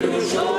Hakuna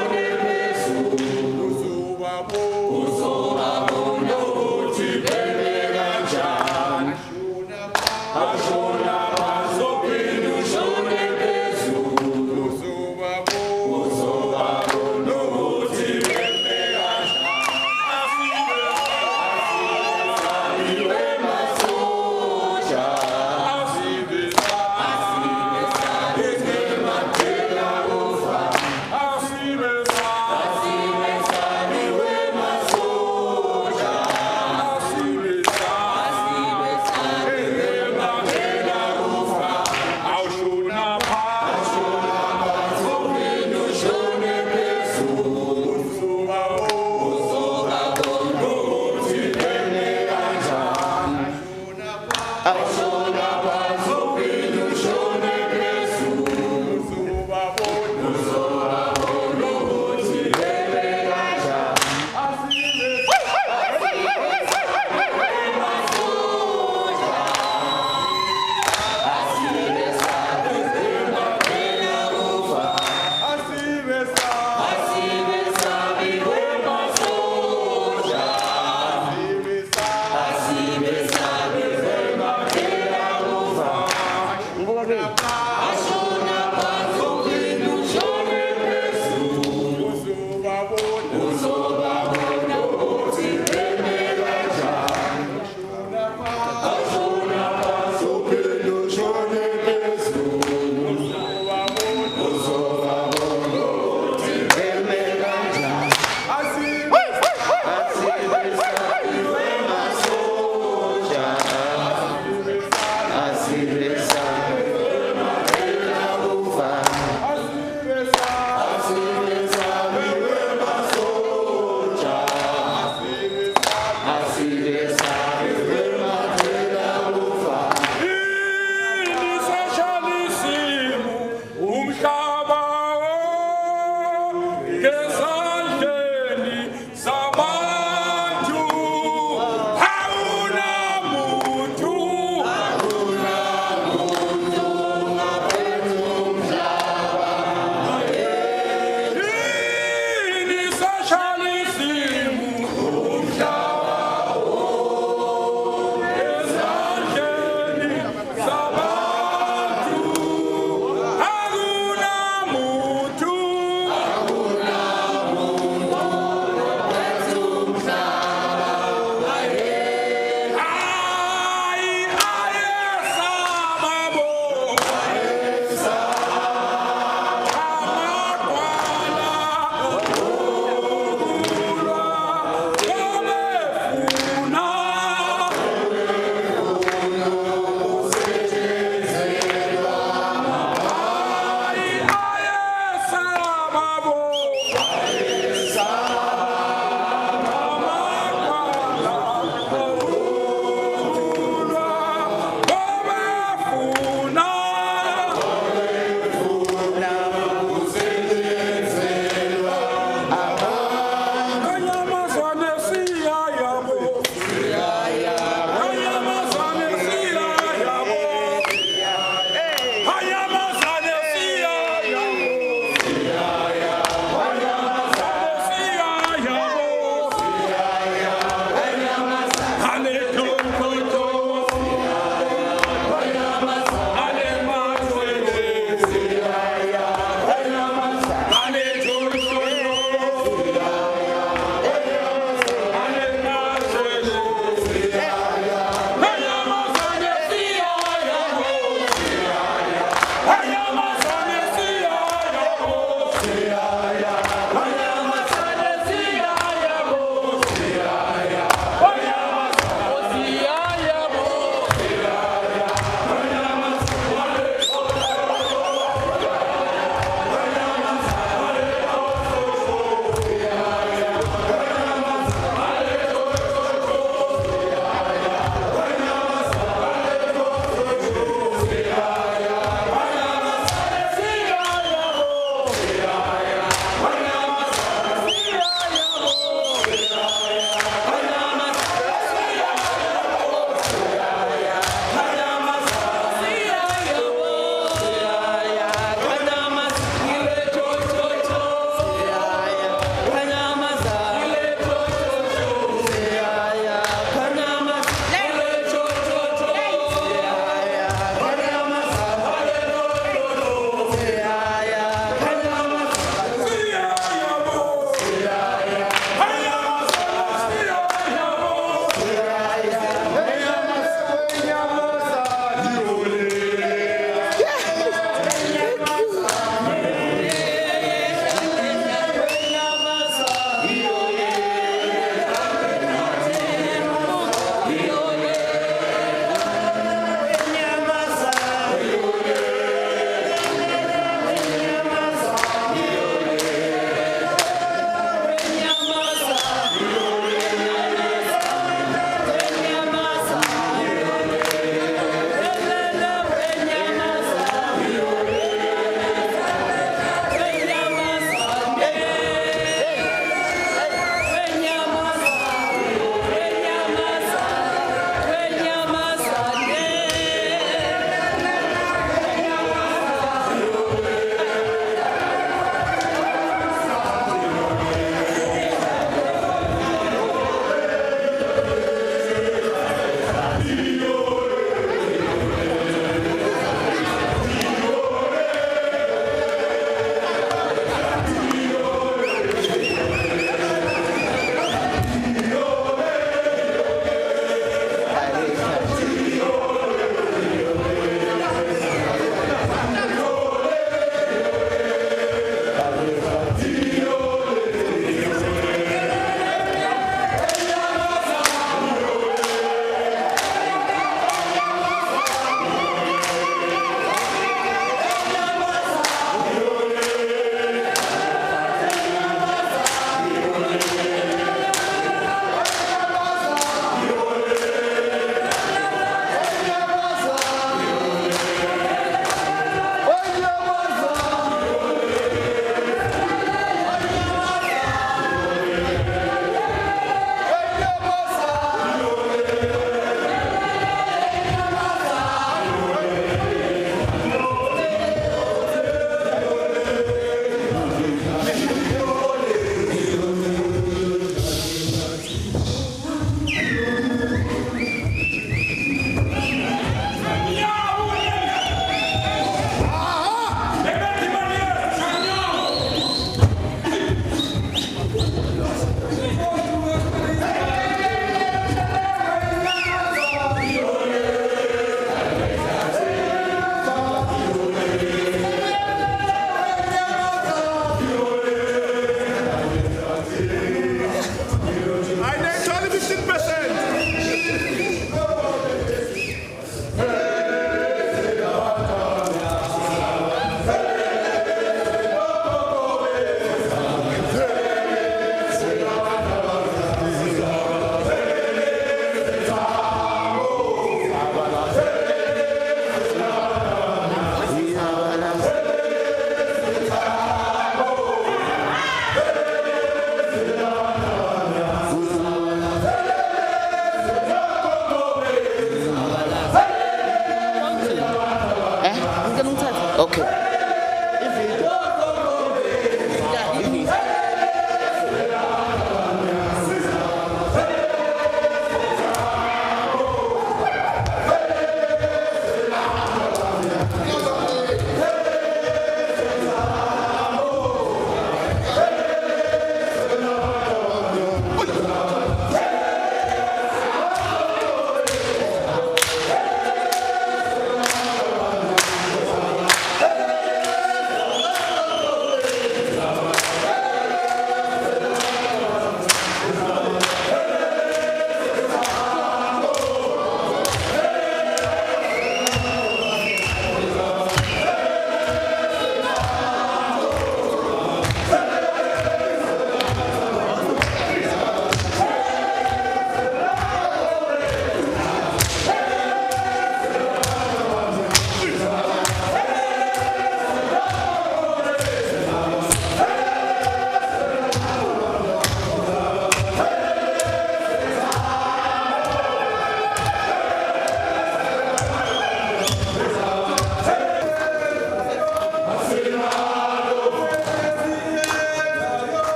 Okay.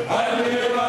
Hallelujah.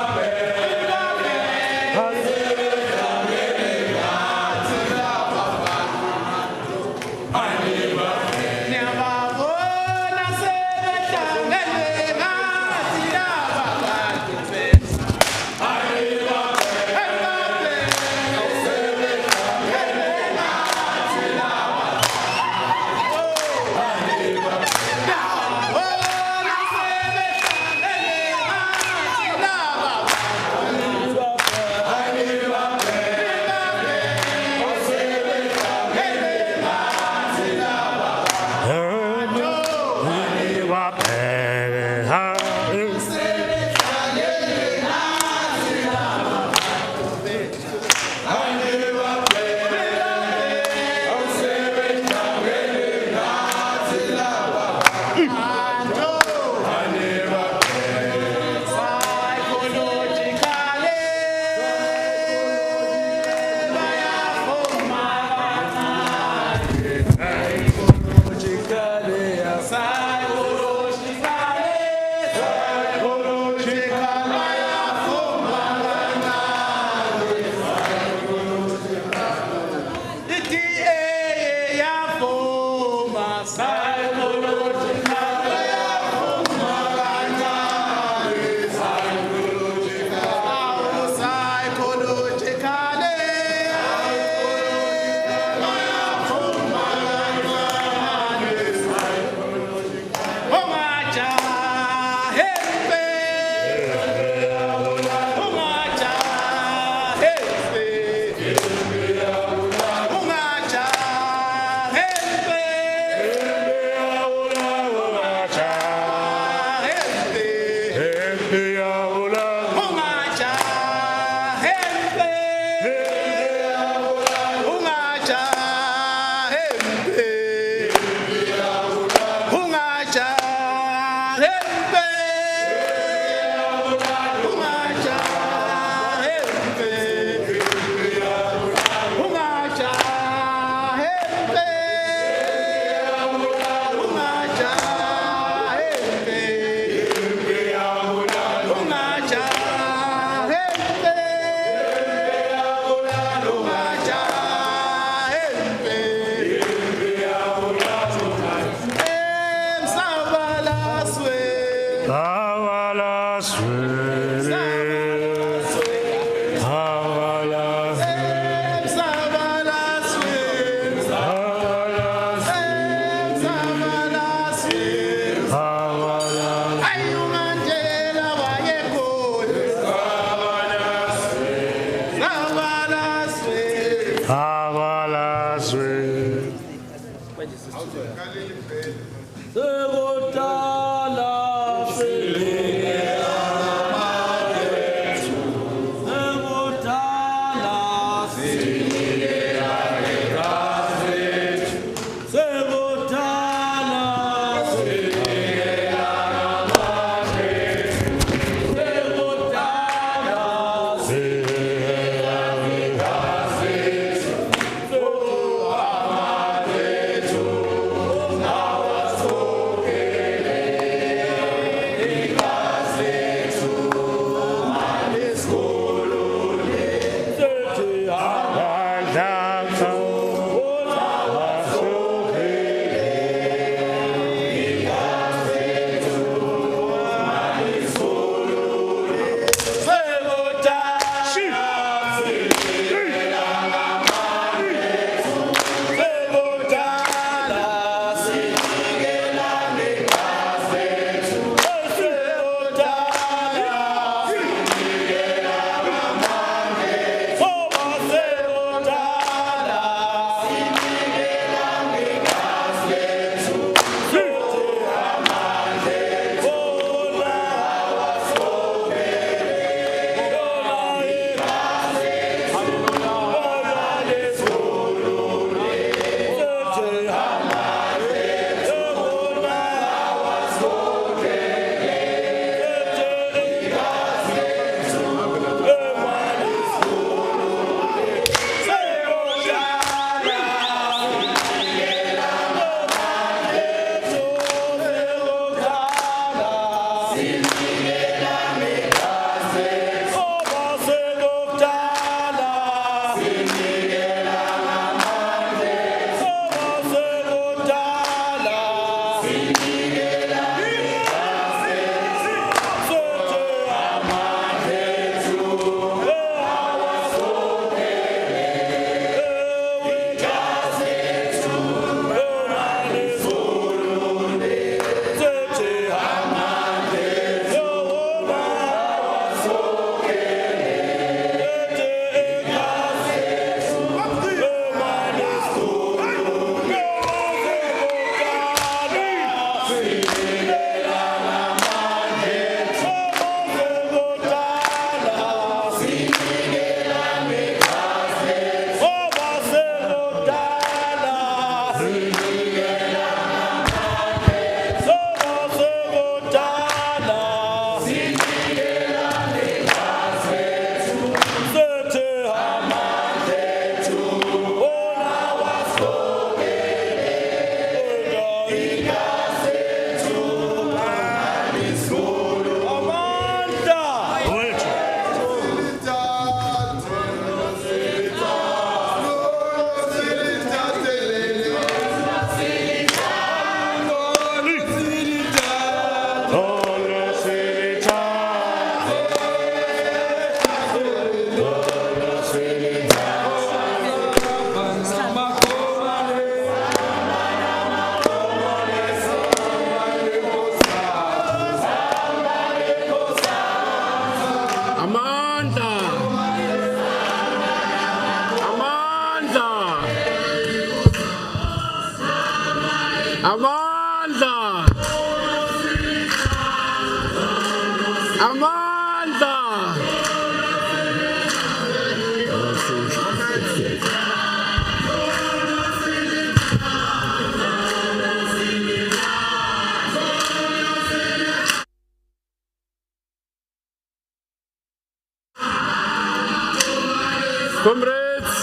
Comrades,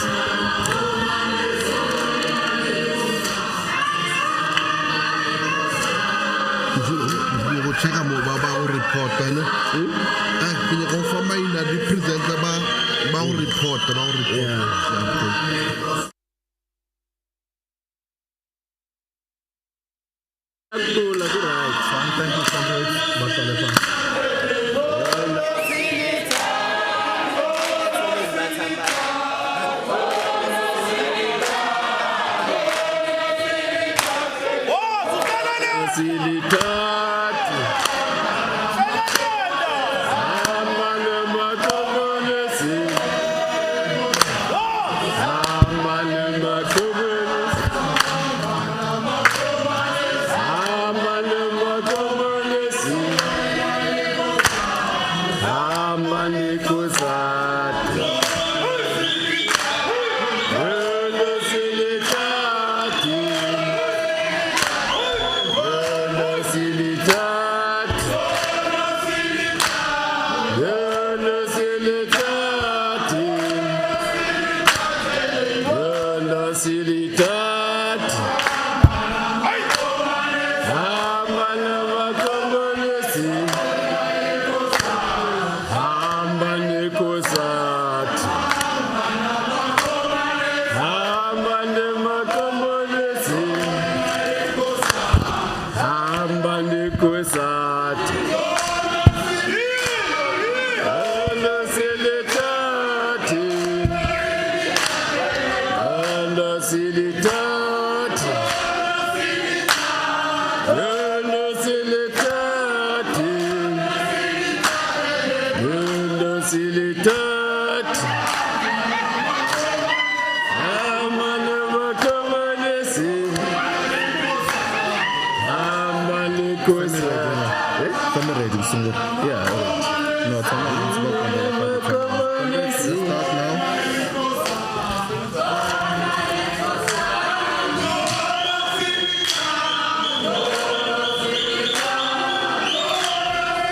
go check mo ba go report ne ke ne go fa maina di present ba go report Thank you so much, Batalefa.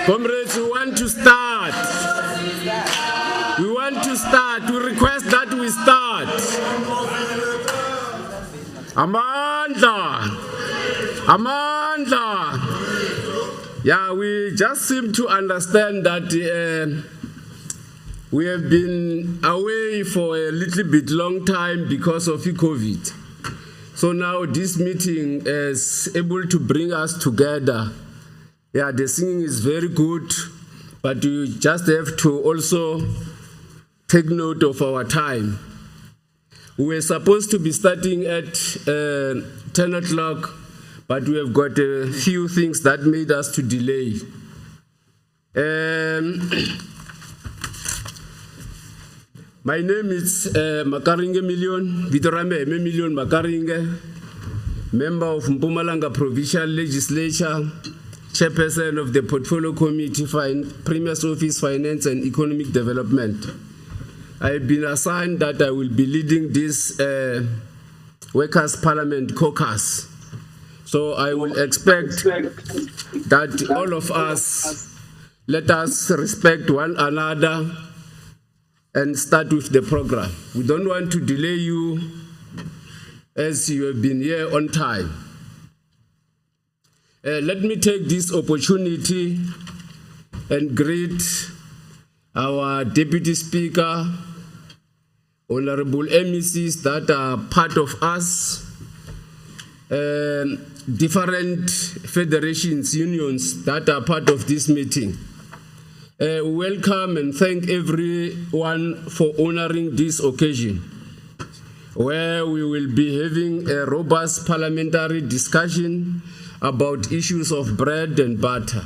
Comrades, we want to start. We want to start. We request that we start. Amandla. Amandla. Yeah, we just seem to understand that we have been away for a little bit long time because of COVID. So now this meeting is able to bring us together. Yeah, the singing is very good, but you just have to also take note of our time. We were supposed to be starting at 10 o'clock, but we have got a few things that made us to delay. My name is Makaringe Million, Vitorame Million Makaringe, member of Mpumalanga Provincial Legislature, Chairperson of the Portfolio Committee for Premier's Office, Finance and Economic Development. I've been assigned that I will be leading this Workers' Parliament caucus. So I will expect that all of us, let us respect one another and start with the program. We don't want to delay you as you have been here on time. Let me take this opportunity and greet our Deputy Speaker, Honorable MECs that are part of us, different federations, unions that are part of this meeting. Welcome and thank everyone for honoring this occasion, where we will be having a robust parliamentary discussion about issues of bread and butter.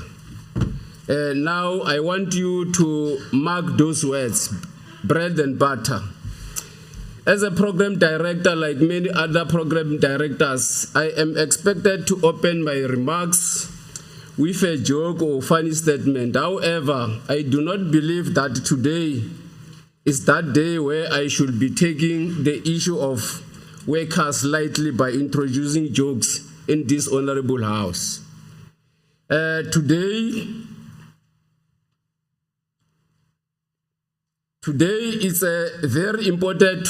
Now I want you to mark those words, bread and butter. As a program director, like many other program directors, I am expected to open my remarks with a joke or funny statement. However, I do not believe that today is that day where I should be taking the issue of workers lightly by introducing jokes in this honorable house. Today is a very important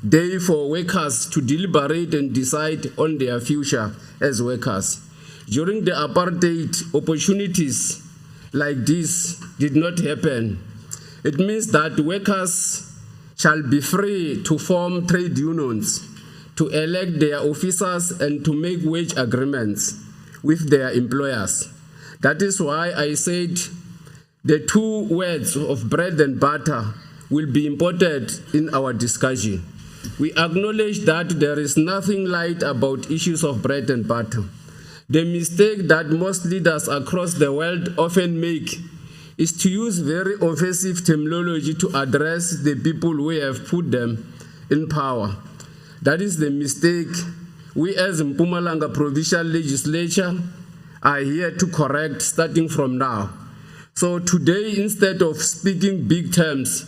day for workers to deliberate and decide on their future as workers. During the apartheid, opportunities like this did not happen. It means that workers shall be free to form trade unions, to elect their officers, and to make wage agreements with their employers. That is why I said the two words of bread and butter will be important in our discussion. We acknowledge that there is nothing light about issues of bread and butter. The mistake that most leaders across the world often make is to use very offensive terminology to address the people who have put them in power. That is the mistake we as Mpumalanga Provincial Legislature are here to correct starting from now. So today, instead of speaking big terms,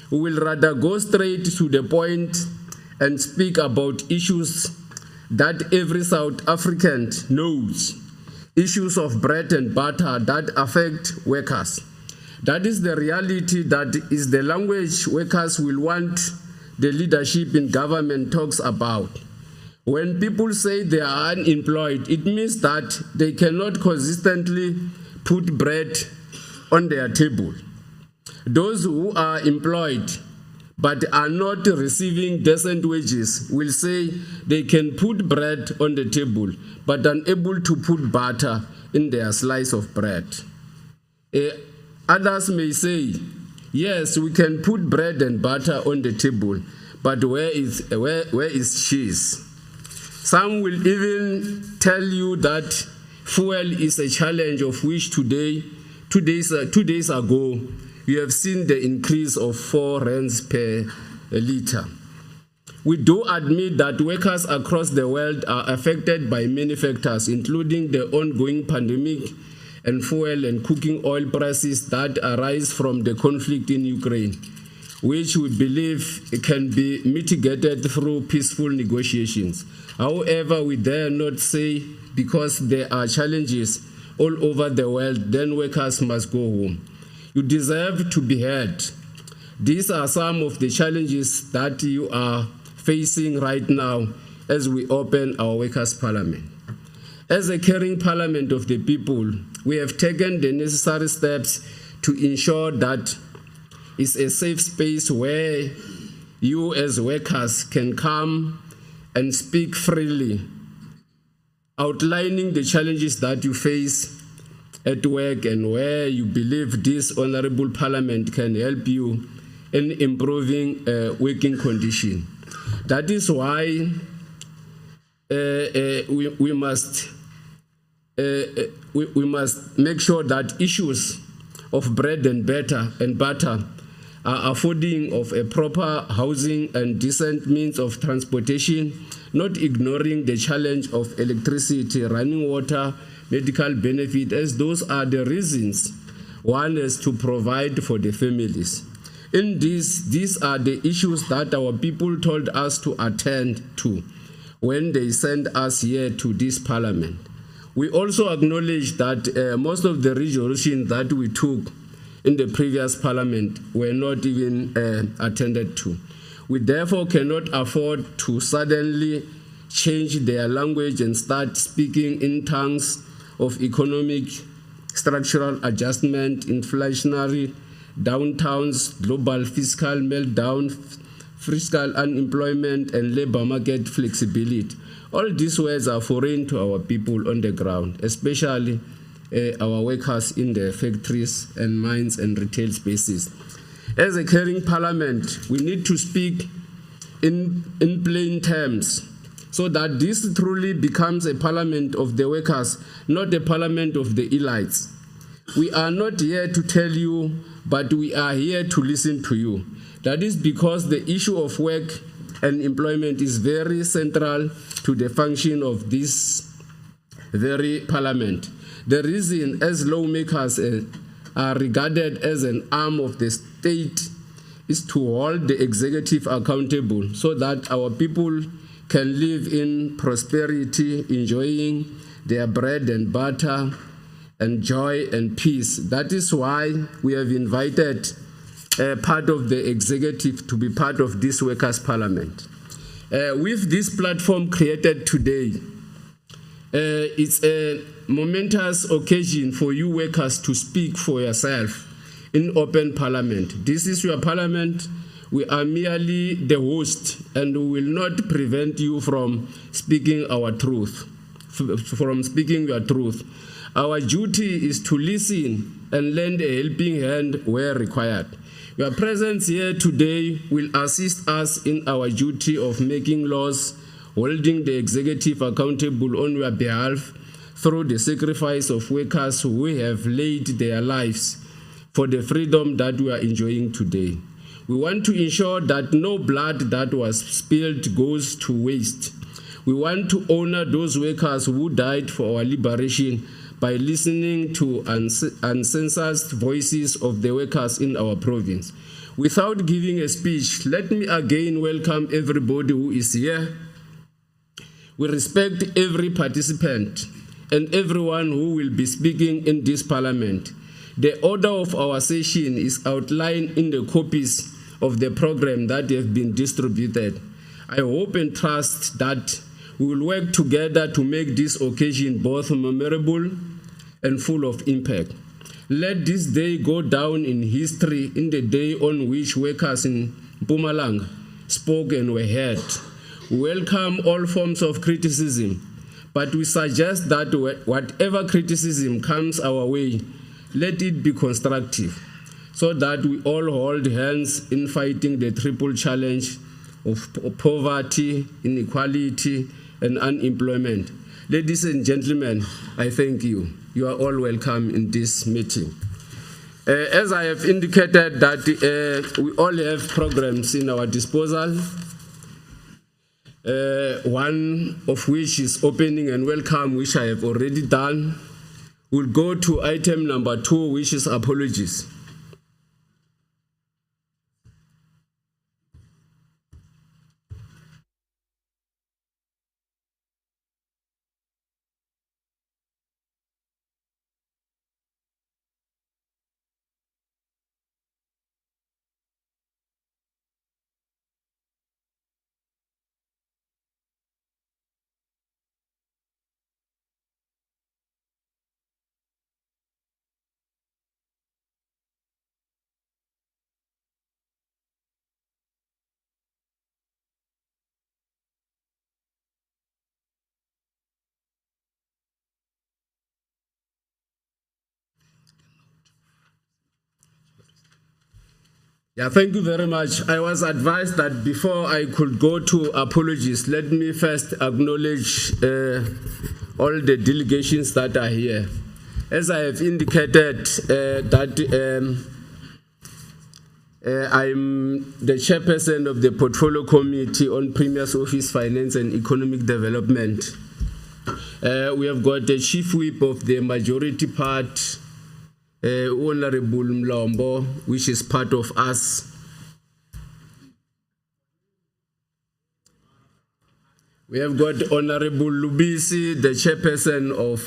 we will rather go straight to the point and speak about issues that every South African knows, issues of bread and butter that affect workers. That is the reality, that is the language workers will want the leadership in government talks about. When people say they are unemployed, it means that they cannot consistently put bread on their table. Those who are employed but are not receiving decent wages will say they can put bread on the table but unable to put butter in their slice of bread. Others may say, yes, we can put bread and butter on the table, but where is cheese? Some will even tell you that fuel is a challenge, of which two days ago, you have seen the increase of 4 rands per liter. We do admit that workers across the world are affected by many factors, including the ongoing pandemic and fuel and cooking oil prices that arise from the conflict in Ukraine, which we believe can be mitigated through peaceful negotiations. However, we dare not say because there are challenges all over the world, then workers must go home. You deserve to be heard. These are some of the challenges that you are facing right now as we open our Workers' Parliament. As a caring parliament of the people, we have taken the necessary steps to ensure that it's a safe space where you as workers can come and speak freely, outlining the challenges that you face at work and where you believe this honorable parliament can help you in improving working condition. That is why we must make sure that issues of bread and butter are affording of a proper housing and decent means of transportation, not ignoring the challenge of electricity, running water, medical benefit, as those are the reasons one is to provide for the families. In these are the issues that our people told us to attend to when they sent us here to this parliament. We also acknowledge that most of the resolutions that we took in the previous parliament were not even attended to. We therefore cannot afford to suddenly change their language and start speaking in tongues of economic structural adjustment, inflationary downtowns, global fiscal meltdown, fiscal unemployment, and labor market flexibility. All these words are foreign to our people on the ground, especially our workers in the factories and mines and retail spaces. As a caring parliament, we need to speak in plain terms so that this truly becomes a parliament of the workers, not a parliament of the elites. We are not here to tell you, but we are here to listen to you. That is because the issue of work and employment is very central to the function of this very parliament. The reason, as lawmakers are regarded as an arm of the state, is to hold the executive accountable so that our people can live in prosperity, enjoying their bread and butter and joy and peace. That is why we have invited part of the executive to be part of this workers' parliament. With this platform created today, it's a momentous occasion for you workers to speak for yourself in open parliament. This is your parliament. We are merely the host, and we will not prevent you from speaking our truth, from speaking your truth. Our duty is to listen and lend a helping hand where required. Your presence here today will assist us in our duty of making laws, holding the executive accountable on your behalf through the sacrifice of workers who have laid their lives for the freedom that we are enjoying today. We want to ensure that no blood that was spilled goes to waste. We want to honor those workers who died for our liberation by listening to uncensored voices of the workers in our province. Without giving a speech, let me again welcome everybody who is here. We respect every participant and everyone who will be speaking in this parliament. The order of our session is outlined in the copies of the program that have been distributed. I hope and trust that we will work together to make this occasion both memorable and full of impact. Let this day go down in history in the day on which workers in Mpumalanga spoke and were heard. We welcome all forms of criticism, but we suggest that whatever criticism comes our way, let it be constructive, so that we all hold hands in fighting the triple challenge of poverty, inequality, and unemployment. Ladies and gentlemen, I thank you. You are all welcome in this meeting. As I have indicated that we all have programs in our disposal, one of which is opening and welcome, which I have already done. We'll go to item number 2, which is apologies. Yeah, thank you very much. I was advised that before I could go to apologies, let me first acknowledge all the delegations that are here. As I have indicated, I'm the chairperson of the Portfolio Committee on Premier's Office, Finance and Economic Development. We have got the Chief Whip of the Majority Part, Honorable Mlombo, which is part of us. We have got Honorable Lubisi, the chairperson of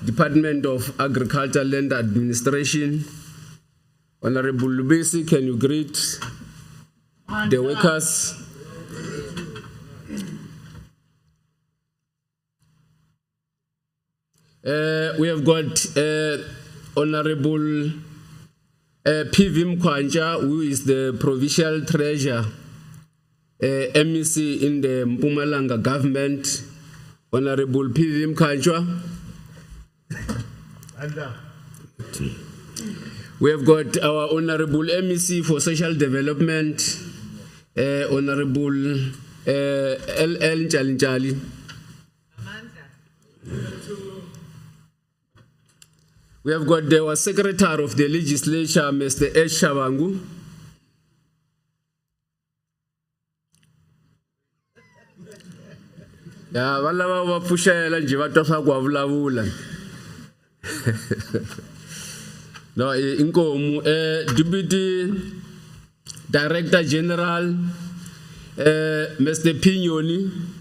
Department of Agriculture Land Administration. Honorable Lubisi, can you greet the workers? We have got Honorable P.V. Mkwanja, who is the Provincial Treasurer, MEC in the Mpumalanga government. Honorable P.V. Mkwanja. We have got our Honorable MEC for Social Development, Honorable L.L. Nchalinchali. We have got the Secretary of the Legislature, Mr. S. Shabangu. Ya valava va pfuxela nje va twa swa ku wa vulavula. No, inkomu Deputy Director General Mr. Pignoni.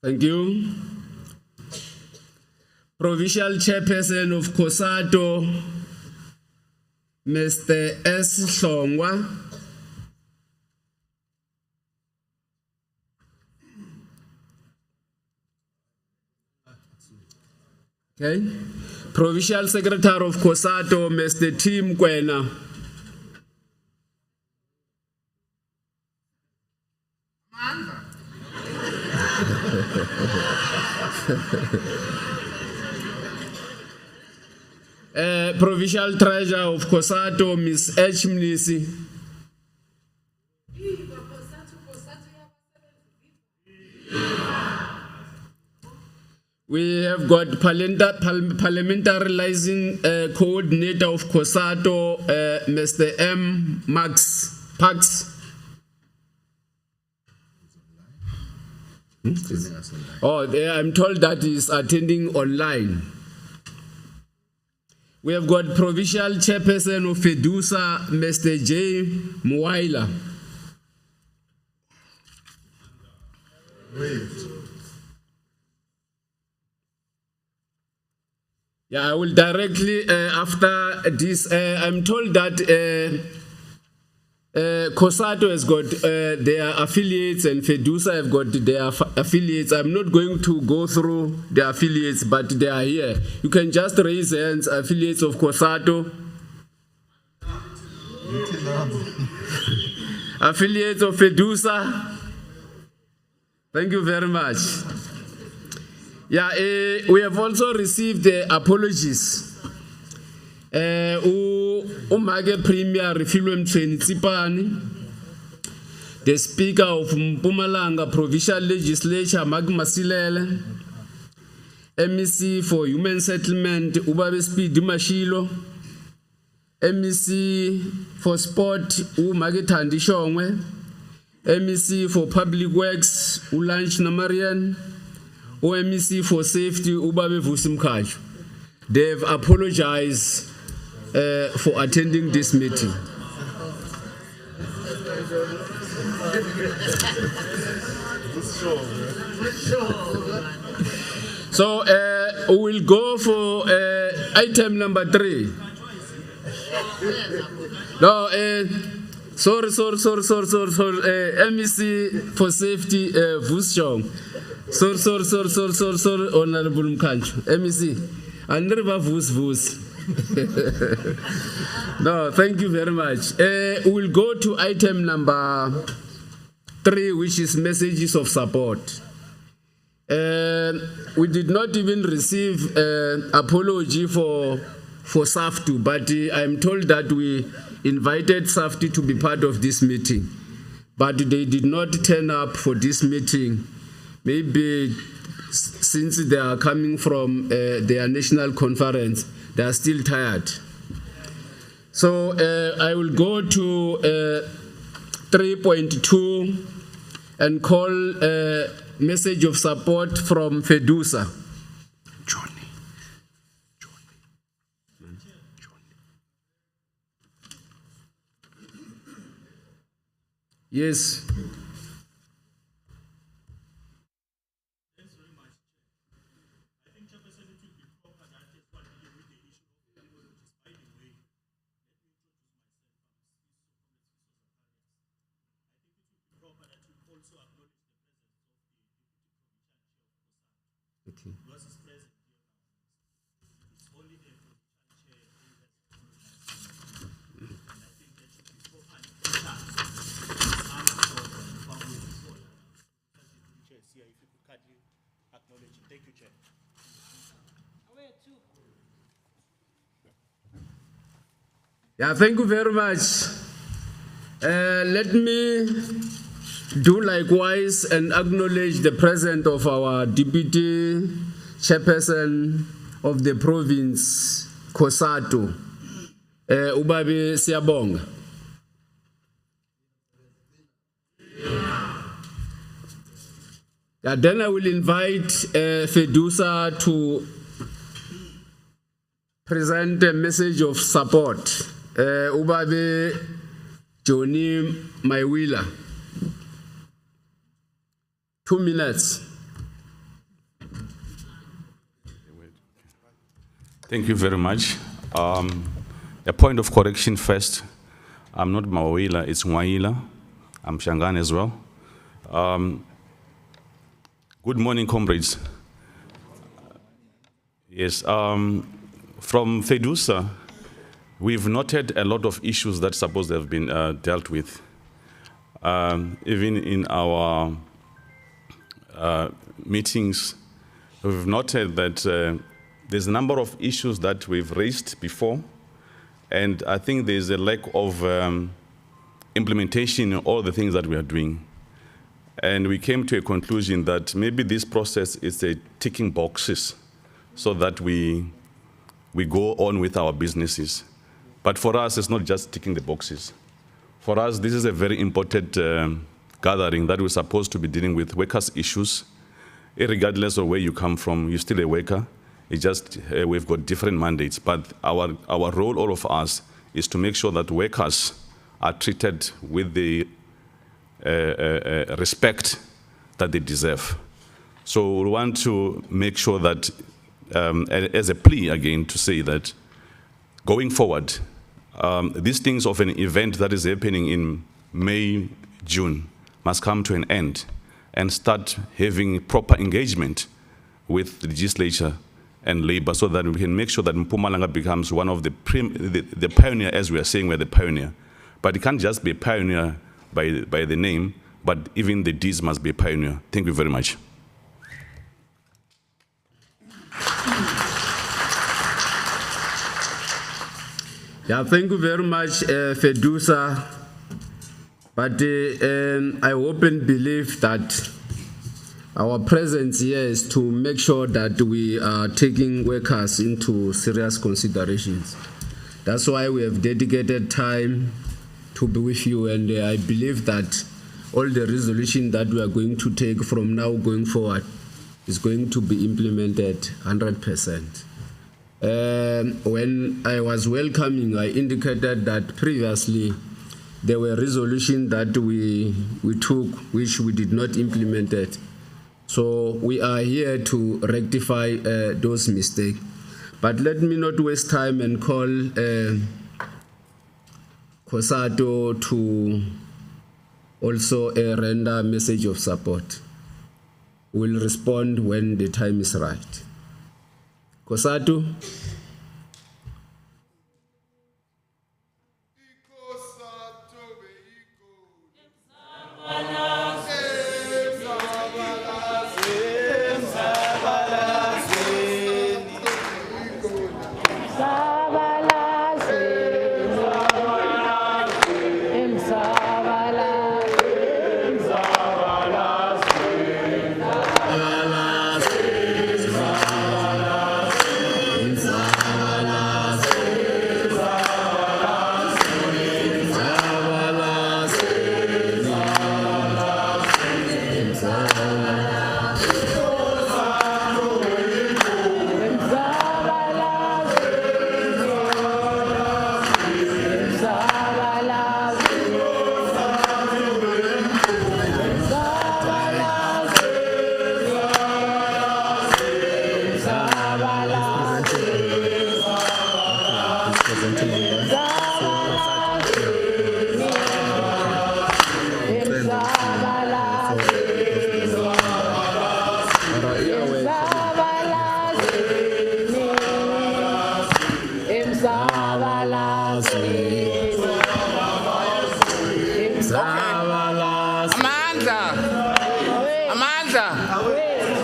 Thank you. Provincial Chairperson of COSATU, Mr. S. Hlongwa. Okay. Provincial Secretary of COSATU, Mr. Tim Kwena. Provincial Treasurer of COSATU, Ms. H. Mnisi. We have got Parliamentary Liaison Coordinator of COSATU, Mr. M. Max Pax. Oh, I'm told that he is attending online. We have got Provincial Chairperson of FEDUSA, Mr. J. Muwaila. Yeah, I will directly, after this, I'm told that COSATU has got their affiliates and FEDUSA have got their affiliates. I'm not going to go through the affiliates, but they are here. You can just raise hands, affiliates of COSATU. Affiliates of FEDUSA. Thank you very much. Yeah, we have also received apologies. Umage Premier Refilwe Mtsweni, the Speaker of Mpumalanga Provincial Legislature, Mag Masilele, MEC for Human Settlement, Ubabe Speed Mashilo, MEC for Sport, Umage Thandi Shongwe, MEC for Public Works, Ulanch Namarian, OMEC for Safety, Ubabe Vusimkaju. They've apologized for attending this meeting. So we will go for item number 3. No, sorry. MEC for Safety, Vushong. Sorry, Honorable Mkanchu. MEC, I never Vus. No, thank you very much. We will go to item number 3, which is messages of support. We did not even receive apology for SAFTU, but I'm told that we invited SAFTU to be part of this meeting, but they did not turn up for this meeting. Maybe since they are coming from their national conference, they are still tired. So I will go to 3.2 and call message of support from FEDUSA. Johnny. Yes. Okay. Thank you, Chair. Yeah, thank you very much. Let me do likewise and acknowledge the presence of our Deputy Chairperson of the province, COSATU, Ubabi Siyabonga. Then I will invite Fedusa to present a message of support. Ubabi Johnny Maiwila. 2 minutes. Thank you very much. A point of correction first. I'm not Mawila, it's Mwaila. I'm Shangan as well. Good morning, comrades. Yes, from Fedusa, we've noted a lot of issues that suppose have been dealt with. Even in our meetings, we've noted that there's a number of issues that we've raised before, and I think there's a lack of implementation in all the things that we are doing. And we came to a conclusion that maybe this process is a ticking boxes so that we go on with our businesses. But for us, it's not just ticking the boxes. For us, this is a very important gathering that we're supposed to be dealing with workers' issues. Regardless of where you come from, you're still a worker. It's just we've got different mandates. But our role, all of us, is to make sure that workers are treated with the respect that they deserve. So we want to make sure that, as a plea again, to say that going forward, these things of an event that is happening in May, June, must come to an end and start having proper engagement with the legislature and labor so that we can make sure that Mpumalanga becomes one of the pioneer, as we are saying, we're the pioneer. But it can't just be a pioneer by the name, but even the deeds must be a pioneer. Thank you very much. Yeah, thank you very much, Fedusa. But I hope and believe that our presence here is to make sure that we are taking workers into serious considerations. That's why we have dedicated time to be with you, and I believe that all the resolution that we are going to take from now going forward is going to be implemented 100%. When I was welcoming, I indicated that previously there were resolutions that we took which we did not implement it. So we are here to rectify those mistakes. But let me not waste time and call COSATU to also render a message of support. We'll respond when the time is right. COSATU.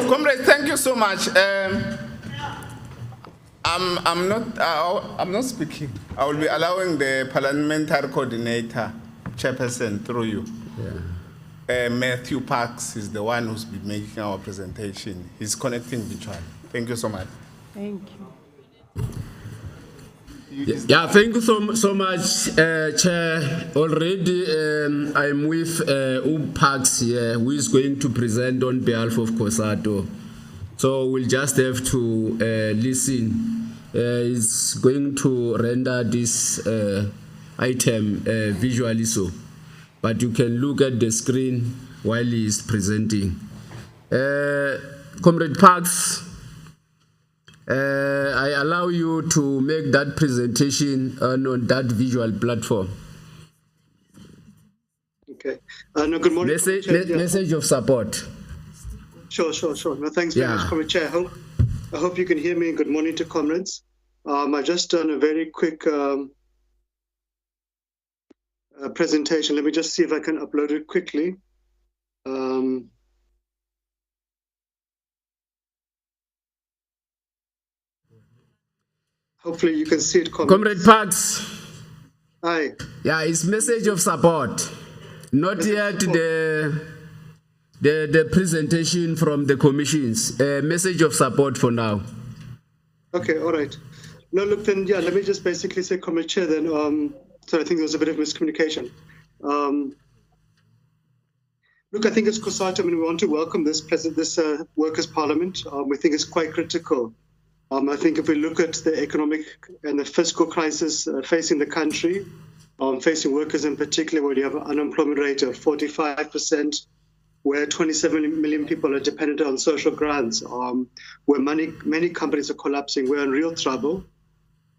Comrades, thank you so much. I'm not speaking. I will be allowing the parliamentary coordinator, chairperson, through you. Matthew Parks is the one who's been making our presentation. He's connecting virtually. Thank you so much. Thank you. Yeah, thank you so much, Chair. Already, I'm with Parks here, who is going to present on behalf of COSATU. So we'll just have to listen. He's going to render this item visually so, but you can look at the screen while he is presenting. Comrade Parks, I allow you to make that presentation on that visual platform. Okay. No, good morning. Message of support. Sure. No, thanks very much, Comrade Chair. I hope you can hear me. Good morning to comrades. I've just done a very quick presentation. Let me just see if I can upload it quickly. Hopefully you can see it, comrades. Comrade Parks. Hi. Yeah, it's message of support. Not yet the presentation from the commissions. Message of support for now. Okay, all right. No, look, then, yeah, let me just basically say, Comrade Chair, then, so I think there was a bit of miscommunication. Look, I think as COSATU, we want to welcome this Workers' Parliament. We think it's quite critical. I think if we look at the economic and the fiscal crisis facing the country, facing workers in particular, where you have an unemployment rate of 45%, where 27 million people are dependent on social grants, where many companies are collapsing, we're in real trouble.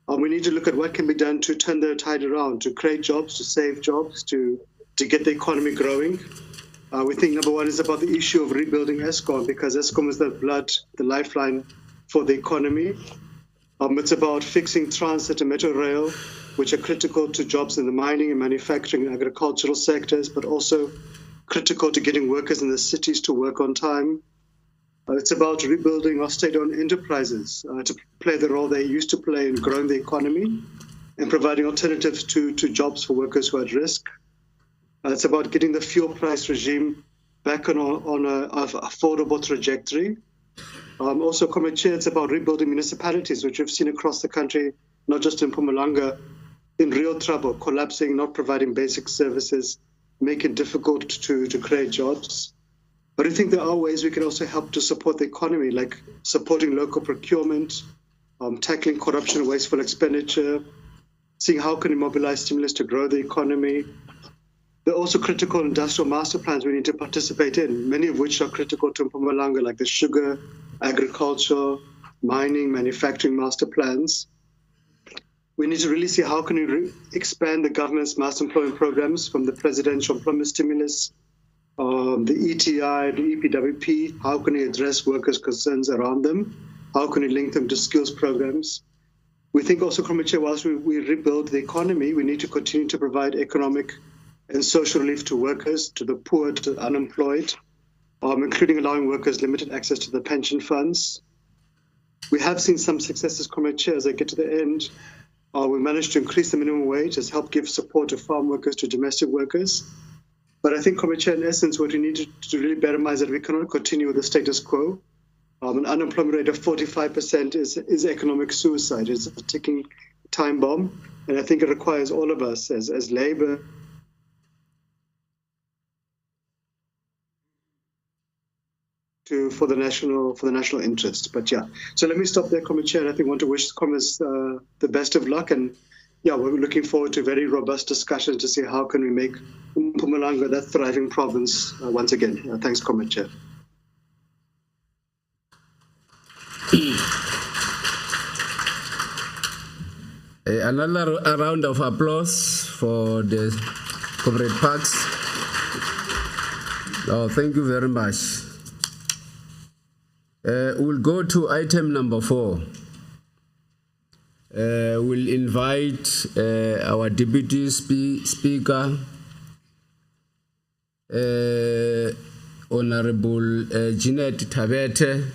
We need to look at what can be done to turn the tide around, to create jobs, to save jobs, to get the economy growing. We think number one is about the issue of rebuilding Eskom, because Eskom is the lifeline for the economy. It's about fixing transit and metro rail, which are critical to jobs in the mining and manufacturing and agricultural sectors, but also critical to getting workers in the cities to work on time. It's about rebuilding our state-owned enterprises to play the role they used to play in growing the economy and providing alternatives to jobs for workers who are at risk. It's about getting the fuel price regime back on an affordable trajectory. Also, Comrade Chair, it's about rebuilding municipalities, which we've seen across the country, not just in Mpumalanga, in real trouble, collapsing, not providing basic services, make it difficult to create jobs. But I think there are ways we can also help to support the economy, like supporting local procurement, tackling corruption and wasteful expenditure, seeing how can we mobilize stimulus to grow the economy. There are also critical industrial master plans we need to participate in, many of which are critical to Mpumalanga, like the sugar, agriculture, mining, manufacturing master plans. We need to really see how can we expand the government's mass employment programs from the presidential employment stimulus, the ETI, the EPWP. How can we address workers' concerns around them? How can we link them to skills programs? We think also, Comrade Chair, whilst we rebuild the economy, we need to continue to provide economic and social relief to workers, to the poor, to the unemployed, including allowing workers limited access to the pension funds. We have seen some successes, Comrade Chair, as I get to the end. We managed to increase the minimum wage, has helped give support to farm workers, to domestic workers. But I think, Comrade Chair, in essence, what we need to really bear in mind is that we cannot continue with the status quo. An unemployment rate of 45% is economic suicide. It's a ticking time bomb. And I think it requires all of us as Labour for the national interest. But yeah, so let me stop there, Comrade Chair. I think I want to wish comrades the best of luck, and yeah, we're looking forward to very robust discussions to see how can we make Mpumalanga that thriving province once again. Thanks, Comrade Chair. Another round of applause for the Comrade Parks. Oh, thank you very much. We'll go to item number 4. We'll invite our Deputy Speaker, Honorable Jeanette Tabete,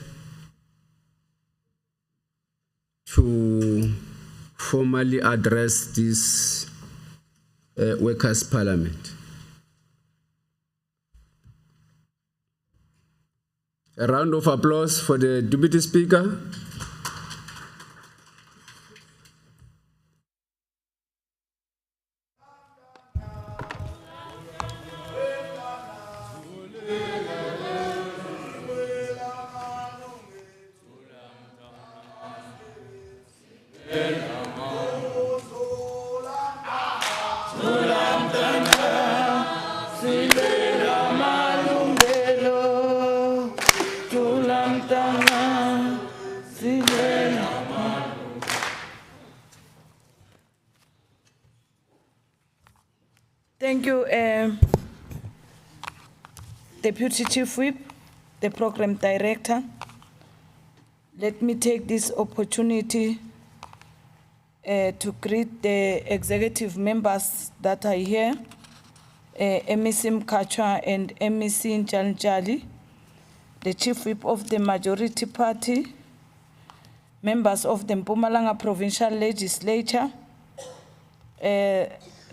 to formally address this Workers' Parliament. A round of applause for the Deputy Speaker. Thank you, Deputy Chief Whip, the Program Director. Let me take this opportunity to greet the executive members that are here, MEC Mkachwa and MEC Nchalinchali, the Chief Whip of the Majority Party, members of the Mpumalanga Provincial Legislature,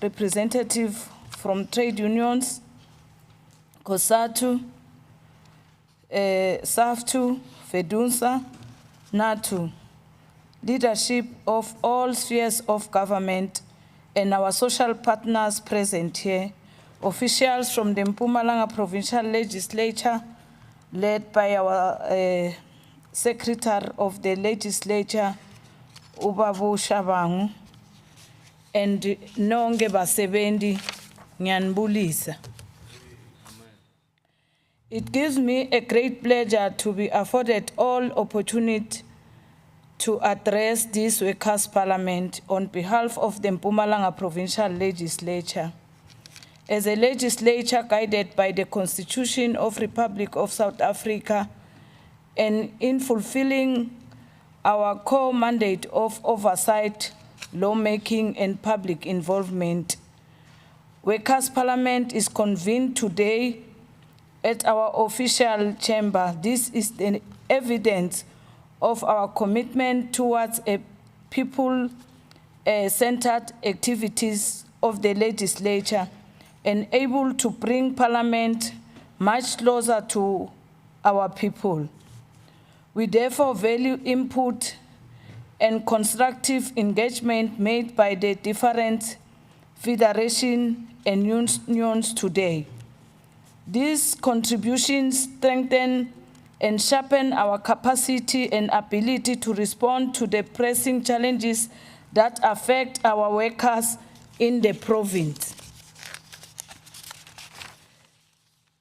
representative from trade unions, COSATU, SAFTU, FEDUNSA, NATU, leadership of all spheres of government, and our social partners present here, officials from the Mpumalanga Provincial Legislature, led by our Secretary of the Legislature, Ubabu Shabangu, and nonke basebendi ngiyanibulisa. It gives me a great pleasure to be afforded all opportunity to address this Workers' Parliament on behalf of the Mpumalanga Provincial Legislature. As a legislature guided by the Constitution of Republic of South Africa, and in fulfilling our core mandate of oversight, lawmaking, and public involvement, Workers' Parliament is convened today at our official chamber. This is the evidence of our commitment towards a people-centered activities of the legislature and able to bring Parliament much closer to our people. We therefore value input and constructive engagement made by the different federations and unions today. These contributions strengthen and sharpen our capacity and ability to respond to the pressing challenges that affect our workers in the province.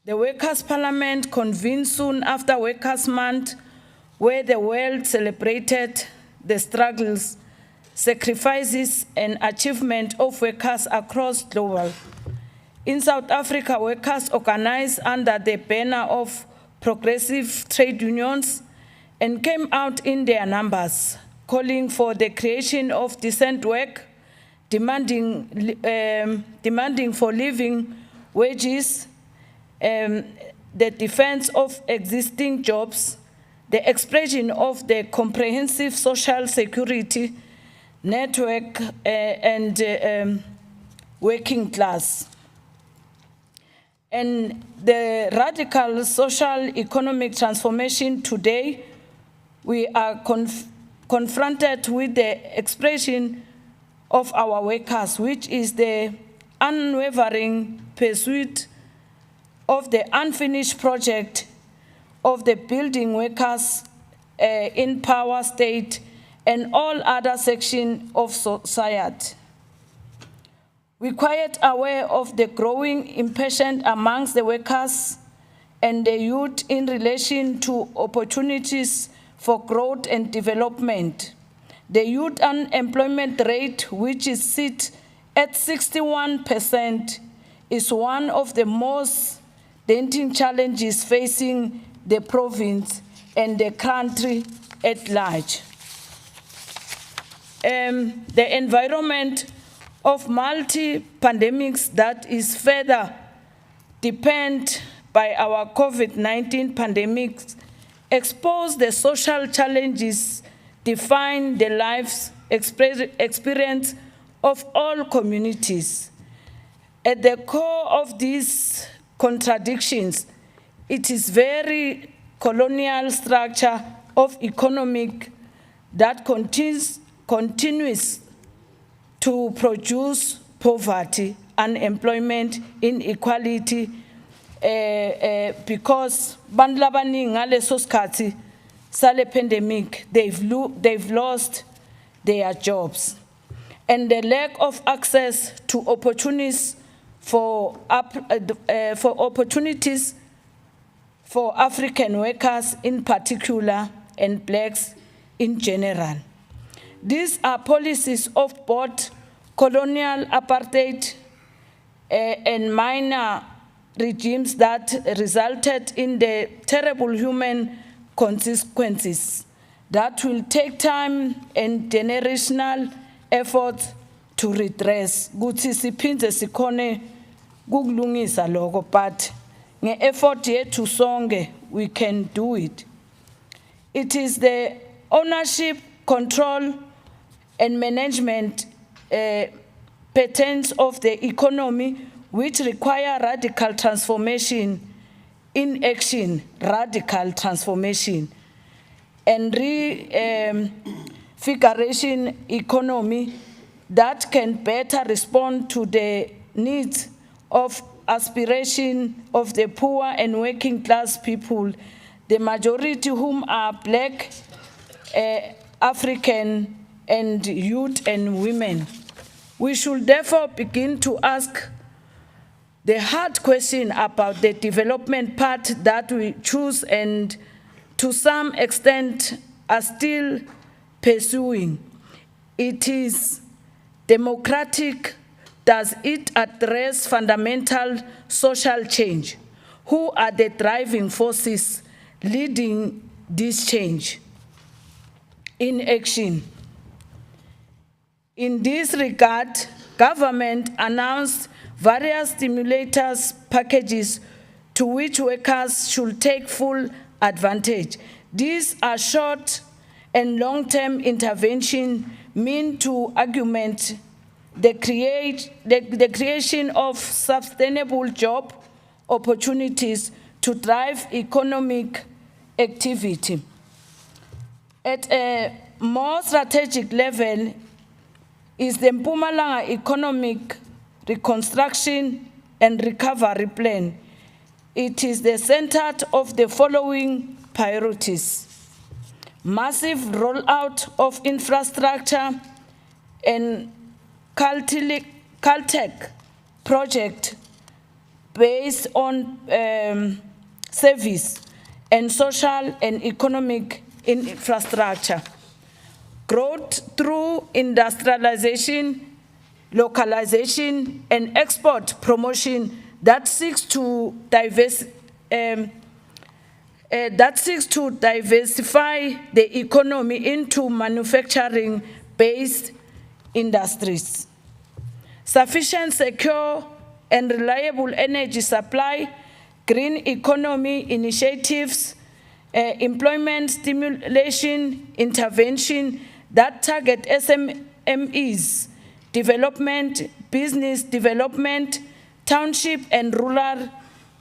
The Workers' Parliament convened soon after Workers' Month, where the world celebrated the struggles, sacrifices, and achievement of workers across the globe. In South Africa, workers organized under the banner of progressive trade unions and came out in their numbers, calling for the creation of decent work, demanding for living wages, the defense of existing jobs, the expression of the comprehensive social security network, and working class. And the radical social economic transformation today, we are confronted with the expression of our workers, which is the unwavering pursuit of the unfinished project of the building workers in power state and all other sections of society. We're quite aware of the growing impatience amongst the workers and the youth in relation to opportunities for growth and development. The youth unemployment rate, which is sit at 61%, is one of the most daunting challenges facing the province and the country at large. The environment of multi-pandemics that is further dependent by our COVID-19 pandemic expose the social challenges, define the lives experience of all communities. At the core of these contradictions, it is very colonial structure of economic that continues to produce poverty, unemployment, inequality, because bantu labaningi ngaleso sikhathi sale pandemic they've lost their jobs, and the lack of access to opportunities for African workers in particular and blacks in general. These are policies of both colonial apartheid and minor regimes that resulted in the terrible human consequences that will take time and generational effort to redress. Kuthi siphinde sikhone kukulungisa lokho, but nge-effort yethu sonke we can do it. It is the ownership, control, and management patterns of the economy which require radical transformation in action, radical transformation, and refiguration economy that can better respond to the needs of aspiration of the poor and working class people, the majority whom are black, African, and youth and women. We should therefore begin to ask the hard question about the development path that we choose and to some extent are still pursuing. It is democratic. Does it address fundamental social change? Who are the driving forces leading this change in action? In this regard, government announced various stimulators packages to which workers should take full advantage. These are short and long-term intervention meant to augment the creation of sustainable job opportunities to drive economic activity. At a more strategic level is the Mpumalanga Economic Reconstruction and Recovery Plan. It is the center of the following priorities: massive rollout of infrastructure and Caltech project based on service and social and economic infrastructure. Growth through industrialization, localization, and export promotion that seeks to diversify the economy into manufacturing-based industries. Sufficient, secure, and reliable energy supply, green economy initiatives, employment stimulation intervention that target SMEs, development, business development, township and rural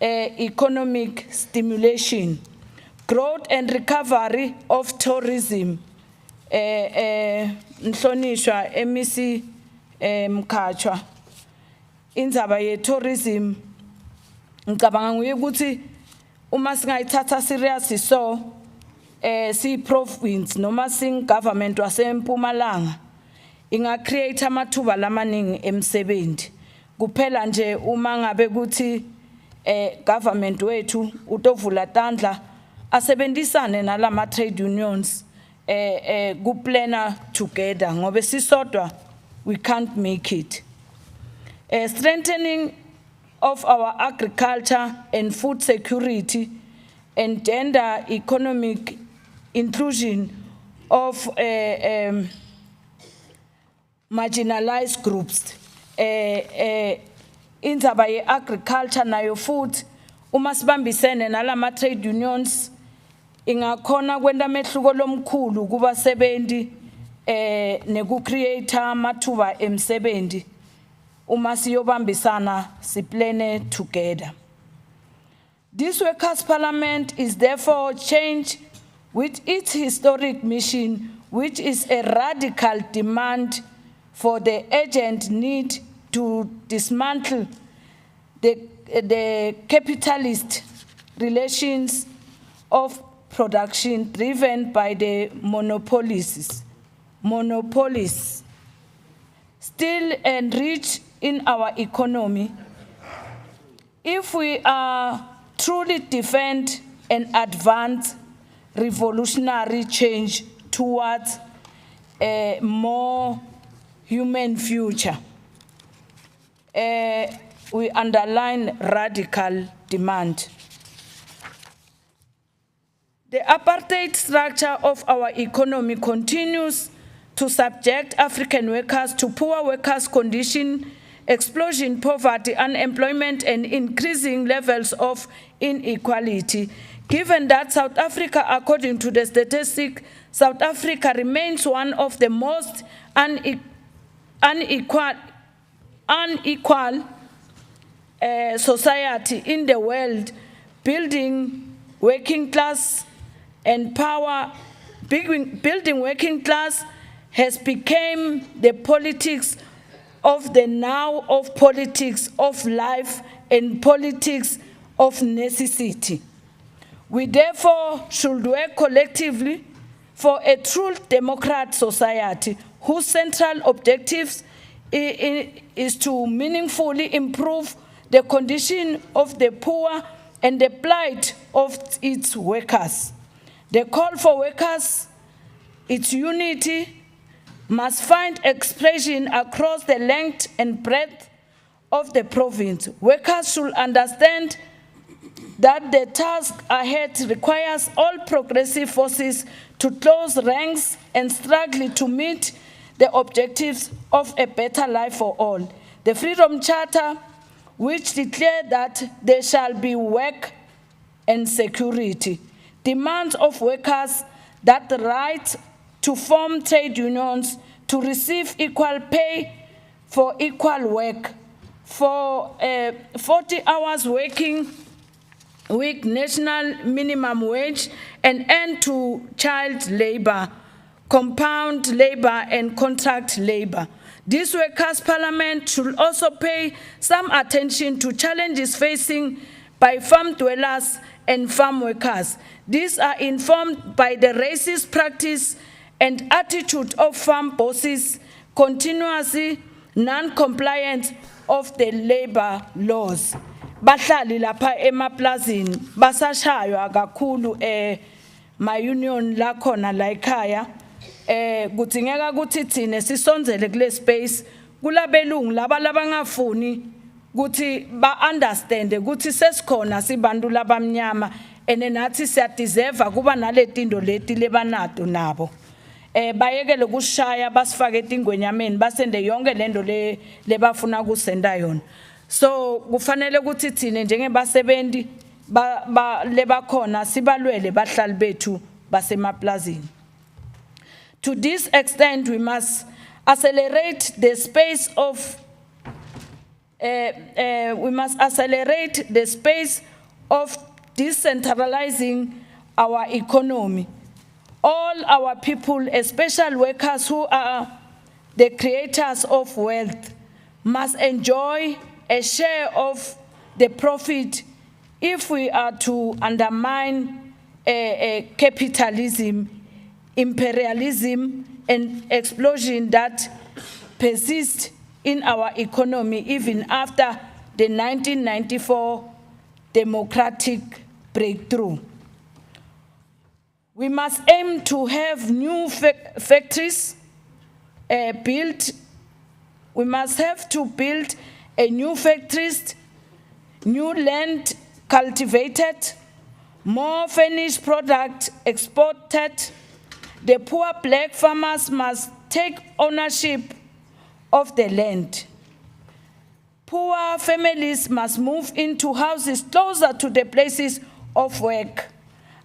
economic stimulation, growth and recovery of tourism. Nhlonishwa MEC Mkhatshwa, indzaba ye tourism ngicabanga nguye ukuthi uma singayithatha serious so si province noma sing government waseMpumalanga inga create amathuba lamaningi emsebenzi kuphela nje uma ngabe ukuthi government wethu utovula tandla asebenzisane nalama trade unions kuplana together ngobe sisodwa we can't make it. Strengthening of our agriculture and food security and gender economic inclusion of marginalized groups. Indzaba ye agriculture nayo food uma sibambisene nalama trade unions ingakhona kwenda mehluko lomkhulu kubasebenzi neku create amathuba emsebenzi uma siyobambisana siplane together. This Workers' Parliament is therefore changed with its historic mission, which is a radical demand for the urgent need to dismantle the capitalist relations of production driven by the monopolies still enriched in our economy. If we are truly defend and advance revolutionary change towards a more human future, we underline radical demand. The apartheid structure of our economy continues to subject African workers to poor workers' condition, explosion, poverty, unemployment, and increasing levels of inequality. Given that South Africa, according to the statistic, South Africa remains one of the most unequal society in the world, building working class and power, building working class has become the politics of the now, of politics of life and politics of necessity. We therefore should work collectively for a true democratic society whose central objectives is to meaningfully improve the condition of the poor and the plight of its workers. The call for workers, its unity, must find expression across the length and breadth of the province. Workers should understand that the task ahead requires all progressive forces to close ranks and struggle to meet the objectives of a better life for all. The Freedom Charter, which declares that there shall be work and security, demands of workers that the right to form trade unions, to receive equal pay for equal work, for 40 hours working week, national minimum wage, and end to child labor, compound labor, and contract labor. This Workers' Parliament should also pay some attention to challenges facing by farm dwellers and farm workers. These are informed by the racist practice and attitude of farm bosses, continuously non-compliance of the labor laws. Bahlali lapha emaplazini basashaywa kakhulu ma union la khona la ekhaya kudzingeka ukuthi thine sisonzele kule space kulabelungu laba labangafuni ukuthi ba understand ukuthi sesikhona sibantu labamnyama ene nathi siya deserve kuba naletindo leti lebanato nabo bayekele kushaya basifake etingwenyameni basende yonke lento lebafuna kusenda yona. So kufanele ukuthi thine njengebasebenzi lebakhona sibalwele bahlali bethu basemaplazini. To this extent, we must accelerate the space of decentralizing our economy. All our people, especially workers who are the creators of wealth, must enjoy a share of the profit if we are to undermine capitalism, imperialism, and explosion that persist in our economy even after the 1994 democratic breakthrough. We must aim to have new factories built. We must have to build a new factories, new land cultivated, more finished product exported. The poor black farmers must take ownership of the land. Poor families must move into houses closer to the places of work.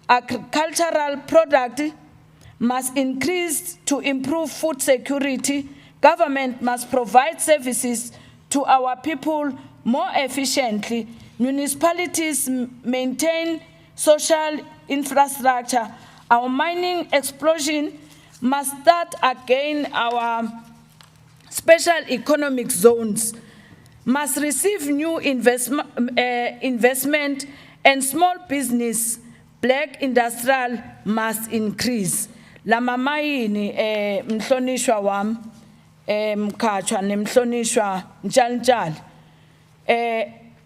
Agricultural product must increase to improve food security. Government must provide services to our people more efficiently. Municipalities maintain social infrastructure. Our mining explosion must start again. Our special economic zones must receive new investment, and small business, black industrial must increase. Lama mayini mhlonishwa wam Mkhatshwa nemhlonishwa Ntshali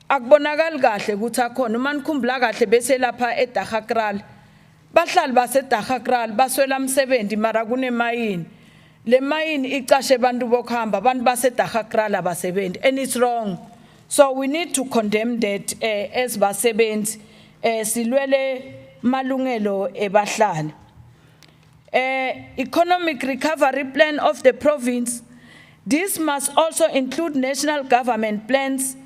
akubonakali kahle ukuthi akhona uma nikhumbula kahle bese lapha eDagakral bahlali baseDagakral baswela umsebenzi mara kunemayini le mayini icashe abantu bokuhamba abantu baseDagakral abasebenzi, and it's wrong. So we need to condemn that as basebenzi silwele malungelo ebahlali. Economic recovery plan of the province, this must also include national government plans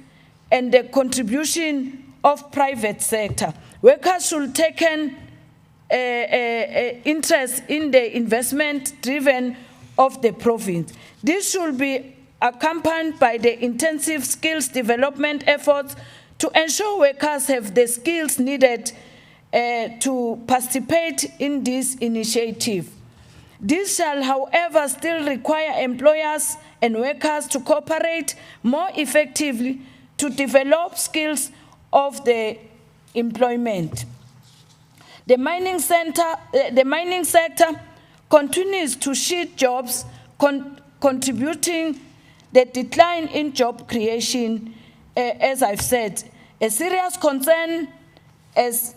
and the contribution of private sector. Workers should take an interest in the investment driven of the province. This should be accompanied by the intensive skills development efforts to ensure workers have the skills needed to participate in this initiative. This shall, however, still require employers and workers to cooperate more effectively to develop skills of the employment. The mining sector continues to shed jobs, contributing the decline in job creation, as I've said, a serious concern as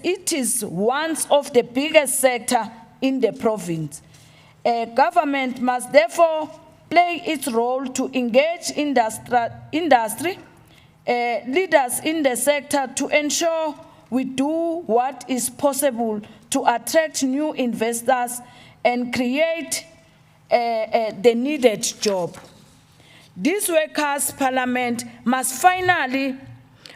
it is one of the biggest sector in the province. Government must therefore play its role to engage industry leaders in the sector to ensure we do what is possible to attract new investors and create the needed job. This workers' parliament must finally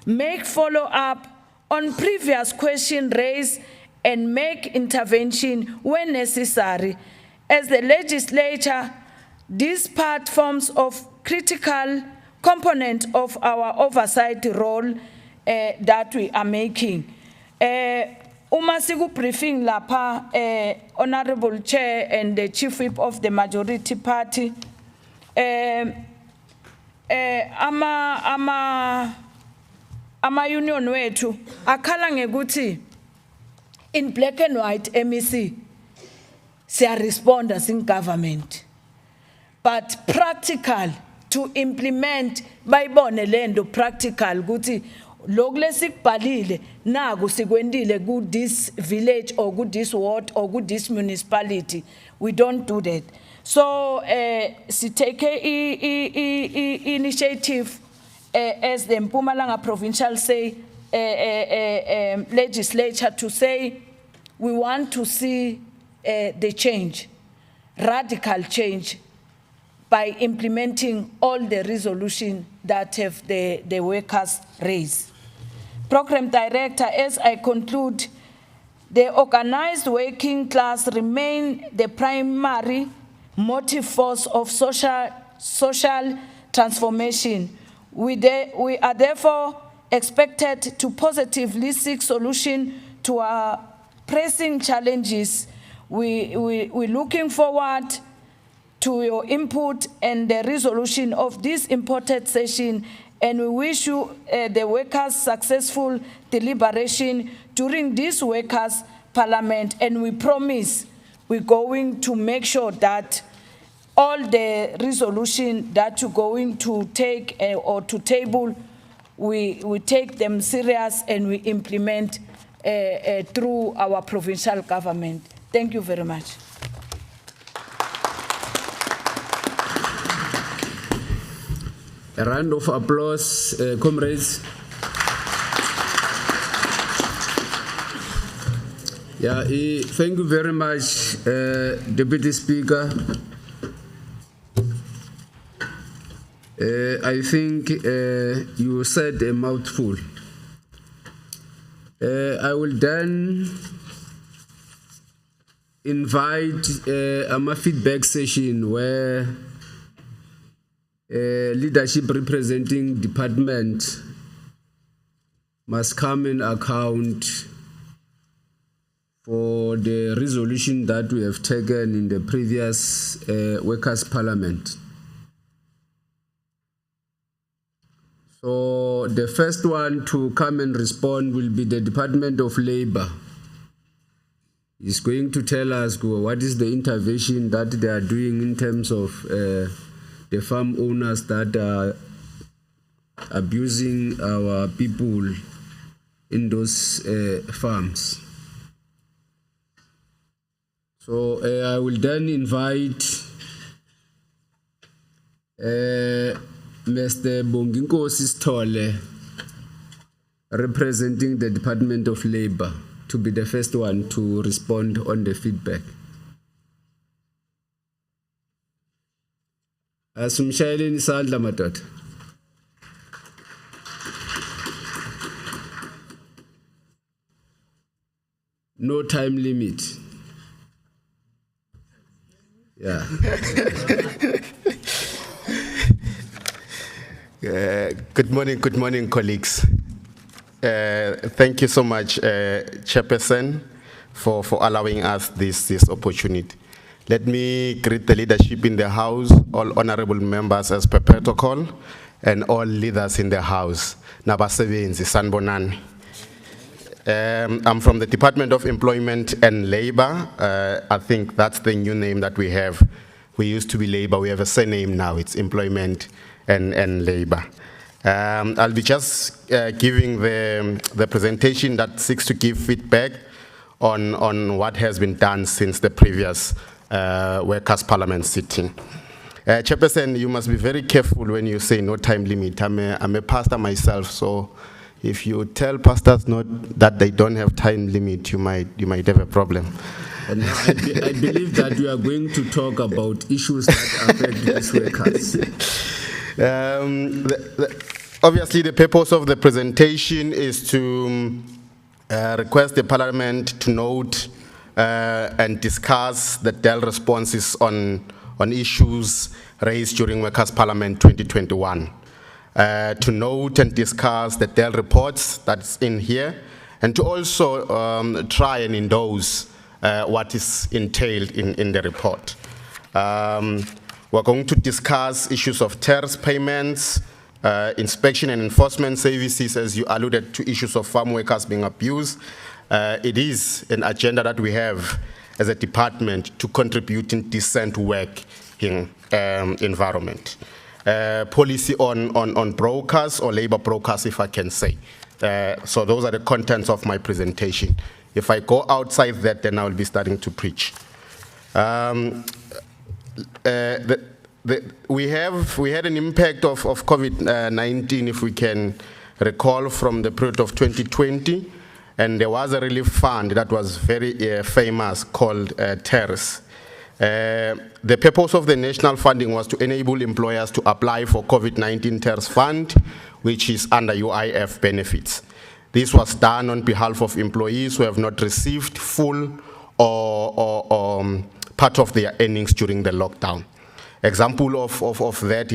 make follow-up on previous questions raised and make intervention when necessary. As the legislature, these part forms of critical component of our oversight role that we are making. Uma siku briefing lapha, Honorable Chair and the Chief Whip of the majority party, ama union wethu akhala ngekuthi in black and white MEC siya respond as in government, but practical to implement bayibone lento practical ukuthi lokulesikubhalile naku sikwendile ku this village or ku this ward or ku this municipality. We don't do that. So si take initiative as the Mpumalanga provincial say legislature to say we want to see the change, radical change, by implementing all the resolution that have the workers raised. Program Director, as I conclude, the organized working class remain the primary motive force of social transformation. We are therefore expected to positively seek solution to our pressing challenges. We're looking forward to your input and the resolution of this important session, and we wish you the workers successful deliberation during this workers' parliament, and we promise we're going to make sure that all the resolution that you're going to take or to table, we take them serious and we implement through our provincial government. Thank you very much. A round of applause, comrades. Yeah, thank you very much, Deputy Speaker. I think you said a mouthful. I will then invite a feedback session where leadership representing department must come in account for the resolution that we have taken in the previous Workers' Parliament. So the first one to come and respond will be the Department of Labor. He's going to tell us what is the intervention that they are doing in terms of the farm owners that are abusing our people in those farms. So I will then invite Mr. Bonginkosi Sithole, representing the Department of Labor, to be the first one to respond on the feedback. Asumshayeleni isandla madoda. No time limit. Yeah. Good morning, colleagues. Thank you so much, Chairperson, for allowing us this opportunity. Let me greet the leadership in the House, all honorable members as per protocol, and all leaders in the House. Nabasebenzi sanibonani. I'm from the Department of Employment and Labor. I think that's the new name that we have. We used to be Labor. We have a surname now. It's Employment and Labor. I'll be just giving the presentation that seeks to give feedback on what has been done since the previous Workers' Parliament sitting. Chairperson, you must be very careful when you say no time limit. I'm a pastor myself, so if you tell pastors that they don't have time limit, you might have a problem. And I believe that we are going to talk about issues that affect these workers. Obviously, the purpose of the presentation is to request the Parliament to note and discuss the DEL responses on issues raised during Workers' Parliament 2021. To note and discuss the DEL reports that's in here, and to also try and endorse what is entailed in the report. We're going to discuss issues of TERS payments, inspection and enforcement services, as you alluded to, issues of farm workers being abused. It is an agenda that we have as a department to contribute in decent working environment. Policy on brokers, or labor brokers, if I can say. So those are the contents of my presentation. If I go outside that, then I will be starting to preach. We had an impact of COVID-19, if we can recall, from the period of 2020, and there was a relief fund that was very famous called TERS. The purpose of the national funding was to enable employers to apply for COVID-19 TERS fund, which is under UIF benefits. This was done on behalf of employees who have not received full or part of their earnings during the lockdown. Example of that,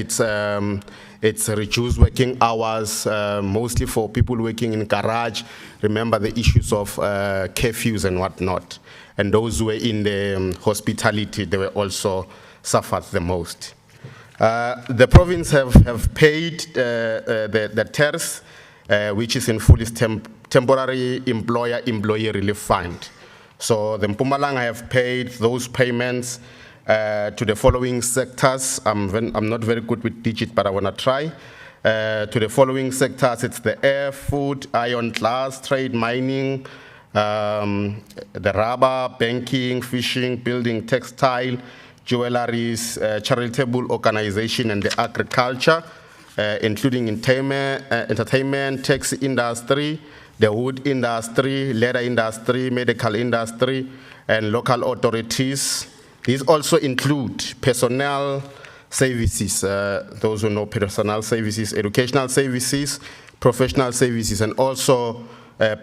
it's reduced working hours, mostly for people working in garage. Remember the issues of curfews and whatnot. And those who were in the hospitality, they were also suffered the most. The province have paid the TERS, which is in full temporary employer-employee relief fund. So the Mpumalanga have paid those payments to the following sectors. I'm not very good with digit, but I want to try. To the following sectors, it's the air, food, iron, glass, trade, mining, the rubber, banking, fishing, building, textile, jewelries, charitable organization, and the agriculture, including entertainment, taxi industry, the wood industry, leather industry, medical industry, and local authorities. These also include personnel services, those who know personnel services, educational services, professional services, and also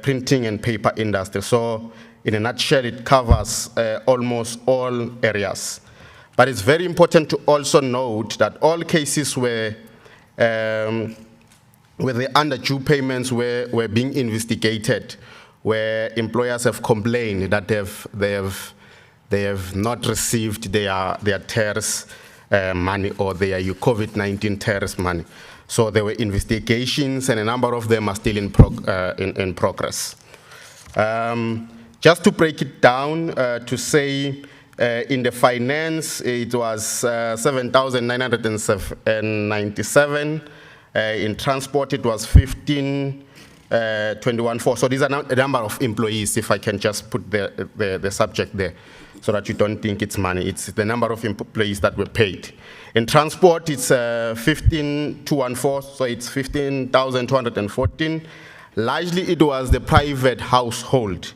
printing and paper industry. So in a nutshell, it covers almost all areas. But it's very important to also note that all cases where the underdue payments were being investigated, where employers have complained that they have not received their TERS money or their COVID-19 TERS money. So there were investigations, and a number of them are still in progress. Just to break it down, to say in the finance, it was 7,997. In transport, it was 15,214. So these are a number of employees, if I can just put the subject there, so that you don't think it's money. It's the number of employees that were paid. In transport, it's 15,214, so it's 15,214. Largely, it was the private household,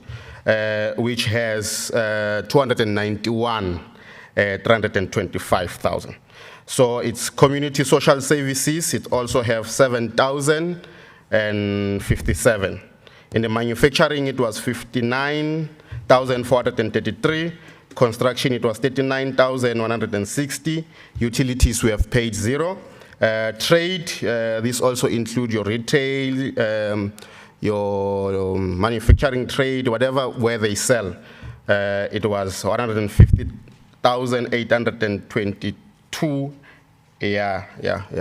which has 291, 325,000. So it's community social services. It also have 7,057. In the manufacturing, it was 59,433. Construction, it was 39,160. Utilities, we have paid 0. Trade, this also include your retail, your manufacturing trade, whatever, where they sell. It was 150,822.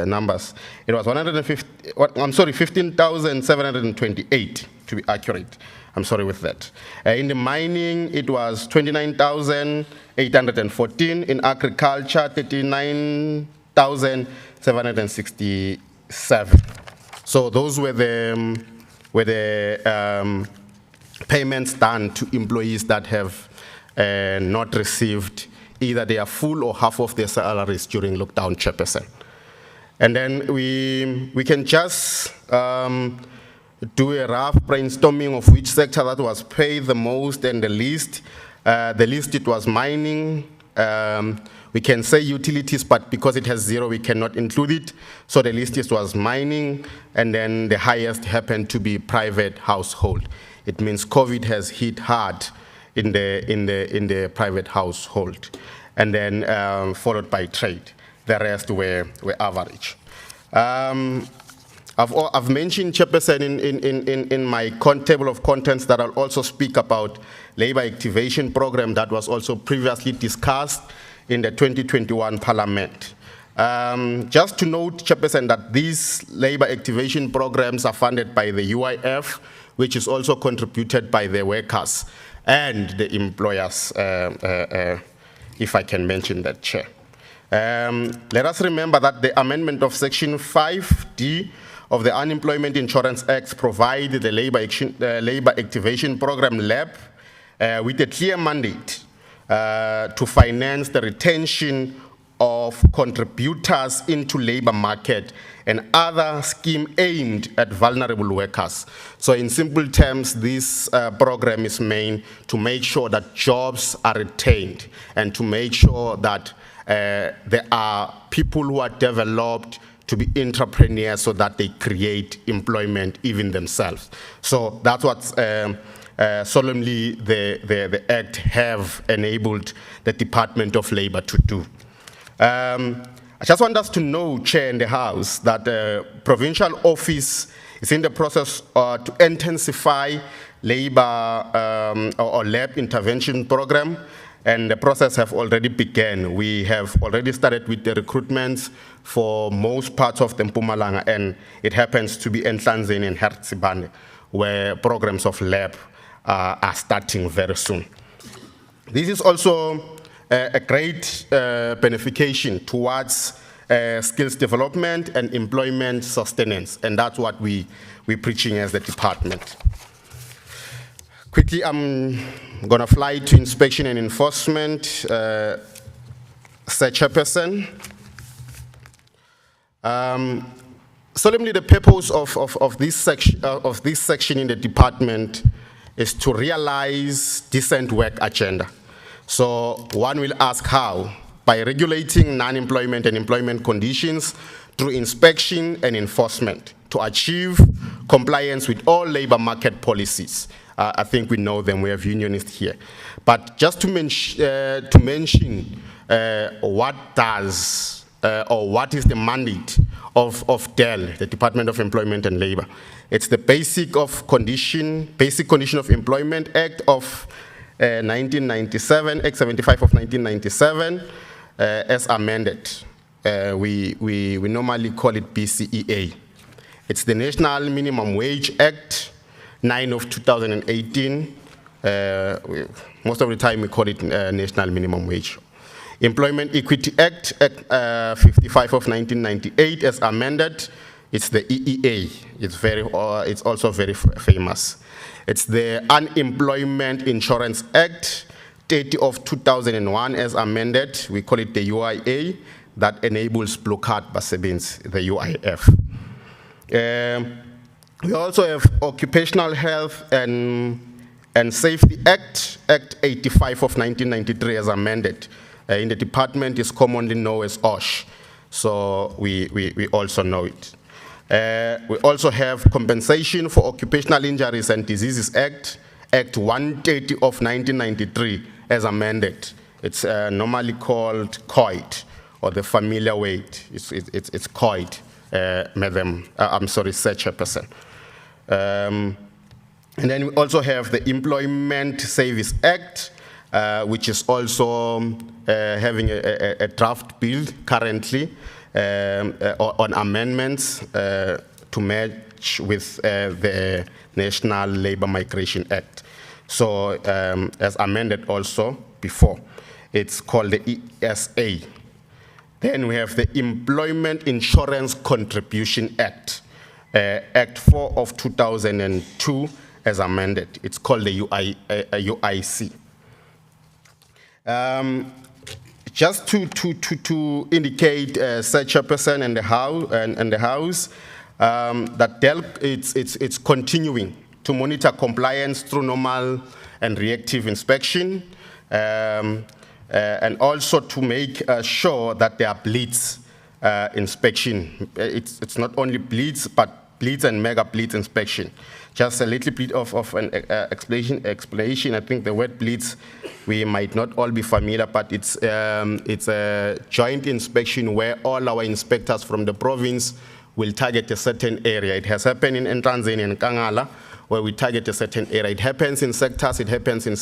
Numbers. It was 15,728 to be accurate. I'm sorry with that. In the mining, it was 29,814. In agriculture, 39,767. So those were the payments done to employees that have not received either their full or half of their salaries during lockdown, Chairperson. And then we can just do a rough brainstorming of which sector that was paid the most and the least. The least, it was mining. We can say utilities, but because it has 0, we cannot include it. So the least was mining, and then the highest happened to be private household. It means COVID has hit hard in the private household, and then followed by trade. The rest were average. I've mentioned, Chairperson, in my table of contents that I'll also speak about labor activation program that was also previously discussed in the 2021 Parliament. Just to note, Chairperson, that these labor activation programs are funded by the UIF, which is also contributed by the workers and the employers, if I can mention that, Chair. Let us remember that the amendment of Section 5D of the Unemployment Insurance Act provided the labor activation program LAP with a clear mandate to finance the retention of contributors into labor market and other scheme aimed at vulnerable workers. So in simple terms, this program is made to make sure that jobs are retained and to make sure that there are people who are developed to be entrepreneurs so that they create employment even themselves. So that's what solemnly the Act have enabled the Department of Labor to do. I just want us to know, Chair, in the House, that the provincial office is in the process to intensify labor or lab intervention program, and the process have already begun. We have already started with the recruitments for most parts of the Mpumalanga, and it happens to be Nhlanzeni and Hertsibane, where programs of lab are starting very soon. This is also a great beneficiation towards skills development and employment sustenance, and that's what we're preaching as the department. Quickly, I'm going to fly to inspection and enforcement. Sir Chairperson. Solemnly, the purpose of this section in the department is to realize decent work agenda. So one will ask how? By regulating non-employment and employment conditions through inspection and enforcement to achieve compliance with all labor market policies. I think we know them, we have unionists here. But just to mention what is the mandate of DEL, the Department of Employment and Labor. It's the Basic Condition of Employment Act of 1997, Act 75 of 1997, as amended. We normally call it BCEA. It's the National Minimum Wage Act, 9 of 2018. Most of the time we call it National Minimum Wage. Employment Equity Act, 55 of 1998, as amended. It's the EEA. It's also very famous. It's the Unemployment Insurance Act, 30 of 2001, as amended. We call it the UIA, that enables blue card basebenzi, the UIF. We also have Occupational Health and Safety Act, Act 85 of 1993, as amended. In the department is commonly known as OSH, so we also know it. We also have Compensation for Occupational Injuries and Diseases Act, Act 130 of 1993, as amended. It's normally called COID, or the familiar way. It's COID, Madam, I'm sorry, Chairperson. And then we also have the Employment Service Act, which is also having a draft bill currently on amendments to match with the National Labor Migration Act. So as amended also before, it's called the ESA. Then we have the Employment Insurance Contribution Act, Act 4 of 2002, as amended. It's called the UIC. Just to indicate, Sir Chairperson and the House, that DEL it's continuing to monitor compliance through normal and reactive inspection, and also to make sure that there are bleeds inspection. It's not only bleeds, but bleeds and mega bleeds inspection. Just a little bit of an explanation. I think the word bleeds, we might not all be familiar, but it's a joint inspection where all our inspectors from the province will target a certain area. It has happened in Nhlangeni and Kangala, where we target a certain area. It happens in sectors, it happens in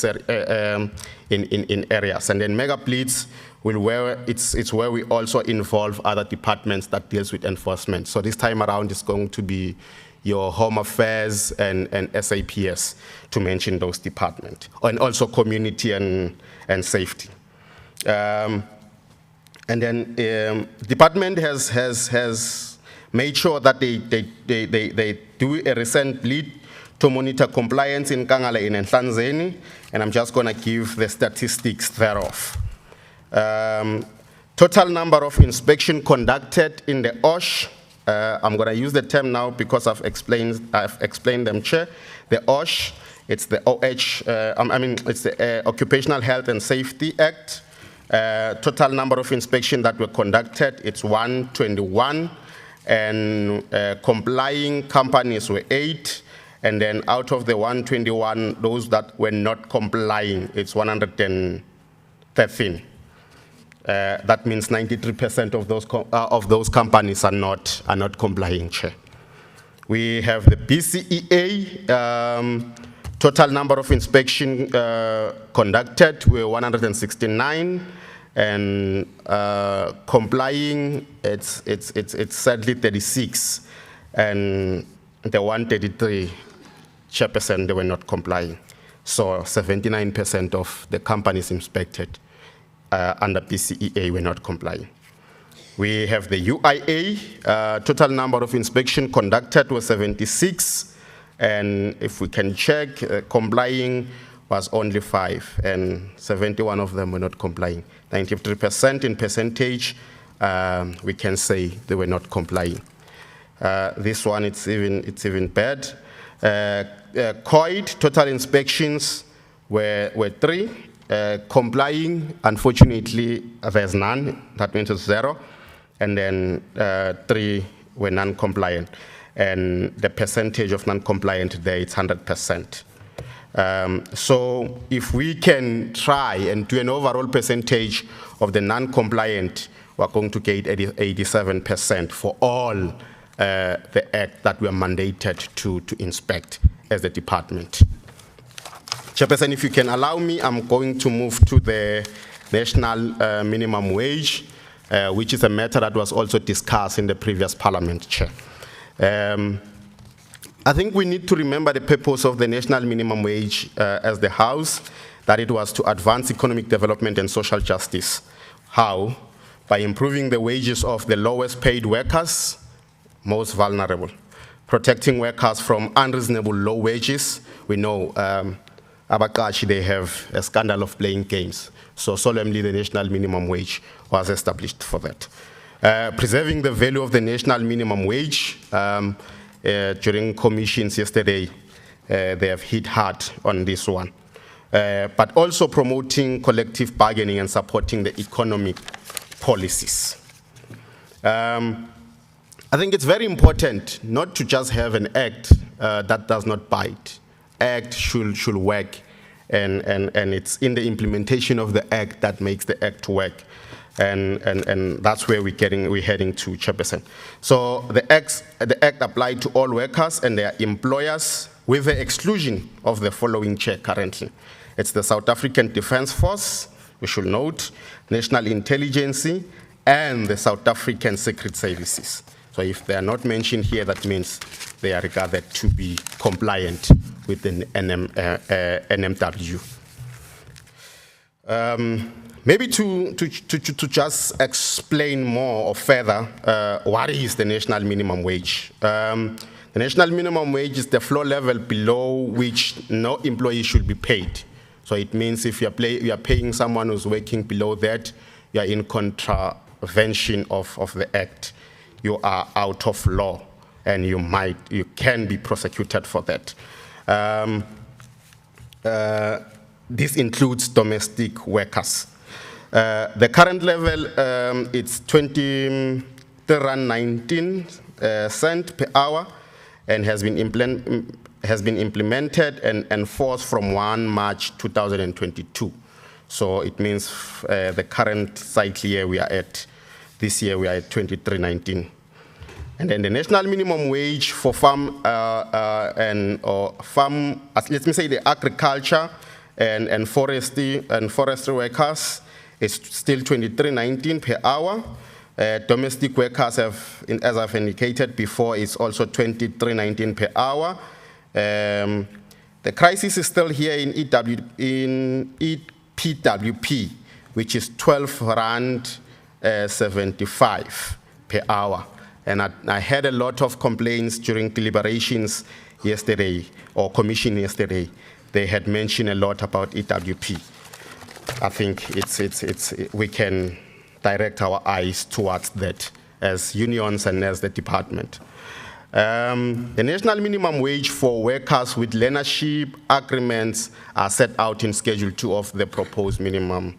areas. And then mega bleeds, it's where we also involve other departments that deals with enforcement. So this time around it's going to be your Home Affairs and SAPS, to mention those departments, and also community and safety. And then department has made sure that they do a recent bleed to monitor compliance in Kangala and Nhlangeni, and I'm just going to give the statistics thereof. Total number of inspection conducted in the OSH. I'm going to use the term now because I've explained them, Chair. The OSH, it's the it's the Occupational Health and Safety Act. Total number of inspections that were conducted, it's 121, and complying companies were 8, and then out of the 121, those that were not complying, it's 113. That means 93% of those companies are not complying, Chair. We have the BCEA. Total number of inspection conducted were 169, and complying it's sadly 36, and the 133 Chairperson, they were not complying. So 79% of the companies inspected under BCEA were not complying. We have the UIA. Total number of inspection conducted was 76, and if we can check, complying was only 5, and 71 of them were not complying. 93% in percentage, we can say they were not complying. This one, it's even bad. COID, total inspections were 3. Complying, unfortunately, there's none. That means it's 0. And then 3 were non-compliant. And the percentage of non-compliant there, it's 100%. So if we can try and do an overall percentage of the non-compliant, we're going to get 87% for all the act that we are mandated to inspect as the department. Chairperson, if you can allow me, I'm going to move to the national minimum wage, which is a matter that was also discussed in the previous parliament, Chair. I think we need to remember the purpose of the national minimum wage as the House, that it was to advance economic development and social justice. How? By improving the wages of the lowest paid workers, most vulnerable, protecting workers from unreasonable low wages. We know Abakashi, they have a scandal of playing games. So solemnly the national minimum wage was established for that. Preserving the value of the national minimum wage, during commissions yesterday, they have hit hard on this one. But also promoting collective bargaining and supporting the economic policies. I think it's very important not to just have an act that does not bite. Act should work, and it's in the implementation of the act that makes the act work. And that's where we're heading to, Chairperson. So the act applied to all workers and their employers with the exclusion of the following, Chair, currently. It's the South African Defence Force, we should note, National Intelligence, and the South African Secret Services. So if they are not mentioned here, that means they are regarded to be compliant with the NMW. Maybe to just explain more or further what is the national minimum wage. The national minimum wage is the floor level below which no employee should be paid. So it means if you are paying someone who's working below that, you are in contravention of the act. You are out of law, and you can be prosecuted for that. This includes domestic workers. The current level, it's 20.19 cents per hour, and has been implemented and enforced from 1 March 2022. So it means the current cycle year we are at, this year we are at 23.19. And then the national minimum wage for farm let me say the agriculture and forestry workers is still 23.19 per hour. Domestic workers have, as I've indicated before, is also 23.19 per hour. The crisis is still here in EPWP, which is 12 Rand 75 per hour. And I had a lot of complaints during deliberations yesterday, or commission yesterday. They had mentioned a lot about EWP. I think we can direct our eyes towards that as unions and as the department. The national minimum wage for workers with learnership agreements are set out in Schedule 2 of the proposed Minimum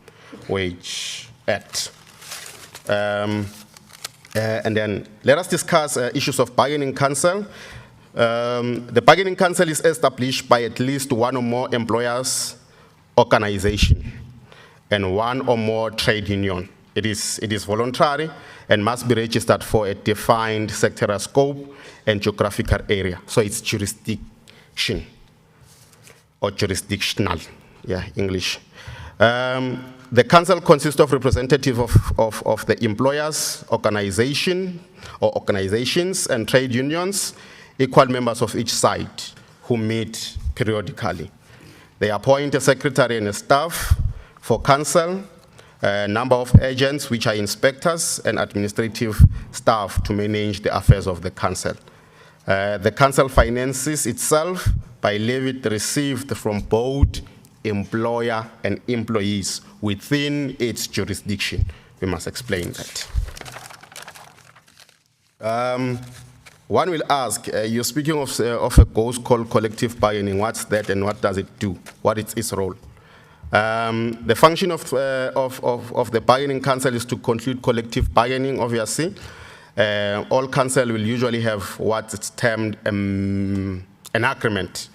Wage Act. And then let us discuss issues of bargaining council. The bargaining council is established by at least one or more employers' organization and one or more trade union. It is voluntary and must be registered for a defined sectoral scope and geographical area. So it's jurisdiction or jurisdictional, English. The council consists of representatives of the employers, organization or organizations and trade unions, equal members of each side who meet periodically. They appoint a secretary and a staff for council, a number of agents which are inspectors and administrative staff to manage the affairs of the council. The council finances itself by levy received from both employer and employees within its jurisdiction. We must explain that. One will ask, you're speaking of a ghost called collective bargaining. What's that and what does it do? What is its role? The function of the bargaining council is to conclude collective bargaining, obviously. All council will usually have what's termed an agreement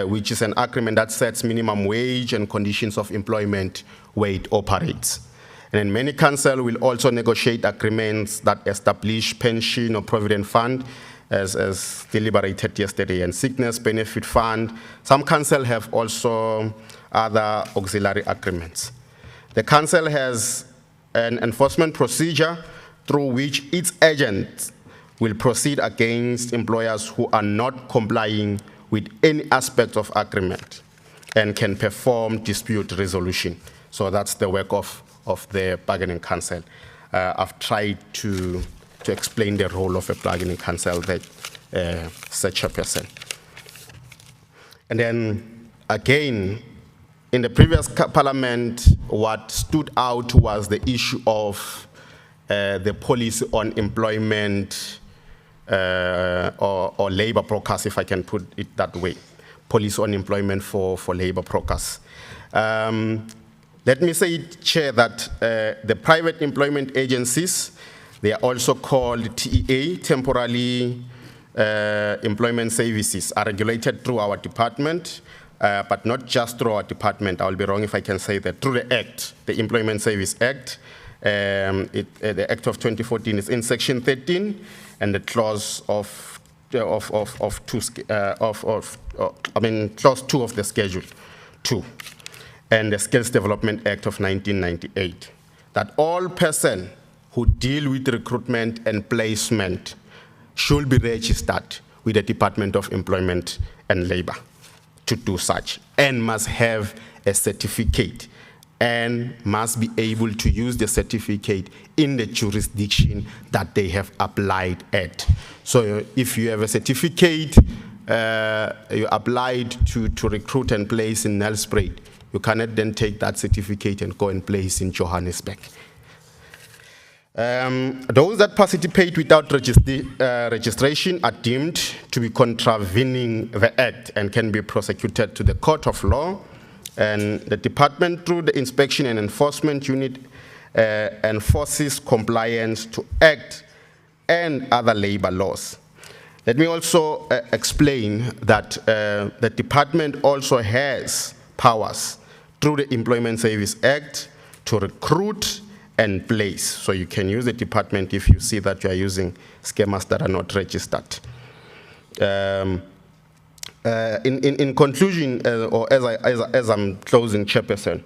which is an agreement that sets minimum wage and conditions of employment where it operates. And then many council will also negotiate agreements that establish pension or provident fund as deliberated yesterday, and sickness benefit fund. Some council have also other auxiliary agreements. The council has an enforcement procedure through which its agents will proceed against employers who are not complying with any aspect of agreement and can perform dispute resolution. So that's the work of the bargaining council. I've tried to explain the role of a bargaining council that such a person. And then again, in the previous parliament, what stood out was the issue of the policy on employment or labor brokers, if I can put it that way. Policy on employment for labor brokers. Let me say, Chair, that the private employment agencies, they are also called TEA, temporarily employment services, are regulated through our department, but not just through our department. I will be wrong if I can say that, through the Act, the Employment Service Act. The Act of 2014 is in Section 13, and the clause clause 2 of the Schedule 2, and the Skills Development Act of 1998, that all persons who deal with recruitment and placement should be registered with the Department of Employment and Labor to do such, and must have a certificate, and must be able to use the certificate in the jurisdiction that they have applied at. So if you have a certificate, you applied to recruit and place in Nelspruit, you cannot then take that certificate and go and place in Johannesburg. Those that participate without registration are deemed to be contravening the Act and can be prosecuted to the court of law. And the department, through the Inspection and Enforcement Unit, enforces compliance to Act and other labor laws. Let me also explain that the department also has powers through the Employment Service Act to recruit and place. So you can use the department if you see that you are using schemas that are not registered. In conclusion, or as I'm closing, Chairperson,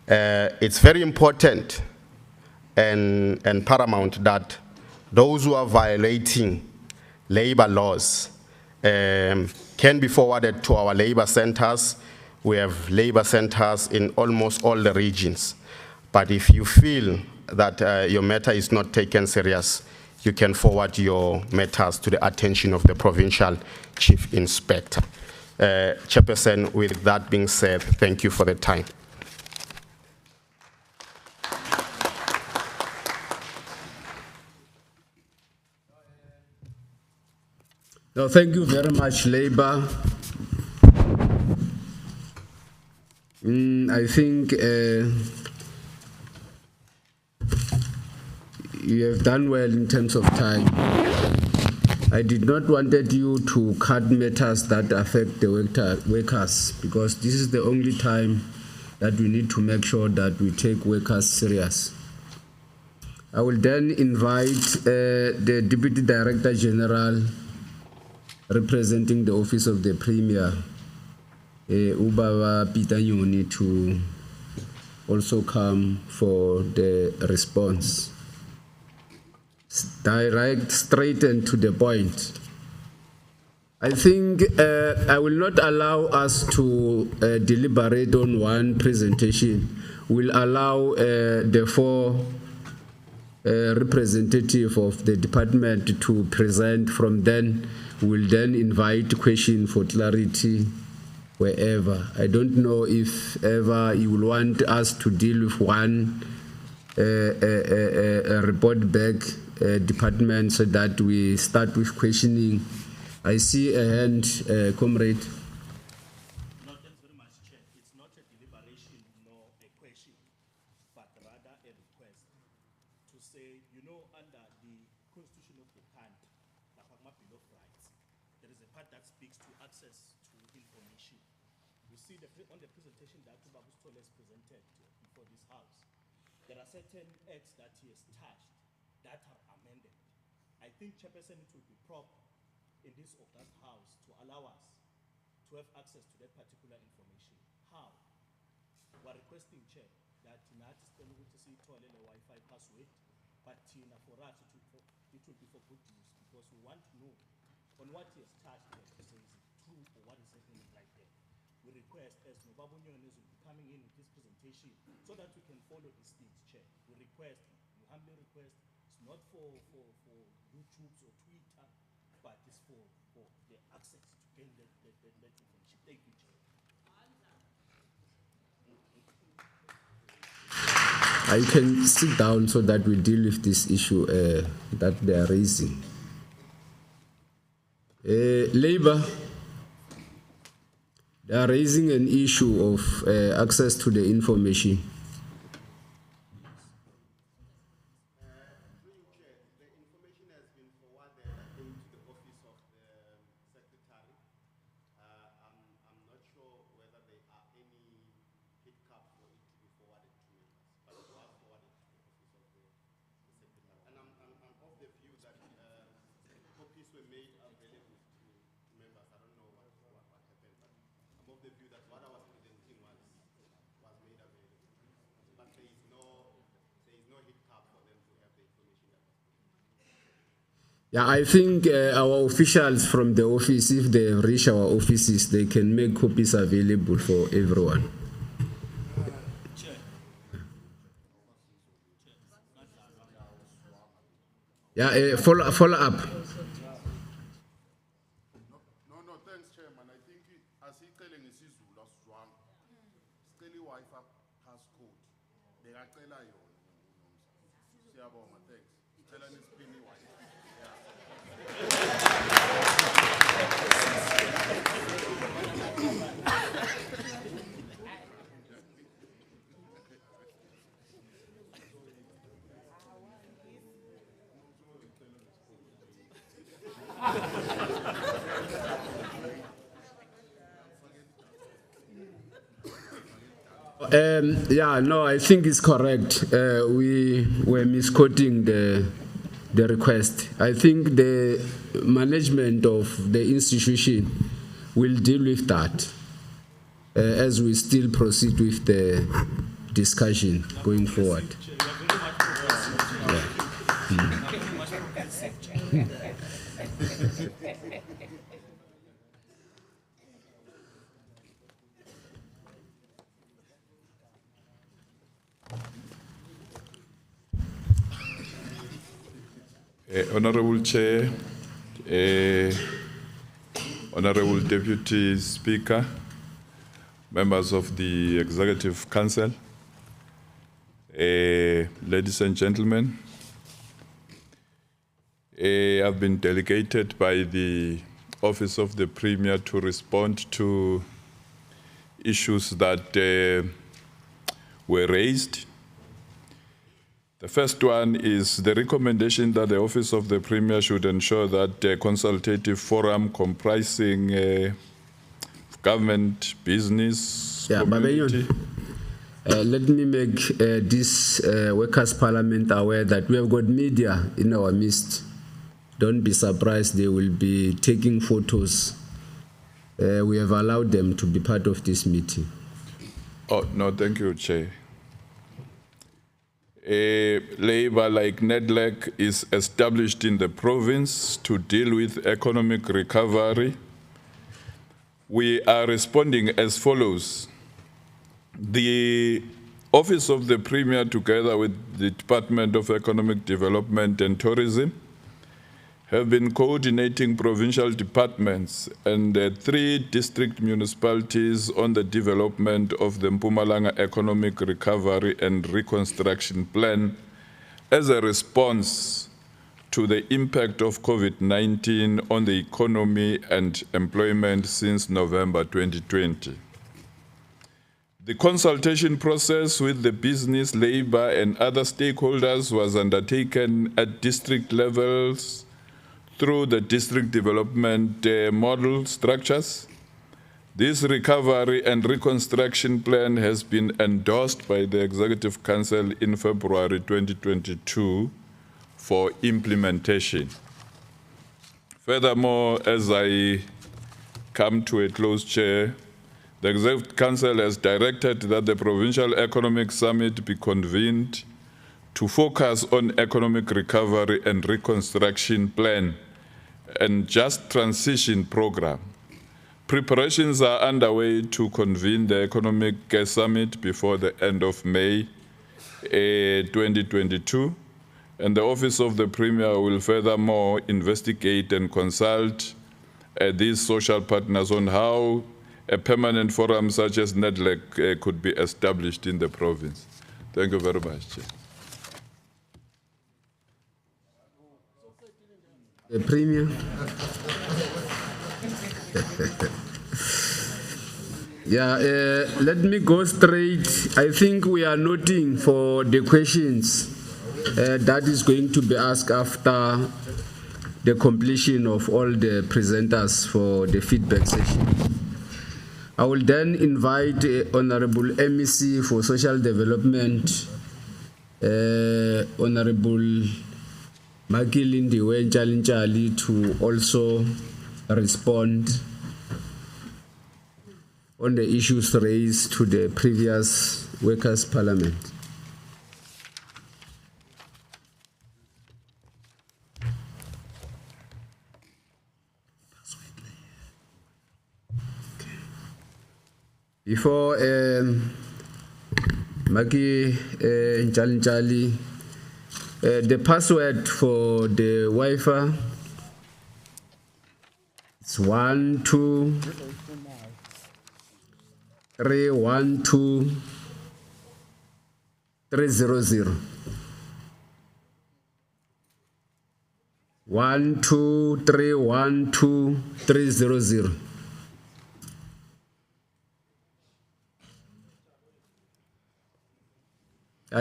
it's very important and paramount that those who are violating labor laws can be forwarded to our labor centers. We have labor centers in almost all the regions. But if you feel that your matter is not taken serious, you can forward your matters to the attention of the Provincial Chief Inspector. Chairperson, with that being said, thank you for the time. No, thank you very much, Labour. I think you have done well in terms of time. I did not wanted you to cut matters that affect the workers, because this is the only time that we need to make sure that we take workers serious. I will then invite the Deputy Director General representing the Office of the Premier, Ubaba Peter Nyoni, to also come for the response. Direct, straight and to the point. I think I will not allow us to deliberate on one presentation. We'll allow the four representatives of the department to present. From then, we'll then invite questions for clarity wherever. I don't know if ever you will want us to deal with one report back department so that we start with questioning. I see a hand, comrade. No, thanks very much, Chair. It's not a deliberation nor a question, but rather a request to say, under the Constitution of the country, the Bill of Rights, there is a part that speaks to access to information. You see on the presentation that Babu Stole has presented before this house, there are certain acts that he has touched that are amended. I think, Chairperson, it would be proper in this august house to allow us to have access to that particular information. How? We're requesting, Chair, that in our system we see toilet Wi-Fi password, but for us it will be for good use, because we want to know on what he has touched there, to say is it true or what is happening right there. We request, as Nobabu Nyones will be coming in with this presentation, so that we can follow the steps, Chair. We humbly request, it's not for YouTube or Twitter, but it's for the access to gain that information. Thank you, Chair. I can sit down so that we deal with this issue that they are raising. Labour, they are raising an issue of access to the information. The information has been forwarded, I think, to the office of the secretary. I'm not sure whether there are any hiccup for it to be forwarded to members, but it was forwarded to the office of the secretary. And I'm of the view that copies were made available to members. I don't know what happened, but I'm of the view that what I was presenting was made available. But there is no hiccup for them to have the information that was presented. Yeah, I think our officials from the office, if they reach our offices, they can make copies available for everyone. Yeah, follow up. No, thanks, Chairman. I think asicele ngesizulu asizwanga. Sicela i-Wi-Fi passcode. Bekacela yona. Siyabonga, thanks. Cela nisipini i-Wi-Fi. Yeah, no, I think it's correct. We were misquoting the request. I think the management of the institution will deal with that as we still proceed with the discussion going forward. Honorable Chair, Honorable Deputy Speaker, members of the Executive Council, ladies and gentlemen, I've been delegated by the Office of the Premier to respond to issues that were raised. The first one is the recommendation that the Office of the Premier should ensure that a consultative forum comprising government, business, community. Let me make this Workers' Parliament aware that we have got media in our midst. Don't be surprised, they will be taking photos. We have allowed them to be part of this meeting. Oh, no, thank you, Chair. Labour like NEDLAC is established in the province to deal with economic recovery. We are responding as follows. The Office of the Premier, together with the Department of Economic Development and Tourism, have been coordinating provincial departments and 3 district municipalities on the development of the Mpumalanga Economic Recovery and Reconstruction Plan as a response to the impact of COVID-19 on the economy and employment since November 2020. The consultation process with the business, labor, and other stakeholders was undertaken at district levels through the district development model structures This recovery and reconstruction plan has been endorsed by the Executive Council in February 2022 for implementation. Furthermore, as I come to a close, Chair, the Executive Council has directed that the Provincial Economic Summit be convened to focus on economic recovery and reconstruction plan and just transition program. Preparations are underway to convene the Economic Summit before the end of May 2022, and the Office of the Premier will furthermore investigate and consult these social partners on how a permanent forum such as NEDLAC could be established in the province. Thank you very much, Chair. The Premier. Let me go straight. I think we are noting for the questions that is going to be asked after the completion of all the presenters for the feedback session. I will then invite Honorable MEC for Social Development, Honorable Makilindi Wenchalinchali, to also respond on the issues raised to the previous Workers' Parliament. Before Maki Nchalinchali, the password for the Wi-Fi is 12312-300. 12312-300.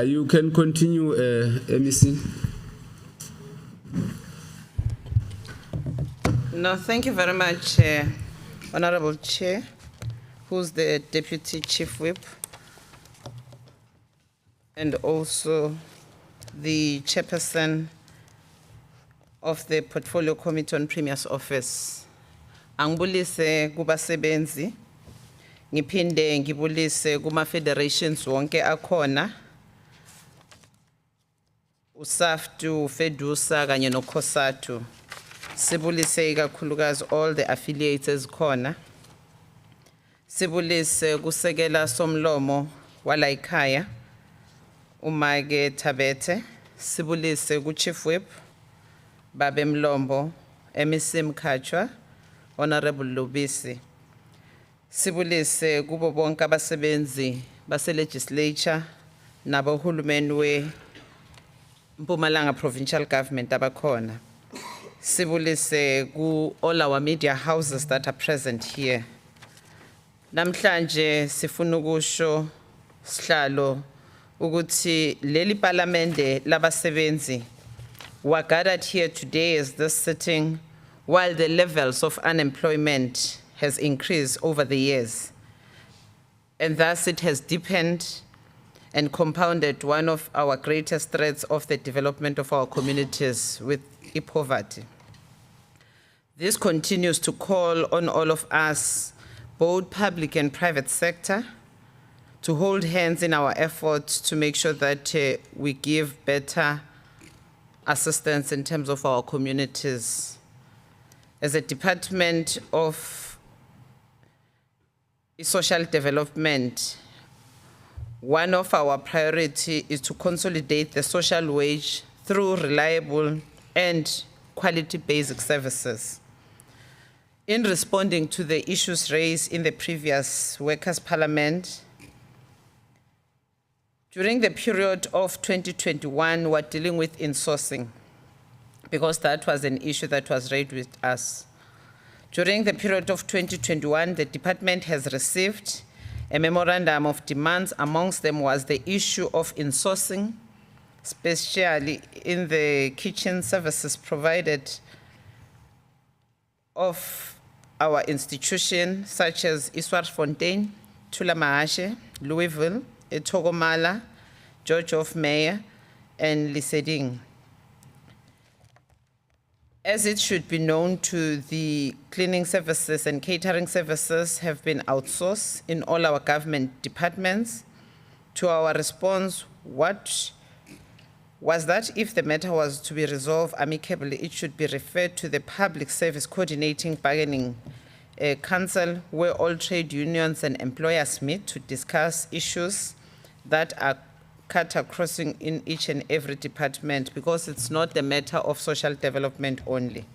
You can continue, MEC. No, thank you very much, Honorable Chair, who's the Deputy Chief Whip, and also the Chairperson of the Portfolio Committee on Premier's Office. Angibulise kubasebenzi, ngiphinde ngibulise kuma federations wonke akhona, uSAFTU, FEDUSA kanye noCOSATU. Sibulise ikakhulukazi all the affiliates khona. Sibulise kusekela somlomo wala ekhaya uMake Thabethe. Sibulise kuChief Whip Babe Mlombo, MEC Mkhatshwa, Honorable Lubisi. Sibulise kubo bonke abasebenzi base legislature nabohulumeni we Mpumalanga Provincial Government abakhona. Sibulise ku all our media houses that are present here. Namhlanje sifuna ukusho sihlalo ukuthi leli parliamente labasebenzi were gathered here today as this sitting while the levels of unemployment has increased over the years. And thus it has deepened and compounded one of our greatest threats of the development of our communities with poverty. This continues to call on all of us, both public and private sector, to hold hands in our efforts to make sure that we give better assistance in terms of our communities. As a Department of Social Development, one of our priorities is to consolidate the social wage through reliable and quality basic services. In responding to the issues raised in the previous Workers' Parliament, during the period of 2021, we're dealing with insourcing, because that was an issue that was raised with us. During the period of 2021, the department has received a memorandum of demands. Amongst them was the issue of insourcing, especially in the kitchen services provided of our institution such as Iswarsfontein, Thulamahashe, Louisville, Etogomala, George of Mayer, and Liseding. As it should be known to the cleaning services and catering services have been outsourced in all our government departments. To our response, what was that if the matter was to be resolved amicably, it should be referred to the Public Service Coordinating Bargaining Council, where all trade unions and employers meet to discuss issues that are crossing in each and every department, because it's not a matter of social development only.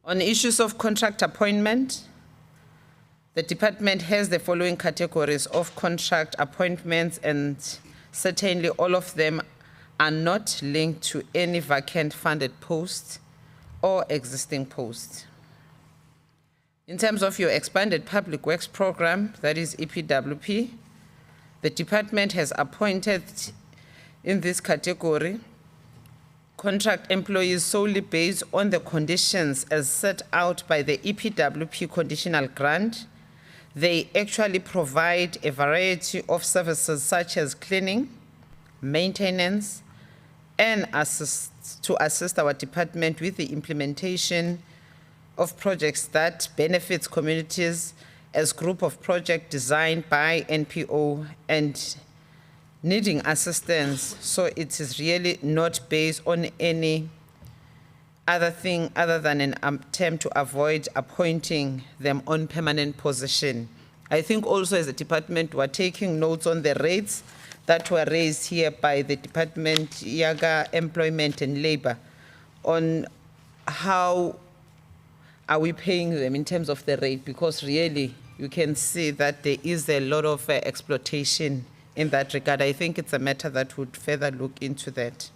On issues of contract appointment, the department has the following categories of contract appointments, and certainly all of them are not linked to any vacant funded post or existing post. In terms of your expanded public works program, that is EPWP, the department has appointed in this category contract employees solely based on the conditions as set out by the EPWP conditional grant. They actually provide a variety of services such as cleaning, maintenance, and to assist our department with the implementation of projects that benefits communities as group of project designed by NPO and needing assistance. So it is really not based on any other thing other than an attempt to avoid appointing them on permanent position. I think also as a department we're taking notes on the rates that were raised here by the Department Yaga Employment and Labor on how are we paying them in terms of the rate, because really you can see that there is a lot of exploitation in that regard. I think it's a matter that would further look into that.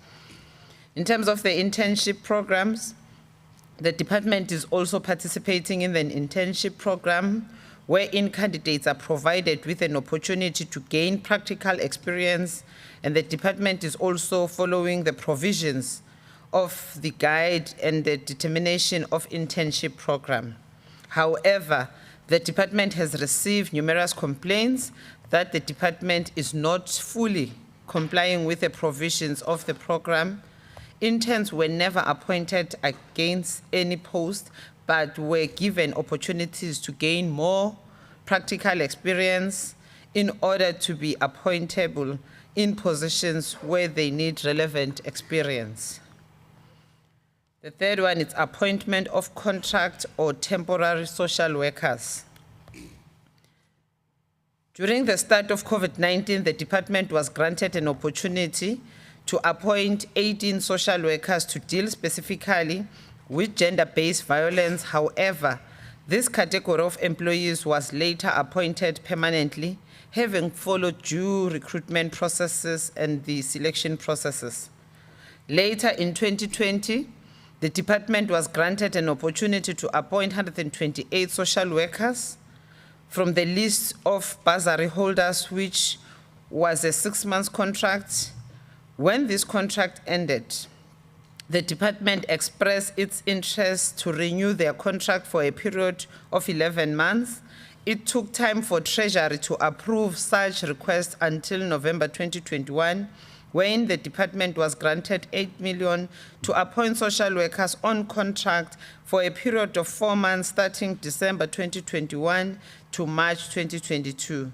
In terms of the internship programs, the department is also participating in an internship program wherein candidates are provided with an opportunity to gain practical experience, and the department is also following the provisions of the guide and the determination of internship program. However, the department has received numerous complaints that the department is not fully complying with the provisions of the program. Interns were never appointed against any post, but were given opportunities to gain more practical experience in order to be appointable in positions where they need relevant experience. The third one is appointment of contract or temporary social workers. During the start of COVID-19, the department was granted an opportunity to appoint 18 social workers to deal specifically with gender-based violence. However, this category of employees was later appointed permanently, having followed due recruitment processes and the selection processes. Later in 2020, the department was granted an opportunity to appoint 128 social workers from the list of bursary holders, which was a 6-month contract. When this contract ended, the department expressed its interest to renew their contract for a period of 11 months. It took time for Treasury to approve such requests until November 2021, when the department was granted 8 million to appoint social workers on contract for a period of 4 months starting December 2021 to March 2022.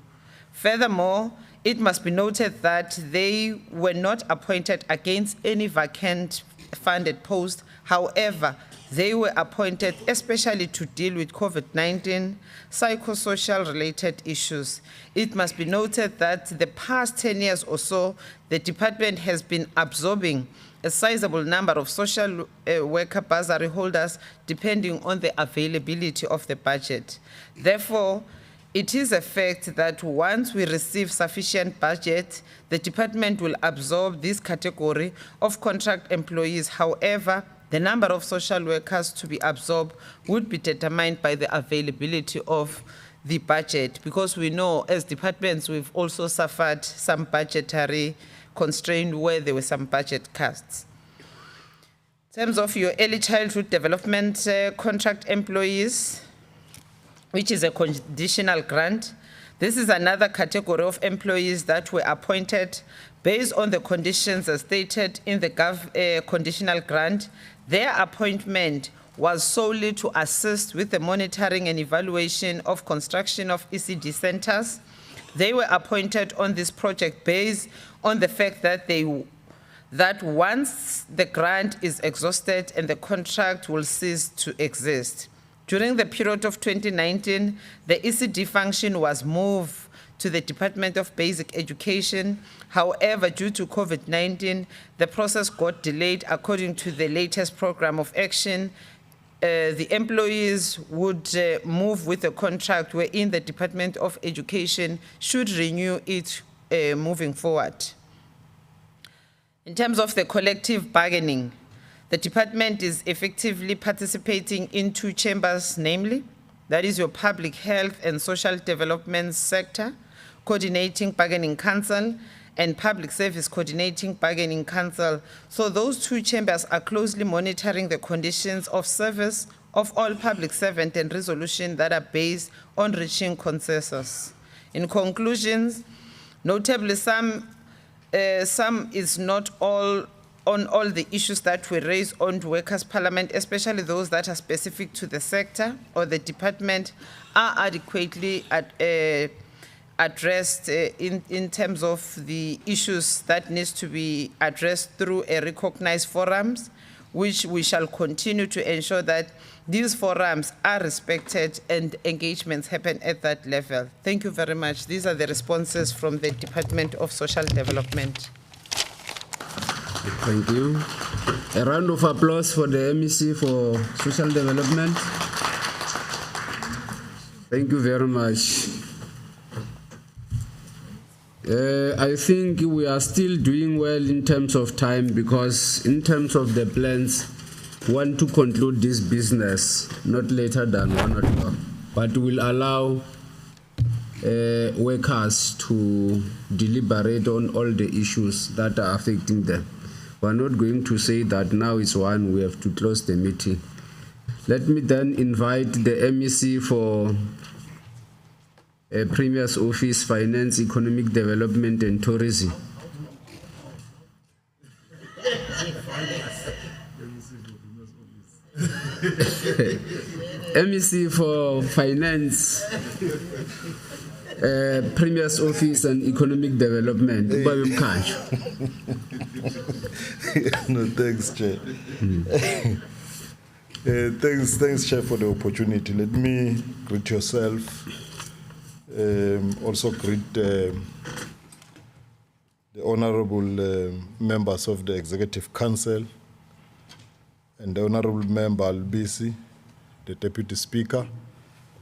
Furthermore, it must be noted that they were not appointed against any vacant funded post. However, they were appointed especially to deal with COVID-19 psychosocial related issues. It must be noted that the past 10 years or so, the department has been absorbing a sizable number of social worker bursary holders depending on the availability of the budget. Therefore, it is a fact that once we receive sufficient budget, the department will absorb this category of contract employees. However, the number of social workers to be absorbed would be determined by the availability of the budget, because we know as departments we've also suffered some budgetary constraint where there were some budget cuts. In terms of your early childhood development contract employees, which is a conditional grant, this is another category of employees that were appointed based on the conditions as stated in the conditional grant. Their appointment was solely to assist with the monitoring and evaluation of construction of ECD centers. They were appointed on this project based on the fact that that once the grant is exhausted and the contract will cease to exist. During the period of 2019, the ECD function was moved to the Department of Basic Education. However, due to COVID-19, the process got delayed. According to the latest program of action, the employees would move with a contract wherein the Department of Education should renew it moving forward. In terms of the collective bargaining, the department is effectively participating in two chambers, namely, that is your Public Health and Social Development Sector Coordinating Bargaining Council and Public Service Coordinating Bargaining Council. So those two chambers are closely monitoring the conditions of service of all public servants and resolution that are based on reaching consensus. In conclusions, notably some is not all on all the issues that were raised on Workers' Parliament, especially those that are specific to the sector or the department, are adequately addressed in terms of the issues that needs to be addressed through a recognized forums, which we shall continue to ensure that these forums are respected and engagements happen at that level. Thank you very much. These are the responses from the Department of Social Development. Thank you. A round of applause for the MEC for Social Development. Thank you very much. I think we are still doing well in terms of time, because in terms of the plans, we want to conclude this business not later than 1 o'clock, but will allow workers to deliberate on all the issues that are affecting them. We're not going to say that now it's 1, we have to close the meeting. Let me then invite the MEC for Premier's Office, Finance, Economic Development and Tourism. MEC for Finance, Premier's Office and Economic Development. No, thanks, Chair. Thanks, Chair, for the opportunity. Let me greet yourself. Also greet the honorable members of the Executive Council and the honorable member Albisi, the Deputy Speaker,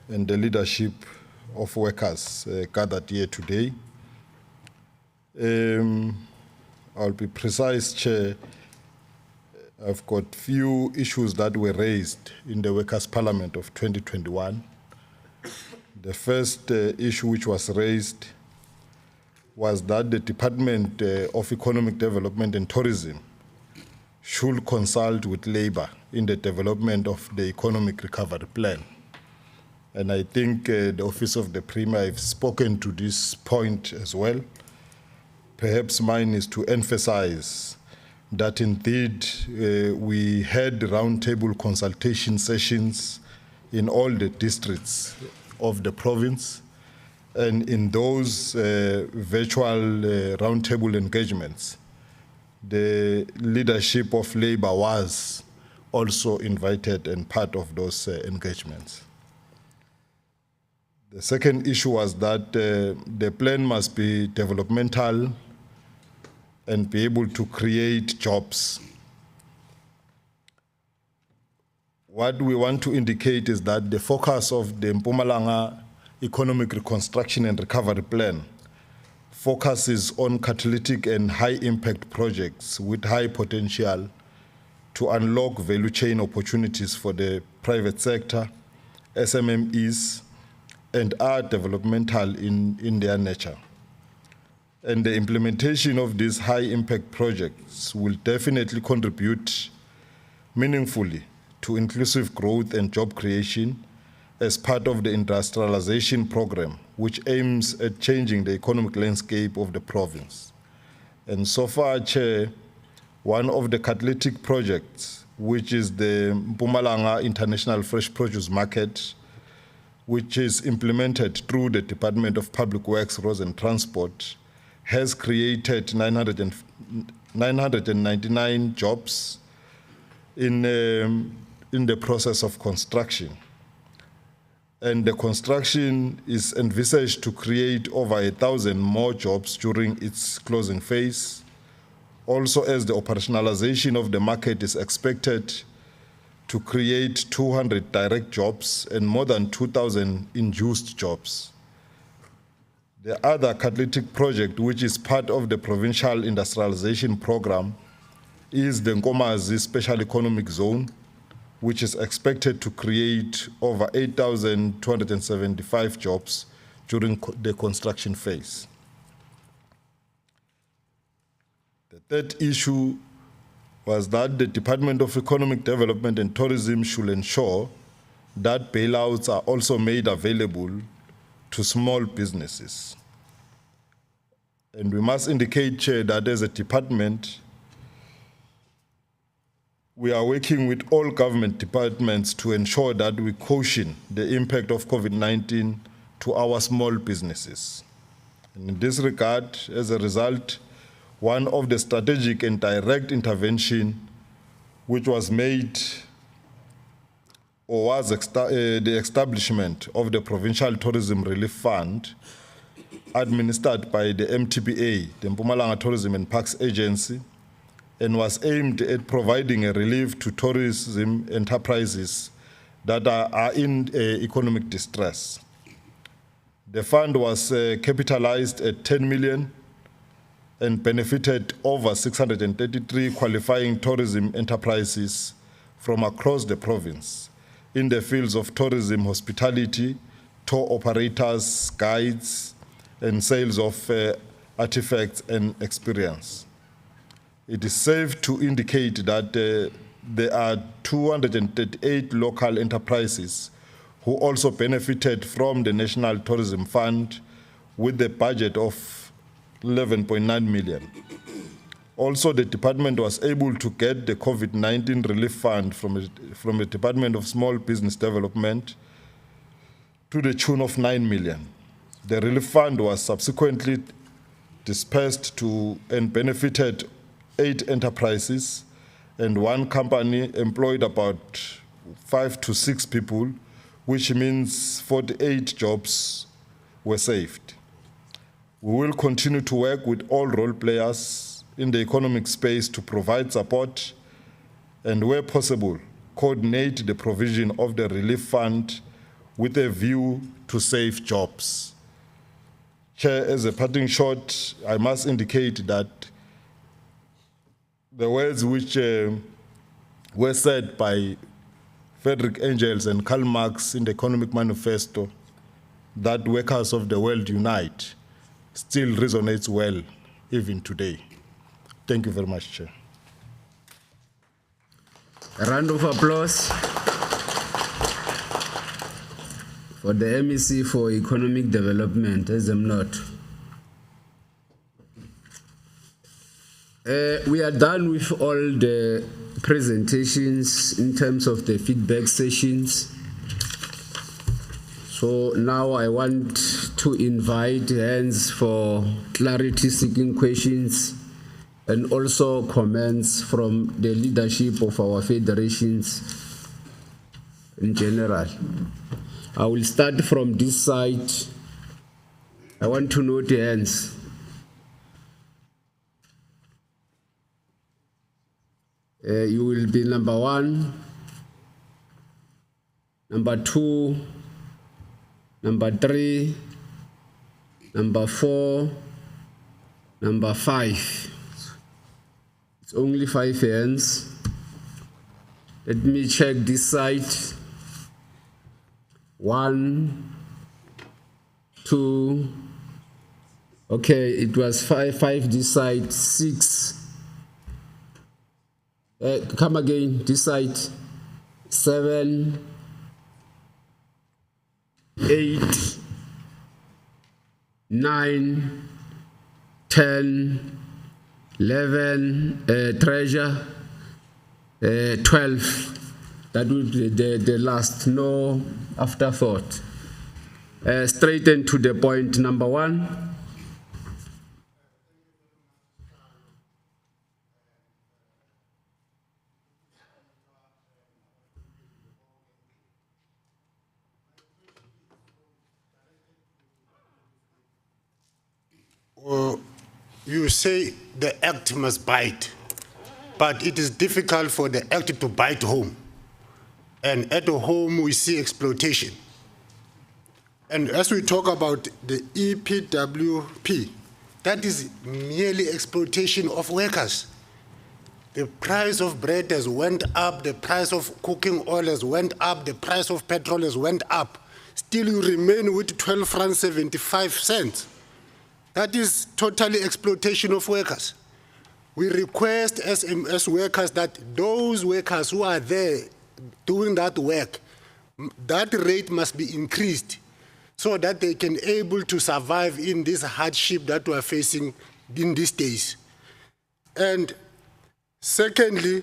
and the leadership of workers gathered here today. I'll be precise, Chair. I've got few issues that were raised in the Workers' Parliament of 2021. The first issue which was raised was that the Department of Economic Development and Tourism should consult with Labour in the development of the Economic Recovery Plan. And I think the Office of the Premier have spoken to this point as well. Perhaps mine is to emphasize that indeed we had roundtable consultation sessions in all the districts of the province, and in those virtual roundtable engagements, the leadership of Labour was also invited and part of those engagements. The second issue was that the plan must be developmental and be able to create jobs. What we want to indicate is that the focus of the Mpumalanga Economic Reconstruction and Recovery Plan focuses on catalytic and high-impact projects with high potential to unlock value chain opportunities for the private sector, SMMEs, and are developmental in their nature. And the implementation of these high-impact projects will definitely contribute meaningfully to inclusive growth and job creation as part of the industrialization program, which aims at changing the economic landscape of the province. And so far, Chair, one of the catalytic projects, which is the Mpumalanga International Fresh Produce Market, which is implemented through the Department of Public Works, Roads and Transport, has created 999 jobs in the process of construction. And the construction is envisaged to create over 1,000 more jobs during its closing phase. Also, as the operationalization of the market is expected to create 200 direct jobs and more than 2,000 induced jobs. The other catalytic project, which is part of the provincial industrialization program, is the Nkomazi Special Economic Zone, which is expected to create over 8,275 jobs during the construction phase. The third issue was that the Department of Economic Development and Tourism should ensure that bailouts are also made available to small businesses. And we must indicate, Chair, that as a department, we are working with all government departments to ensure that we cushion the impact of COVID-19 to our small businesses. And in this regard, as a result, one of the strategic and direct intervention which was made or was the establishment of the Provincial Tourism Relief Fund administered by the MTPA, the Mpumalanga Tourism and Parks Agency, and was aimed at providing a relief to tourism enterprises that are in economic distress. The fund was capitalized at 10 million and benefited over 633 qualifying tourism enterprises from across the province in the fields of tourism, hospitality, tour operators, guides, and sales of artifacts and experience. It is safe to indicate that there are 238 local enterprises who also benefited from the National Tourism Fund with a budget of 11.9 million. Also, the department was able to get the COVID-19 relief fund from the Department of Small Business Development to the tune of 9 million. The relief fund was subsequently dispersed to and benefited 8 enterprises, and one company employed about 5 to 6 people, which means 48 jobs were saved. We will continue to work with all role players in the economic space to provide support and, where possible, coordinate the provision of the relief fund with a view to save jobs. Chair, as a parting shot, I must indicate that the words which were said by Frederick Engels and Karl Marx in the Economic Manifesto, that workers of the world unite, still resonates well even today. Thank you very much, Chair. A round of applause for the MEC for Economic Development, as I'm not. We are done with all the presentations in terms of the feedback sessions. So now I want to invite hands for clarity-seeking questions and also comments from the leadership of our federations in general. I will start from this side. I want to note the hands. You will be number 1, number 2, number 3, number 4, number 5. It's only 5 hands. Let me check this side. 1, 2. Okay, it was 5 this side, 6. Come again, this side. 7, 8, 9, 10, 11, treasure, 12. That would be the last, no afterthought. Straight and to the point, number 1. You say the act must bite, but it is difficult for the act to bite home. And at home, we see exploitation. And as we talk about the EPWP, that is merely exploitation of workers. The price of bread has went up, the price of cooking oil has went up, the price of petrol has went up. Still you remain with 12 francs 75 cents. That is totally exploitation of workers. We request as workers that those workers who are there doing that work, that rate must be increased so that they can able to survive in this hardship that we are facing in these days. And secondly,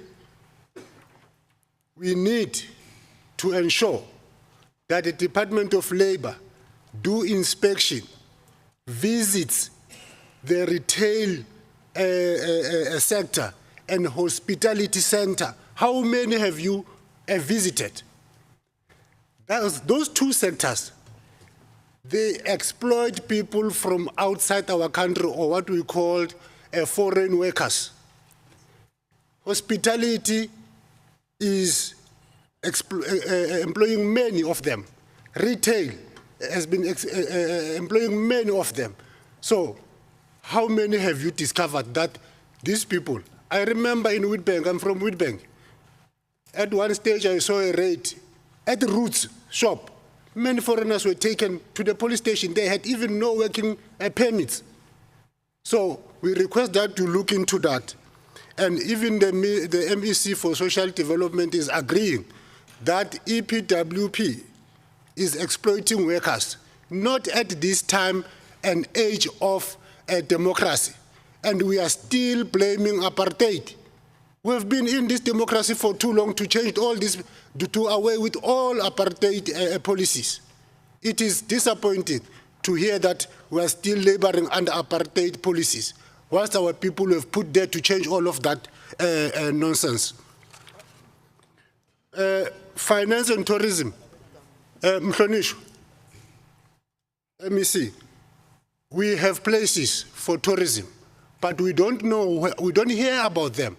we need to ensure that the Department of Labor do inspection, visits the retail sector and hospitality center. How many have you visited? Those two sectors, they exploit people from outside our country, or what we call foreign workers. Hospitality is employing many of them. Retail has been employing many of them. So how many have you discovered that these people, I remember in Witbank, I'm from Witbank, at one stage I saw a raid at the Roots shop. Many foreigners were taken to the police station. They had even no working permits. So we request that to look into that. And even the MEC for Social Development is agreeing that EPWP is exploiting workers, not at this time and age of democracy. And we are still blaming apartheid. We've been in this democracy for too long to change all this, to do away with all apartheid policies. It is disappointing to hear that we are still laboring under apartheid policies, whilst our people have put there to change all of that nonsense. Finance and tourism. Mhlonishwa, let me see. We have places for tourism, but we don't know, we don't hear about them.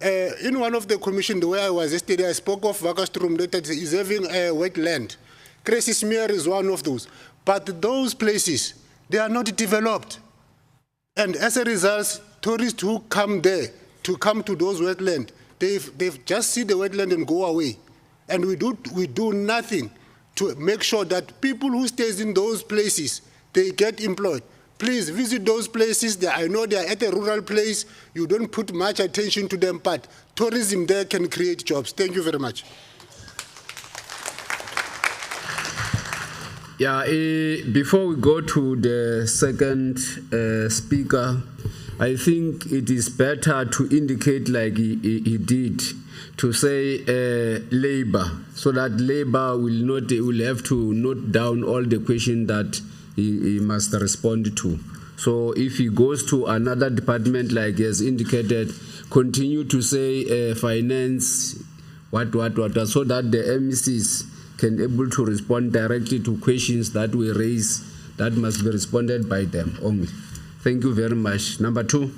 In one of the commission, the way I was yesterday, I spoke of Wakastrom that is having a wetland. Cresismere is one of those. But those places, they are not developed. And as a result, tourists who come there to come to those wetlands, they've just see the wetland and go away. And we do nothing to make sure that people who stays in those places, they get employed. Please visit those places. I know they are at a rural place. You don't put much attention to them, but tourism there can create jobs. Thank you very much. Yeah, before we go to the second speaker, I think it is better to indicate, like he did, to say labor, so that labor will have to note down all the questions that he must respond to. So if he goes to another department, like he has indicated, continue to say finance, what, so that the MECs can able to respond directly to questions that we raise that must be responded by them only. Thank you very much. Number 2.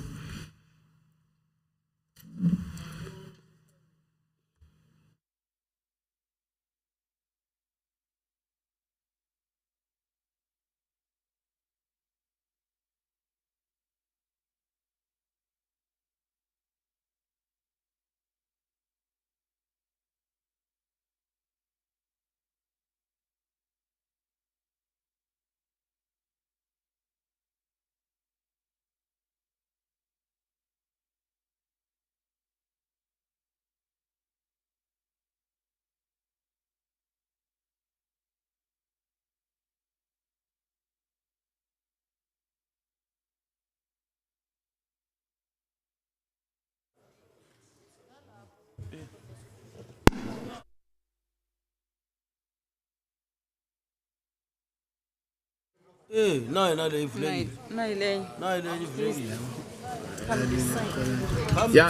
Yeah,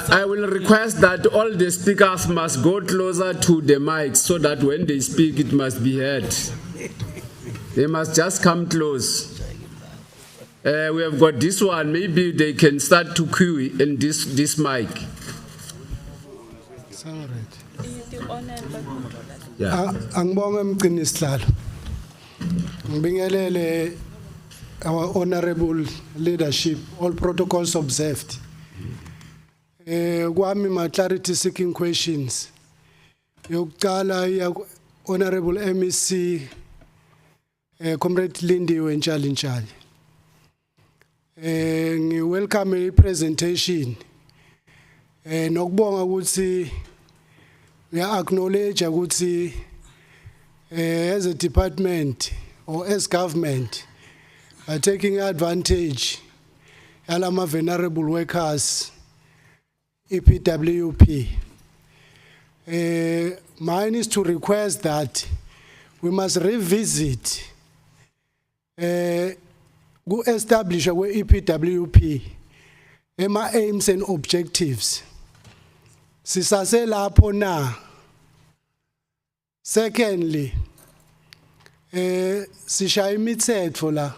I will request that all the speakers must go closer to the mic so that when they speak, it must be heard. They must just come close. We have got this one. Maybe they can start to queue in this mic. Yeah. Angibonge mgcini sihlalo. Ngibingelele our honorable leadership, all protocols observed. Kwami ma clarity seeking questions. Yokuqala ya honorable MEC Comrade Lindiwe Ntshali. Ngi welcome presentation. Nokubonga ukuthi we acknowledge ukuthi as a department or as government are taking advantage yalama vulnerable workers EPWP. Mine is to request that we must revisit establish our EPWP ema aims and objectives. Sisase lapho na. Secondly, sishaya imithetho la.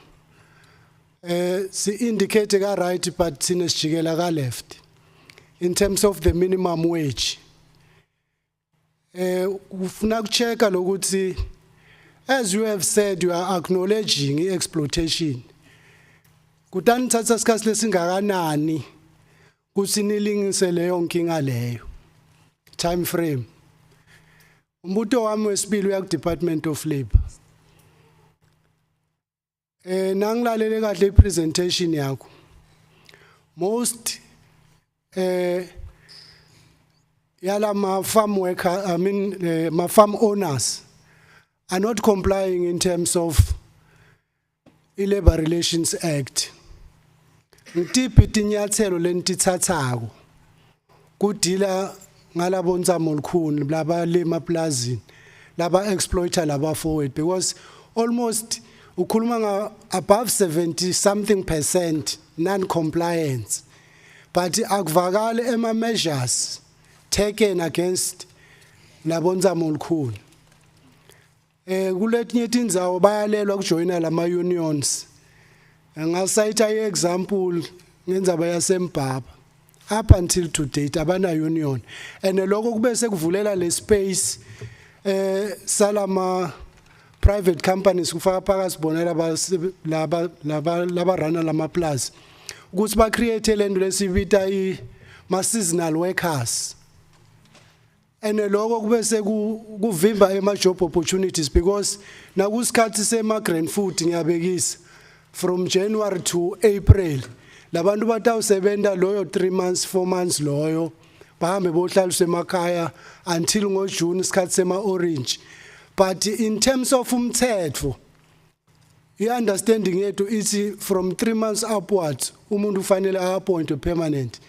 Si indicate ka right but sinesijikela ka left in terms of the minimum wage. Ufuna kucheka lokuthi as you have said you are acknowledging exploitation. Kutani thatha sikhathi lesingakanani kuthi nilingise leyo nkinga leyo time frame. Umbuto wami wesibili uya ku Department of Labor. Nangilalele kahle ipresentation yakho. Most yala ma farm worker ma farm owners are not complying in terms of iLabor Relations Act. Ngitiphi tinyathelo lentithathako kudila ngalabo ntsamo olukhuni laba lema plazini laba exploiter laba forward because almost ukhuluma nga above 70% non-compliance but akuvakali ema measures taken against labo ntsamo olukhuni. Kuletinye tindzawo bayalelwa kujoyina lama unions. Ngasayitha example ngendzaba yaseMbaba. Up until to date abana union and lokho kube sekuvulela le space salama private companies kufaka phakathi bona laba rana lama plus ukuthi ba create lento lesibita ma seasonal workers. And lokho kube sekuvimba ema job opportunities because nakusikhathi sema grand food ngiyabekisa from January to April labantu batawusebenza loyo 3 months 4 months loyo bahambe bohlaliswa emakhaya until ngoJune isikhathi sema orange. But in terms of umthetho you understanding yethu ithi from 3 months upwards umuntu ufanele appoint permanent.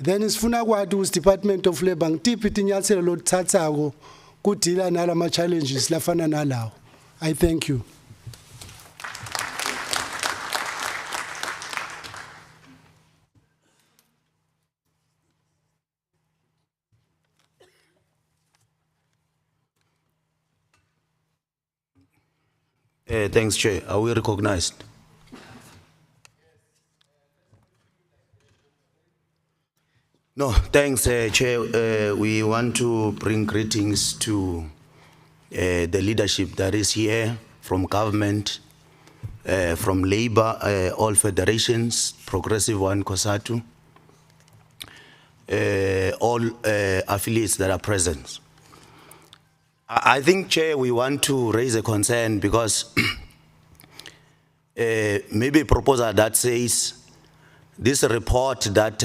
Then isifuna kwathi us Department of Labor ngitiphi tinyathelo lothathako kudila nalama challenges lafana nalawo. I thank you. Thanks, Chair. Are we recognized? No, thanks, Chair. We want to bring greetings to the leadership that is here from government, from labor, all federations, Progressive One, COSATU, all affiliates that are present. I think, Chair, we want to raise a concern because maybe a proposal that says this report that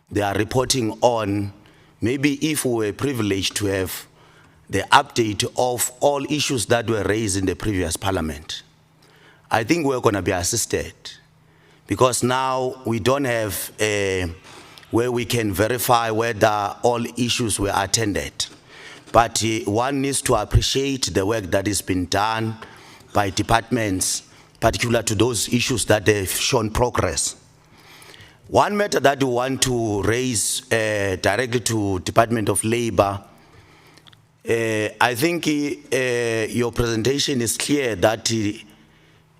they are reporting on, maybe if we were privileged to have the update of all issues that were raised in the previous parliament, I think we're going to be assisted because now we don't have where we can verify whether all issues were attended. But one needs to appreciate the work that has been done by departments particular to those issues that they've shown progress. One matter that we want to raise directly to Department of Labor, I think your presentation is clear that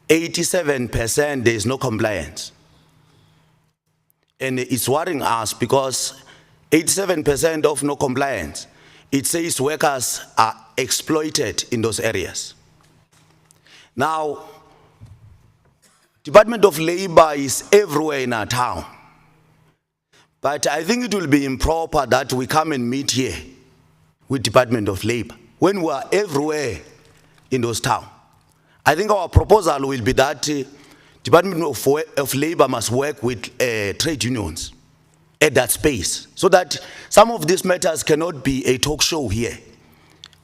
87% there is no compliance. And it's worrying us because 87% of no compliance, it says workers are exploited in those areas. Now, Department of Labor is everywhere in our town. But I think it will be improper that we come and meet here with Department of Labor when we are everywhere in those towns. I think our proposal will be that Department of Labor must work with trade unions at that space so that some of these matters cannot be a talk show here.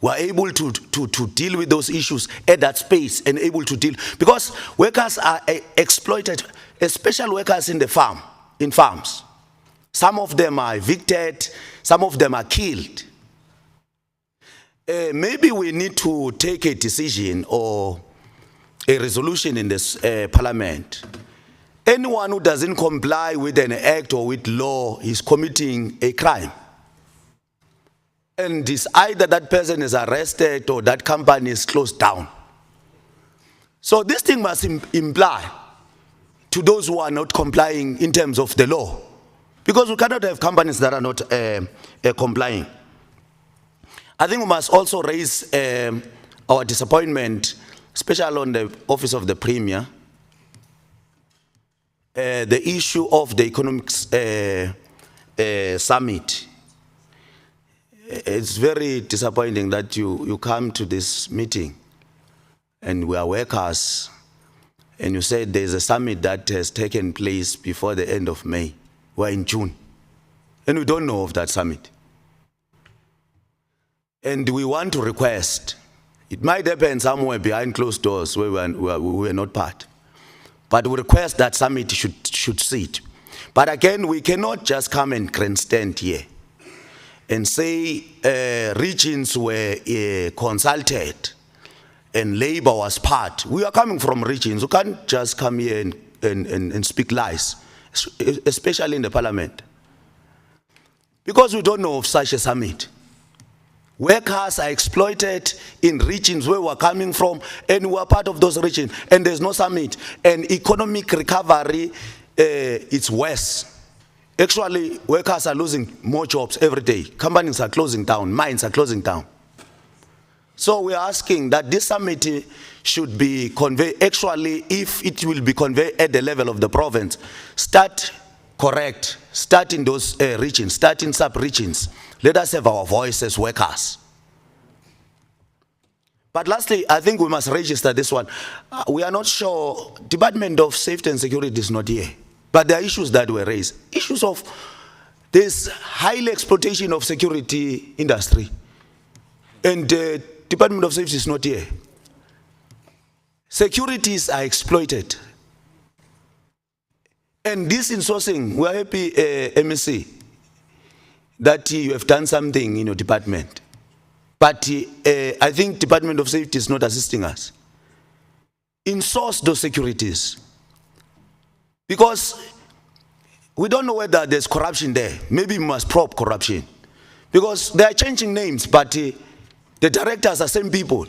We are able to deal with those issues at that space and able to deal, because workers are exploited, especially workers in the farms. Some of them are evicted, some of them are killed. Maybe we need to take a decision or a resolution in this parliament. Anyone who doesn't comply with an act or with law is committing a crime. And it's either that person is arrested or that company is closed down. So this thing must imply to those who are not complying in terms of the law, because we cannot have companies that are not complying. I think we must also raise our disappointment, especially on the Office of the Premier, the issue of the economics summit. It's very disappointing that you come to this meeting and we are workers and you say there's a summit that has taken place before the end of May. We're in June and we don't know of that summit. And we want to request, it might happen somewhere behind closed doors where we are not part, but we request that summit should sit. But again, we cannot just come and grandstand here and say regions were consulted and labor was part. We are coming from regions. We can't just come here and speak lies, especially in the parliament, because we don't know of such a summit. Workers are exploited in regions where we're coming from, and we're part of those regions, and there's no summit. And economic recovery, it's worse. Actually, workers are losing more jobs every day. Companies are closing down, mines are closing down. So we're asking that this summit should be conveyed, actually, if it will be conveyed at the level of the province, start in those regions, start in sub-regions. Let us have our voice as workers. But lastly, I think we must register this one. We are not sure, Department of Safety and Security is not here, but there are issues that were raised. Issues of this highly exploitation of security industry. And the Department of Safety is not here. Securities are exploited. And this insourcing, we are happy, MSC, that you have done something in your department. But I think Department of Safety is not assisting us. In-source those securities. Because we don't know whether there's corruption there. Maybe we must probe corruption. Because they are changing names, but the directors are same people.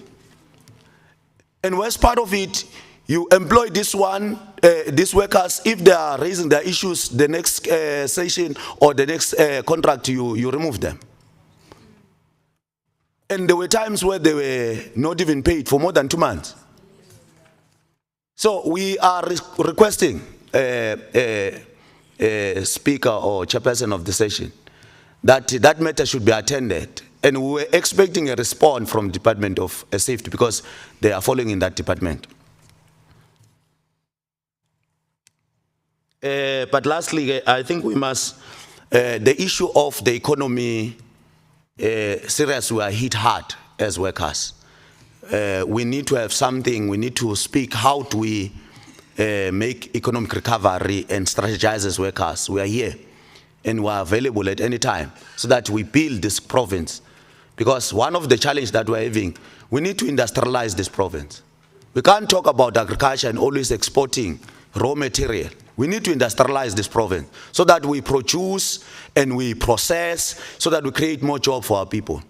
And as part of it, you employ this one, these workers, if they are raising their issues, the next session or the next contract, you remove them. And there were times where they were not even paid for more than 2 months. So we are requesting speaker or chairperson of the session that matter should be attended. And we were expecting a response from Department of Safety because they are following in that department. But lastly, I think we must, the issue of the economy, seriously, we are hit hard as workers. We need to have something, we need to speak, how do we make economic recovery and strategize as workers. We are here and we are available at any time so that we build this province. Because one of the challenges that we're having, we need to industrialize this province. We can't talk about agriculture and always exporting raw material. We need to industrialize this province so that we produce and we process, so that we create more jobs for our people.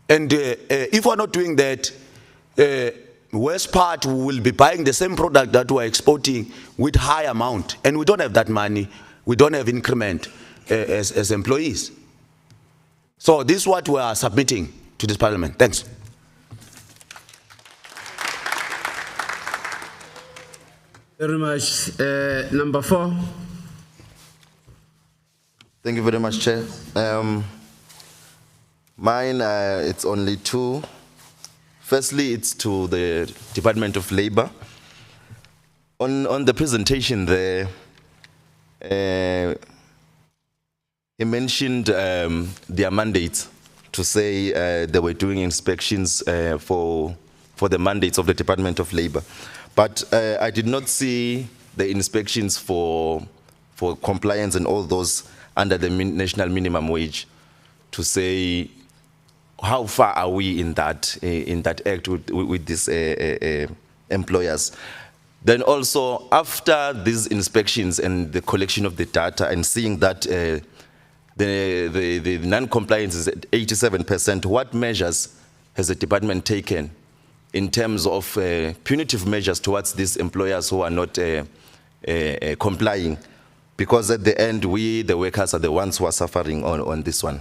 And if we're not doing that, West Part will be buying the same product that we're exporting with high amount, and we don't have that money. We don't have increment as employees. So this is what we are submitting to this parliament. Thanks. Very much. Number 4. Thank you very much, Chair. Mine, it's only 2. Firstly, it's to the Department of Labor. On the presentation there, he mentioned their mandates to say they were doing inspections for the mandates of the Department of Labor. But I did not see the inspections for compliance and all those under the national minimum wage to say how far are we in that act with these employers. Then also, after these inspections and the collection of the data and seeing that the non-compliance is at 87%, what measures has the department taken in terms of punitive measures towards these employers who are not complying? Because at the end, we, the workers, are the ones who are suffering on this one.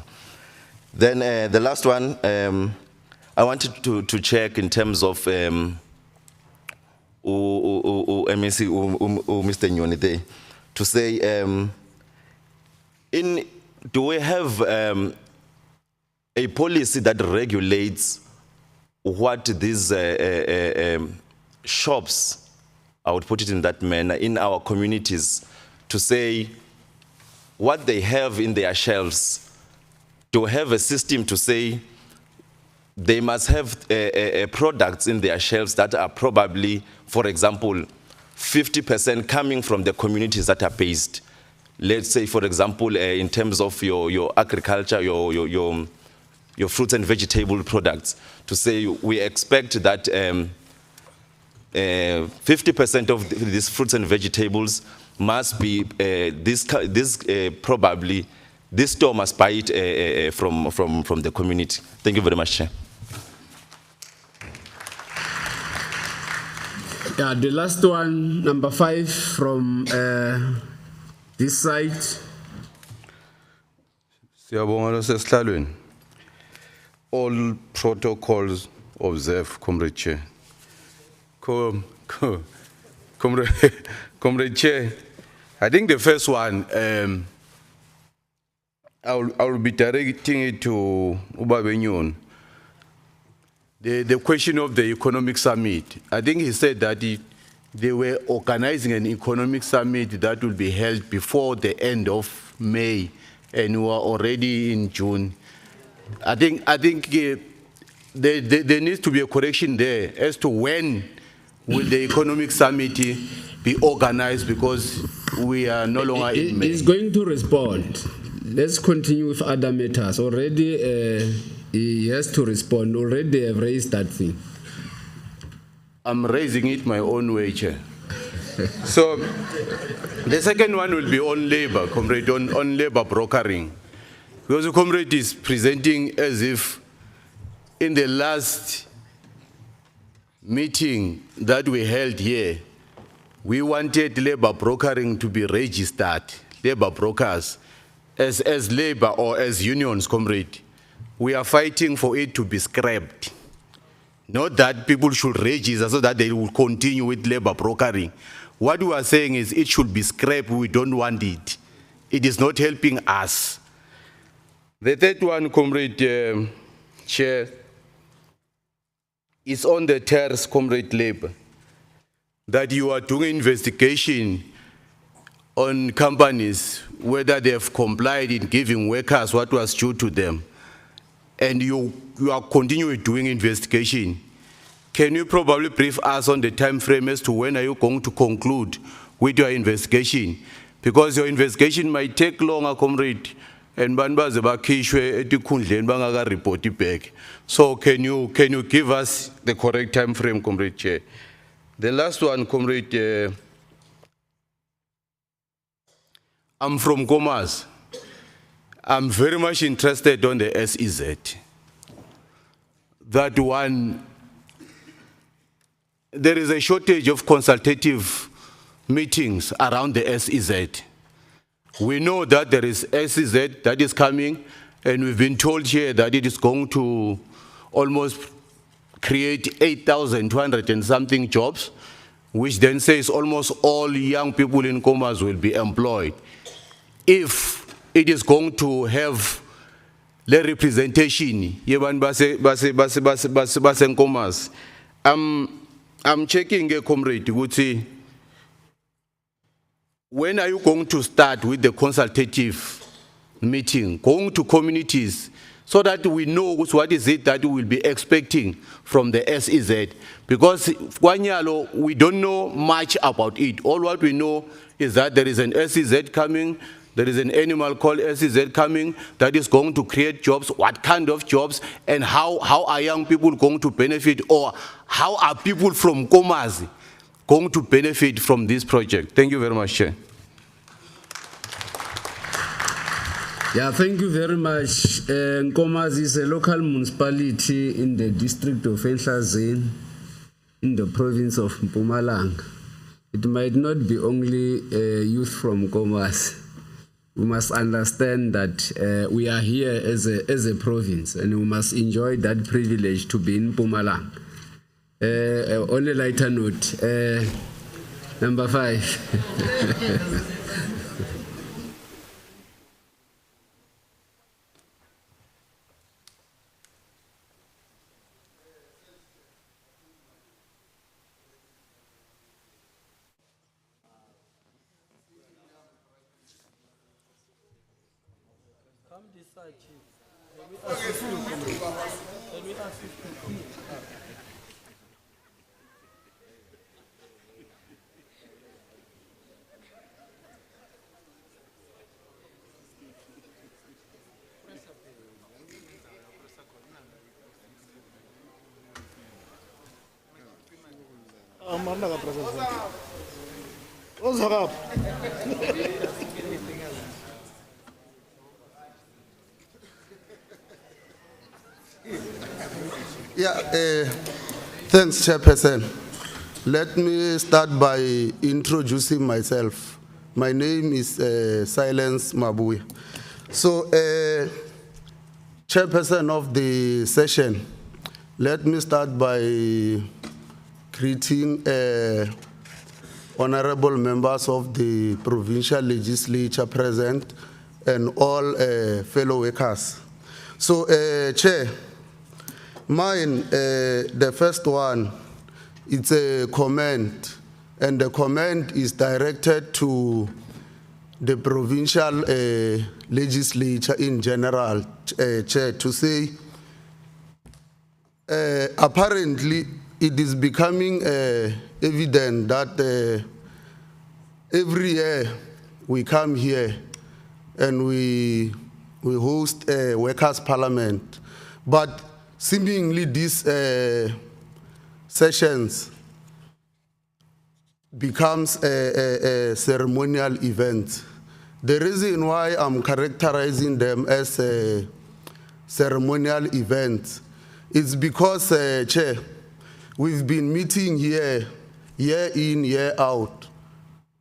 Then the last one, I wanted to check in terms of MEC, Mr. Nyoni there, to say, do we have a policy that regulates what these shops, I would put it in that manner, in our communities, to say what they have in their shelves, to have a system to say they must have products in their shelves that are probably, for example, 50% coming from the communities that are based. Let's say, for example, in terms of your agriculture, your fruits and vegetable products, to say we expect that 50% of these fruits and vegetables must be probably this store must buy it from the community. Thank you very much, Chair. Yeah, the last one, number 5 from this side. Siyabonga sesihlalweni. All protocols observed, Comrade Chair. Comrade Chair, I think the first one, I will be directing it to Ubabenyon. The question of the economic summit. I think he said that they were organizing an economic summit that will be held before the end of May, and we are already in June. I think there needs to be a correction there as to when will the economic summit be organized, because we are no longer in May. He's going to respond. Let's continue with other matters. Already, he has to respond. Already, I've raised that thing. I'm raising it my own way, Chair. So, the second one will be on labor, Comrade, on labor brokering. Because the Comrade is presenting as if in the last meeting that we held here, we wanted labor brokering to be registered, labor brokers, as labor or as unions, Comrade. We are fighting for it to be scrapped. Not that people should register so that they will continue with labor brokering. What we are saying is it should be scrapped. We don't want it. It is not helping us. The third one, Comrade Chair, is on the terrorist, Comrade Labor, that you are doing investigation on companies, whether they have complied in giving workers what was due to them, and you are continuing doing investigation. Can you probably brief us on the time frame as to when are you going to conclude with your investigation? Because your investigation might take longer, Comrade, and banbaze bakhishwe etikhundleni bangaka report back. So can you give us the correct time frame, Comrade Chair? The last one, comrade, I'm from Commerce. I'm very much interested on the SEZ. That one, there is a shortage of consultative meetings around the SEZ. We know that there is SEZ that is coming, and we've been told here that it is going to almost create 8,200 and something jobs, which then says almost all young people in Commerce will be employed. If it is going to have the representation, Commerce, I'm checking a comrade, would say, when are you going to start with the consultative meeting, going to communities, so that we know what is it that we will be expecting from the SEZ? Because Kwanyalo, we don't know much about it. All what we know is that there is an SEZ coming, there is an animal called SEZ coming that is going to create jobs, what kind of jobs, and how are young people going to benefit, or how are people from Commerce going to benefit from this project? Thank you very much, Chair. Yeah, thank you very much. Nkomazi is a local municipality in the district of Enhlazeni, in the province of Mpumalanga. It might not be only youth from Nkomazi. We must understand that we are here as a province, and we must enjoy that privilege to be in Mpumalanga. On a lighter note, number 5. Yeah, thanks, Chairperson. Let me start by introducing myself. My name is Silence Mabui. So, Chairperson of the session, let me start by greeting honorable members of the provincial legislature present and all fellow workers. So, Chair, mine, the first one, it's a comment, and the comment is directed to the provincial legislature in general, Chair, to say, apparently it is becoming evident that every year we come here and we host a workers' parliament, but seemingly these sessions becomes a ceremonial event. The reason why I'm characterizing them as a ceremonial event is because, Chair, we've been meeting here, year in, year out,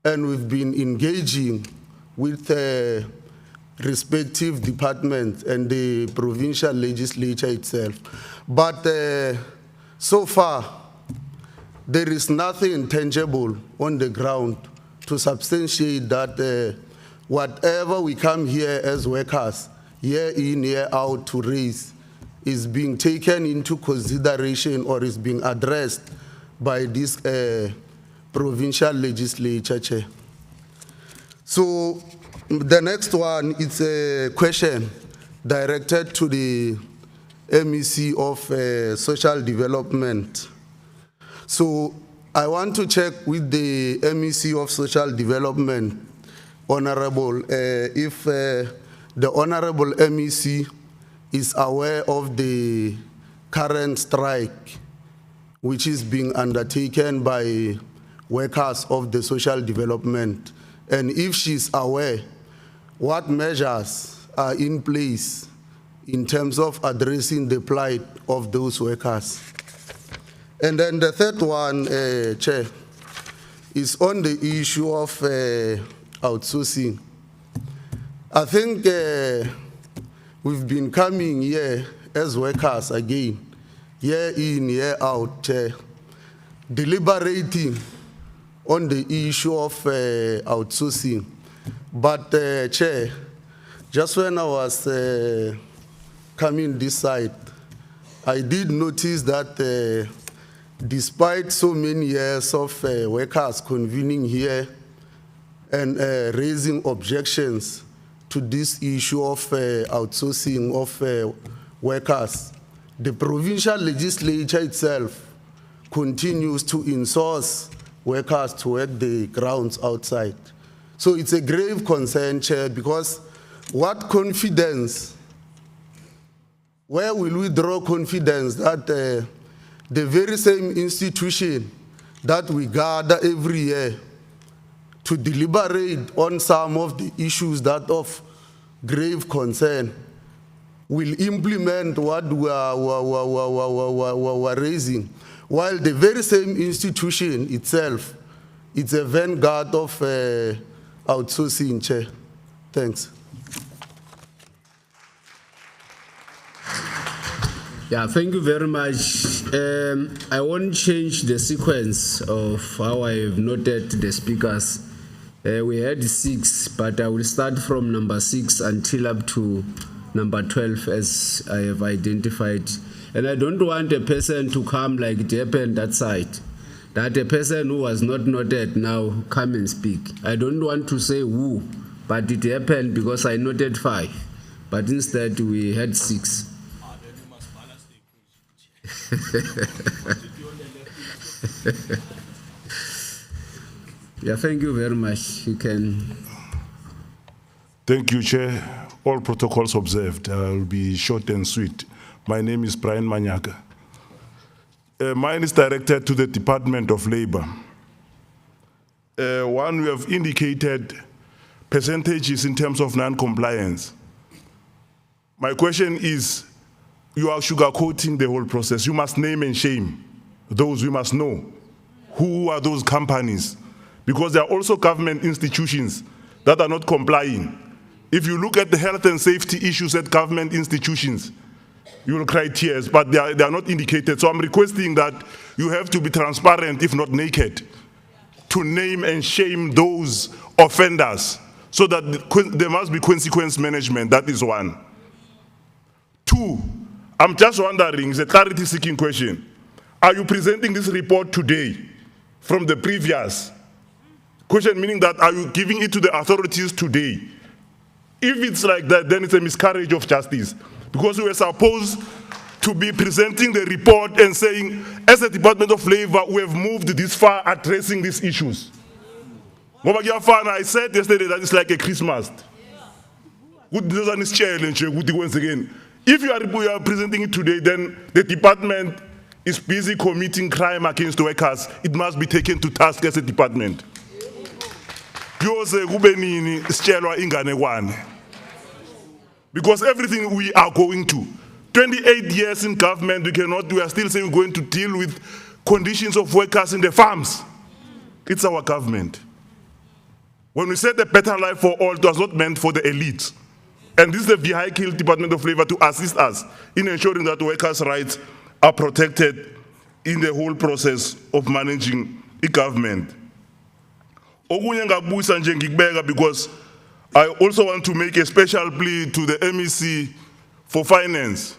and we've been engaging with respective departments and the provincial legislature itself. But so far, there is nothing tangible on the ground to substantiate that whatever we come here as workers, year in, year out to raise, is being taken into consideration or is being addressed by this provincial legislature, Chair. So the next one is a question directed to the MEC of Social Development. So I want to check with the MEC of Social Development, Honorable, if the Honorable MEC is aware of the current strike which is being undertaken by workers of the social development, and if she's aware, what measures are in place in terms of addressing the plight of those workers. And then the third one, Chair, is on the issue of outsourcing. I think we've been coming here as workers again, year in, year out, deliberating on the issue of outsourcing. But, Chair, just when I was coming this side, I did notice that despite so many years of workers convening here and raising objections to this issue of outsourcing of workers, the provincial legislature itself continues to insource workers to work the grounds outside. So it's a grave concern, Chair, because what confidence, where will we draw confidence that the very same institution that we gather every year to deliberate on some of the issues that of grave concern will implement what we are raising, while the very same institution itself is a vanguard of outsourcing, Chair. Thanks. Yeah, thank you very much. I won't change the sequence of how I have noted the speakers. We had 6, but I will start from number 6 until up to number 12 as I have identified. And I don't want a person to come like it happened that side, that a person who was not noted now come and speak. I don't want to say who, but it happened because I noted 5, but instead we had 6. Yeah, thank you very much. You can. Thank you, Chair. All protocols observed. I will be short and sweet. My name is Brian Manyaga. Mine is directed to the Department of Labor. One, we have indicated percentages in terms of non-compliance. My question is, you are sugarcoating the whole process. You must name and shame those. We must know who are those companies, because there are also government institutions that are not complying. If you look at the health and safety issues at government institutions, you will cry tears, but they are not indicated. So I'm requesting that you have to be transparent, if not naked, to name and shame those offenders, so that there must be consequence management. That is one. 2, I'm just wondering, it's a clarity-seeking question. Are you presenting this report today from the previous question, meaning that are you giving it to the authorities today? If it's like that, then it's a miscarriage of justice, because we were supposed to be presenting the report and saying, as a Department of Labor, we have moved this far addressing these issues. I said yesterday that it's like a Christmas. If you are presenting it today, then the department is busy committing crime against workers. It must be taken to task as a department. Because everything we are going to, 28 years in government, we are still saying we're going to deal with conditions of workers in the farms. It's our government. When we said a better life for all, it was not meant for the elites. And this is the vehicle, Department of Labor, to assist us in ensuring that workers' rights are protected in the whole process of managing the government. Because I also want to make a special plea to the MEC for finance.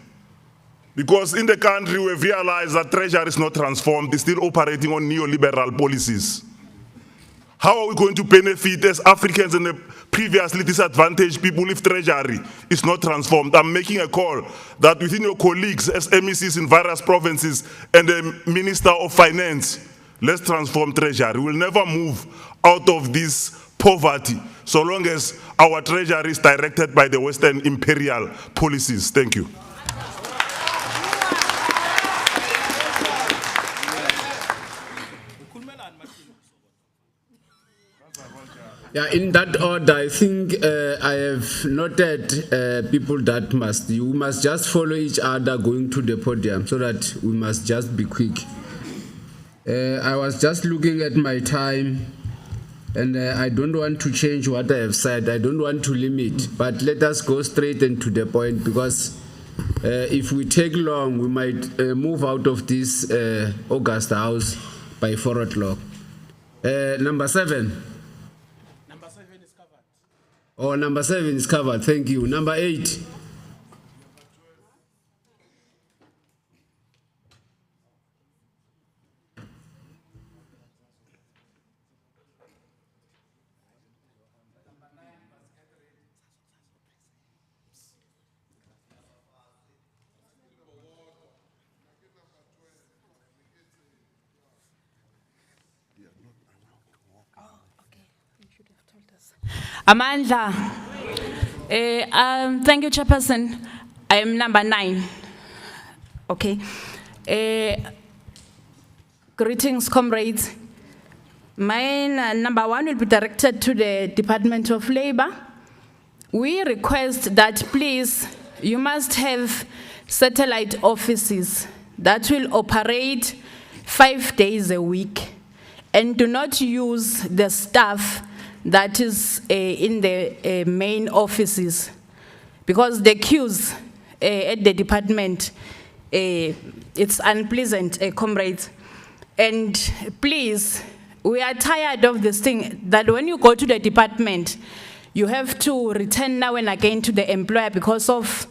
Because in the country we've realized that treasury is not transformed, it's still operating on neoliberal policies. How are we going to benefit as Africans and the previously disadvantaged people if treasury is not transformed? I'm making a call that within your colleagues as MECs in various provinces and the Minister of Finance, let's transform treasury. We'll never move out of this poverty so long as our treasury is directed by the Western imperial policies. Thank you. Yeah, in that order, I think I have noted people that you must just follow each other going to the podium so that we must just be quick. I was just looking at my time and I don't want to change what I have said. I don't want to limit, but let us go straight and to the point because if we take long, we might move out of this August House by 4 o'clock. Number 7. Oh, number 7 is covered. Thank you. Number 8. Amandla, thank you, Chairperson. I am number 9. Okay. Greetings, comrades. Mine number 1 will be directed to the Department of Labor. We request that please, you must have satellite offices that will operate 5 days a week and do not use the staff that is in the main offices because the queues at the department, it's unpleasant, comrades. And please, we are tired of this thing that when you go to the department, you have to return now and again to the employer because of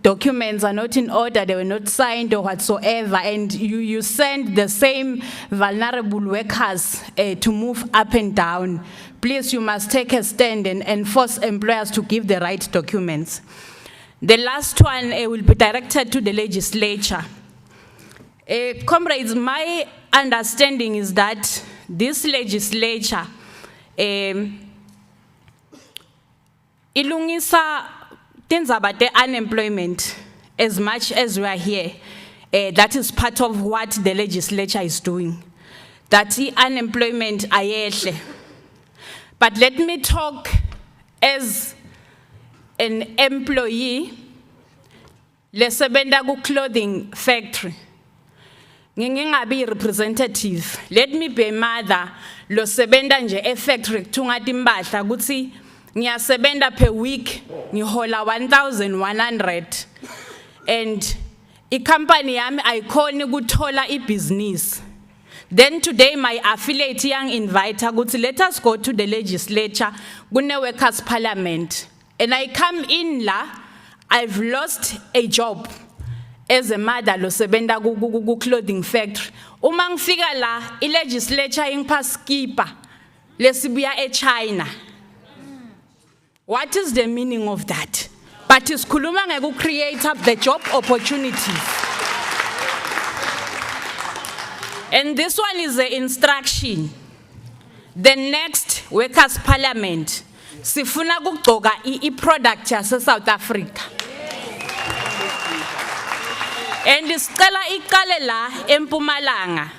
documents are not in order, they were not signed or whatsoever, and you send the same vulnerable workers to move up and down. Please, you must take a stand and force employers to give the right documents. The last one will be directed to the legislature. Comrades, my understanding is that this legislature ilungisa things about the unemployment as much as we are here. That is part of what the legislature is doing. That the unemployment ayehle. But let me talk as an employee lesebenda ku clothing factory. Ngingabi representative. Let me be mother lo sebenda nje e factory kuthunga timpahla kutsi ngiyasebenda per week ngihola 1,100 and company yami ayikhoni ukuthola ibhizinisi. Then today my affiliate yang invite ukuthi let us go to the legislature kune workers parliament and I come in la I've lost a job as a mother lo sebenda ku clothing factory. Uma ngifika la I legislature ingipha skipa lesibuya eChina. What is the meaning of that? But isikhuluma ngeku create up the job opportunities. And this one is the instruction. The next workers parliament sifuna kugcoka I-product yase South Africa. And isicela iqale la eMpumalanga.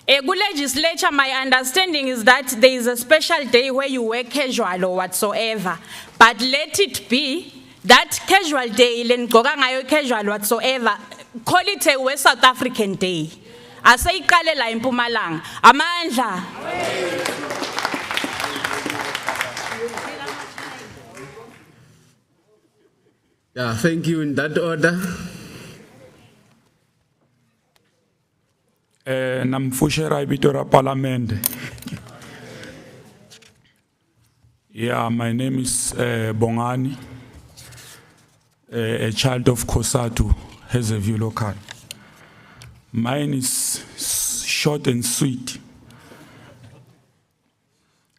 Legislature, my understanding is that there is a special day where you work casual or whatsoever. But let it be that casual day, casual whatsoever, call it a West South African day. I say iqale la eMpumalanga. Amandla. Yeah, thank you in that order. Namfushera ibitora parliament. Yeah, my name is Bongani, a child of Kosatu, Hazyview local. Mine is short and sweet,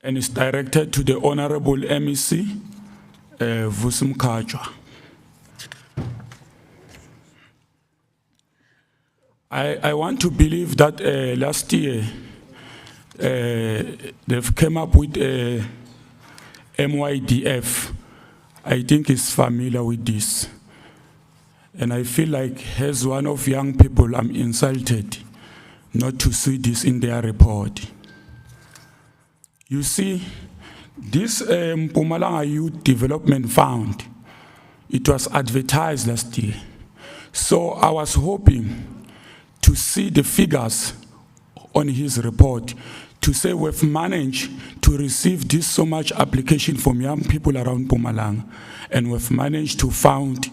and it's directed to the Honorable MEC, Vusi Mkhatshwa. I want to believe that last year they've come up with a MYDF. I think is familiar with this. And I feel like as one of young people, I'm insulted not to see this in their report. You see, this Mpumalanga Youth Development Fund, it was advertised last year. So I was hoping to see the figures on his report to say we've managed to receive this so much application from young people around Mpumalanga, and we've managed to found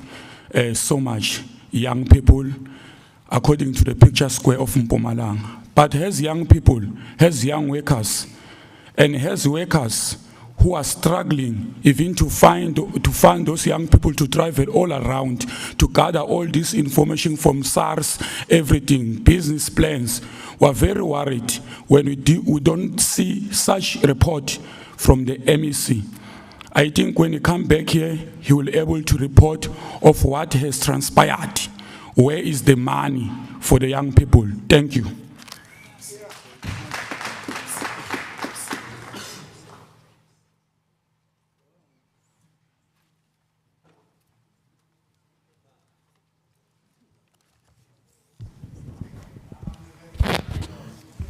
so much young people according to the picture square of Mpumalanga. But has young people, has young workers, and has workers who are struggling even to find those young people to travel all around to gather all this information from SARS, everything, business plans. We're very worried when we don't see such report from the MEC. I think when he come back here, he will be able to report of what has transpired. Where is the money for the young people? Thank you.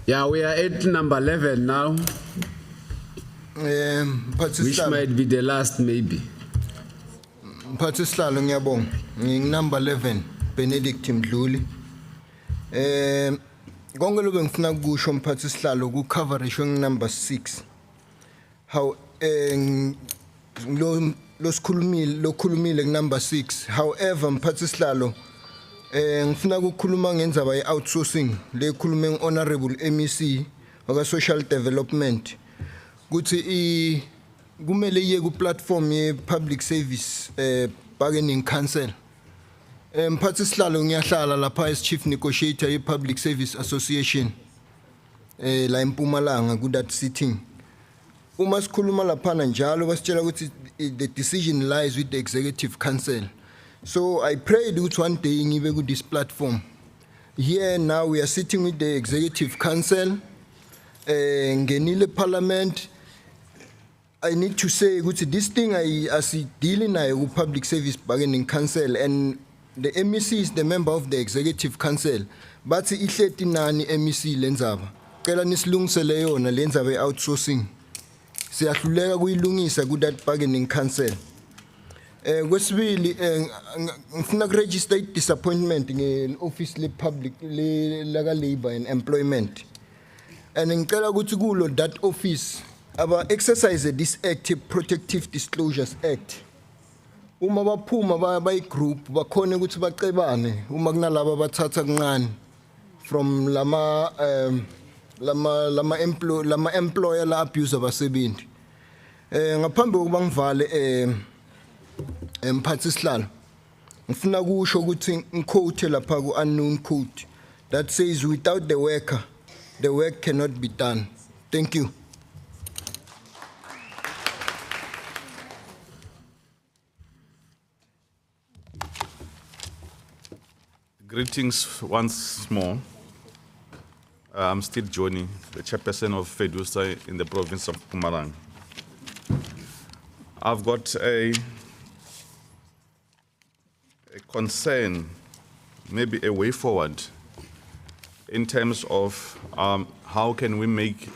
Yeah, we are at number 11 now, which might be the last maybe. Mphathishlalo ngiyabonga. Number 11 Benedict Mdluli. Konke lobe ngifuna ukusho mphathishlalo ku coverage number 6. How lo khulumile number 6. However mphathishlalo ngifuna ukukhuluma ngendaba ye-outsourcing le khulume honorable MEC waka social development kuthi kumele iye ku platform ye public service bargaining council. Mphathishlalo ngiyahlala lapha as chief negotiator ye public service association la eMpumalanga ku that sitting. Uma sikhuluma lapha njalo basitshela ukuthi the decision lies with the executive council. So I prayed that one day ngibe ku this platform. Here now we are sitting with the executive council, ngenile parliament. I need to say ukuthi this thing as dealing nayo ku public service bargaining council, and the MEC is the member of the executive council. Bathi ihleti nani MEC lenzaba. Cela nisilungisele yona lenzaba outsourcing. Siyahluleka kuyilungisa ku that bargaining council. Kwesibili ngifuna register disappointment nge-office le-public laka-labor and employment, and ngicela ukuthi kulo that office aba-exercise this act, Protective Disclosures Act. Uma baphuma bayi-group bakhona ukuthi bacebane uma kunalaba bathatha kancane from lama employer la abuse abasebenzi. Ngaphambi kokuba ngivale Mphathishlalo ngifuna kusho ukuthi ngiquote lapha ku unknown quote that says without the worker the work cannot be done. Thank you. Greetings once more. I'm still joining the chairperson of FEDUSA in the province of Mpumalanga. I've got a concern, maybe a way forward in terms of how can we make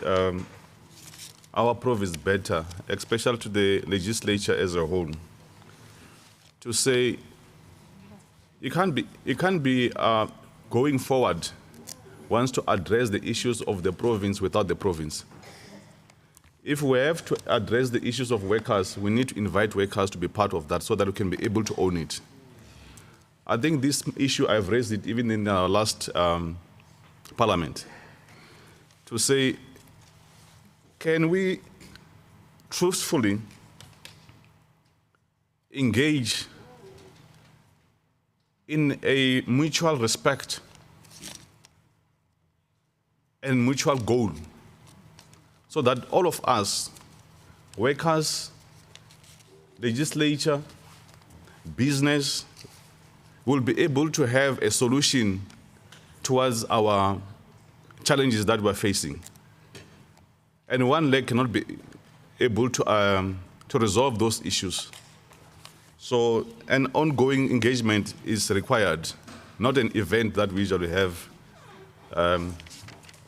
our province better, especially to the legislature as a whole. To say it can't be going forward wants to address the issues of the province without the province. If we have to address the issues of workers, we need to invite workers to be part of that so that we can be able to own it. I think this issue, I've raised it even in our last parliament, to say, can we truthfully engage in a mutual respect and mutual goal so that all of us, workers, legislature, business, will be able to have a solution towards our challenges that we're facing. And one leg cannot be able to resolve those issues. So an ongoing engagement is required, not an event that we usually have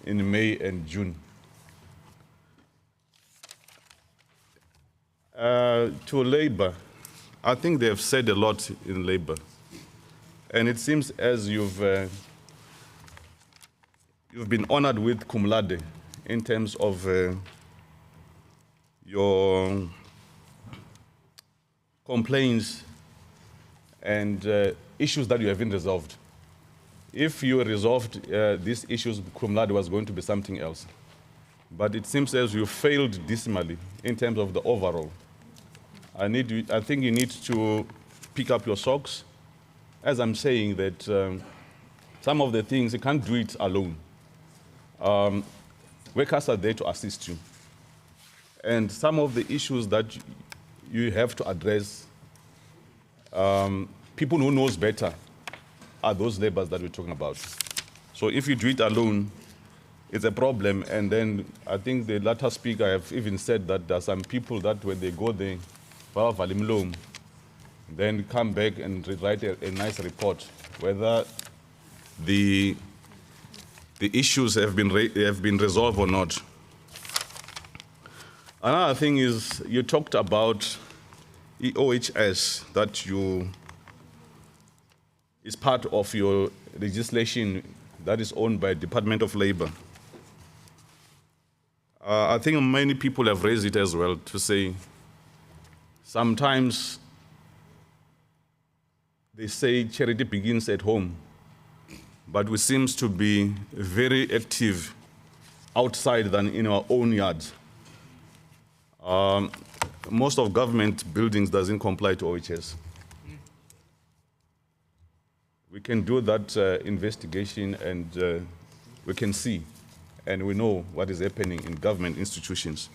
in May and June. To Labour, I think they have said a lot in Labour. And it seems as you've been honored with cum laude in terms of your complaints and issues that you haven't resolved. If you resolved these issues, cum laude was going to be something else. But it seems as you failed dismally in terms of the overall. I think you need to pick up your socks. As I'm saying that some of the things, you can't do it alone. Workers are there to assist you. And some of the issues that you have to address, people who knows better are those laborers that we're talking about. So if you do it alone, it's a problem. And then I think the latter speaker have even said that there are some people that when they go there, then come back and write a nice report, whether the issues have been resolved or not. Another thing is you talked about EOHS, that is part of your legislation that is owned by Department of Labor. I think many people have raised it as well to say sometimes they say charity begins at home, but we seem to be very active outside than in our own yards. Most of government buildings doesn't comply to OHS. We can do that investigation and we can see and we know what is happening in government institutions.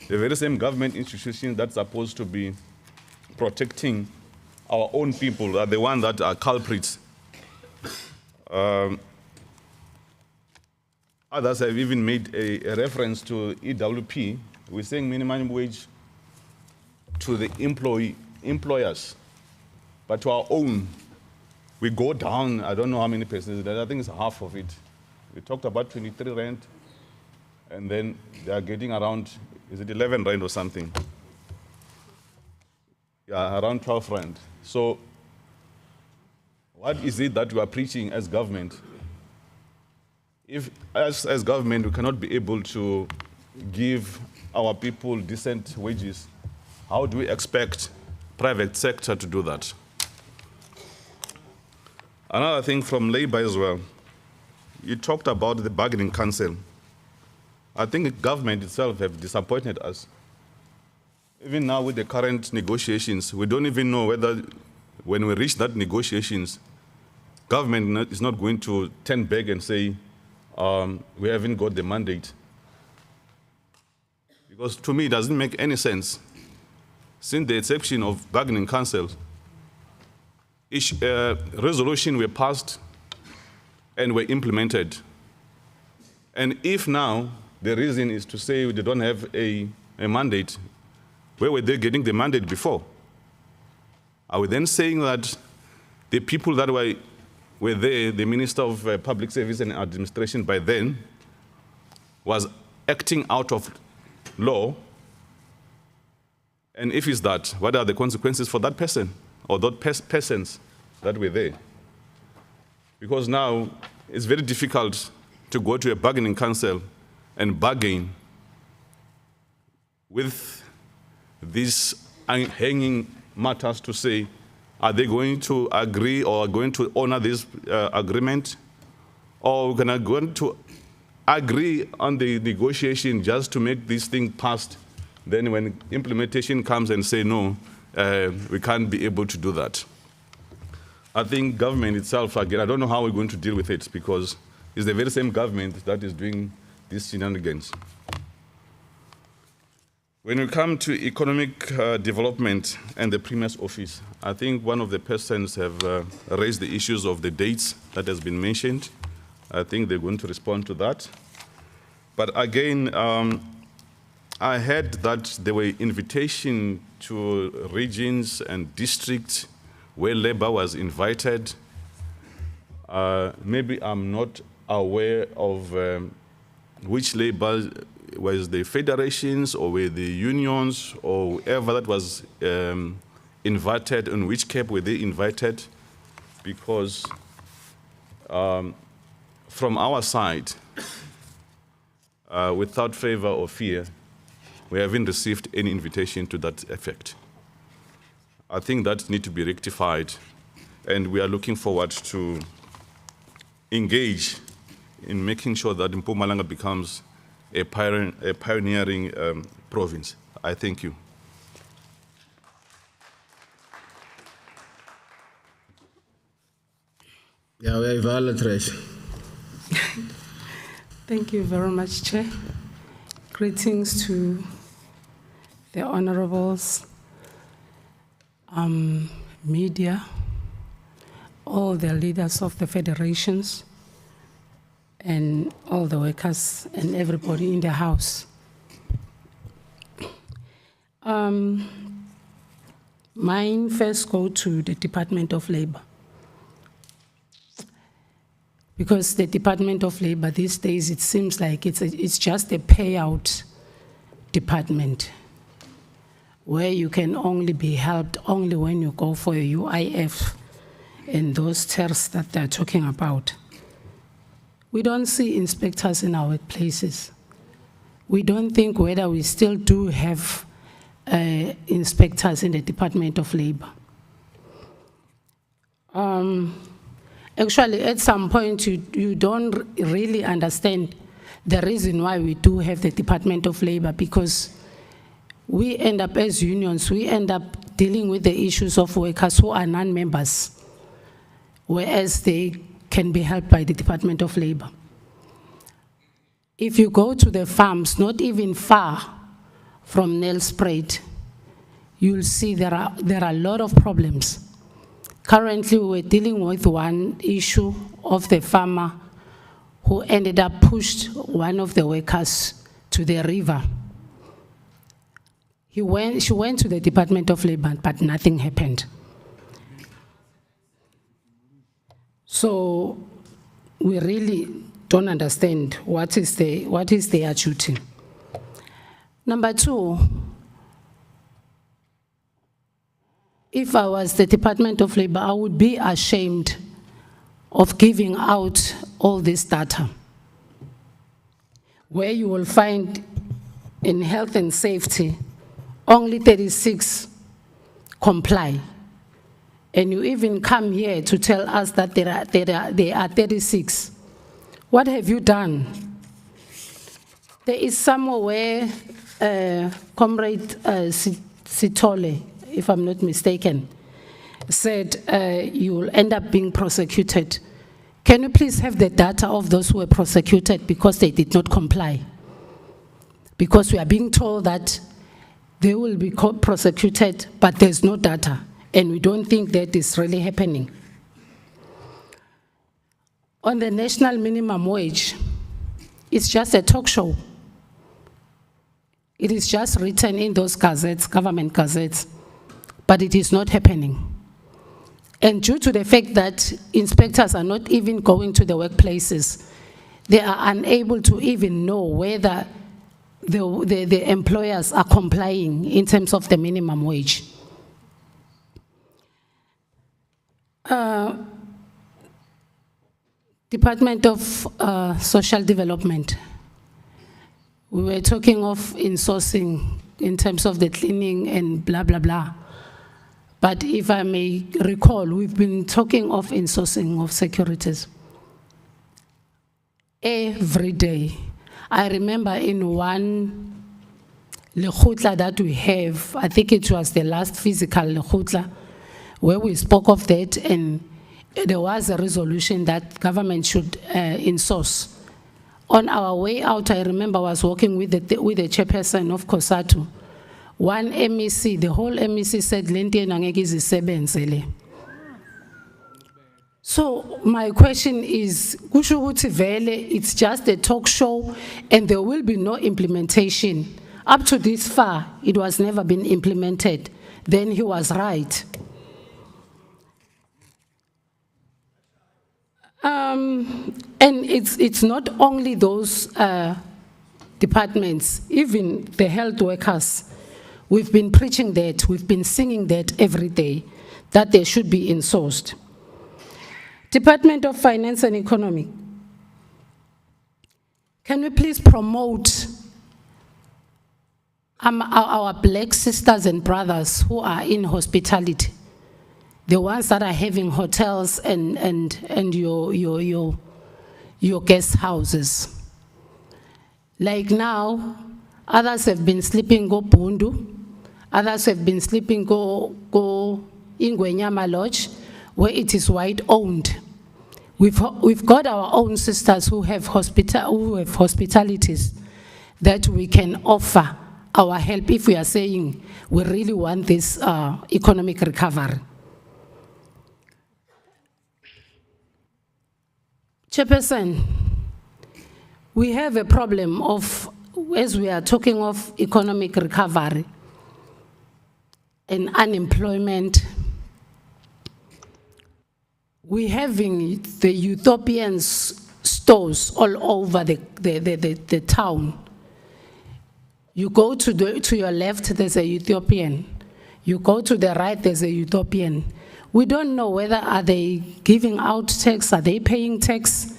The very same government institutions that's supposed to be protecting our own people are the ones that are culprits. Others have even made a reference to EWP. We're saying minimum wage to the employers, but to our own, we go down, I don't know how many percent, I think it's half of it. We talked about 23 rand, and then they are getting around, is it 11 rand or something? Yeah, around 12 rand. So what is it that we are preaching as government? If as government we cannot be able to give our people decent wages, how do we expect private sector to do that? Another thing from Labour as well, you talked about the bargaining council. I think the government itself have disappointed us. Even now with the current negotiations, we don't even know whether when we reach that negotiations, government is not going to turn back and say, we haven't got the mandate. Because to me, it doesn't make any sense. Since the exception of bargaining council, each resolution were passed and were implemented. And if now the reason is to say they don't have a mandate, where were they getting the mandate before? Are we then saying that the people that were there, the Minister of Public Service and Administration by then, was acting out of law? And if it's that, what are the consequences for that person or those persons that were there? Because now it's very difficult to go to a bargaining council and bargain with these hanging matters to say, are they going to agree or are going to honor this agreement? Or we're going to agree on the negotiation just to make this thing passed? Then when implementation comes and say, no, we can't be able to do that. I think government itself, again, I don't know how we're going to deal with it because it's the very same government that is doing these shenanigans. When we come to economic development and the Premier's office, I think one of the persons have raised the issues of the dates that has been mentioned. I think they're going to respond to that. But again, I heard that there were invitations to regions and districts where Labour was invited. Maybe I'm not aware of which Labour was the federations or were the unions or whoever that was invited, in which cap were they invited? Because from our side, without favor or fear, we haven't received any invitation to that effect. I think that needs to be rectified, and we are looking forward to engage in making sure that Mpumalanga becomes a pioneering province. I thank you. Yeah, we are Trish. Thank you very much, Chair. Greetings to the honorables, media, all the leaders of the federations, and all the workers and everybody in the house. Mine first go to the Department of Labor. Because the Department of Labor these days, it seems like it's just a payout department where you can only be helped only when you go for a UIF and those tests that they're talking about. We don't see inspectors in our workplaces. We don't think whether we still do have inspectors in the Department of Labor. Actually, at some point, you don't really understand the reason why we do have the Department of Labor, because we end up as unions, we end up dealing with the issues of workers who are non-members, whereas they can be helped by the Department of Labor. If you go to the farms, not even far from Nelspruit, you'll see there are a lot of problems. Currently, we're dealing with one issue of the farmer who ended up pushed one of the workers to the river. She went to the Department of Labor, but nothing happened. So we really don't understand what is their duty. Number two, if I was the Department of Labor, I would be ashamed of giving out all this data, where you will find in health and safety, only 36 comply. And you even come here to tell us that there are 36. What have you done? There is somewhere where Comrade Sitole, if I'm not mistaken, said you will end up being prosecuted. Can you please have the data of those who were prosecuted because they did not comply? Because we are being told that they will be prosecuted, but there's no data, and we don't think that is really happening. On the national minimum wage, it's just a talk show. It is just written in those gazettes, government gazettes, but it is not happening. And due to the fact that inspectors are not even going to the workplaces, they are unable to even know whether the employers are complying in terms of the minimum wage. Department of Social Development. We were talking of insourcing in terms of the cleaning and blah, blah, blah. But if I may recall, we've been talking of insourcing of securities every day. I remember in one lekgotla that we have, I think it was the last physical lekgotla, where we spoke of that, and there was a resolution that government should insource. On our way out, I remember I was walking with the chairperson of COSATU. One MEC, the whole MEC said, so my question is, it's just a talk show and there will be no implementation. Up to this far, it was never been implemented. Then he was right. And it's not only those departments, even the health workers, we've been preaching that, we've been singing that every day, that they should be insourced. Department of Finance and Economy, can we please promote our black sisters and brothers who are in hospitality, the ones that are having hotels and your guest houses. Like now, others have been sleeping go Bundu, others have been sleeping go Ingwenyama Lodge, where it is white owned. We've got our own sisters who have hospitalities that we can offer our help if we are saying we really want this economic recovery. Chairperson, we have a problem of, as we are talking of economic recovery and unemployment, we're having the Ethiopian stores all over the town. You go to your left, there's a Ethiopian. You go to the right, there's a Ethiopian. We don't know whether are they giving out tax, are they paying tax?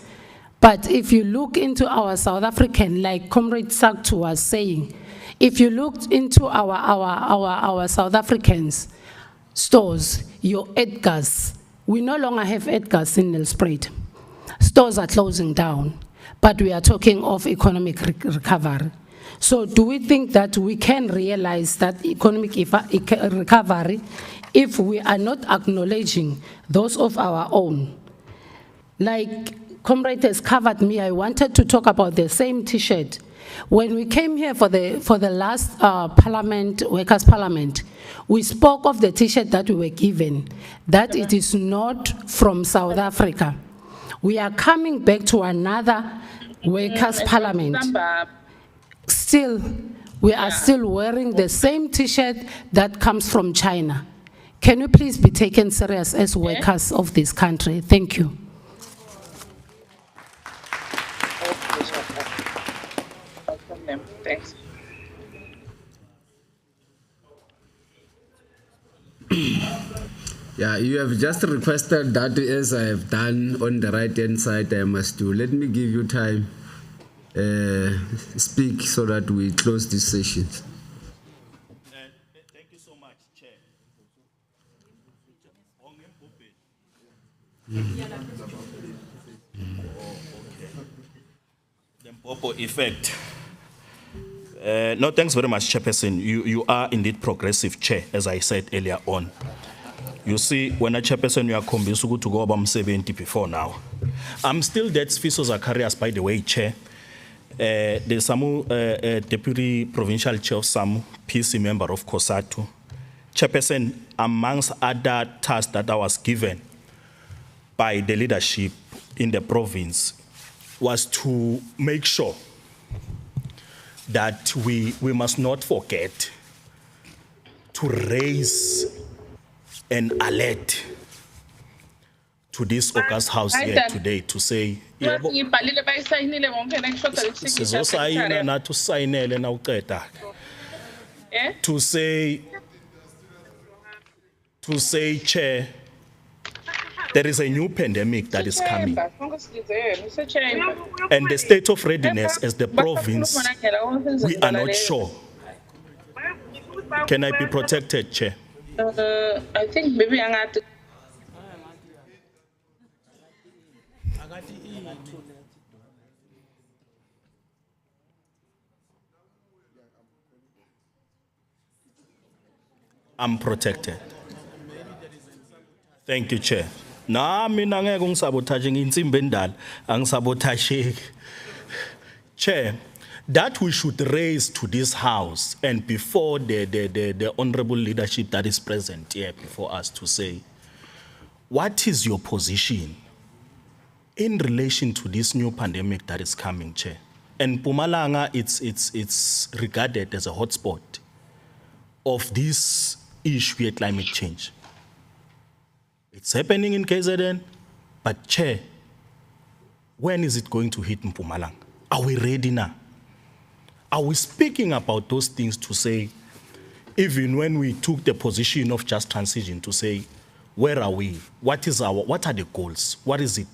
But if you look into our South African, like Comrade Saktu was saying, if you look into our South Africans stores, your Edgars, we no longer have Edgars in Nelspruit. Stores are closing down, but we are talking of economic recovery. So do we think that we can realize that economic recovery if we are not acknowledging those of our own? Like Comrade has covered me, I wanted to talk about the same T-shirt. When we came here for the last parliament, workers' parliament, we spoke of the T-shirt that we were given, that it is not from South Africa. We are coming back to another workers' parliament. Still, we are still wearing the same T-shirt that comes from China. Can you please be taken serious as workers of this country? Thank you. Thanks. Yeah, you have just requested that, as I have done on the right-hand side, I must do. Let me give you time. Speak so that we close this session. Thank you so much, Chair. The Mpopo effect. No, thanks very much, Chairperson. You are indeed progressive, Chair, as I said earlier on. You see, when a Chairperson, you are convinced to go about 70 before now. I'm still that Sfiso Zacharias, by the way, Chair. The SAMU Deputy Provincial Chair of SAMU, PC member of COSATU. Chairperson, amongst other tasks that I was given by the leadership in the province was to make sure that we must not forget to raise an alert to this August House here today to say, to say, Chair, there is a new pandemic that is coming. And the state of readiness as the province, we are not sure. Can I be protected, Chair? I think maybe I'm going to. I'm protected. Thank you, Chair. Na mina ngeke ungisabotage ngintsimbi endala angisabotage. Chair, that we should raise to this house and before the honorable leadership that is present here before us to say, what is your position in relation to this new pandemic that is coming, Chair? And Mpumalanga, it's regarded as a hotspot of this issue of climate change. It's happening in KZN, but Chair, when is it going to hit Mpumalanga? Are we ready now? Are we speaking about those things to say, even when we took the position of just transition to say, where are we? What are the goals? What is it?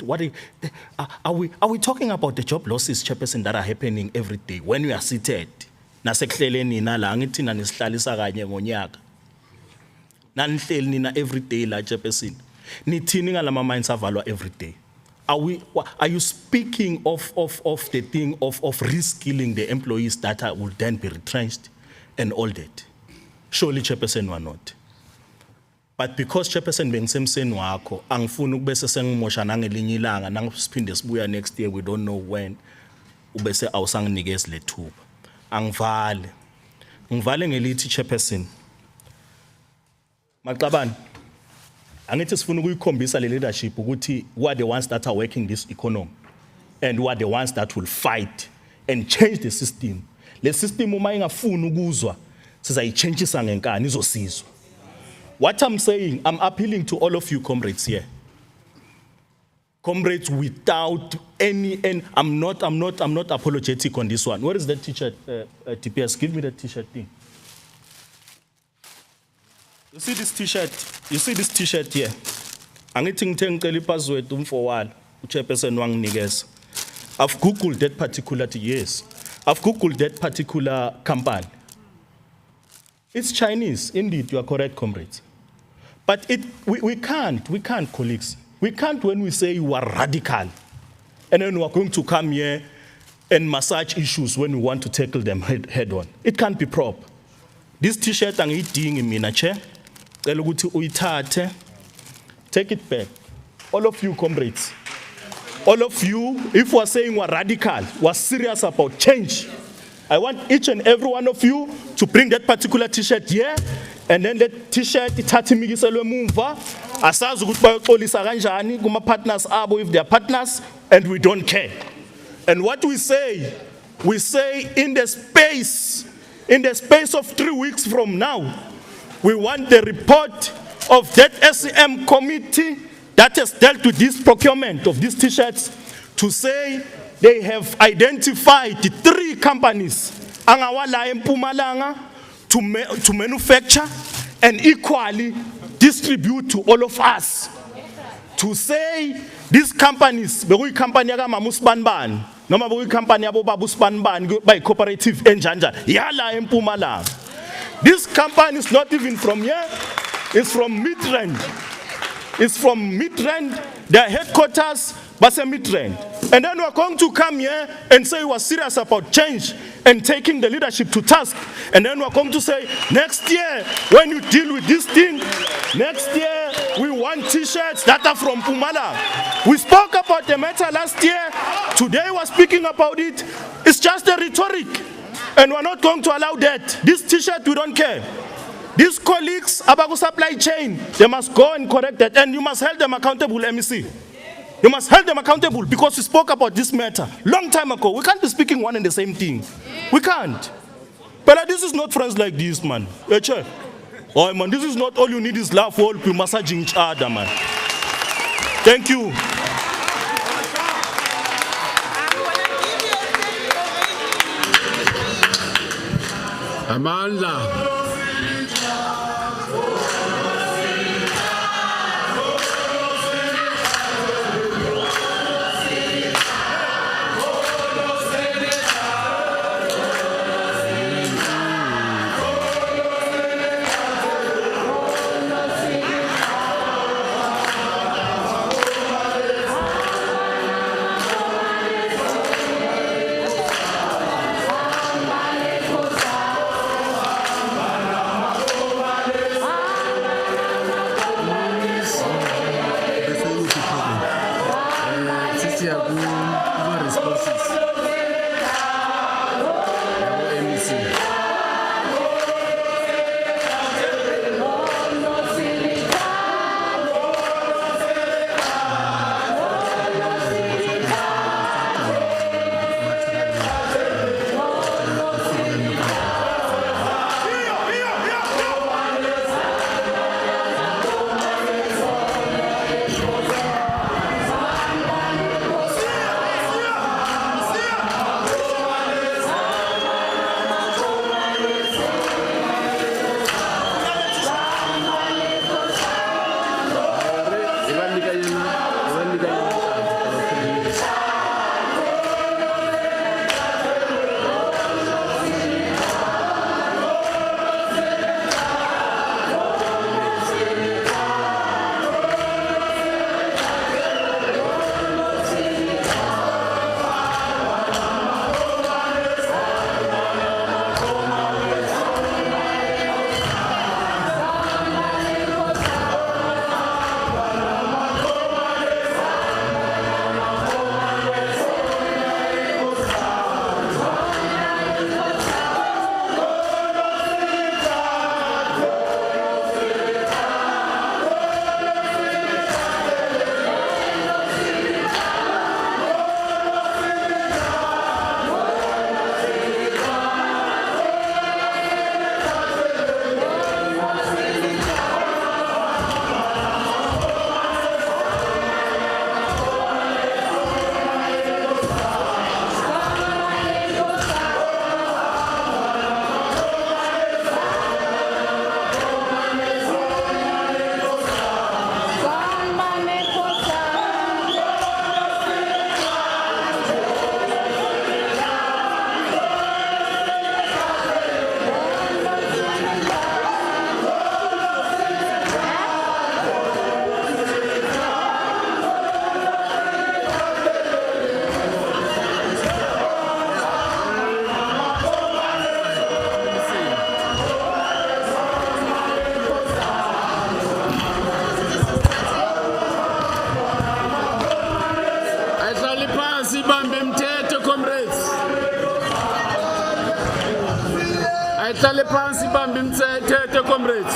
Are we talking about the job losses, Chairperson, that are happening every day when we are seated? Naseklele nina la angithi na nisihlalisa kanye ngonyaka. Nanihleli nina every day la Chairperson. Nithini ngalama mines avalwa every day. Are you speaking of the thing of reskilling the employees that will then be retrenched and all that? Surely, Chairperson, we are not. But because Chairperson bengisemseni wakho, angifuni ukubese sengimosha nangelinye ilanga nangiphinde sibuya next year, we don't know when, ubese awusanginikezi lethuba. Angivale ngelithi Chairperson. Maqabane, angithi sifuna ukuyikhombisa le leadership ukuthi who are the ones that are working this economy and who are the ones that will fight and change the system. Le system uma ingafuni ukuzwa sizayichangeisa ngenkani izosizwa. What I'm saying, I'm appealing to all of you comrades here. Comrades, without any, and I'm not apologetic on this one. Where is that t-shirt, TPS? Give me that t-shirt thing. You see this t-shirt? You see this t-shirt here? Angithi ngithengicela ipassword umfowala uchairperson wanginikeza. I've googled that particular I've googled that particular company. It's Chinese, indeed, you are correct, comrades. But we can't, colleagues. We can't when we say you are radical, and then we are going to come here and massage issues when we want to tackle them head on. It can't be proper. This t-shirt angiyidingi mina che. Cela ukuthi uyithathe. Take it back. All of you comrades. All of you, if we are saying we are radical, we are serious about change. I want each and every one of you to bring that particular t-shirt here, and then that t-shirt ithathe imikiselwe emumva. Asazi ukuthi bayoxolisa kanjani kuma partners abo if they are partners, and we don't care. And what we say in the space of 3 weeks from now, we want the report of that SEM committee that has dealt with this procurement of these t-shirts to say they have identified the 3 companies angawala eMpumalanga to manufacture and equally distribute to all of us. To say these companies, bekuyi company yaka Mama uSibanibani, noma bekuyi company yabo Baba uSibanibani by cooperative enjanja yala eMpumalanga. This company is not even from here, it's from Midrand. It's from Midrand, their headquarters, Base Midrand. And then we're going to come here and say we're serious about change and taking the leadership to task. And then we're going to say, next year, when you deal with this thing, next year, we want t-shirts that are from Mpumalanga. We spoke about the matter last year. Today we're speaking about it. It's just a rhetoric. And we're not going to allow that. This t-shirt, we don't care. These colleagues about supply chain, they must go and correct that. And you must hold them accountable, MEC. You must hold them accountable because we spoke about this matter long time ago. We can't be speaking one and the same thing. We can't. But this is not friends like this, man. Oh, man, this is not all you need is love, all people massaging each other, man. Thank you. Amandla. Asihlale phansi bambe imithetho comrades.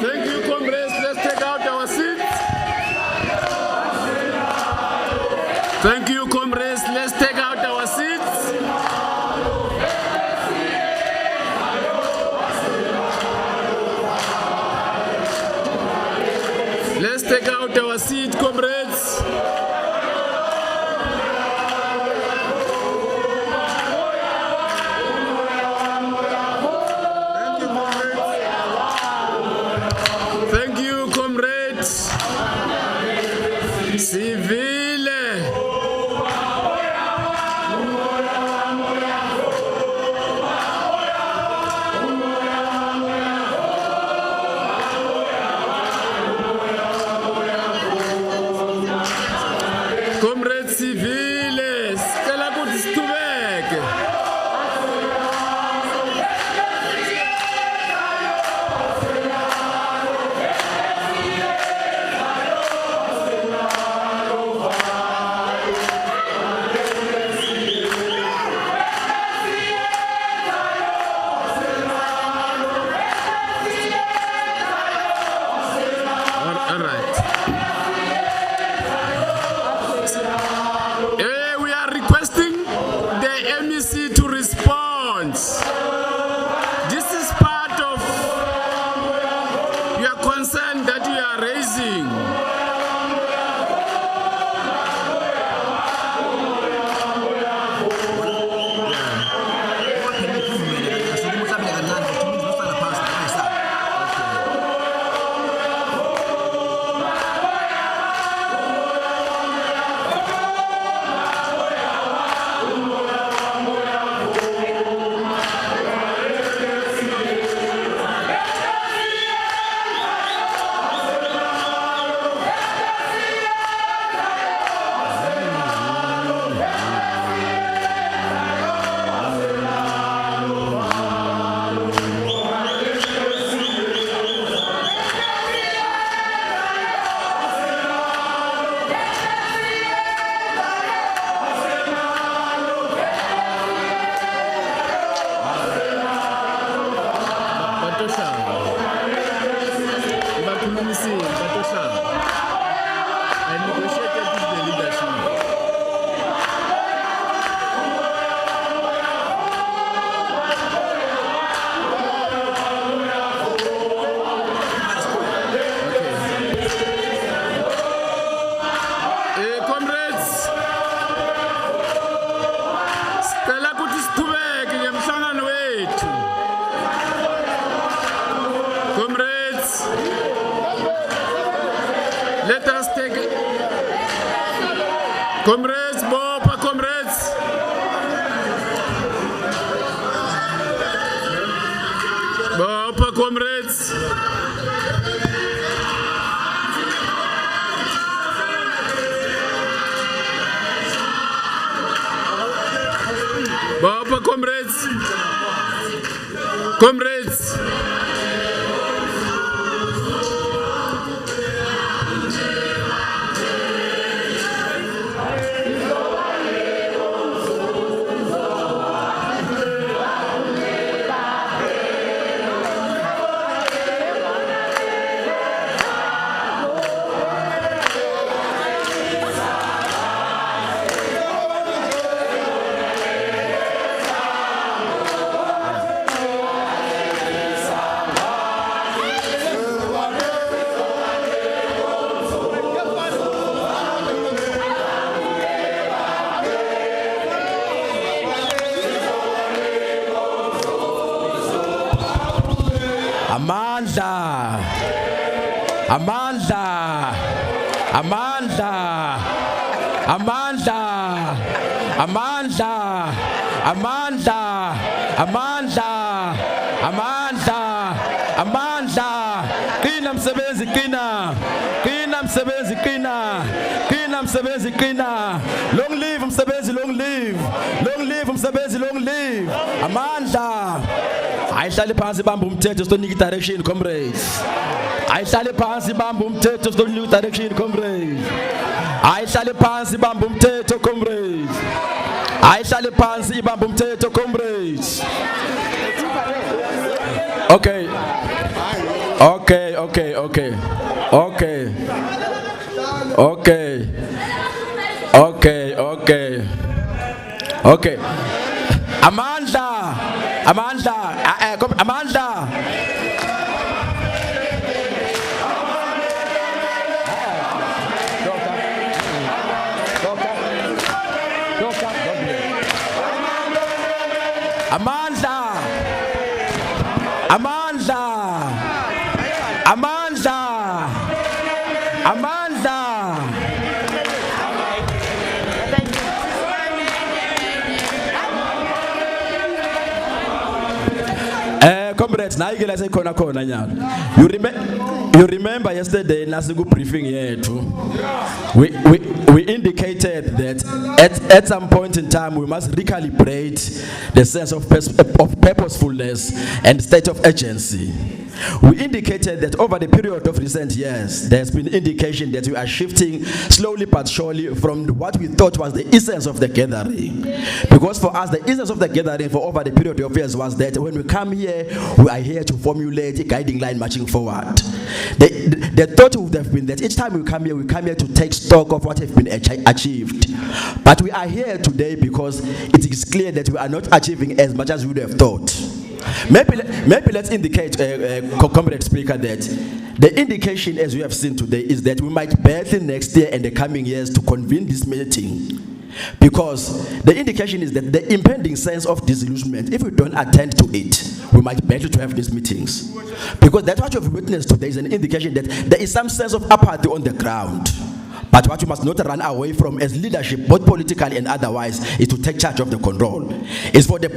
Thank you, comrades. Let's take out our seats. Thank you, comrades. Let's take out our seats. Let's take out our seat, comrades. Thank you, comrades. Civile. Comrades civiles, sicela ukuthi sithubeke. All right. We are requesting the MEC to respond. This is part of your concern that you are raising. I negotiated with the leadership. Comrades, sicela ukuthi sithubeke ngemhlangano wethu. Comrades, let us take it. Comrades, Bopa, comrades. Bopa, comrades. Bopa, comrades. Comrades. Amandla, Amandla, Amandla, Amandla, Amandla, Amandla, Amandla, Amandla, Amandla. Qina msebenzi, qina. Qina msebenzi, qina. Qina msebenzi. umsebenzi qina. Long live umsebenzi, long live. Long live umsebenzi, long live. Amandla. Ayihlale phansi bamba umthetho sizonika direction comrades. Ayihlale phansi bamba umthetho sizonika direction comrades. Ayihlale phansi bamba umthetho comrades. Ayihlale phansi bamba umthetho comrades. Okay. Okay, okay, okay. Okay. Okay. Okay, okay. Okay. Amandla. Amandla. Amandla. Amandla. Amandla. Amandla. Amandla. Comrades, now you say corner nyana. You remember yesterday nasiku briefing here too. We indicated that at some point in time we must recalibrate the sense of purposefulness and state of urgency. We indicated that over the period of recent years, there has been indication that we are shifting slowly but surely from what we thought was the essence of the gathering. Because for us, the essence of the gathering for over the period of years was that when we come here, we are here to formulate a guiding line marching forward. The thought would have been that each time we come here to take stock of what has been achieved. But we are here today because it is clear that we are not achieving as much as we would have thought. Maybe let's indicate, Comrade Speaker, that the indication as we have seen today is that we might battle next year and the coming years to convene this meeting. Because the indication is that the impending sense of disillusionment, if we don't attend to it, we might battle to have these meetings. Because that's what you've witnessed today is an indication that there is some sense of apathy on the ground. But what you must not run away from as leadership, both politically and otherwise, is to take charge of the control. It's for the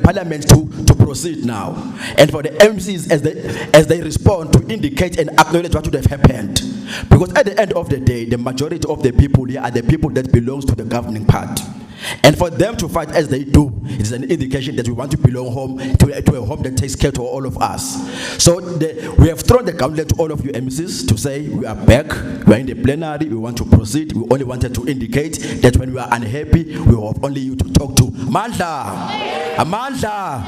parliament to proceed now. And for the MCs as they respond to indicate and acknowledge what would have happened. Because at the end of the day, the majority of the people here are the people that belongs to the governing party. And for them to fight as they do, it is an indication that we want to belong home to a home that takes care of all of us. So we have thrown the gauntlet to all of you MCs to say we are back, we are in the plenary, we want to proceed. We only wanted to indicate that when we are unhappy, we have only you to talk to. Amandla! Amandla!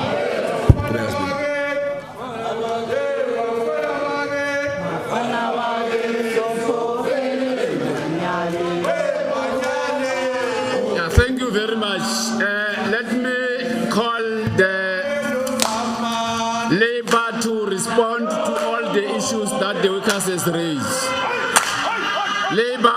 Thank you very much. Let me call the Labour to respond to all the issues that the workers has raised. Labour.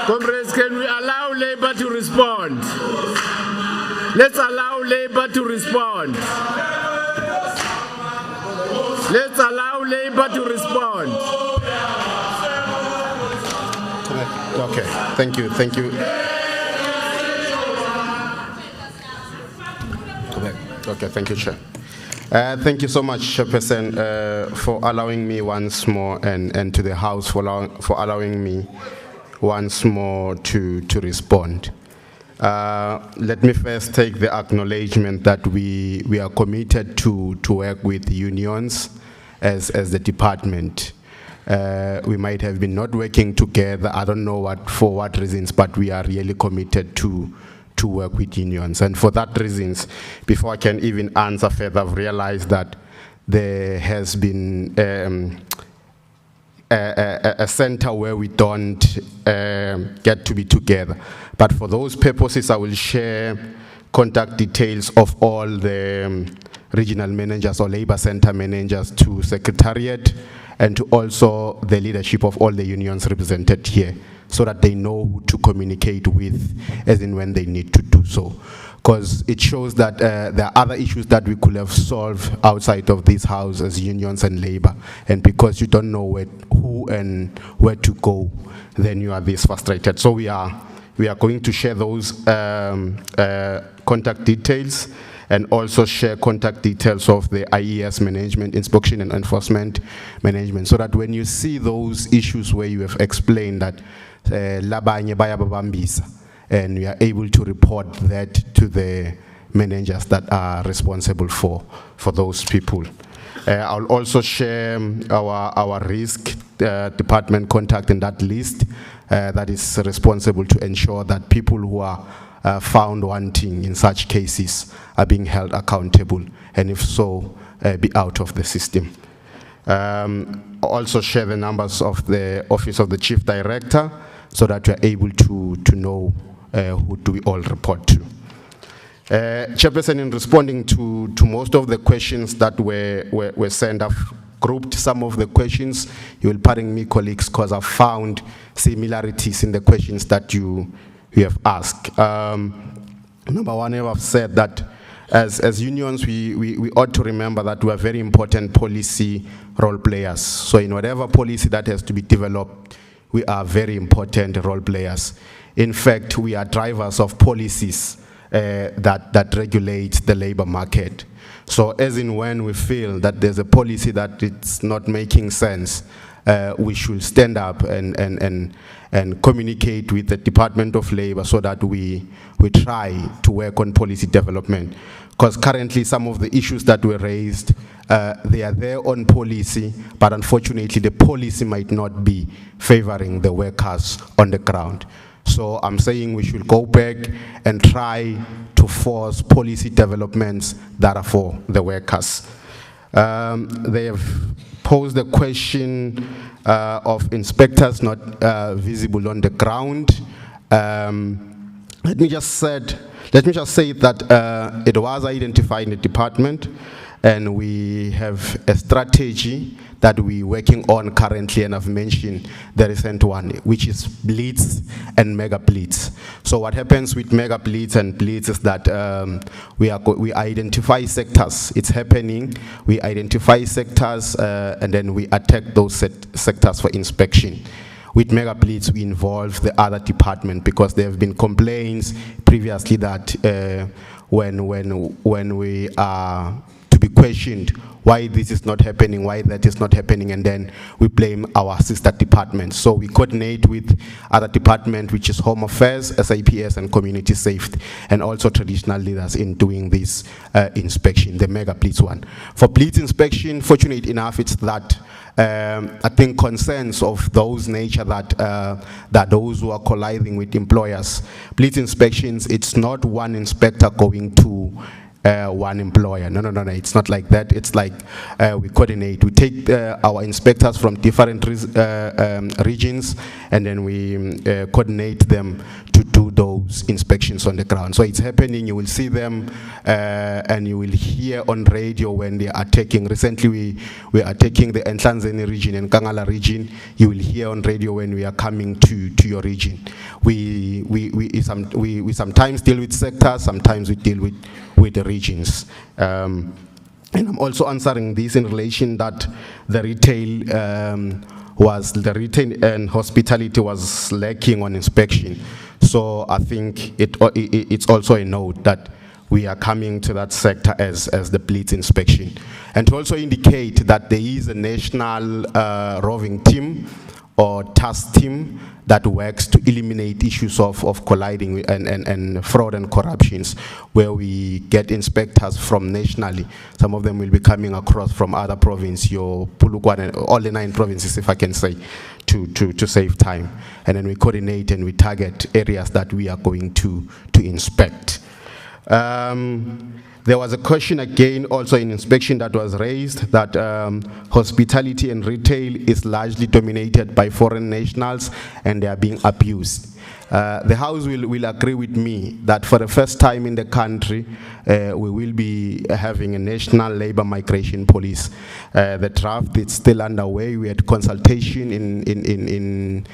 Comrades, can we allow Labour to respond? Let's allow Labour to respond. Let's allow Labour to respond. Okay, thank you. Okay, thank you, Chair. Thank you so much, Chairperson, for allowing me once more and to the House for allowing me once more to respond. Let me first take the acknowledgement that we are committed to work with unions as the department. We might have been not working together, I don't know for what reasons, but we are really committed to work with unions. And for that reasons, before I can even answer further, I've realized that there has been a center where we don't get to be together. But for those purposes, I will share contact details of all the regional managers or labor center managers to Secretariat and to also the leadership of all the unions represented here, so that they know who to communicate with as in when they need to do so. because it shows that there are other issues that we could have solved outside of this house as unions and labor. And because you don't know who and where to go, then you are this frustrated. So we are going to share those contact details and also share contact details of the IES management, inspection and enforcement management, so that when you see those issues where you have explained that labanye bayababambisa, and we are able to report that to the managers that are responsible for those people. I'll also share our risk department contact in that list that is responsible to ensure that people who are found wanting in such cases are being held accountable, and if so, be out of the system. Also share the numbers of the Office of the Chief Director so that we are able to know who do we all report to. Chairperson, in responding to most of the questions that were sent, I've grouped some of the questions. You will pardon me, colleagues, because I've found similarities in the questions that you have asked. Number one, I've said that as unions, we ought to remember that we are very important policy role players. So in whatever policy that has to be developed, we are very important role players. In fact, we are drivers of policies that regulate the labor market. So as in when we feel that there's a policy that it's not making sense, we should stand up and communicate with the Department of Labor so that we try to work on policy development. Because currently some of the issues that were raised, they are there on policy, but unfortunately the policy might not be favoring the workers on the ground. So I'm saying we should go back and try to force policy developments that are for the workers. They have posed the question of inspectors not visible on the ground. Let me just say that it was identified in the department, and we have a strategy that we're working on currently, and I've mentioned the recent one, which is blitz and mega blitz. So what happens with mega blitz and blitz is that we identify sectors. It's happening. We identify sectors and then we attack those sectors for inspection. With mega blitz, we involve the other department because there have been complaints previously that when we are to be questioned why this is not happening, why that is not happening, and then we blame our sister departments. So we coordinate with other department, which is Home Affairs, SIPS, and Community Safety, and also traditional leaders in doing this inspection, the mega blitz one. For blitz inspection, fortunate enough, it's that I think concerns of those nature that those who are colliding with employers. Blitz inspections, it's not one inspector going to one employer. No, it's not like that. It's like we coordinate. We take our inspectors from different regions, and then we coordinate them to do those inspections on the ground. So it's happening. You will see them, and you will hear on radio when they are taking. Recently, we are taking the Nhlanzeni region and Kangala region. You will hear on radio when we are coming to your region. We sometimes deal with sectors, sometimes we deal with the regions. And I'm also answering this in relation that the retail and hospitality was lacking on inspection. So I think it's also a note that we are coming to that sector as the blitz inspection. And to also indicate that there is a national roving team or task team that works to eliminate issues of colliding and fraud and corruptions, where we get inspectors from nationally. Some of them will be coming across from other provinces, your Polokwane, all the 9 provinces, if I can say, to save time. And then we coordinate and we target areas that we are going to inspect. There was a question again also in inspection that was raised that hospitality and retail is largely dominated by foreign nationals and they are being abused. The House will agree with me that for the first time in the country, we will be having a national labor migration police. The draft is still underway. We had consultation in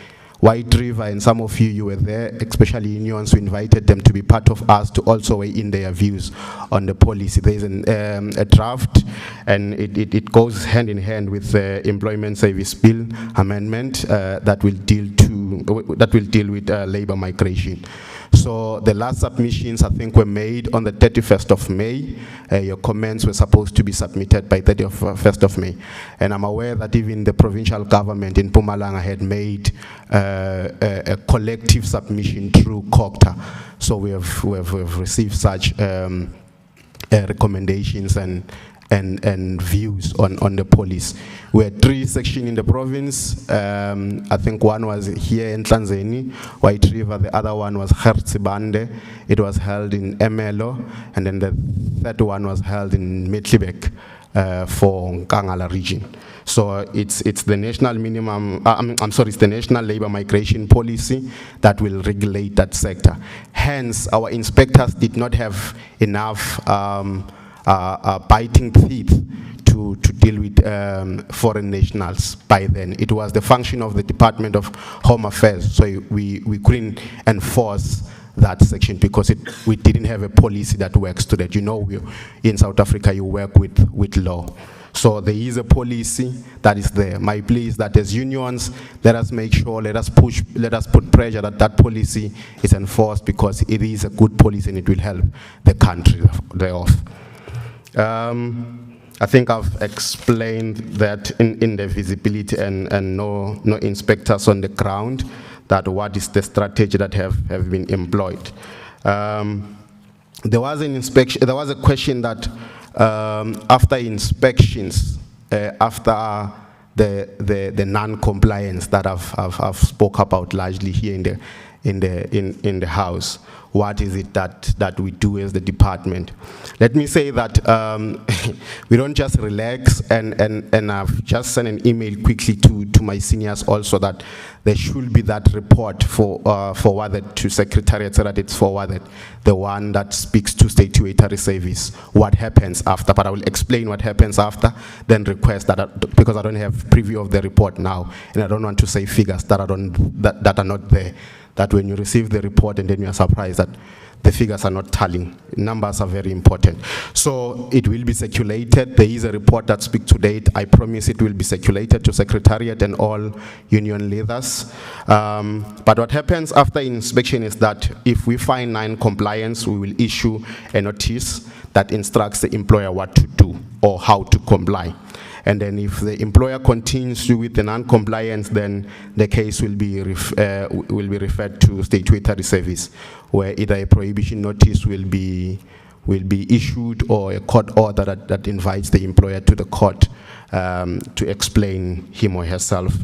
White River, and some of you were there, especially unions, we invited them to be part of us to also weigh in their views on the policy. There's a draft, and it goes hand in hand with the Employment Service Bill amendment that will deal with labor migration. So the last submissions, I think, were made on the 31st of May. Your comments were supposed to be submitted by 31st of May. And I'm aware that even the provincial government in Mpumalanga had made a collective submission through COGTA. So we have received such recommendations and views on the police. We had 3 sections in the province. I think one was here in Tanzania, White River. The other one was Hertzibande. It was held in Emelo. And then the third one was held in Metlibek for Nkangala region. So it's the national minimum, it's the national labor migration policy that will regulate that sector. Hence, our inspectors did not have enough biting teeth to deal with foreign nationals by then. It was the function of the Department of Home Affairs, so we couldn't enforce that section because we didn't have a policy that works to that. You know, in South Africa you work with law. So there is a policy that is there. My plea is that as unions, let us make sure, let us put pressure that that policy is enforced, because it is a good policy and it will help the country thereof. I think I've explained that in the visibility and no inspectors on the ground, that what is the strategy that have been employed. There was an inspection. There was a question that after inspections, after the non-compliance that I've spoke about largely here in the house, what is it that we do as the department? Let me say that we don't just relax, and I've just sent an email quickly to my seniors also that there should be that report forwarded to Secretariat so that it's forwarded, the one that speaks to statutory service, what happens after. But I will explain what happens after, then request that, because I don't have preview of the report now, and I don't want to say figures that are not there. That when you receive the report and then you are surprised that the figures are not tallying. Numbers are very important. So it will be circulated. There is a report that speaks to date. I promise it will be circulated to Secretariat and all union leaders. But what happens after inspection is that if we find non-compliance, we will issue a notice that instructs the employer what to do or how to comply. And then if the employer continues with the non-compliance, then the case will be referred to statutory service, where either a prohibition notice will be issued or a court order that invites the employer to the court to explain him or herself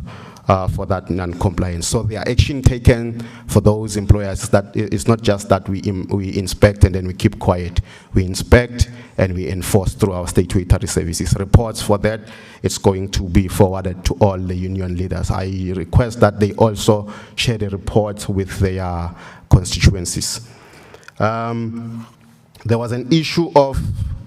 for that non-compliance. So there are action taken for those employers. That it's not just that we inspect and then we keep quiet. We inspect and we enforce through our statutory services. Reports for that, it's going to be forwarded to all the union leaders. I request that they also share the reports with their constituencies. There was an issue of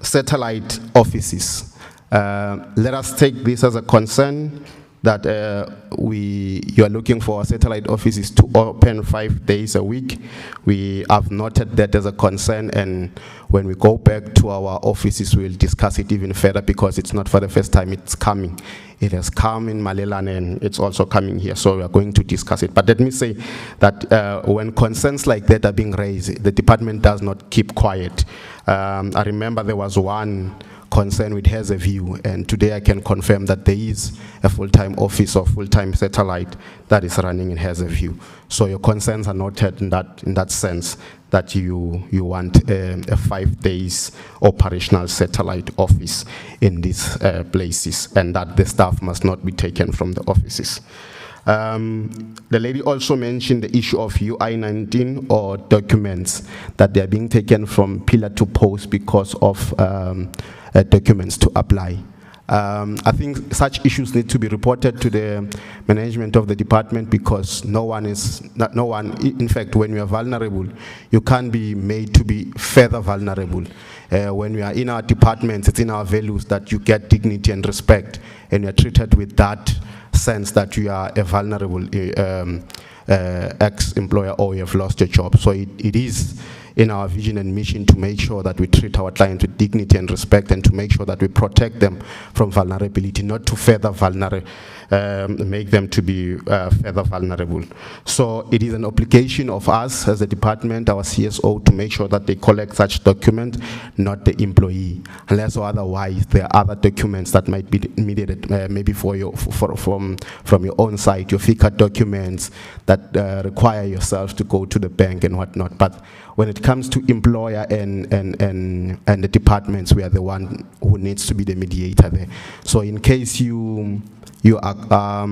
satellite offices. Let us take this as a concern, that you are looking for satellite offices to open 5 days a week. We have noted that as a concern, and when we go back to our offices, we'll discuss it even further, because it's not for the first time it's coming. It has come in Malelane and it's also coming here, so we are going to discuss it. But let me say that when concerns like that are being raised, the department does not keep quiet. I remember there was one concern with Hazyview, and today I can confirm that there is a full-time office or full-time satellite that is running in Hazyview. So your concerns are noted in that sense, that you want a 5 days operational satellite office in these places, and that the staff must not be taken from the offices. The lady also mentioned the issue of UI-19 or documents, that they are being taken from pillar to post because of documents to apply. I think such issues need to be reported to the management of the department, because no one, in fact, when you are vulnerable, you can't be made to be further vulnerable. When we are in our departments, it's in our values that you get dignity and respect, and you're treated with that sense that you are a vulnerable ex-employer or you have lost your job. So it is in our vision and mission to make sure that we treat our clients with dignity and respect, and to make sure that we protect them from vulnerability, not to further make them to be further vulnerable. So it is an obligation of us as a department, our CSO, to make sure that they collect such documents, not the employee, unless or otherwise there are other documents that might be needed, maybe from your own side, your FICA documents that require yourself to go to the bank and whatnot. But when it comes to employer and the departments, we are the one who needs to be the mediator there. So in case you are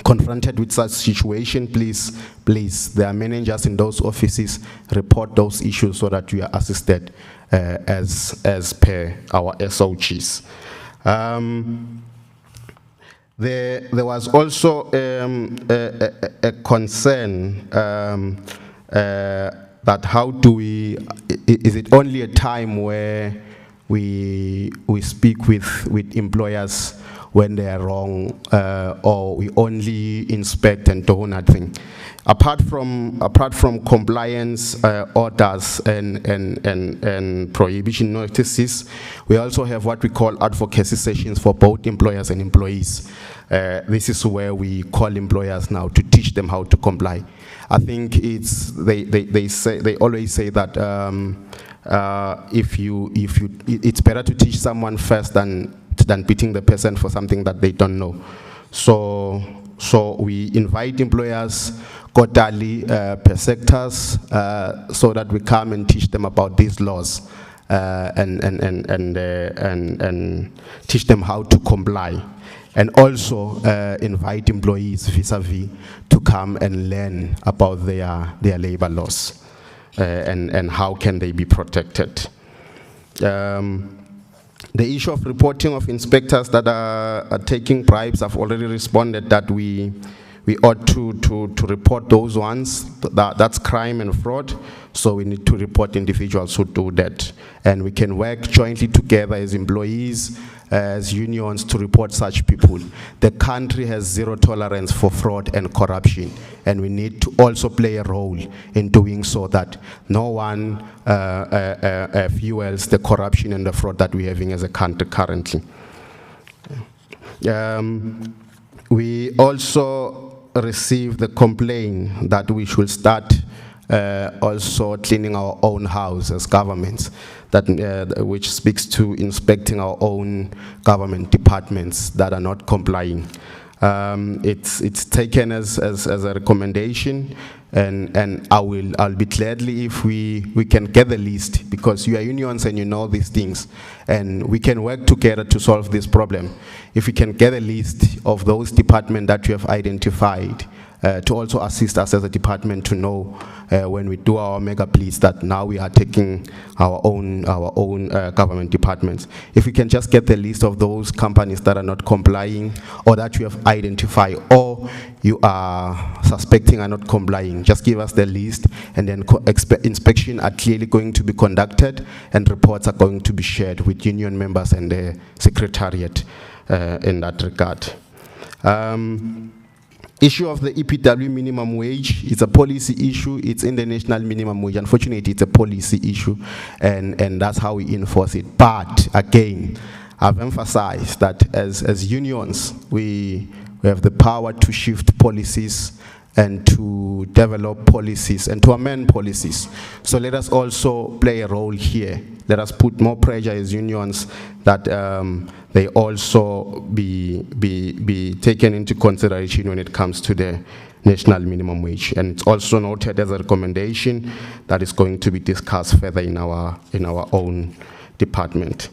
confronted with such situation, please, there are managers in those offices, report those issues so that you are assisted as per our SOGs. There was also a concern that how do we, is it only a time where we speak with employers when they are wrong, or we only inspect and do nothing? Apart from compliance orders and prohibition notices, we also have what we call advocacy sessions for both employers and employees. This is where we call employers now to teach them how to comply. I think they always say that it's better to teach someone first than beating the person for something that they don't know. So we invite employers quarterly per sectors so that we come and teach them about these laws and teach them how to comply. And also invite employees vis-a-vis to come and learn about their labor laws and how can they be protected. The issue of reporting of inspectors that are taking bribes, I've already responded that we ought to report those ones. That's crime and fraud, so we need to report individuals who do that. And we can work jointly together as employees, as unions, to report such people. The country has zero tolerance for fraud and corruption, and we need to also play a role in doing so that no one fuels the corruption and the fraud that we're having as a country currently. We also received the complaint that we should start also cleaning our own house as governments, which speaks to inspecting our own government departments that are not complying. It's taken as a recommendation, and I'll be gladly if we can get the list, because you are unions and you know these things, and we can work together to solve this problem. If we can get a list of those departments that you have identified, to also assist us as a department to know when we do our mega pleas that now we are taking our own government departments. If we can just get the list of those companies that are not complying, or that you have identified, or you are suspecting are not complying, just give us the list, and then inspection are clearly going to be conducted, and reports are going to be shared with union members and the secretariat in that regard. Issue of the EPW minimum wage, it's a policy issue. It's in the national minimum wage. Unfortunately, it's a policy issue, and that's how we enforce it. But again, I've emphasized that as unions, we have the power to shift policies and to develop policies and to amend policies. So let us also play a role here. Let us put more pressure as unions that they also be taken into consideration when it comes to the national minimum wage. And it's also noted as a recommendation that is going to be discussed further in our own department.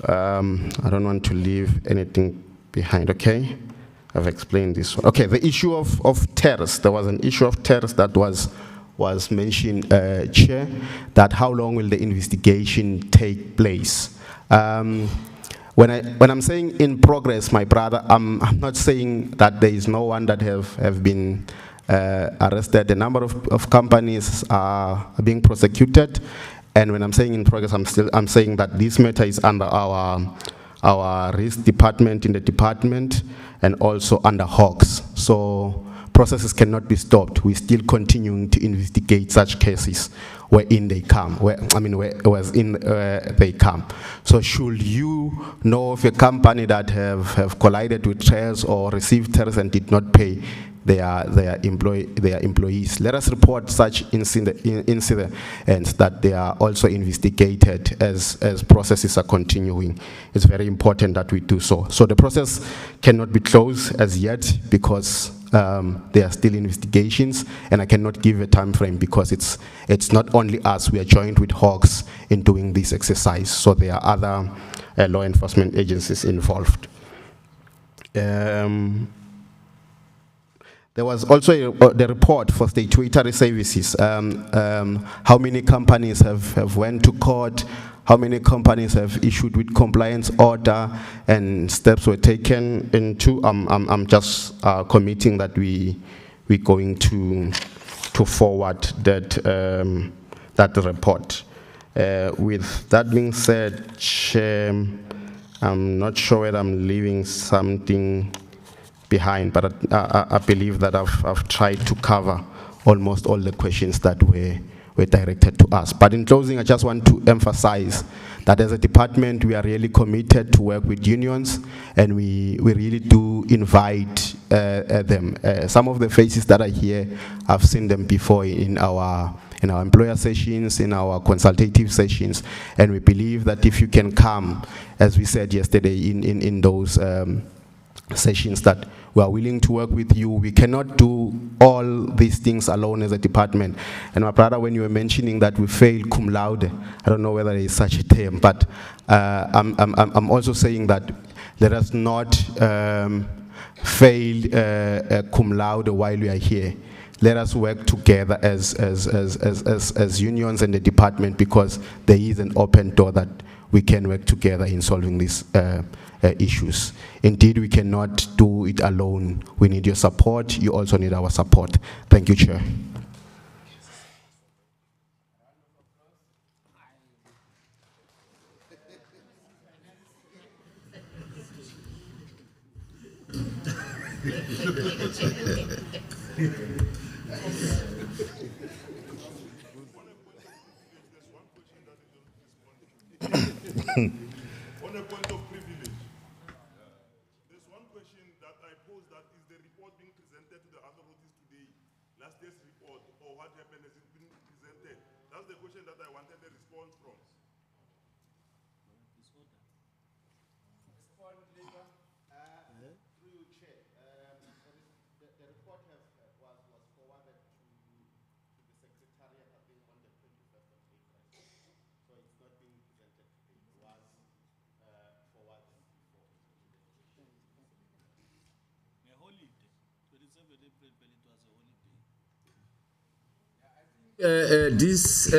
I don't want to leave anything behind, okay? I've explained this one. Okay, the issue of terrorists. There was an issue of terrorists that was mentioned, Chair, that how long will the investigation take place? When I'm saying in progress, my brother, I'm not saying that there is no one that have been arrested. The number of companies are being prosecuted, and when I'm saying in progress, I'm saying that this matter is under our risk department in the department, and also under Hawks. So processes cannot be stopped. We're still continuing to investigate such cases wherein they come, where they come. So should you know of a company that have collided with terrorists or received terrorists and did not pay their employees, let us report such incidents that they are also investigated as processes are continuing. It's very important that we do so. So the process cannot be closed as yet because there are still investigations, and I cannot give a time frame because it's not only us. We are joined with Hawks in doing this exercise, so there are other law enforcement agencies involved. There was also the report for statutory services. How many companies have went to court? How many companies have issued with compliance order, and steps were taken into? I'm just committing that we're going to forward that report. With that being said, Chair, I'm not sure whether I'm leaving something behind, but I believe that I've tried to cover almost all the questions that were directed to us. But in closing, I just want to emphasize that as a department, we are really committed to work with unions, and we really do invite them. Some of the faces that are here, I've seen them before in our employer sessions, in our consultative sessions, and we believe that if you can come, as we said yesterday in those sessions, that we are willing to work with you. We cannot do all these things alone as a department. And my brother, when you were mentioning that we fail cum laude, I don't know whether there is such a term, but I'm also saying that let us not fail cum laude while we are here. Let us work together as unions and the department, because there is an open door that we can work together in solving these issues. Indeed, we cannot do it alone. We need your support. You also need our support. Thank you, Chair. On a point of privilege, there's one question that I posed, that is the report being presented to the authorities today, last day's report, or what happened, has it been presented? That's the question that I wanted a response from. Through you, Chair, the report was forwarded to the Secretariat, I think, on the 21st of April. So it's not being presented today. It was forwarded before. A holiday. 27 April, but it was a holiday. This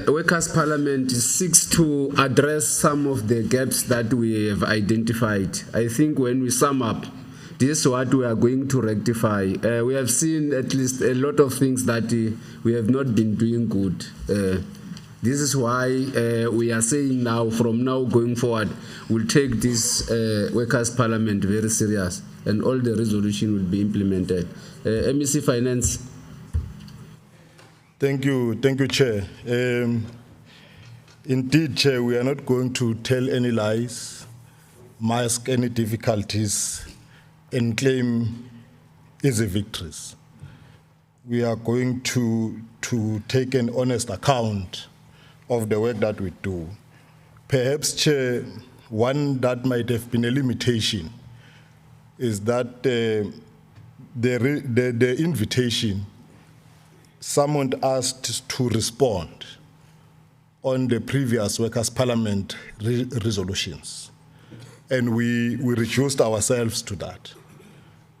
Workers' Parliament seeks to address some of the gaps that we have identified. I think when we sum up, this is what we are going to rectify. We have seen at least a lot of things that we have not been doing good. This is why we are saying now, from now going forward, we'll take this Workers' Parliament very serious, and all the resolution will be implemented. MEC Finance. Thank you, Chair. Indeed, Chair, we are not going to tell any lies, mask any difficulties, and claim easy victories. We are going to take an honest account of the work that we do. Perhaps, Chair, one that might have been a limitation is that the invitation, someone asked to respond on the previous Workers' Parliament resolutions, and we reduced ourselves to that.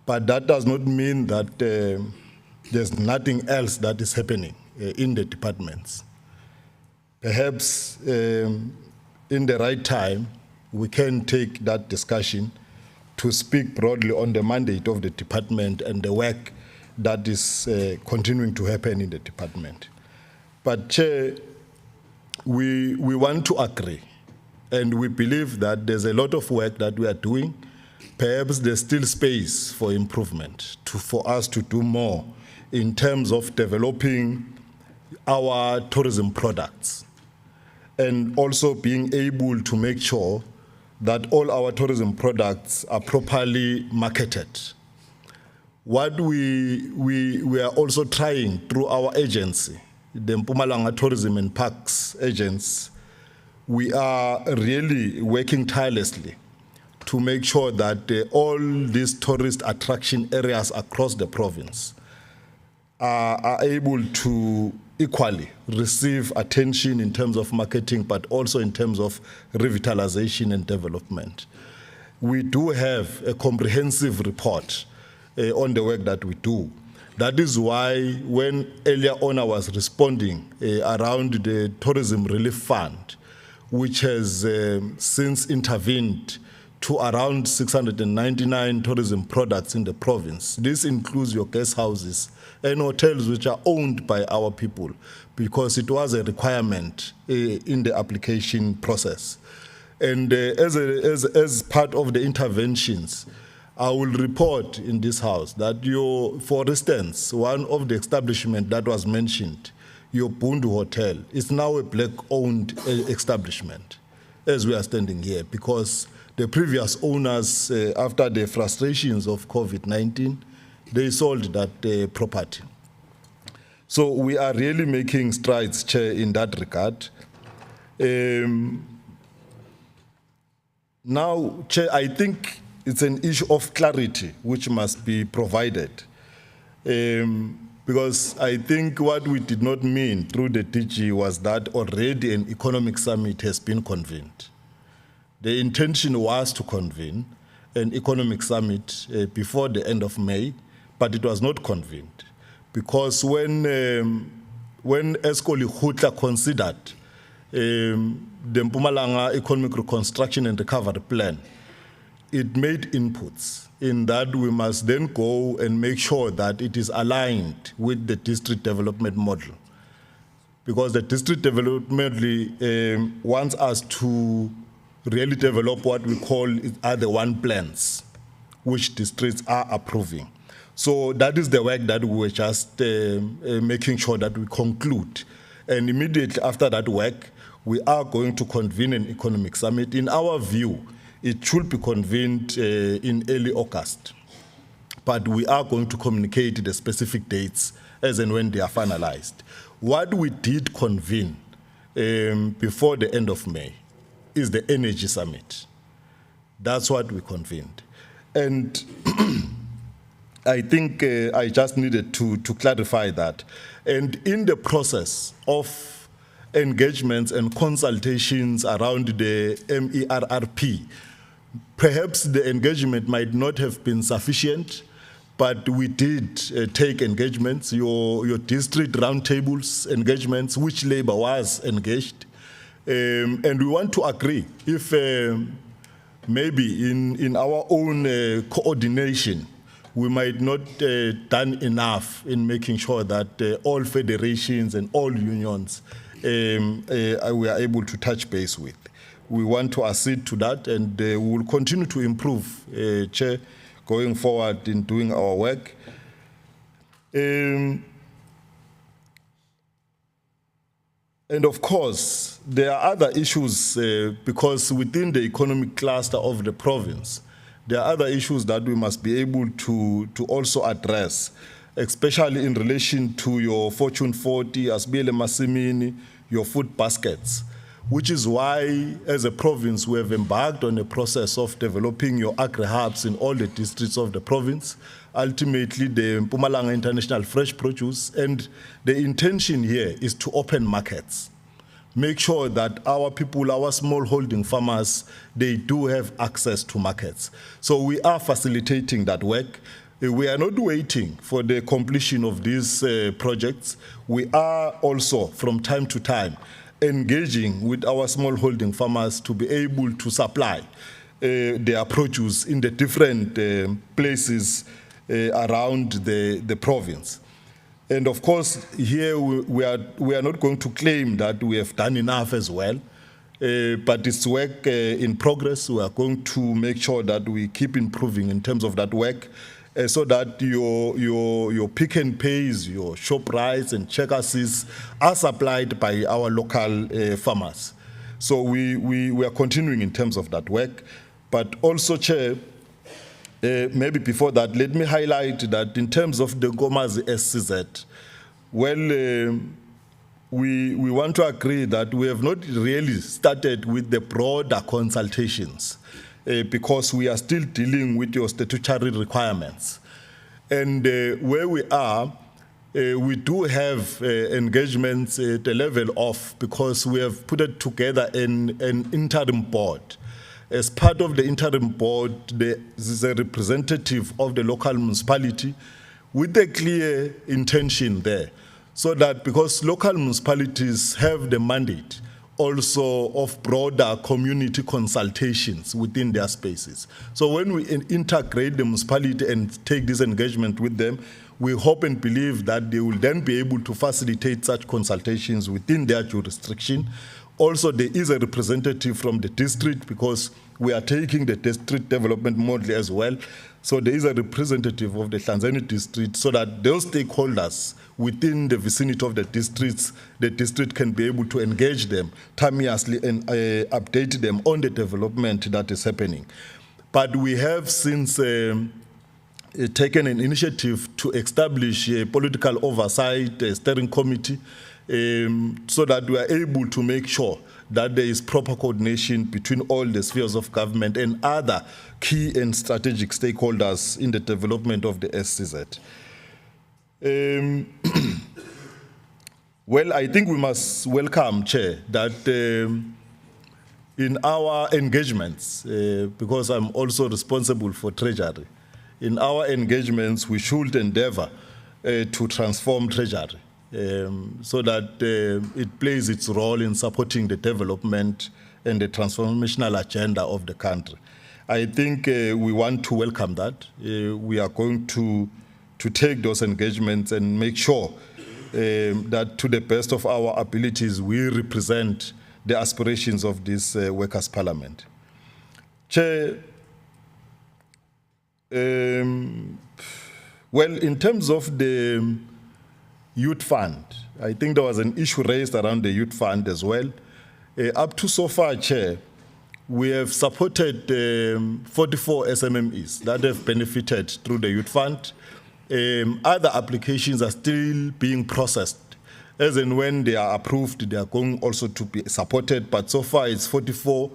But that does not mean that there's nothing else that is happening in the departments. Perhaps in the right time, we can take that discussion to speak broadly on the mandate of the department and the work that is continuing to happen in the department. But Chair, we want to agree, and we believe that there's a lot of work that we are doing, perhaps there's still space for improvement, for us to do more in terms of developing our tourism products and also being able to make sure that all our tourism products are properly marketed. What we are also trying through our agency, the Mpumalanga Tourism and Parks Agents, we are really working tirelessly to make sure that all these tourist attraction areas across the province are able to equally receive attention in terms of marketing, but also in terms of revitalization and development. We do have a comprehensive report on the work that we do. That is why when earlier on I was responding around the Tourism Relief Fund, which has since intervened to around 699 tourism products in the province. This includes your guest houses and hotels which are owned by our people, because it was a requirement in the application process. And as part of the interventions, I will report in this house that for instance, one of the establishments that was mentioned, your Bundu Hotel, is now a black-owned establishment as we are standing here, because the previous owners, after the frustrations of COVID-19, they sold that property. So we are really making strides, Chair, in that regard. Now, Chair, I think it's an issue of clarity which must be provided. Because I think what we did not mean through the DG was that already an economic summit has been convened. The intention was to convene an economic summit before the end of May, but it was not convened. Because when Escoli Hutla considered the Mpumalanga Economic Reconstruction and Recovery Plan, it made inputs in that we must then go and make sure that it is aligned with the district development model. Because the district development model wants us to really develop what we call are the one plans, which districts are approving. So that is the work that we were just making sure that we conclude. And immediately after that work, we are going to convene an economic summit. In our view, it should be convened in early August. But we are going to communicate the specific dates as and when they are finalized. What we did convene before the end of May is the Energy Summit. That's what we convened. And I think I just needed to clarify that. And in the process of engagements and consultations around the MERRP, perhaps the engagement might not have been sufficient, but we did take engagements, your district roundtables engagements, which labor was engaged. And we want to agree if maybe in our own coordination, we might not done enough in making sure that all federations and all unions we are able to touch base with. We want to accede to that, and we will continue to improve, Chair, going forward in doing our work. And of course, there are other issues because within the economic cluster of the province, there are other issues that we must be able to also address, especially in relation to your Fortune 40, Asbele Masimini, your food baskets, which is why, as a province, we have embarked on a process of developing your agri-hubs in all the districts of the province, ultimately the Mpumalanga International Fresh Produce, and the intention here is to open markets. Make sure that our people, our small holding farmers, they do have access to markets. So we are facilitating that work. We are not waiting for the completion of these projects. We are also, from time to time, engaging with our small holding farmers to be able to supply their produce in the different places around the province. And of course, here we are not going to claim that we have done enough as well. but it's work in progress. We are going to make sure that we keep improving in terms of that work, so that your Pick and Pays, your Shoprites and Checkers are supplied by our local farmers. So we are continuing in terms of that work. But also, Chair, maybe before that, let me highlight that in terms of the Nkomazi SCZ, well, we want to agree that we have not really started with the broader consultations because we are still dealing with your statutory requirements. And where we are, we do have engagements at the level of, because we have put it together in an interim board. As part of the interim board, there is a representative of the local municipality with a clear intention there. So that, because local municipalities have the mandate also of broader community consultations within their spaces. So when we integrate the municipality and take this engagement with them, we hope and believe that they will then be able to facilitate such consultations within their jurisdiction. Also, there is a representative from the district, because we are taking the district development model as well. So there is a representative of the Hlanzeni district, so that those stakeholders within the vicinity of the district can be able to engage them timeously and update them on the development that is happening. But we have since taken an initiative to establish a political oversight steering committee, so that we are able to make sure that there is proper coordination between all the spheres of government and other key and strategic stakeholders in the development of the SCZ. Well, I think we must welcome, Chair, that in our engagements, because I'm also responsible for Treasury, in our engagements we should endeavor to transform Treasury. So that it plays its role in supporting the development and the transformational agenda of the country. I think we want to welcome that. We are going to take those engagements and make sure that to the best of our abilities, we represent the aspirations of this Workers' Parliament. Chair, well, in terms of the Youth Fund, I think there was an issue raised around the Youth Fund as well. Up to so far, Chair, we have supported 44 SMMEs that have benefited through the Youth Fund. Other applications are still being processed. As and when they are approved, they are going also to be supported. But so far, it's 44,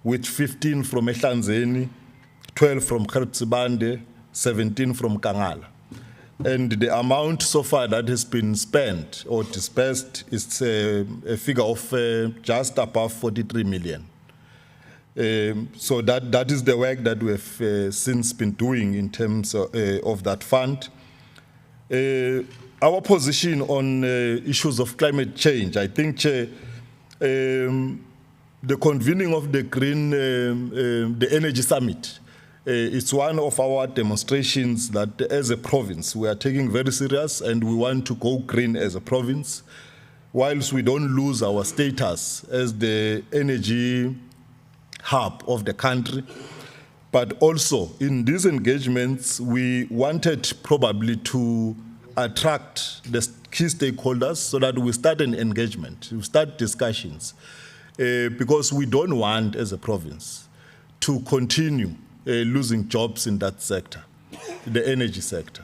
with 15 from Ehlanzeni, 12 from Khartsibande, 17 from Kangala. And the amount so far that has been spent or dispersed is a figure of just above 43 million. So that is the work that we have since been doing in terms of that fund. Our position on issues of climate change, I think, Chair, the convening of the the Energy Summit, it's one of our demonstrations that as a province we are taking very serious, and we want to go green as a province, whilst we don't lose our status as the energy hub of the country. But also in these engagements, we wanted probably to attract the key stakeholders so that we start an engagement, we start discussions, because we don't want as a province to continue losing jobs in that sector, the energy sector.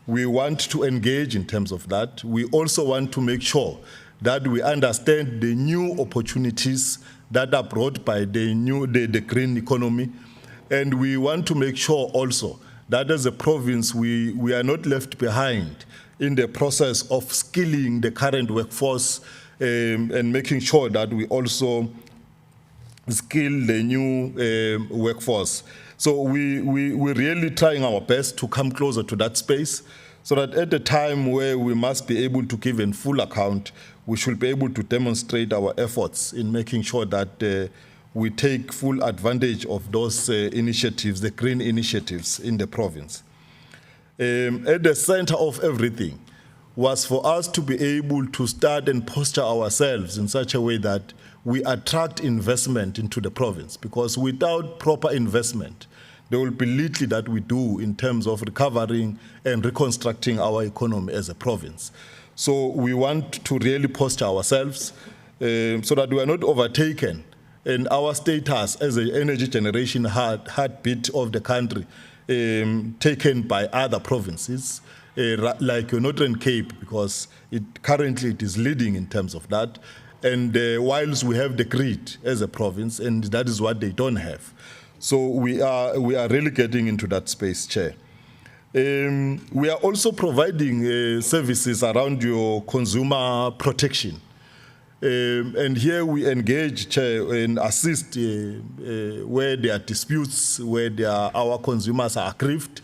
We want to engage in terms of that. We also want to make sure that we understand the new opportunities that are brought by the green economy. And we want to make sure also that as a province, we are not left behind in the process of skilling the current workforce and making sure that we also skill the new workforce. So we're really trying our best to come closer to that space, so that at the time where we must be able to give in full account, we should be able to demonstrate our efforts in making sure that we take full advantage of those initiatives, the green initiatives in the province. At the center of everything, was for us to be able to start and posture ourselves in such a way that we attract investment into the province, because without proper investment, there will be little that we do in terms of recovering and reconstructing our economy as a province. So we want to really posture ourselves so that we are not overtaken and our status as an energy generation heartbeat of the country taken by other provinces, like Northern Cape, because currently it is leading in terms of that. And whilst we have the grid as a province, and that is what they don't have. So we are really getting into that space, Chair. We are also providing services around your consumer protection. And here we engage, Chair, and assist where there are disputes, where our consumers are aggrieved.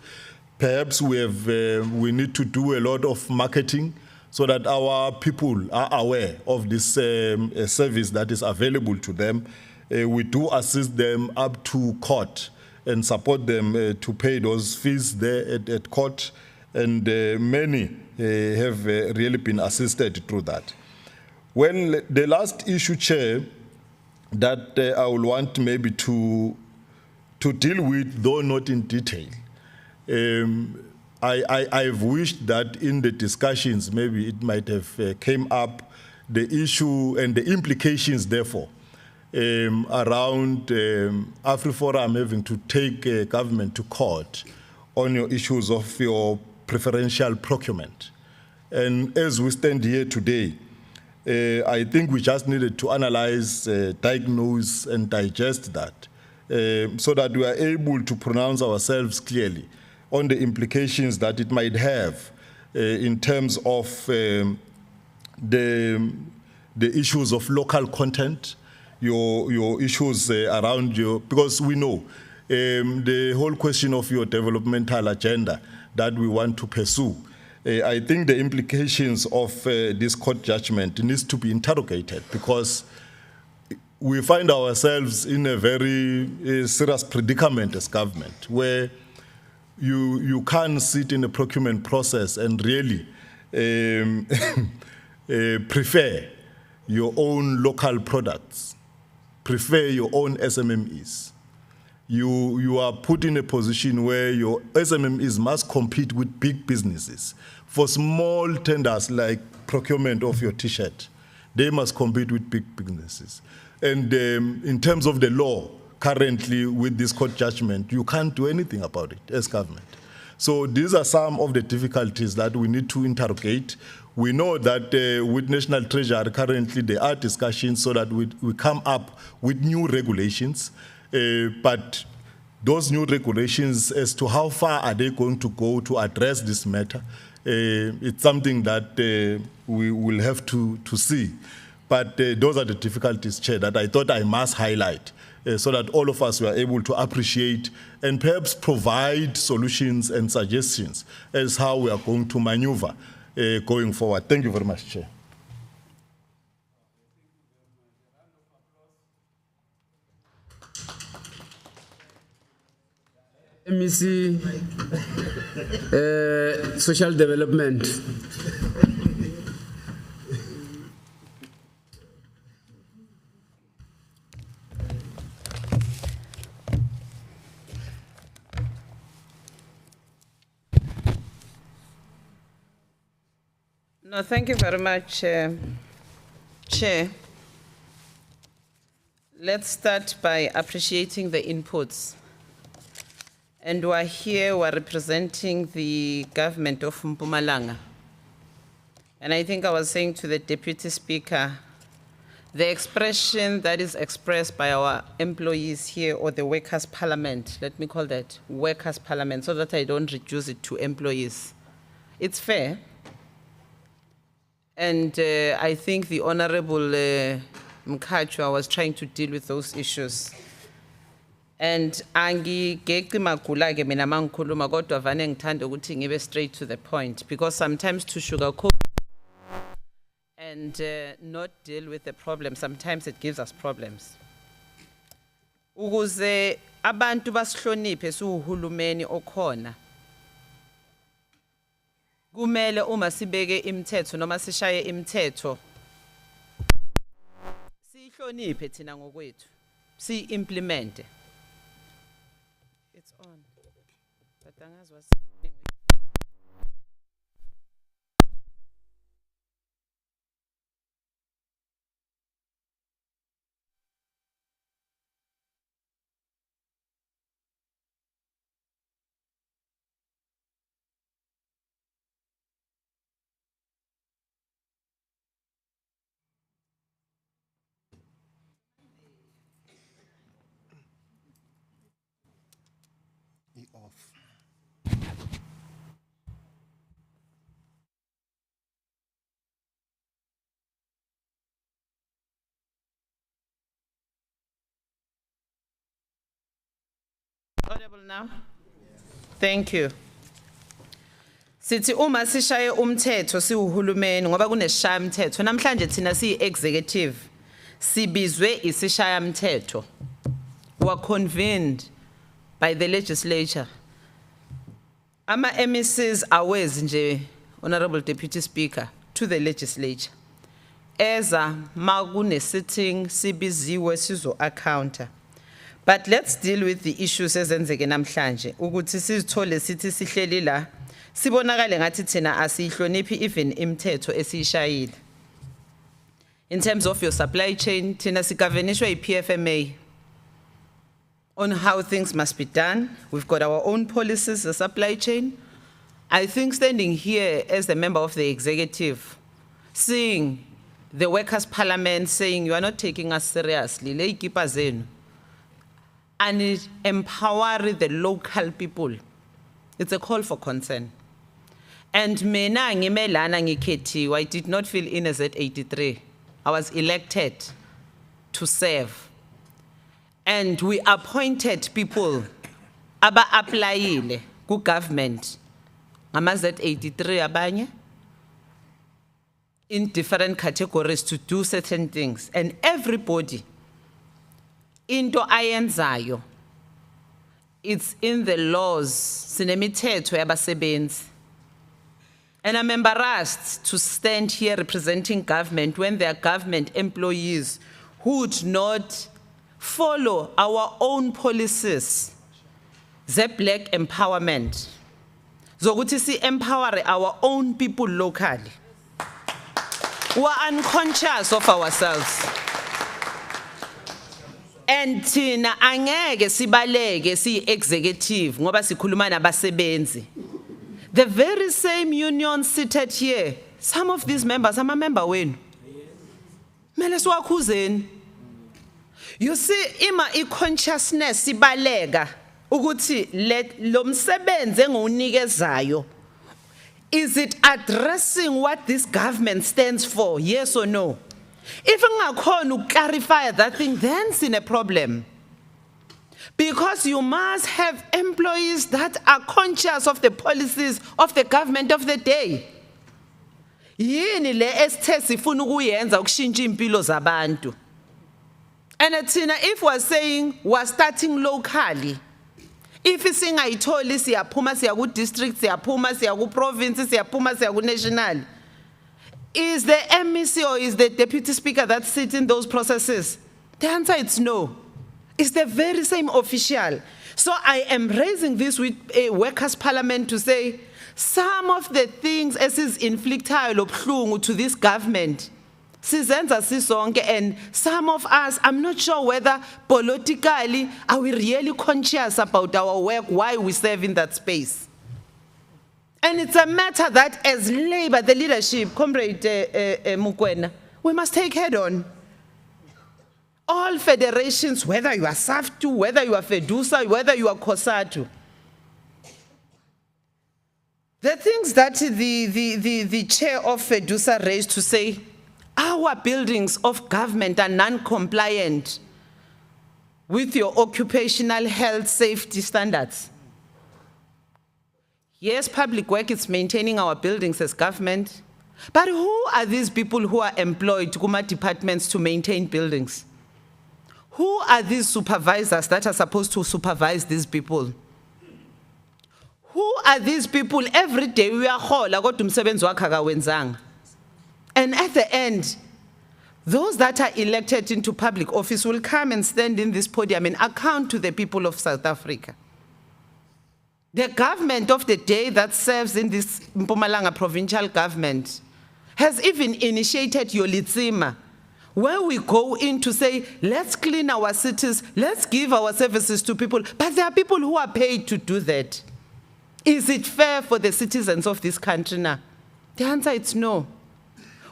Perhaps we need to do a lot of marketing so that our people are aware of this service that is available to them. We do assist them up to court and support them to pay those fees there at court, and many have really been assisted through that. Well, the last issue, Chair, that I will want maybe to deal with, though not in detail, I've wished that in the discussions, maybe it might have came up, the issue and the implications, therefore, around AfriForum having to take government to court on your issues of your preferential procurement. And as we stand here today, I think we just needed to analyze, diagnose, and digest that so that we are able to pronounce ourselves clearly on the implications that it might have in terms of the issues of local content, your issues around your, because we know the whole question of your developmental agenda that we want to pursue. I think the implications of this court judgment needs to be interrogated, because we find ourselves in a very serious predicament as government, where you can't sit in a procurement process and really prefer your own local products, prefer your own SMMEs. You are put in a position where your SMMEs must compete with big businesses. For small tenders like procurement of your T-shirt, they must compete with big businesses. And in terms of the law, currently with this court judgment, you can't do anything about it as government. So these are some of the difficulties that we need to interrogate. We know that with National Treasury currently there are discussions so that we come up with new regulations, but those new regulations as to how far are they going to go to address this matter, it's something that we will have to see. But those are the difficulties, Chair, that I thought I must highlight so that all of us were able to appreciate and perhaps provide solutions and suggestions as how we are going to maneuver going forward. Thank you very much, Chair. MEC, Social Development. No, thank you very much, Chair. Let's start by appreciating the inputs. And we're here, we're representing the government of Mpumalanga. And I think I was saying to the Deputy Speaker, the expression that is expressed by our employees here, or the Workers' Parliament, let me call that Workers' Parliament, so that I don't reduce it to employees. It's fair. And I think the Honorable Mkhatshwa was trying to deal with those issues. And angi geki magula ke mina mangikhuluma kodwa vane ngithanda ukuthi ngibe straight to the point, because sometimes to sugarcoat and not deal with the problem, sometimes it gives us problems. Ukuze abantu basihloniphe siwuhulumeni okhona, kumele uma sibeke imithetho noma sishaye imithetho sihloniphe thina ngokwethu si-implemente. It's on. But angazi what's happening with- Audible now? Thank you. Sithi uma sishaye umthetho siwuhulumeni ngoba kuneshaya umthetho namhlanje thina siyi-executive sibizwe isishaya umthetho. We are convened by the legislature. Ama MECs awezi nje, Honorable Deputy Speaker, to the legislature. Eza magune sitting sibiziwe sizo accounta. But let's deal with the issues ezenzeke namhlanje ukuthi sizithole sithi sihleli la sibonakale ngathi thina asihloniphi even imithetho esishayile. In terms of your supply chain, thina sigovernishwa yi-PFMA on how things must be done. We've got our own policies, the supply chain. I think standing here as the member of the executive, seeing the Workers' Parliament saying you are not taking us seriously, leikipa zenu, and it empower the local people. It's a call for concern. And mina ngimelana ngikhethiwe, I did not fill in as at 83. I was elected to serve. And we appointed people aba applyile ku government. Amazet 83 abanye in different categories to do certain things. And everybody into ayenzayo, it's in the laws, sinemithetho yabasebenzi. And I'm embarrassed to stand here representing government when there are government employees who would not follow our own policies, the black empowerment. Zokuthi si empower our own people locally. We are unconscious of ourselves. And thina angeke sibaleke si-executive ngoba sikhuluma nabasebenzi. The very same union seated here, some of these members, I'm a member wenu. Mele siwakhuzeni. You see, ima i-consciousness sibalega ukuthi lo msebenzi engiwunikezayo, is it addressing what this government stands for, yes or no? If ungakhona clarify that thing, then it's in a problem. Because you must have employees that are conscious of the policies of the government of the day. Yini le esithe sifuna ukuyenza ukushintsha impilo zabantu. And thina, if we're saying we're starting locally, if singayitholi siyaphuma siya ku district, siyaphuma siya ku province, siyaphuma siya ku national, is the MEC or is the Deputy Speaker that sits in those processes? The answer is no. It's the very same official. So I am raising this with a Workers' Parliament to say some of the things as is inflicted to this government, sizenza sisonke, and some of us, I'm not sure whether politically are we really conscious about our work, why we serve in that space. And it's a matter that as Labour, the leadership, Comrade Mukwena, we must take head on. All federations, whether you are SAFTU, whether you are FEDUSA, whether you are COSATU, the things that the chair of FEDUSA raised to say, our buildings of government are non-compliant with your occupational health safety standards. Yes, public work is maintaining our buildings as government, but who are these people who are employed Kuma departments to maintain buildings? Who are these supervisors that are supposed to supervise these people? Who are these people? Every day we are hola kodwa umsebenzi wakhe akawenzanga. And at the end, those that are elected into public office will come and stand in this podium and account to the people of South Africa. The government of the day that serves in this Mpumalanga provincial government has even initiated Yolitsima, where we go in to say, let's clean our cities, let's give our services to people. But there are people who are paid to do that. Is it fair for the citizens of this country now? The answer is no.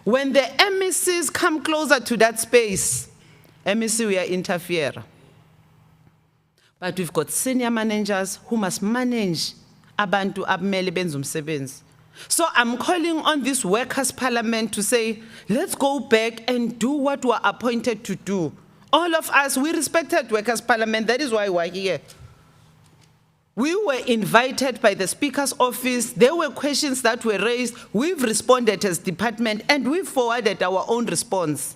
When the MECs come closer to that space, MEC will interfere. But we've got senior managers who must manage abantu abmele benza umsebenzi. So I'm calling on this workers' parliament to say, let's go back and do what we're appointed to do. All of us, we respected workers' parliament. That is why we're here. We were invited by the Speaker's office. There were questions that were raised. We've responded as department, and we've forwarded our own response.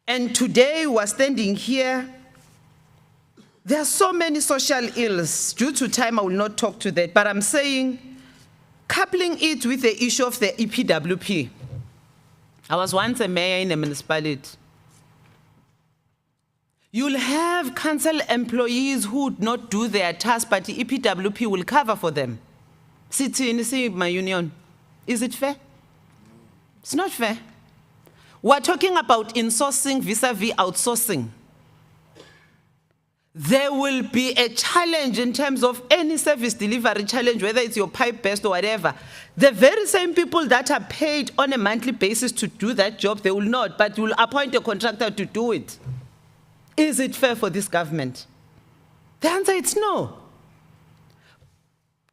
And today we're standing here. There are so many social ills. Due to time, I will not talk to that. But I'm saying, coupling it with the issue of the EPWP. I was once a mayor in a municipality. You'll have council employees who would not do their task, but the EPWP will cover for them. See my union. Is it fair? It's not fair. We're talking about insourcing vis-a-vis outsourcing. There will be a challenge in terms of any service delivery challenge, whether it's your pipe burst or whatever. The very same people that are paid on a monthly basis to do that job, they will not, but you will appoint a contractor to do it. Is it fair for this government? The answer is no.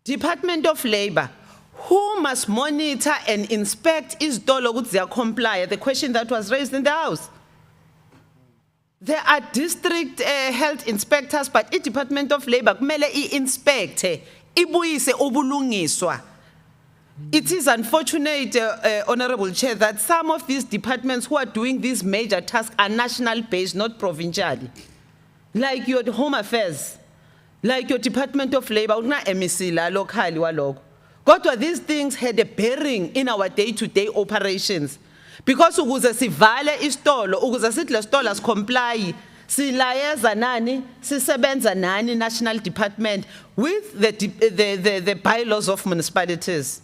Department of Labor, who must monitor and inspect is they comply? The question that was raised in the House. There are district health inspectors, but the Department of Labor kumele inspect, ibuyise ubulungiswa. It is unfortunate, Honorable Chair, that some of these departments who are doing these major tasks are national-based, not provincial. Like your Home Affairs, like your Department of Labor, una MEC la locally waloko. Kodwa these things had a bearing in our day-to-day operations. Because ukuze sivale istolo, ukuze sithi le stolo comply, silayeza nani, sisebenza nani National Department with the bylaws of municipalities.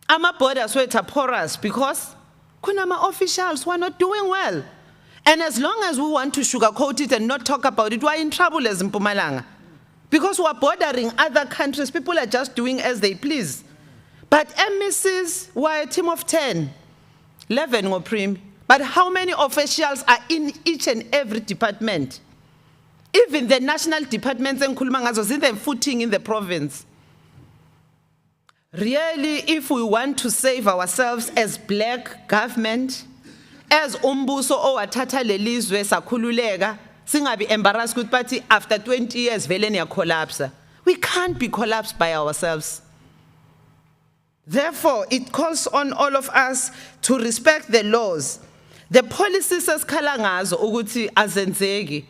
Ama borders were porous because kunama officials who are not doing well. And as long as we want to sugarcoat it and not talk about it, we're in trouble as Mpumalanga. Because we're bordering other countries, people are just doing as they please. But MECs were a team of 10, 11 or prim. But how many officials are in each and every department? Even the national departments and Kulmangazo in the footing in the province. Really, if we want to save ourselves as black government, as umbuso owathatha lelizwe sakhululeka, singabi embarrassed with party after 20 years vele niya collapse. We can't be collapsed by ourselves. Therefore, it calls on all of us to respect the laws. The policies esikhala ngazo ukuthi azenzeki.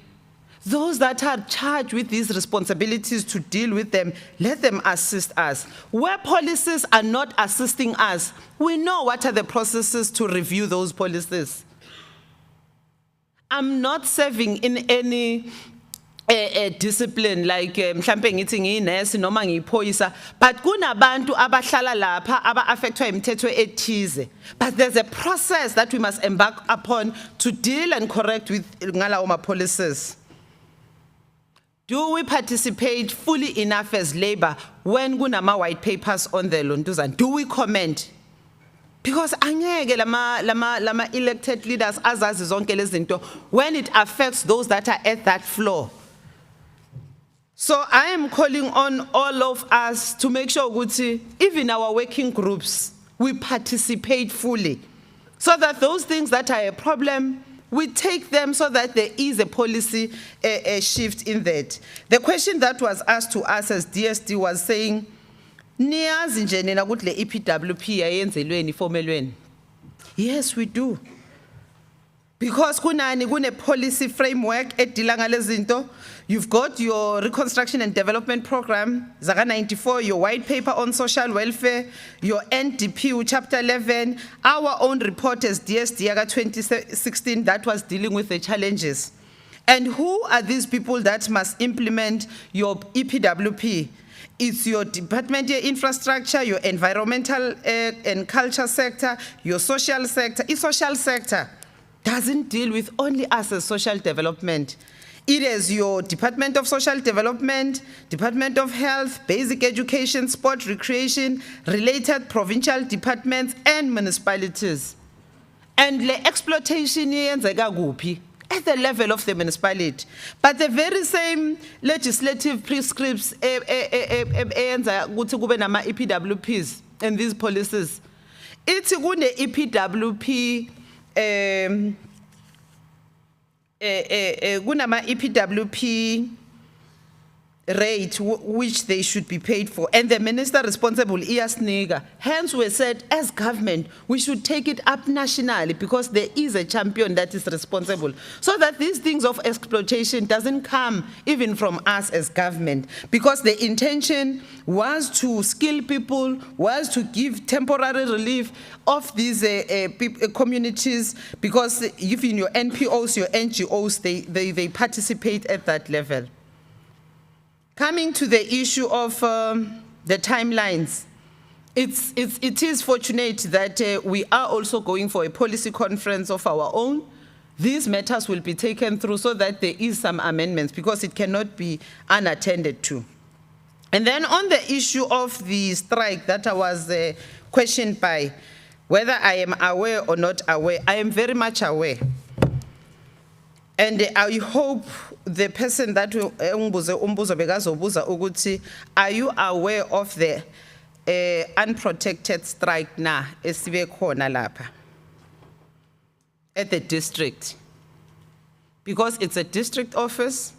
Those that are charged with these responsibilities to deal with them, let them assist us. Where policies are not assisting us, we know what are the processes to review those policies. I'm not serving in any discipline like mhlambe ngithi ngiyinesi noma ngiyiphoyisa, but kunabantu abahlala lapha aba-affectwa imithetho ethize. But there's a process that we must embark upon to deal and correct with ngalawo policies. Do we participate fully enough as Labor when kunama white papers on the Lontuzan? Do we comment? Because angeke lama elected leaders azazi zonke lezinto when it affects those that are at that floor. So I am calling on all of us to make sure ukuthi even our working groups, we participate fully so that those things that are a problem, we take them so that there is a policy shift in that. The question that was asked to us as DSD was saying, niyazi nje nina ukuthi le EPWP yayenzelweni iformelweni. Yes, we do. Because kune policy framework edila ngalezinto. You've got your reconstruction and development program, Zaga 94, your white paper on social welfare, your NDP chapter 11, our own report as DSD 2016 that was dealing with the challenges. And who are these people that must implement your EPWP? It's your Department of Infrastructure, your environmental and culture sector, your social sector. The social sector doesn't deal with only us as social development. It is your Department of Social Development, Department of Health, Basic Education, Sport, Recreation, related provincial departments and municipalities. And the exploitation yenzeka kuphi? At the level of the municipality. But the very same legislative prescripts eyenza ukuthi kube nama EPWPs and these policies. It's kune EPWP kunama EPWP rate which they should be paid for, and the minister responsible iyasinika. Hence we said as government we should take it up nationally because there is a champion that is responsible, so that these things of exploitation doesn't come even from us as government, because the intention was to skill people, was to give temporary relief of these communities, because even your NPOs, your NGOs, they participate at that level. Coming to the issue of the timelines, it is fortunate that we are also going for a policy conference of our own. These matters will be taken through so that there is some amendments, because it cannot be unattended to. And then on the issue of the strike that I was questioned by, whether I am aware or not aware, I am very much aware. And I hope the person that are you aware of the unprotected strike now at the district? Because it's a district office,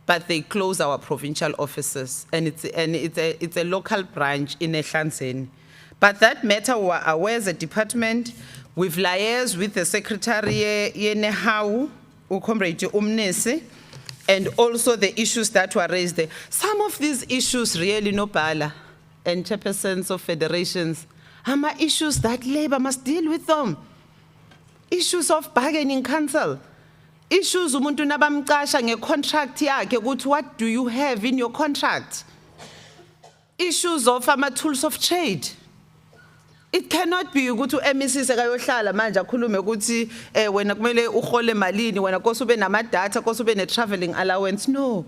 but they close our provincial offices, and it's a local branch in Ehlanzeni. But that matter we're aware as a department. We've liaised with the secretary Yenehau, Comrade Umnesi, and also the issues that were raised there. Some of these issues really no bala and chairpersons of federations are issues that labor must deal with them. Issues of bargaining council. Issues umuntu nabamqasha ngecontract yakhe ukuthi what do you have in your contract? Issues of tools of trade. It cannot be ukuthi MEC sekayohlala manje akhulume ukuthi wena kumele uhole malini, wena kose ube nama data, kose ube ne traveling allowance. No.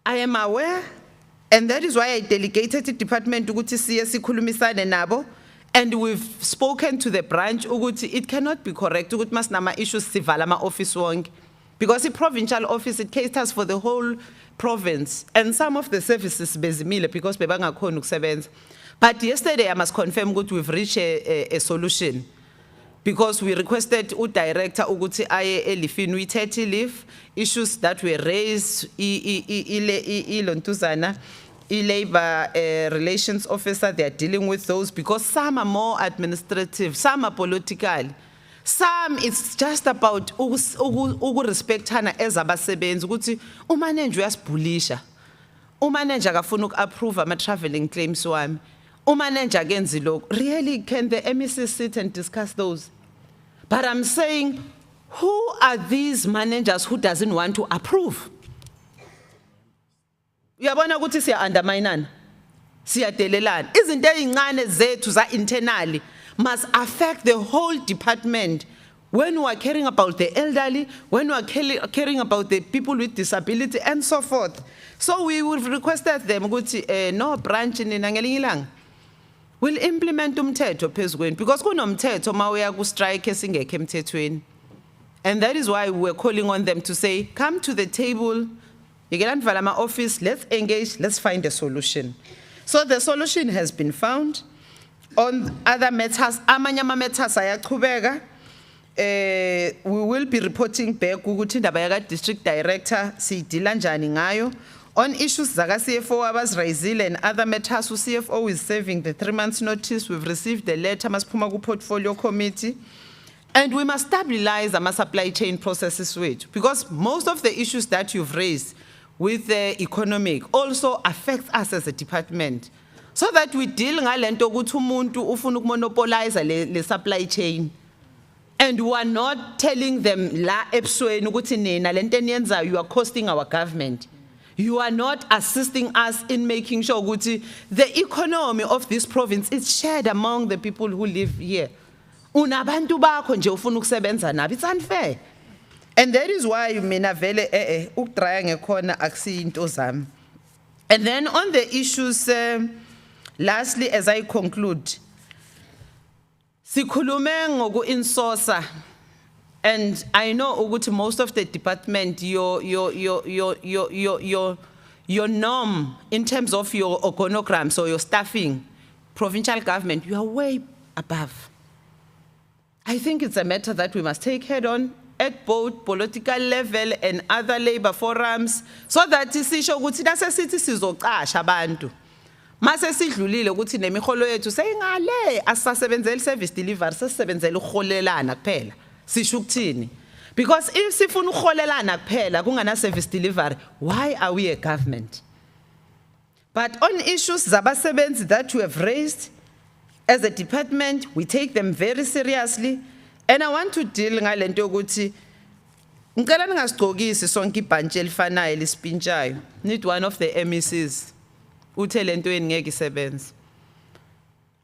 I am aware, and that is why I delegated the department ukuthi siye sikhulumisane nabo, and we've spoken to the branch ukuthi it cannot be correct ukuthi masinama issues sivala ama office wonke, because the provincial office it caters for the whole province, and some of the services bezimile because bebangakhona ukusebenza. But yesterday, I must confirm that we've reached a solution, because we requested the director ukuthi aye elifini we-30 leave issues that were raised, ilontuzana, labor relations officer, they are dealing with those, because some are more administrative, some are political. Some it's just about respectana as abasebenzi ukuthi umanager uyasibhulisha. Umanager akafuna uku-approve ama-traveling claims wami. Umanager akenzi lokho. Really, can the MEC sit and discuss those? But I'm saying, who are these managers who doesn't want to approve? Uyabona ukuthi siya undermineana, siyadelelana. Izinto ezincane zethu za internally must affect the whole department. When we are caring about the elderly, when we are caring about the people with disability and so forth. So we would requested them ukuthi no branch nina ngelinye ilanga will implement umthetho phezukweni, because kunomthetho mawuya ku strike esingekho emthethweni. And that is why we were calling on them to say, come to the table, yikelani ama office, let's engage, let's find a solution. So the solution has been found. On other matters, amanye ama matters ayaqhubeka. We will be reporting back ukuthi indaba yaka district director sidila njani ngayo. On issues zaka CFO abaziraisile and other matters, CFO is serving the 3 months notice. We've received the letter masiphuma ku portfolio committee, And we must stabilize our supply chain processes with, because most of the issues that you've raised with the economic also affects us as a department. So that we deal ngalento ukuthi umuntu ufuna ukumonopolize le supply chain. And we are not telling them la ebusweni ukuthi nina lento eniyenzayo you are costing our government. You are not assisting us in making sure ukuthi the economy of this province is shared among the people who live here. Unabantu bakho nje ufuna ukusebenza nabo. It's unfair. And that is why mina vele ukudraya ngekhona akusiyinto zami. And then on the issues lastly, as I conclude, sikhulume ngoku-insourcer, and I know ukuthi most of the department, your norm in terms of your organograms or your staffing, provincial government, you are way above. I think it's a matter that we must take head on at both political level and other labor forums, so that sisho ukuthi nasesithi sizoqasha abantu. Mase sidlulile ukuthi nemiholo yethu seyingale asasebenzela service delivery sesebenzela uholelana kuphela. Sisho ukuthini? Because if sifuna uholelana kuphela kungana service delivery, why are we a government? But on issues zabasebenzi that we have raised as a department, we take them very seriously, and I want to deal ngalento ukuthi ngicela ningasigqokisi sonke ibhantshi elifanayo lisipintshayo. Need one of the MECs.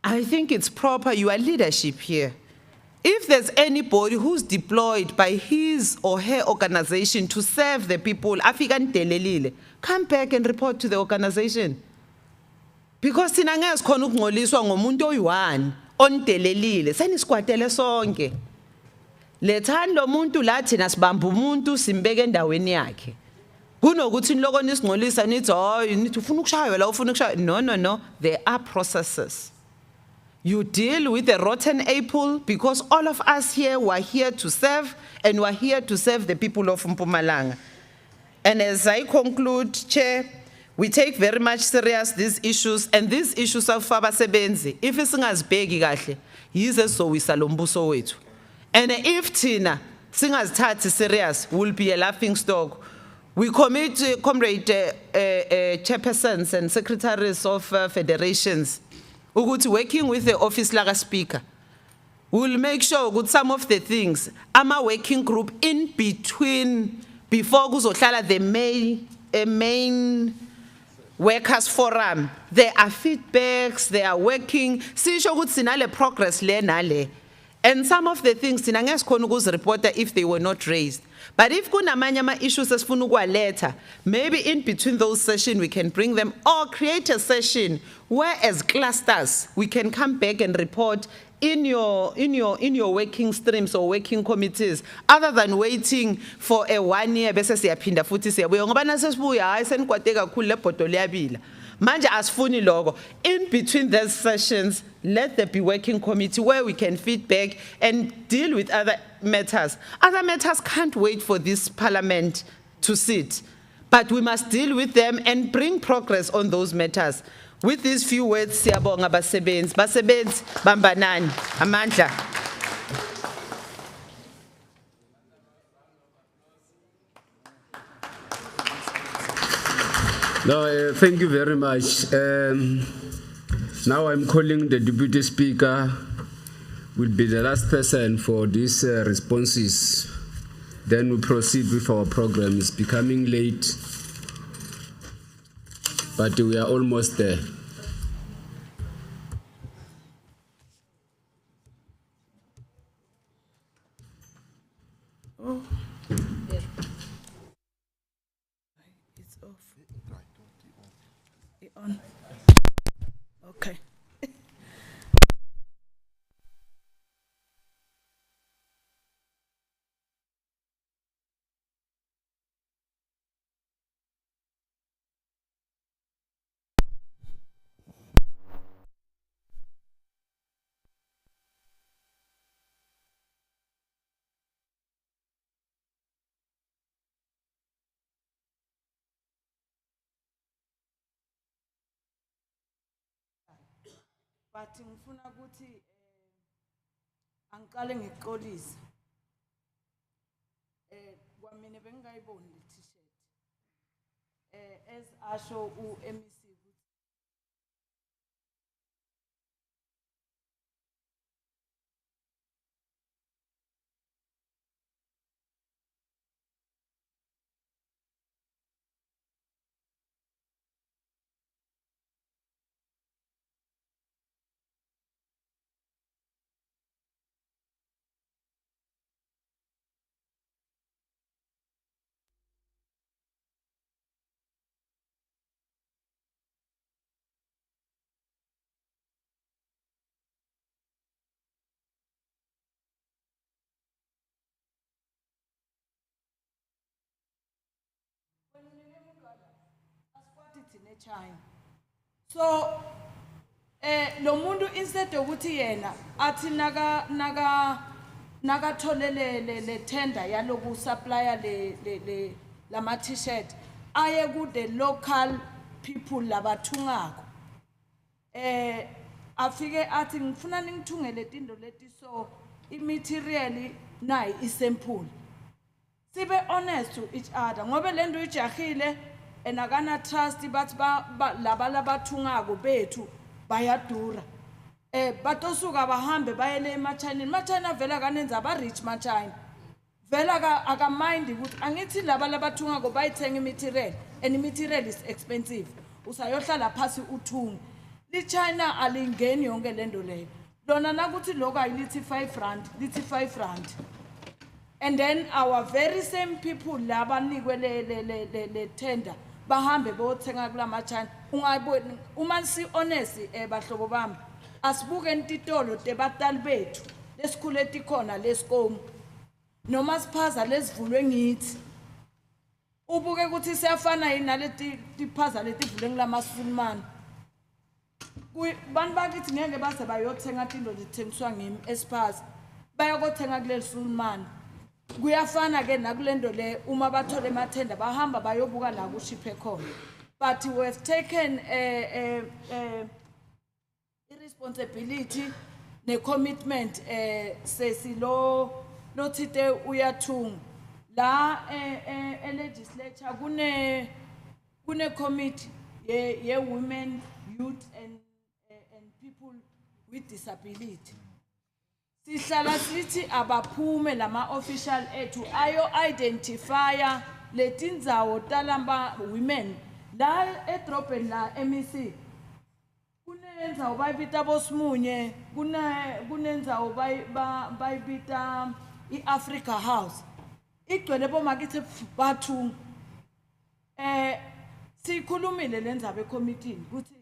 I think it's proper, your leadership here. If there's anybody who's deployed by his or her organization to serve the people, come back and report to the organization. Because sinangez khona ukungoliswa ngomuntu oyi-1 ondelelile seniskwatele sonke. Lethani lo muntu la thina sibamba umuntu simbeke endaweni yakhe. Kunokuthi niloko nisingcolisa nithi oh nithi ufuna ukushaywa la ufuna ukushaywa. No, there are processes. You deal with the rotten apple, because all of us here were here to serve, and we're here to serve the people of Mpumalanga. And as I conclude, Chair, we take very much serious these issues, and these issues of abasebenzi, if singazibheki kahle yize sowisa lo mbuso wethu. And if thina singazithathi serious, we'll be a laughing stock. We commit, comrade chairpersons and secretaries of federations, working with the office like a speaker, we'll make sure that some of the things, I'm a working group in between, before the main workers forum, there are feedbacks, they are working, see progress le. And some of the things, reporter if they were not raised. But if kuna manyama issues as later, maybe in between those sessions we can bring them, or create a session where as clusters we can come back and report in your working streams or working committees, other than waiting for a 1 year basis. Manje asifuni logo. In between those sessions, let there be working committee where we can feedback and deal with other matters. Other matters can't wait for this parliament to sit, but we must deal with them and bring progress on those matters. With these few words, siyabonga basebenzi, bambanani, amandla. No, thank you very much. Now I'm calling the Deputy Speaker, will be the last person for these responses. Then we proceed with our program. It's becoming late, but we are almost there. Oh. It's off. On. Okay. But ngifuna ukuthi Angiqale ngikuxolise. Kwamina bengayiboni le t-shirt. As asho uMC China. So lo muntu instead ukuthi yena athi naga tholele le tender yaloku supplier le lama t-shirt aye ku the local people labathungako afike athi ngifuna ningithungele tindo leti so imaterial nayi isample sibe honest to each other ngobe lento ijahile enakana trust bathi laba labathungako bethu bayadura batosuka bahambe bayele eMachina vela kanenza ba rich machina vela aka mind ukuthi angithi laba labathungako bayithenga imaterial and imaterial is expensive usayohlala phasi uthunga liChina alingeni yonke lento leyo lona nakuthi lokho ayilithi 5 rand lithi 5 rand. And then our very same people laba nikwe le tender bahambe bothenga kula machana ungayiboni uma si honest bahlobo bami asibuke intitolo tebatali bethu lesikhule tikhona lesikomu noma siphaza lesivulwe ngithi ubuke ukuthi siyafana yini naleti tiphaza letivulwe ngilamasulumani bantu bakithi ngeke base bayothenga into lithengiswa ngimi esiphaza bayakothenga kuleli sulumani. Kuyafana ke nakulendo le uma bathole emathenda bahamba bayobuka la kushiphe khona but we have taken irresponsibility ne commitment sesilo lothite uyathunga la legislature kune committee ye women youth and people with disability. Sihlala sithi abaphume lama official ethu ayo identifier letindzawo talamba women la edrobheni la MEC kunenzawo bayibita bosimunye kunenzawo bayibita iAfrica House igcwele bomakithi bathu sikhulumile lenzabe committee ukuthi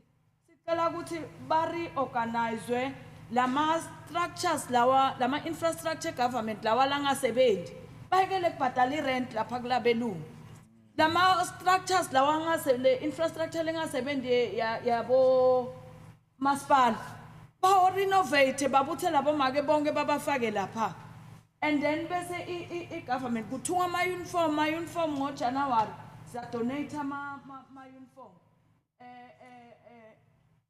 sicela ukuthi bari organize lama structures lama infrastructure government lawa langasebenzi bayekele kubhadala rent lapha kulabelungu lama structures lawa ngasele infrastructure lengasebenzi yabo masipala ba renovate babuthe labo make bonke babafake lapha and then bese I government kuthunga ama uniform ngo January sa donate ama uniform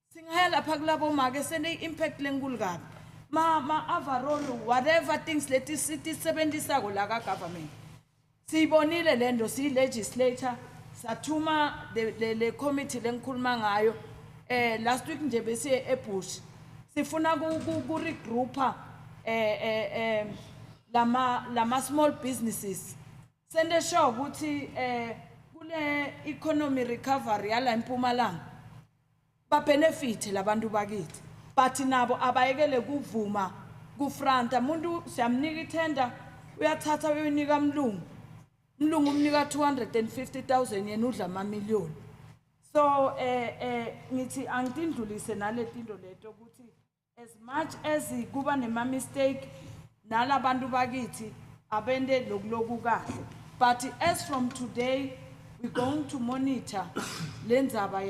singaya lapha kulabo make sene impact lenkulu kabi ma overall whatever things leti city sebenzisako la ka government sibonile lendo si legislature sathuma le committee lengikhuluma ngayo last week nje bese eBush sifuna ku regrouper lama small businesses sende show ukuthi kule economy recovery yala eMpumalanga ba benefit labantu bakithi but nabo abayekele kuvuma kufranta umuntu siyamnika itender uyathatha uyonika umlungu umnika 250,000 yena udla ama million so ngithi angitindlulise naletindo leto ukuthi as much as kuba nema mistake nalabantu bakithi abende lokuloku kahle but as from today we're going to monitor lenzaba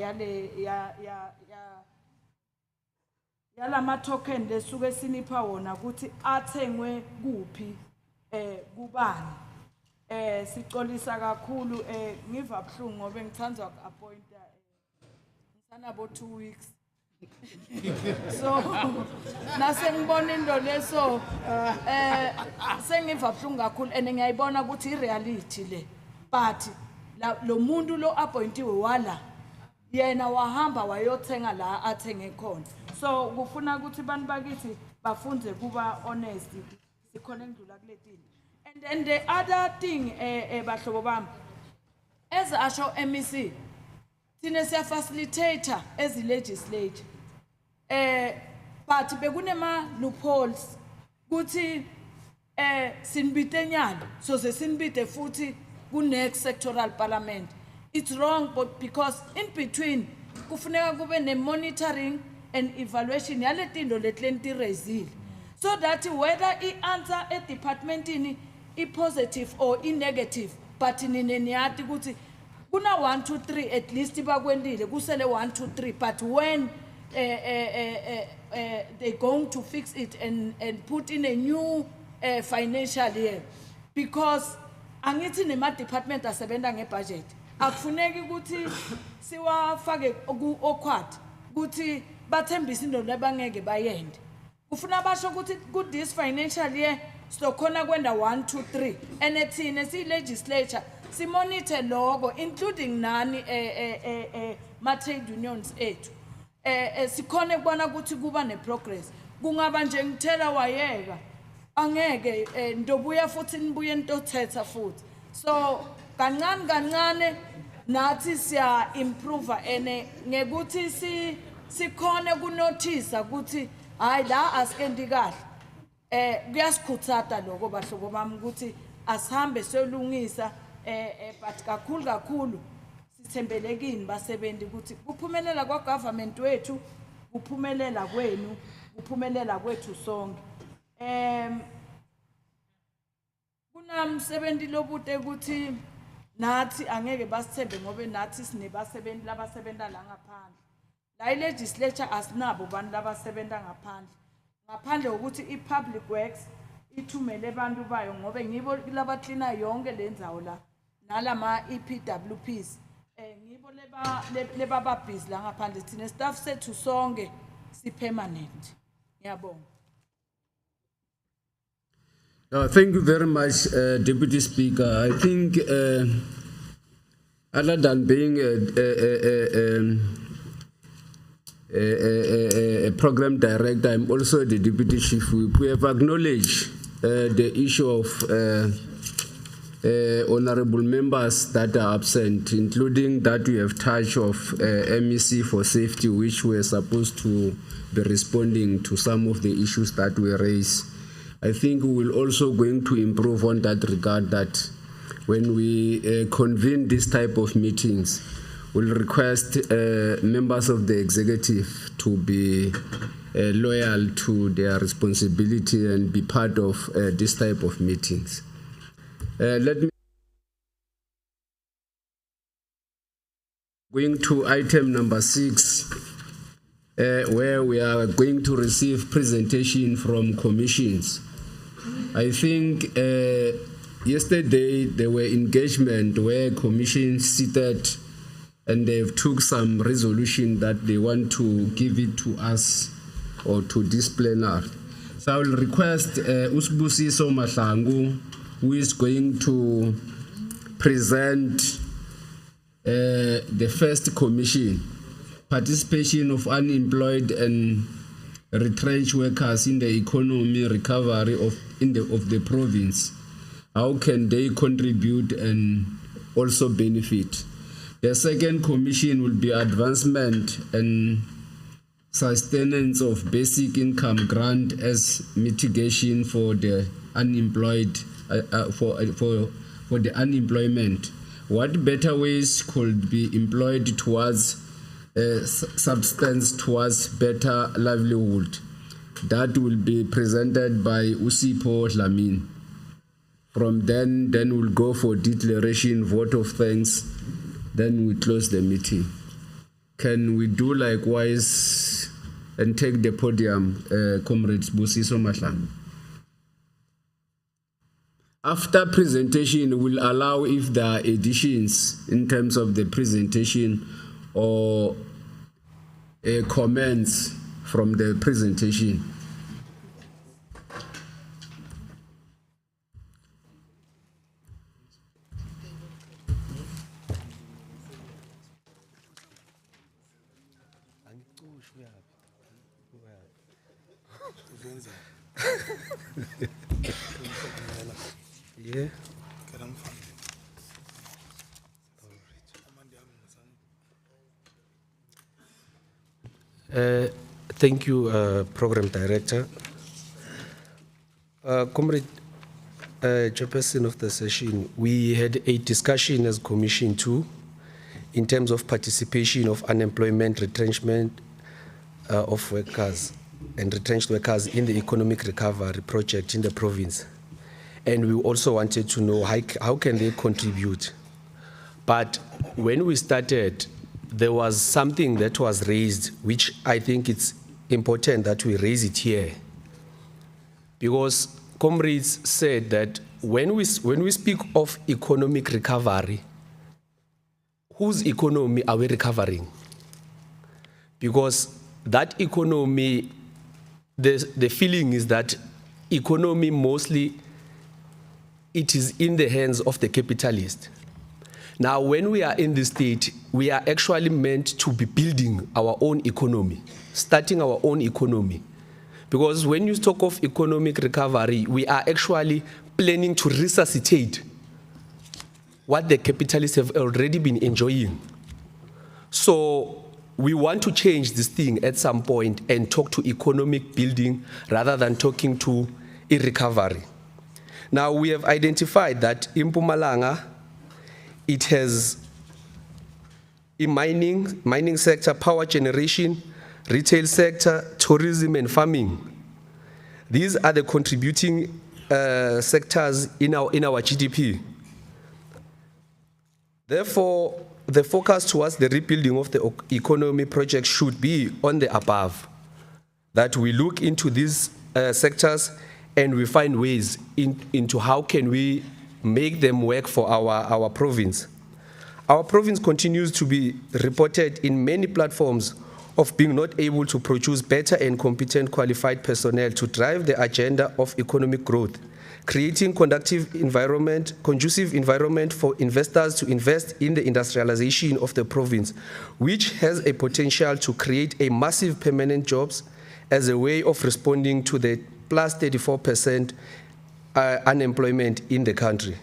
yala ma token lesuke sinipha wona ukuthi athengwe kuphi kubani sicolisa kakhulu ngiva buhlungu ngoba ngithandzwa appointa ngisanabo 2 weeks So nasengibona into leso sengiva buhlungu kakhulu and ngiyayibona ukuthi ireality le but lo muntu lo appointiwe wala yena wahamba wayothenga la athenge khona so kufuna ukuthi abantu bakithi bafunze kuba honest sikhona endlula kuletini and then the other thing bahlobo bami as asho MEC thina siya facilitator as legislature but bekunema loopholes kuthi sinbitenyana so sinbite futhi ku next sectoral parliament it's wrong but because in between kufuneka kube ne monitoring and evaluation yaletindo letlenti raisile so that whether I answer a department in I positive or in negative but nineniyati ukuthi kuna 1 2 3 at least bakwendile kusele 1 2 3 but when they're going to fix it and put in a new financial year because angithi nema department asebenza ngebudget akufuneki ukuthi siwafake okwat ukuthi bathembisa into lebangeke bayende kufuna basho ukuthi ku this financial year sokhona kwenda 1 2 3 and thina si legislature si monitor logo including nani ma trade unions ethu sikhone kubona ukuthi kuba ne progress kungaba nje ngithela wayeka angeke ndobuya futhi nibuye ntothetha futhi so kancane nathi siya improve ene ngekuthi sikhone ku notice ukuthi hayi la asikendi kahle kuyasikhuthaza lokho bahlobo bami ukuthi asihambe solungisa but kakhulu sithembelekini basebenzi ukuthi kuphumelela kwa government wethu kuphumelela kwenu kuphumelela kwethu sonke kunamsebenzi lobude ukuthi nathi angeke basithembe ngobe nathi sinebasebenzi labasebenza la ngaphandle la legislature asinabo abantu labasebenza ngaphandle ukuthi ipublic works ithumele abantu bayo ngobe ngibo labaklina yonke lendzawo la nalama EPWPs ngibo leba babhizi la ngaphandle thina staff sethu sonke si permanent ngiyabonga. Thank you very much, Deputy Speaker. I think other than being a program director, I'm also the Deputy Chief Whip. We have acknowledged the issue of honorable members that are absent, including that we have touched of MEC for safety, which were supposed to be responding to some of the issues that were raised. I think we will also going to improve on that regard, that when we convene this type of meetings, we'll request members of the executive to be loyal to their responsibility and be part of this type of meetings. Let me going to item number 6, where we are going to receive presentation from commissions. I think yesterday there were engagement where commissions seated and they've took some resolution that they want to give it to us or to this plenary. So I will request Usbusiso Mahlangu, who is going to present the first commission, participation of unemployed and retrenched workers in the economy recovery of the province. How can they contribute and also benefit? The second commission will be advancement and sustenance of basic income grant as mitigation for the unemployed, for the unemployment. What better ways could be employed towards substance towards better livelihood? That will be presented by Usipo Lamin. From then we'll go for declaration, vote of thanks, then we close the meeting. Can we do likewise and take the podium, Comrades Busiso Mahlangu? After presentation, we'll allow if there are additions in terms of the presentation or comments from the presentation. Yeah. Thank you, Program Director. Comrade Chairperson of the session, we had a discussion as Commission 2 in terms of participation of unemployment retrenchment of workers and retrenched workers in the economic recovery project in the province. And we also wanted to know how can they contribute. But when we started, there was something that was raised, which I think it's important that we raise it here. Because comrades said that when we speak of economic recovery, whose economy are we recovering? Because that economy, the feeling is that economy mostly, it is in the hands of the capitalist. Now, when we are in this state, we are actually meant to be building our own economy, starting our own economy. Because when you talk of economic recovery, we are actually planning to resuscitate what the capitalists have already been enjoying. So we want to change this thing at some point and talk to economic building rather than talking to a recovery. Now, we have identified that in Mpumalanga, it has a mining sector, power generation, retail sector, tourism and farming. These are the contributing sectors in our GDP. Therefore, the focus towards the rebuilding of the economy project should be on the above, that we look into these sectors and we find ways into how can we make them work for our province. Our province continues to be reported in many platforms of being not able to produce better and competent qualified personnel to drive the agenda of economic growth, creating conducive environment for investors to invest in the industrialization of the province, which has a potential to create a massive permanent jobs as a way of responding to the plus 34% unemployment in the country.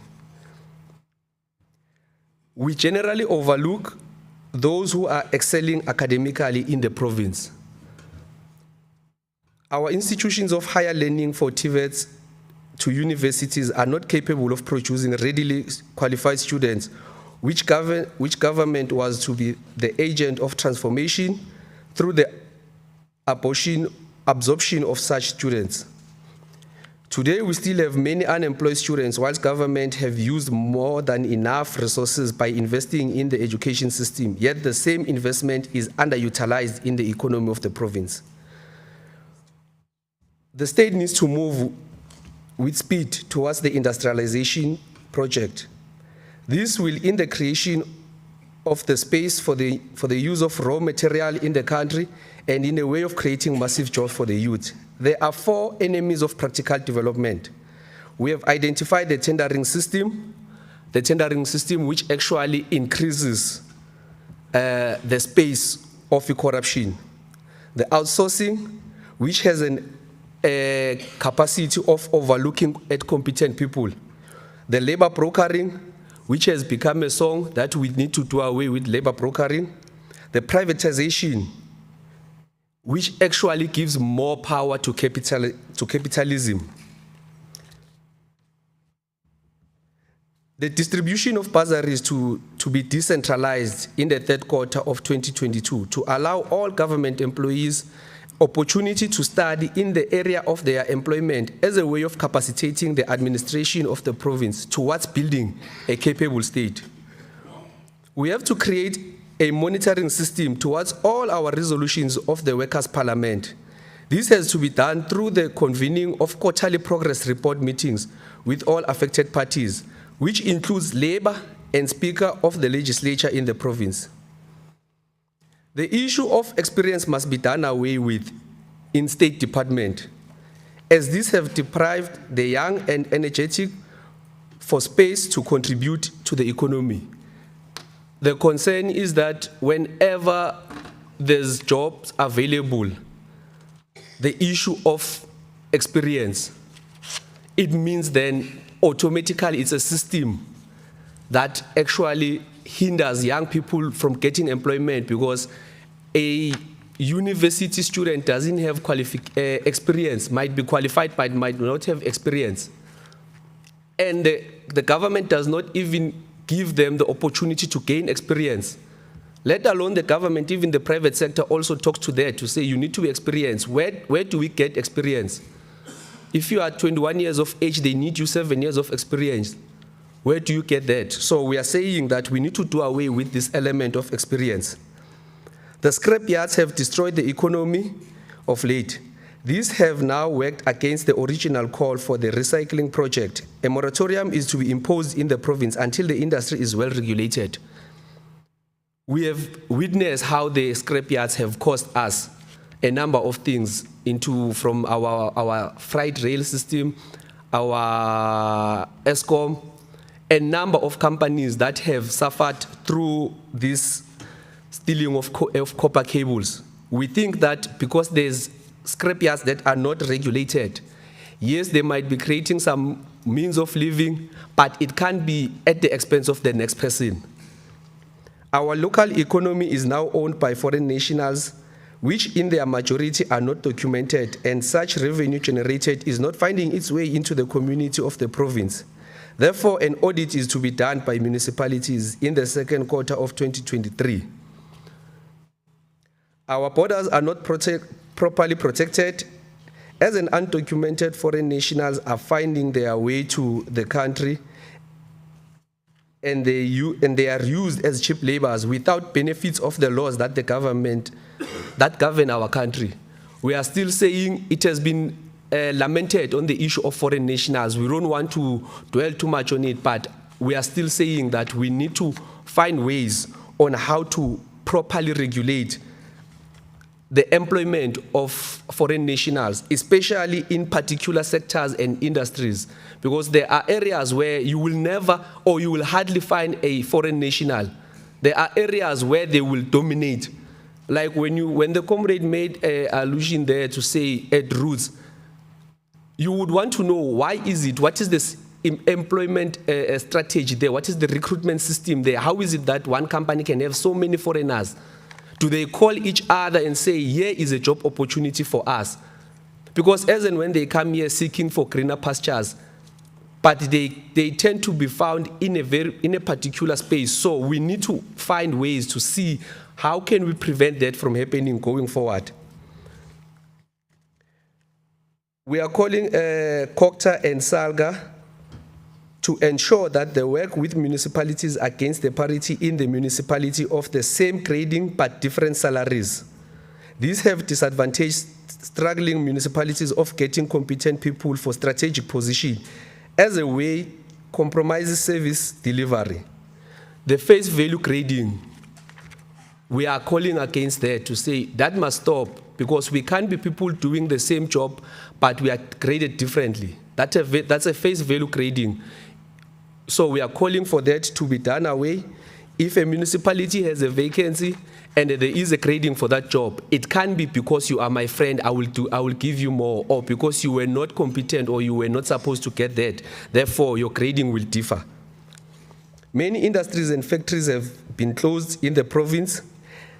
We generally overlook those who are excelling academically in the province. Our institutions of higher learning for TVETs to universities are not capable of producing readily qualified students, which government was to be the agent of transformation through the absorption of such students. Today, we still have many unemployed students, whilst government have used more than enough resources by investing in the education system, yet the same investment is underutilized in the economy of the province. The state needs to move with speed towards the industrialization project. This will, in the creation of the space for the use of raw material in the country and in a way of creating massive jobs for the youth. There are 4 enemies of practical development. We have identified the tendering system which actually increases the space of corruption. The outsourcing, which has a capacity of overlooking at competent people. The labor brokering, which has become a song that we need to do away with labor brokering. The privatization, which actually gives more power to capitalism. The distribution of bursaries to be decentralized in the 3rd quarter of 2022 to allow all government employees opportunity to study in the area of their employment as a way of capacitating the administration of the province towards building a capable state. We have to create a monitoring system towards all our resolutions of the Workers' Parliament. This has to be done through the convening of quarterly progress report meetings with all affected parties, which includes Labour and Speaker of the Legislature in the province. The issue of experience must be done away with in State Department, as these have deprived the young and energetic for space to contribute to the economy. The concern is that whenever there's jobs available, the issue of experience, it means then automatically it's a system that actually hinders young people from getting employment, because a university student doesn't have experience, might be qualified but might not have experience. And the government does not even give them the opportunity to gain experience. Let alone the government, even the private sector also talks to that to say you need to be experienced. Where do we get experience? If you are 21 years of age, they need you 7 years of experience. Where do you get that? So we are saying that we need to do away with this element of experience. The scrap yards have destroyed the economy of late. These have now worked against the original call for the recycling project. A moratorium is to be imposed in the province until the industry is well regulated. We have witnessed how the scrap yards have cost us a number of things from our freight rail system, our ESCOM, a number of companies that have suffered through this stealing of copper cables. We think that because there's scrap yards that are not regulated, yes, they might be creating some means of living, but it can't be at the expense of the next person. Our local economy is now owned by foreign nationals, which in their majority are not documented, and such revenue generated is not finding its way into the community of the province. Therefore, an audit is to be done by municipalities in the second quarter of 2023. Our borders are not properly protected, as an undocumented foreign nationals are finding their way to the country, and they are used as cheap laborers without benefits of the laws that the government that govern our country. We are still saying it has been lamented on the issue of foreign nationals. We don't want to dwell too much on it, but we are still saying that we need to find ways on how to properly regulate the employment of foreign nationals, especially in particular sectors and industries, because there are areas where you will never or you will hardly find a foreign national. There are areas where they will dominate. Like when the comrade made an allusion there to say at roots, you would want to know why is it, what is this employment strategy there, what is the recruitment system there, how is it that one company can have so many foreigners? Do they call each other and say, here is a job opportunity for us? Because as and when they come here seeking for greener pastures, but they tend to be found in a particular space. So we need to find ways to see how can we prevent that from happening going forward. We are calling COGTA and SALGA to ensure that they work with municipalities against the parity in the municipality of the same grading but different salaries. These have disadvantaged struggling municipalities of getting competent people for strategic position as a way compromises service delivery. The face value grading, we are calling against that to say that must stop, because we can't be people doing the same job but we are graded differently. That's a face value grading. So we are calling for that to be done away. If a municipality has a vacancy and there is a grading for that job, it can't be because you are my friend, I will give you more, or because you were not competent or you were not supposed to get that. Therefore, your grading will differ. Many industries and factories have been closed in the province.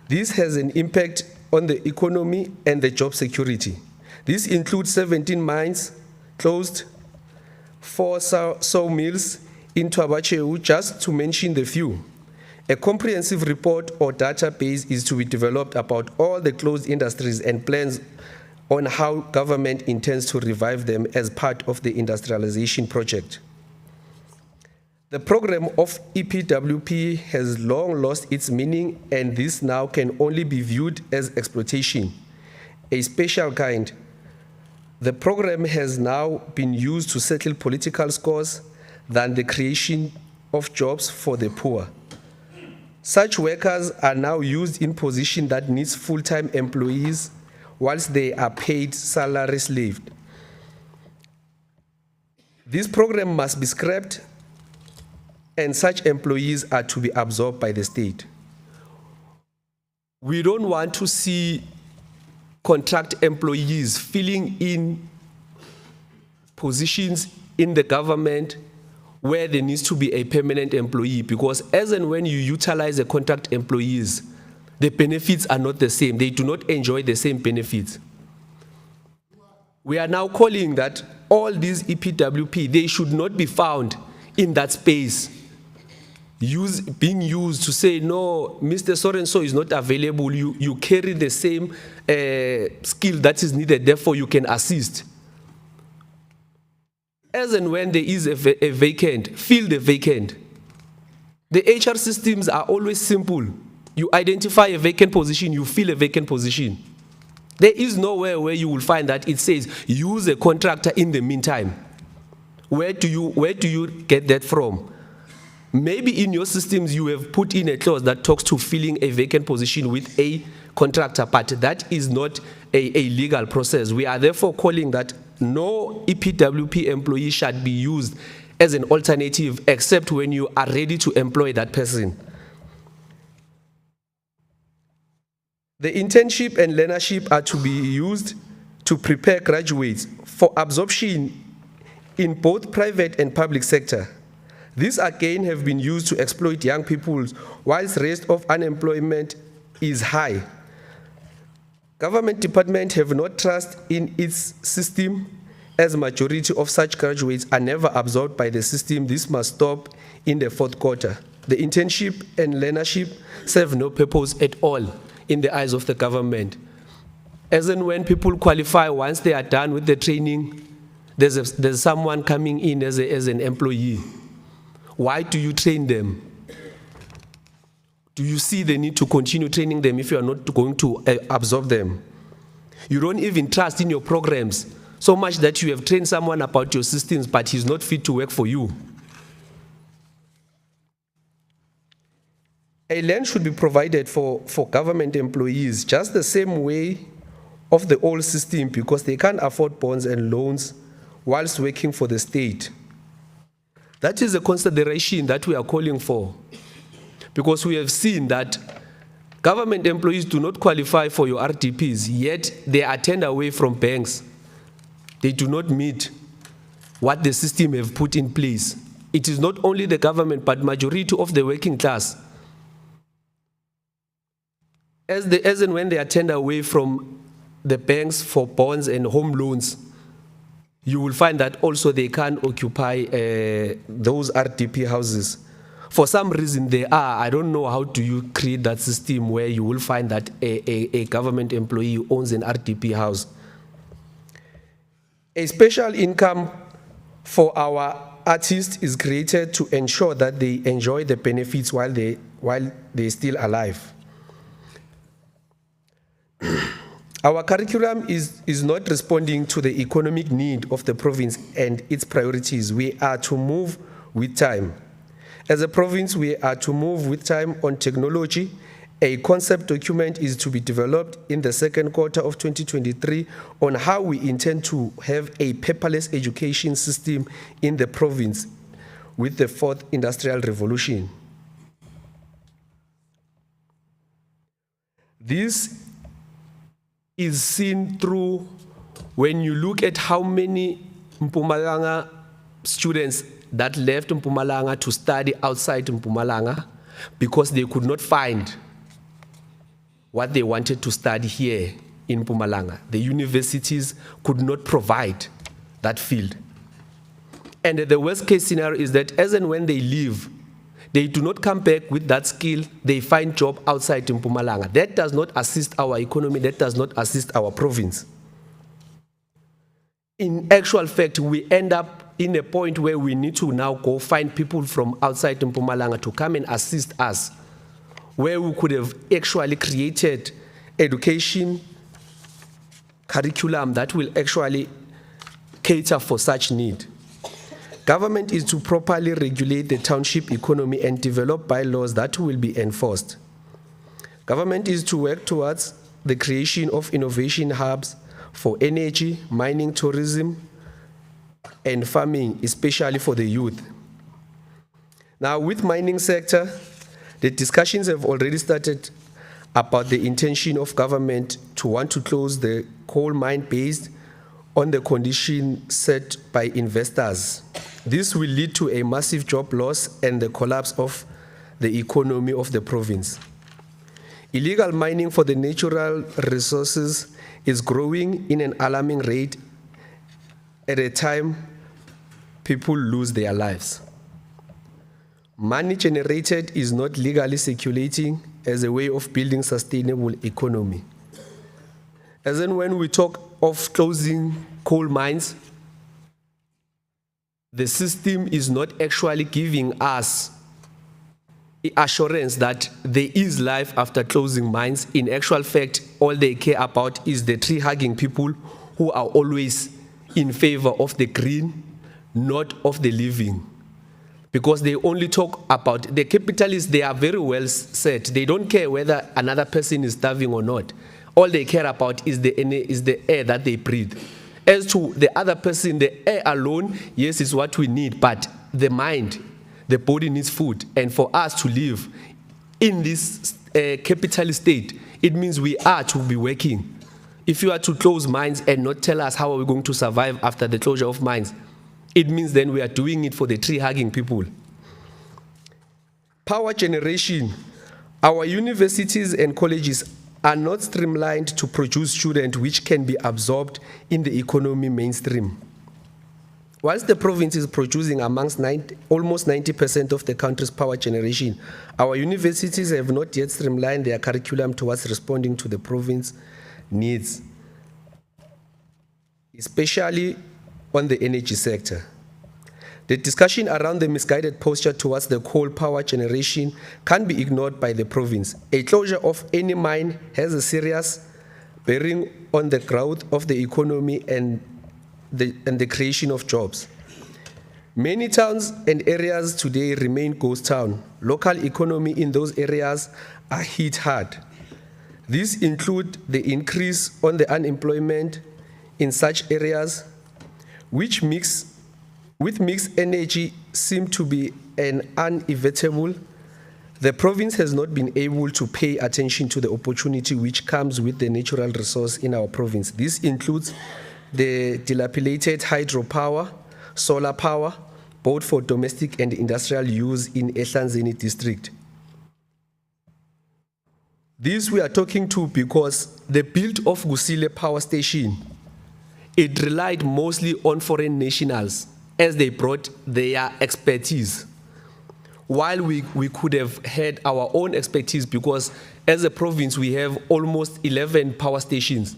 This has an impact on the economy and the job security. This includes 17 mines closed, 4 sawmills in Twabacheu, just to mention the few. A comprehensive report or database is to be developed about all the closed industries and plans on how government intends to revive them as part of the industrialization project. The program of EPWP has long lost its meaning, and this now can only be viewed as exploitation, a special kind. The program has now been used to settle political scores than the creation of jobs for the poor. Such workers are now used in position that needs full-time employees whilst they are paid salary slave. This program must be scrapped and such employees are to be absorbed by the state. We don't want to see contract employees filling in positions in the government where there needs to be a permanent employee, because as and when you utilize the contract employees, the benefits are not the same. They do not enjoy the same benefits. We are now calling that all these EPWP, they should not be found in that space, being used to say, no, Mr. So-and-so is not available, you carry the same skill that is needed, therefore you can assist. As and when there is a vacant, fill the vacant. The HR systems are always simple. You identify a vacant position, you fill a vacant position. There is nowhere where you will find that it says use a contractor in the meantime. Where do you get that from? Maybe in your systems you have put in a clause that talks to filling a vacant position with a contractor, but that is not a legal process. We are therefore calling that no EPWP employee should be used as an alternative except when you are ready to employ that person. The internship and learnership are to be used to prepare graduates for absorption in both private and public sector. These again have been used to exploit young people whilst rate of unemployment is high. Government departments have not trust in its system as majority of such graduates are never absorbed by the system. This must stop in the fourth quarter. The internship and learnership serve no purpose at all in the eyes of the government. As and when people qualify, once they are done with the training, there's someone coming in as an employee. Why do you train them? Do you see the need to continue training them if you are not going to absorb them? You don't even trust in your programs so much that you have trained someone about your systems, but he's not fit to work for you. A land should be provided for government employees just the same way of the old system, because they can't afford bonds and loans whilst working for the state. That is a consideration that we are calling for, because we have seen that government employees do not qualify for your RDPs, yet they are turned away from banks. They do not meet what the system have put in place. It is not only the government, but majority of the working class. As and when they are turned away from the banks for bonds and home loans, you will find that also they can't occupy those RDP houses. For some reason they are. I don't know how do you create that system where you will find that a government employee owns an RDP house. A special income for our artists is created to ensure that they enjoy the benefits while they're still alive. Our curriculum is not responding to the economic need of the province and its priorities. We are to move with time. As a province, we are to move with time on technology. A concept document is to be developed in the second quarter of 2023 on how we intend to have a paperless education system in the province with the fourth industrial revolution. This is seen through when you look at how many Mpumalanga students that left Mpumalanga to study outside Mpumalanga because they could not find what they wanted to study here in Mpumalanga. The universities could not provide that field. And the worst case scenario is that as and when they leave, they do not come back with that skill, they find job outside Mpumalanga. That does not assist our economy, that does not assist our province. In actual fact, we end up in a point where we need to now go find people from outside Mpumalanga to come and assist us, where we could have actually created education curriculum that will actually cater for such need. Government is to properly regulate the township economy and develop bylaws that will be enforced. Government is to work towards the creation of innovation hubs for energy, mining, tourism, and farming, especially for the youth. Now, with mining sector, the discussions have already started about the intention of government to want to close the coal mine based on the condition set by investors. This will lead to a massive job loss and the collapse of the economy of the province. Illegal mining for the natural resources is growing in an alarming rate at a time people lose their lives. Money generated is not legally circulating as a way of building sustainable economy. As in when we talk of closing coal mines, the system is not actually giving us assurance that there is life after closing mines. In actual fact, all they care about is the tree-hugging people who are always in favor of the green, not of the living. Because they only talk about the capitalists, they are very well set. They don't care whether another person is starving or not. All they care about is the air that they breathe. As to the other person, the air alone, yes, is what we need, but the mind, the body needs food. And for us to live in this capitalist state, it means we are to be working. If you are to close mines and not tell us how are we going to survive after the closure of mines, it means then we are doing it for the tree-hugging people. Power generation. Our universities and colleges are not streamlined to produce students which can be absorbed in the economy mainstream. Whilst the province is producing almost 90% of the country's power generation, our universities have not yet streamlined their curriculum towards responding to the province needs, especially on the energy sector. The discussion around the misguided posture towards the coal power generation can't be ignored by the province. A closure of any mine has a serious bearing on the growth of the economy and the creation of jobs. Many towns and areas today remain ghost town. Local economy in those areas are hit hard. These include the increase on the unemployment in such areas, with mixed energy seem to be an inevitable. The province has not been able to pay attention to the opportunity which comes with the natural resource in our province. This includes the dilapidated hydropower, solar power, both for domestic and industrial use in Ehlanzeni district. This we are talking to because the build of Gusile power station, it relied mostly on foreign nationals as they brought their expertise. While we could have had our own expertise because as a province we have almost 11 power stations.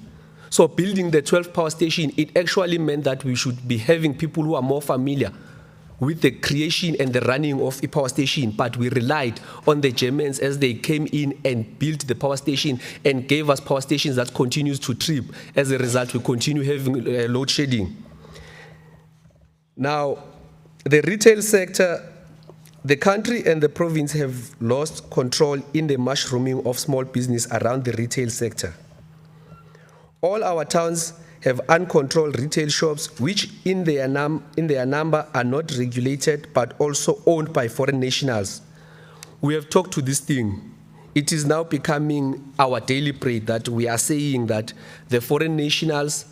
So building the 12th power station, it actually meant that we should be having people who are more familiar with the creation and the running of a power station, but we relied on the Germans as they came in and built the power station and gave us power stations that continues to trip. As a result, we continue having load shedding. Now, the retail sector, the country and the province have lost control in the mushrooming of small business around the retail sector. All our towns have uncontrolled retail shops, which in their number are not regulated, but also owned by foreign nationals. We have talked to this thing. It is now becoming our daily bread that we are saying that the foreign nationals,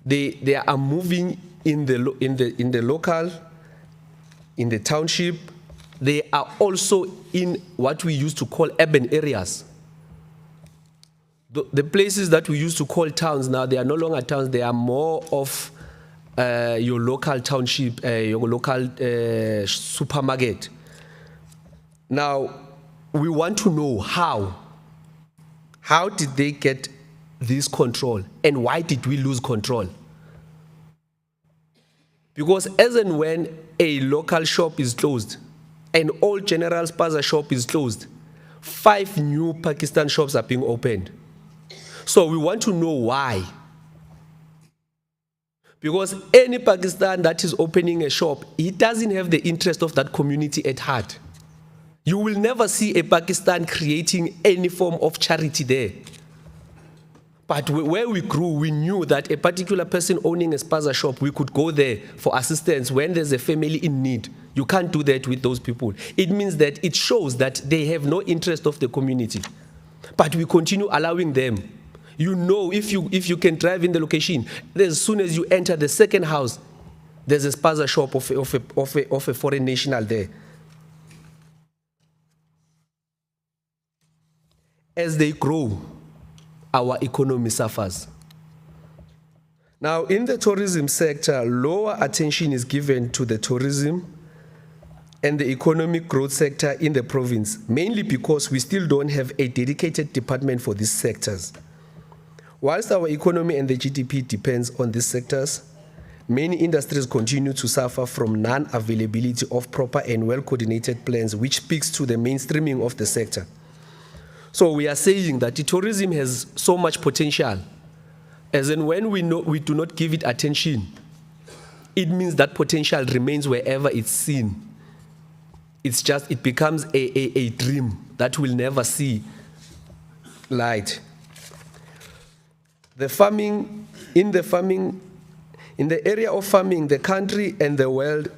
they are moving in the local, in the township. They are also in what we used to call urban areas. The places that we used to call towns now, they are no longer towns, they are more of your local township, your local supermarket. Now, we want to know how. How did they get this control and why did we lose control? Because as and when a local shop is closed, an old General Spaza shop is closed, 5 new Pakistan shops are being opened. So we want to know why. Because any Pakistan that is opening a shop, he doesn't have the interest of that community at heart. You will never see a Pakistan creating any form of charity there. But where we grew, we knew that a particular person owning a spaza shop, we could go there for assistance when there's a family in need. You can't do that with those people. It means that it shows that they have no interest of the community. But we continue allowing them. You know, if you can drive in the location, as soon as you enter the second house, there's a spaza shop of a foreign national there. As they grow, our economy suffers. Now, in the tourism sector, lower attention is given to the tourism and the economic growth sector in the province, mainly because we still don't have a dedicated department for these sectors. Whilst our economy and the GDP depends on these sectors, many industries continue to suffer from non-availability of proper and well-coordinated plans, which speaks to the mainstreaming of the sector. So we are saying that the tourism has so much potential, as in when we do not give it attention, it means that potential remains wherever it's seen. It becomes a dream that will never see light. In the area of farming, the country and the world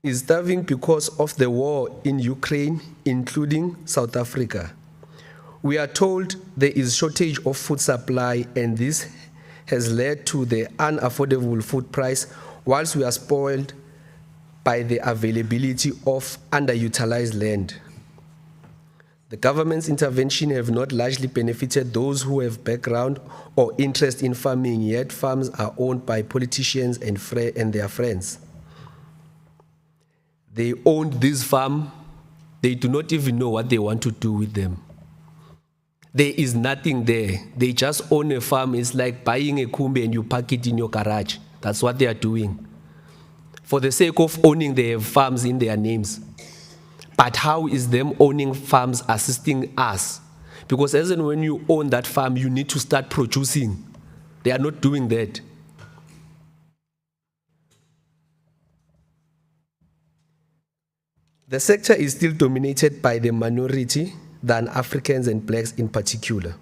is starving because of the war in Ukraine, including South Africa. We are told there is shortage of food supply, and this has led to the unaffordable food price, whilst we are spoiled by the availability of underutilized land. The government's intervention have not largely benefited those who have background or interest in farming, yet farms are owned by politicians and their friends. They own this farm, they do not even know what they want to do with them. There is nothing there. They just own a farm. It's like buying a kumbe and you park it in your garage. That's what they are doing. For the sake of owning, they have farms in their names. But how is them owning farms assisting us? Because as and when you own that farm, you need to start producing. They are not doing that. The sector is still dominated by the minority than Africans and blacks in particular.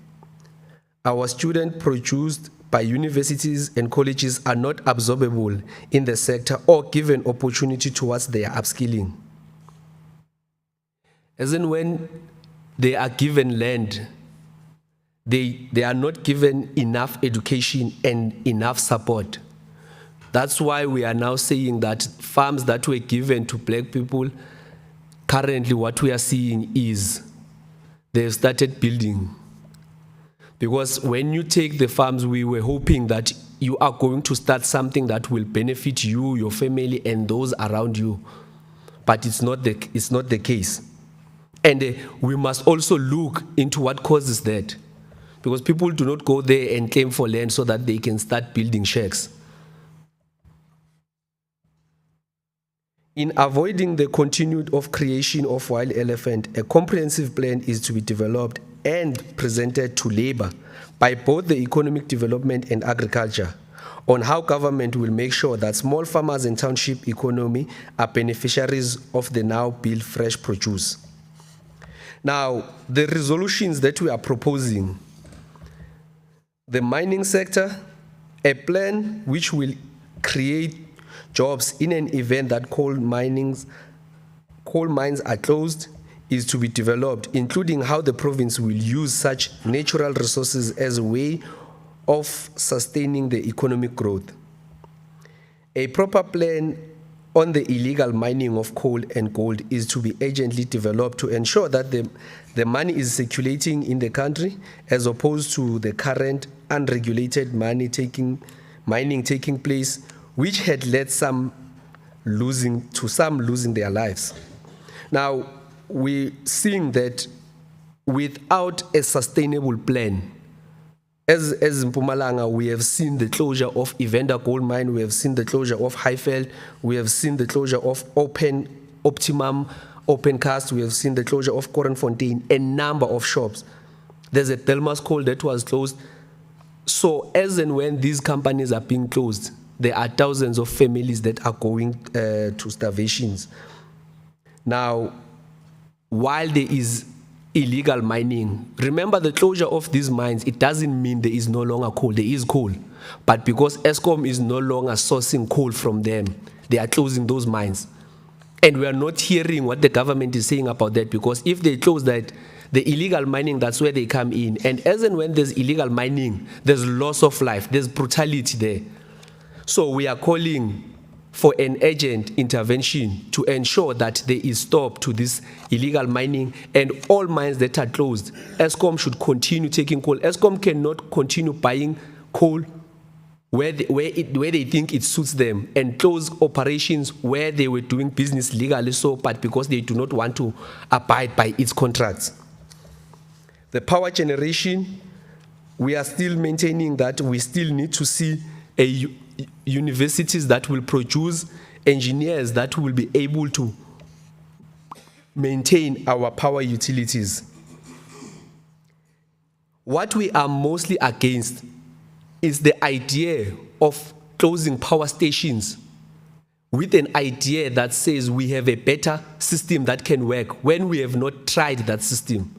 Our students produced by universities and colleges are not absorbable in the sector or given opportunity towards their upskilling. As in when they are given land, they are not given enough education and enough support. That's why we are now saying that farms that were given to black people, currently what we are seeing is they've started building. Because when you take the farms, we were hoping that you are going to start something that will benefit you, your family, and those around you. But it's not the case. And we must also look into what causes that. Because people do not go there and claim for land so that they can start building shacks. In avoiding the continued creation of wild elephant, a comprehensive plan is to be developed and presented to labor by both the economic development and agriculture on how government will make sure that small farmers and township economy are beneficiaries of the now built fresh produce. Now, the resolutions that we are proposing, the mining sector, a plan which will create jobs in an event that coal mines are closed, is to be developed, including how the province will use such natural resources as a way of sustaining the economic growth. A proper plan on the illegal mining of coal and gold is to be urgently developed to ensure that the money is circulating in the country, as opposed to the current unregulated mining taking place, which had led some losing their lives. Now, we're seeing that without a sustainable plan, as in Mpumalanga, we have seen the closure of Evander Gold Mine, we have seen the closure of Highveld, we have seen the closure of Optimum, Opencast, we have seen the closure of Korenfontein, a number of shops. There's a Delmas Coal that was closed. So as and when these companies are being closed, there are thousands of families that are going to starvations. Now, while there is illegal mining, remember the closure of these mines, it doesn't mean there is no longer coal. There is coal. But because ESCOM is no longer sourcing coal from them, they are closing those mines. And we are not hearing what the government is saying about that, because if they close that, the illegal mining, that's where they come in. And as and when there's illegal mining, there's loss of life, there's brutality there. So we are calling for an urgent intervention to ensure that there is stop to this illegal mining, and all mines that are closed, ESCOM should continue taking coal. ESCOM cannot continue buying coal where they think it suits them, and close operations where they were doing business legally, but because they do not want to abide by its contracts. The power generation, we are still maintaining that we still need to see universities that will produce engineers that will be able to maintain our power utilities. What we are mostly against is the idea of closing power stations with an idea that says we have a better system that can work when we have not tried that system.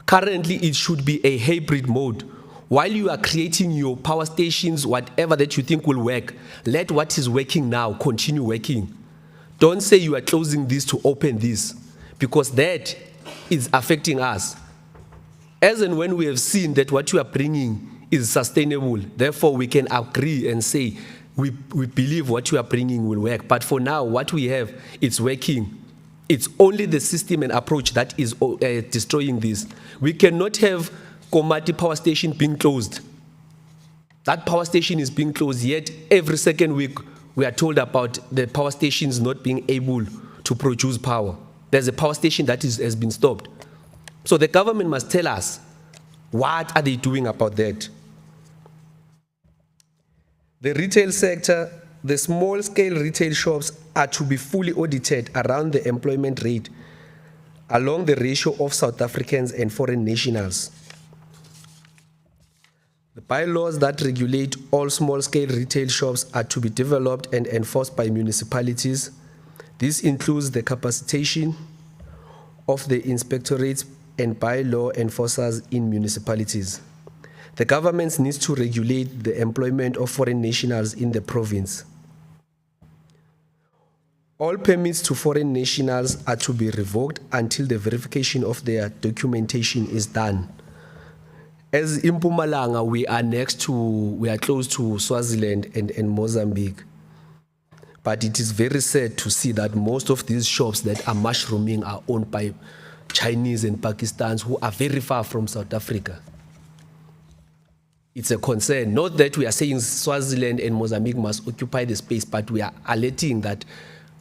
Currently, it should be a hybrid mode. While you are creating your power stations, whatever that you think will work, let what is working now continue working. Don't say you are closing this to open this, because that is affecting us. As and when we have seen that what you are bringing is sustainable, therefore we can agree and say we believe what you are bringing will work. But for now, what we have, it's working. It's only the system and approach that is destroying this. We cannot have Komati power station being closed. That power station is being closed, yet every second week we are told about the power stations not being able to produce power. There's a power station that has been stopped. So the government must tell us, what are they doing about that? The retail sector, the small-scale retail shops are to be fully audited around the employment rate along the ratio of South Africans and foreign nationals. The bylaws that regulate all small-scale retail shops are to be developed and enforced by municipalities. This includes the capacitation of the inspectorates and bylaw enforcers in municipalities. The government needs to regulate the employment of foreign nationals in the province. All permits to foreign nationals are to be revoked until the verification of their documentation is done. As in Mpumalanga, we are close to Swaziland and Mozambique. But it is very sad to see that most of these shops that are mushrooming are owned by Chinese and Pakistanis who are very far from South Africa. It's a concern. Not that we are saying Swaziland and Mozambique must occupy the space, but we are alerting that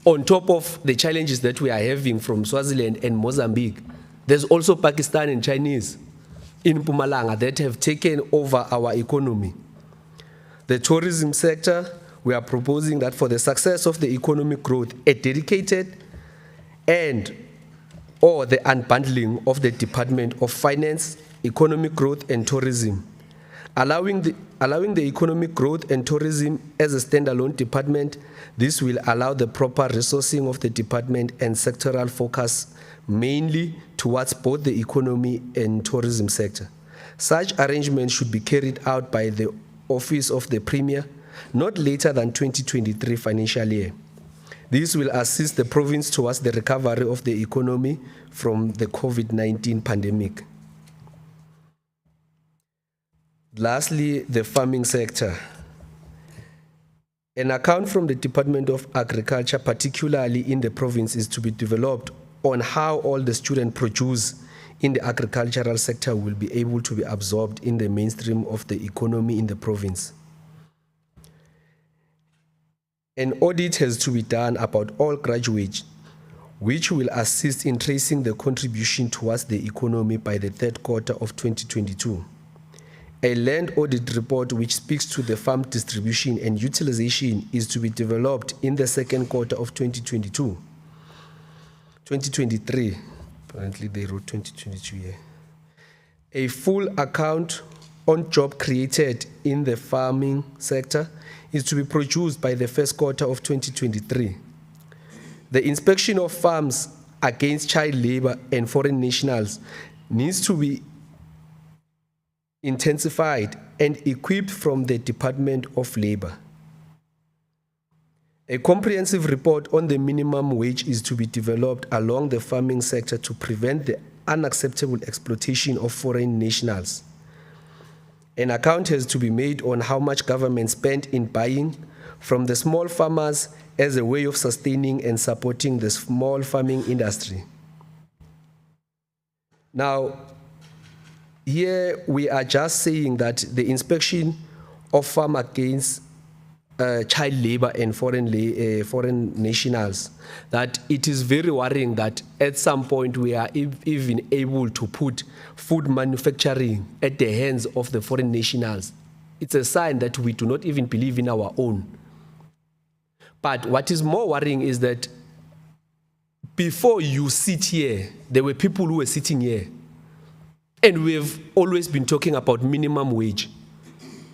on top of the challenges that we are having from Swaziland and Mozambique, there's also Pakistan and Chinese in Mpumalanga that have taken over our economy. The tourism sector, we are proposing that for the success of the economic growth, a dedicated or the unbundling of the Department of Finance, Economic Growth and Tourism, allowing the economic growth and tourism as a standalone department. This will allow the proper resourcing of the department and sectoral focus mainly towards both the economy and tourism sector. Such arrangements should be carried out by the Office of the Premier not later than 2023 financial year. This will assist the province towards the recovery of the economy from the COVID-19 pandemic. Lastly, the farming sector. An account from the Department of Agriculture, particularly in the province, is to be developed on how all the student produce in the agricultural sector will be able to be absorbed in the mainstream of the economy in the province. An audit has to be done about all graduates, which will assist in tracing the contribution towards the economy by the third quarter of 2022. A land audit report which speaks to the farm distribution and utilization is to be developed in the second quarter of 2022. 2023, apparently they wrote 2022 here. A full account on job created in the farming sector is to be produced by the first quarter of 2023. The inspection of farms against child labor and foreign nationals needs to be intensified and equipped from the Department of Labor. A comprehensive report on the minimum wage is to be developed along the farming sector to prevent the unacceptable exploitation of foreign nationals. An account has to be made on how much government spent in buying from the small farmers as a way of sustaining and supporting the small farming industry. Now, here we are just saying that the inspection of farm against child labor and foreign nationals, that it is very worrying that at some point we are even able to put food manufacturing at the hands of the foreign nationals. It's a sign that we do not even believe in our own. But what is more worrying is that before you sit here, there were people who were sitting here. And we've always been talking about minimum wage.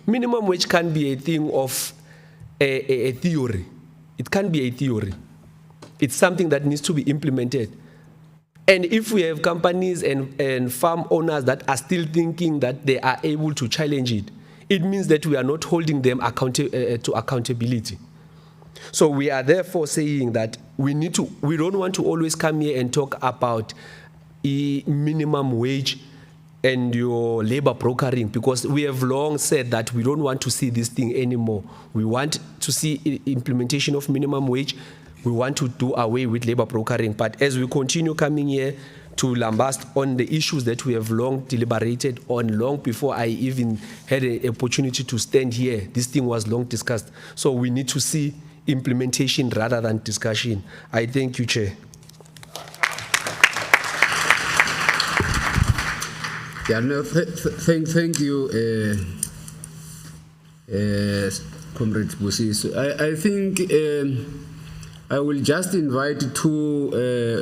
Minimum wage can be a thing of a theory. It can be a theory. It's something that needs to be implemented. And if we have companies and farm owners that are still thinking that they are able to challenge it, it means that we are not holding them to accountability. So we are therefore saying that we don't want to always come here and talk about a minimum wage and your labor brokering, because we have long said that we don't want to see this thing anymore. We want to see implementation of minimum wage. We want to do away with labor brokering. But as we continue coming here to lambast on the issues that we have long deliberated on, long before I even had an opportunity to stand here, this thing was long discussed. So we need to see implementation rather than discussion. I thank you, Chair. Yeah, no, thank you, Comrade Busiso. I think I will just invite two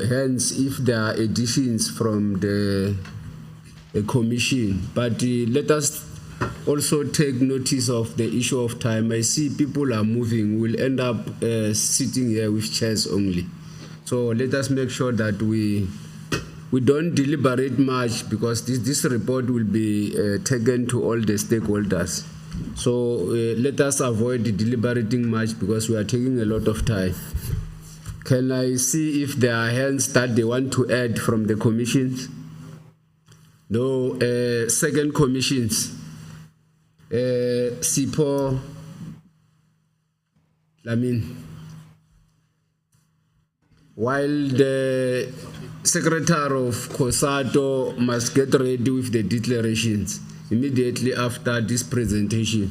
hands if there are additions from the commission. But let us also take notice of the issue of time. I see people are moving. We'll end up sitting here with chairs only. So let us make sure that we don't deliberate much, because this report will be taken to all the stakeholders. So let us avoid deliberating much, because we are taking a lot of time. Can I see if there are hands that they want to add from the commissions? No. Second commissions. Sipo, while the Secretary of COSATU must get ready with the declarations immediately after this presentation.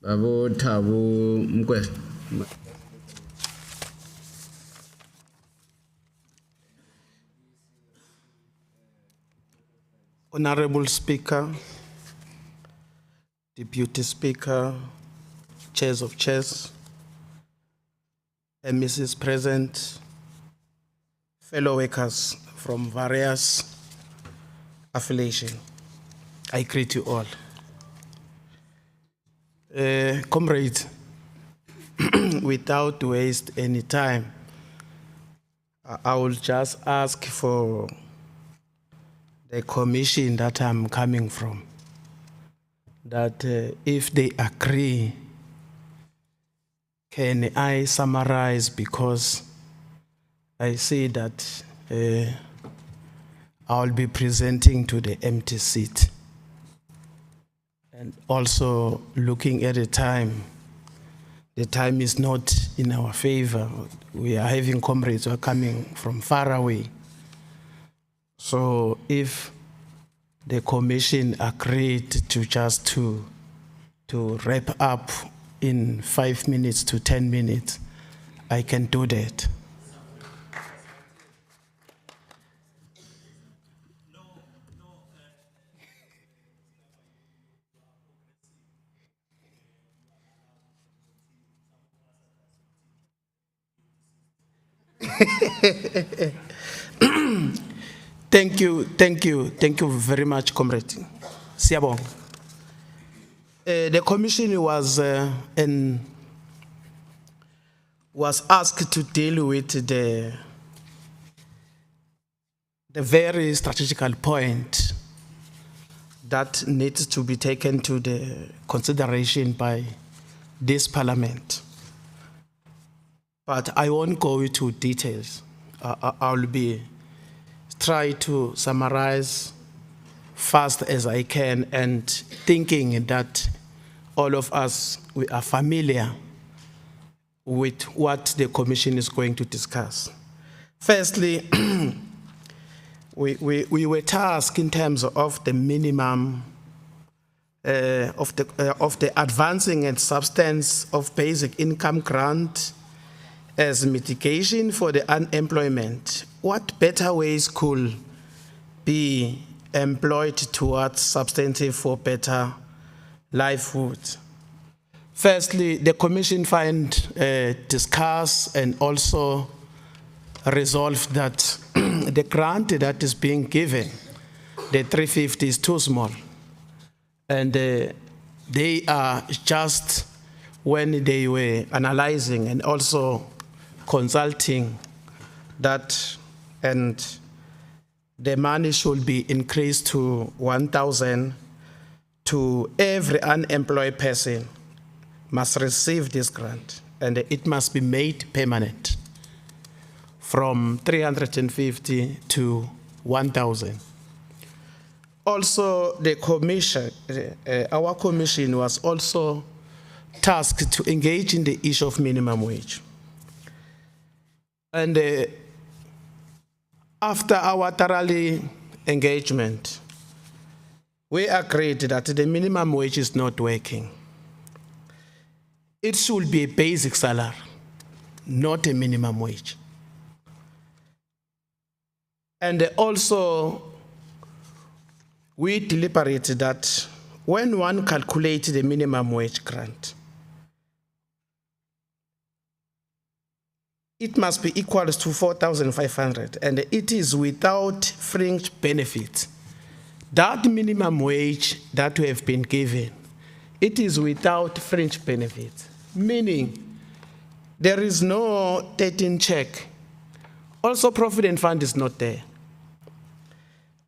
Babo Thabo Mkwela. Honorable Speaker, Deputy Speaker, Chairs of Chairs, Mrs. President, fellow workers from various affiliations, I greet you all. Comrades, without waste any time, I will just ask for the commission that I'm coming from, that if they agree, can I summarize, because I see that I'll be presenting to the empty seat. And also looking at the time is not in our favor. We are having comrades who are coming from far away. So if the commission agreed to just to wrap up in 5 minutes to 10 minutes, I can do that. Thank you very much, comrade. Siyabonga. The commission was asked to deal with the very strategical point that needs to be taken to the consideration by this parliament. But I won't go into details. I'll try to summarize fast as I can, and thinking that all of us, we are familiar with what the commission is going to discuss. Firstly, we were tasked in terms of the minimum of the advancing and substance of basic income grant as mitigation for the unemployment. What better ways could be employed towards substantive for better livelihood? Firstly, the commission discuss and also resolve that the grant that is being given, the 350, is too small. And they are just, when they were analyzing and also consulting that, and the money should be increased to 1,000 to every unemployed person must receive this grant, and it must be made permanent from 350 to 1,000. Also, the commission, our commission was also tasked to engage in the issue of minimum wage. And after our thoroughly engagement, we agreed that the minimum wage is not working. It should be a basic salary, not a minimum wage. And also, we deliberated that when one calculates the minimum wage grant, it must be equal to 4,500, and it is without fringe benefits. That minimum wage that we have been given, it is without fringe benefits, meaning there is no 13 check. Also, Provident Fund is not there.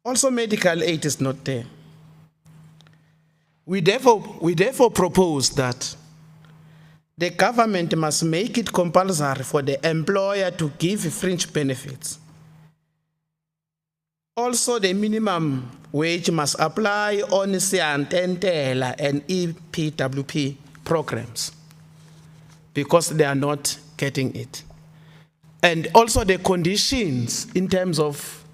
Also, medical aid is not there. We therefore propose that the government must make it compulsory for the employer to give fringe benefits. Also, the minimum wage must apply on Siantentela and EPWP programs because they are not getting it. And also the conditions in terms of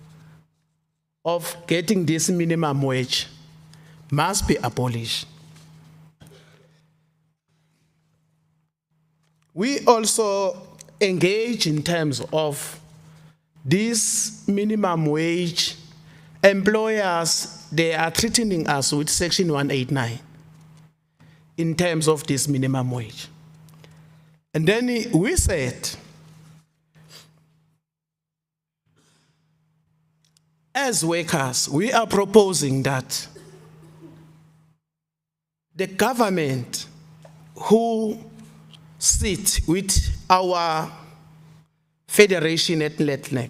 getting this minimum wage must be abolished. We also engage in terms of this minimum wage. Employers, they are threatening us with Section 189 in terms of this minimum wage. And then we said, as workers, we are proposing that the government who sit with our federation at LETNEC,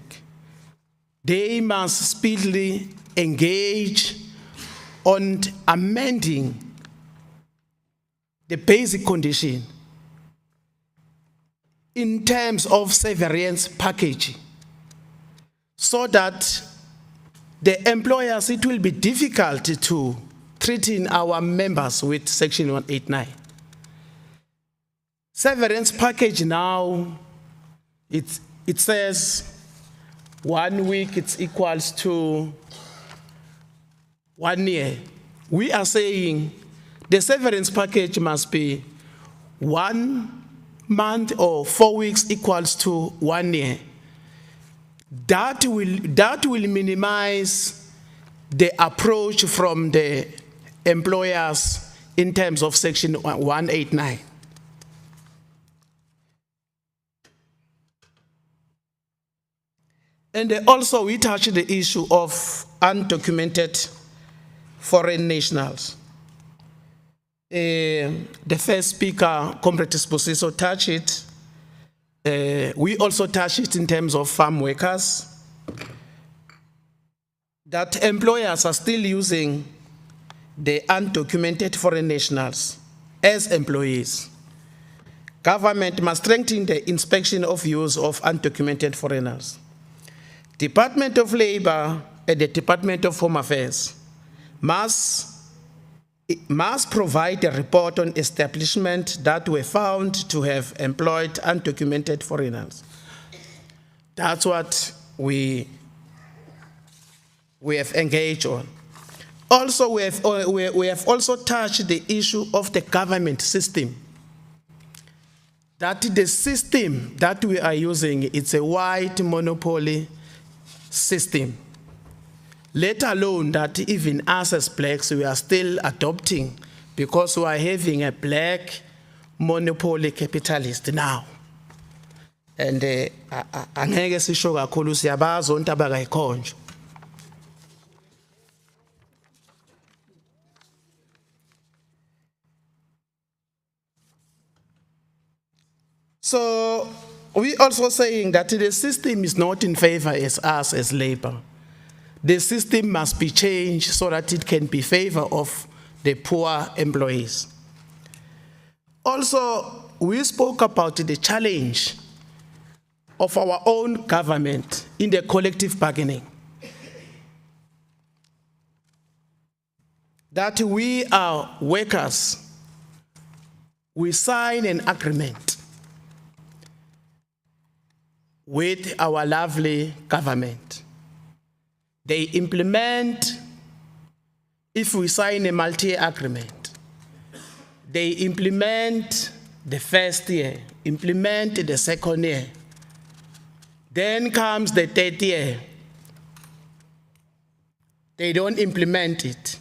they must speedily engage on amending the basic condition in terms of severance package, so that the employers, it will be difficult to treating our members with Section 189. Severance package now, it says 1 week, it's equals to 1 year. We are saying the severance package must be 1 month or 4 weeks equals to 1 year. That will minimize the approach from the employers in terms of Section 189. And also we touched the issue of undocumented foreign nationals. The first speaker, Comrade Esposito, touched it. We also touched it in terms of farm workers, that employers are still using the undocumented foreign nationals as employees. Government must strengthen the inspection of use of undocumented foreigners. Department of Labor and the Department of Home Affairs must provide a report on establishments that were found to have employed undocumented foreigners. That's what we have engaged on. Also, we have also touched the issue of the government system. That the system that we are using, it's a white monopoly system. Let alone that even us as blacks, we are still adopting because we are having a black monopoly capitalist now. And angeke sisho kakhulu siyabazi onke abakayikhonjwa. So we also saying that the system is not in favor as us as labor. The system must be changed so that it can be favor of the poor employees. Also, we spoke about the challenge of our own government in the collective bargaining. That we are workers, we sign an agreement with our lovely government. They implement, if we sign a multi-year agreement, they implement the first year, implement the second year. Then comes the third year. They don't implement it.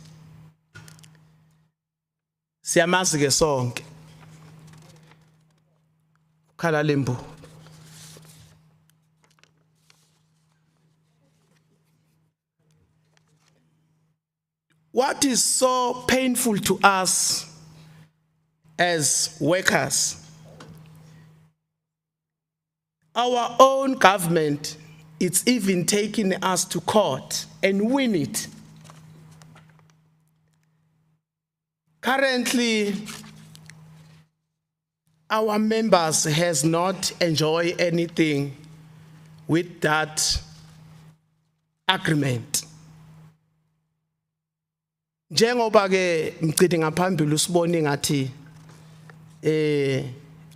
Siyamazi ke sonke. Khala lembu. What is so painful to us as workers, our own government, it's even taking us to court and win it. Currently, our members has not enjoyed anything with that agreement. Njengoba ke mcidi ngaphambili usibone ngathi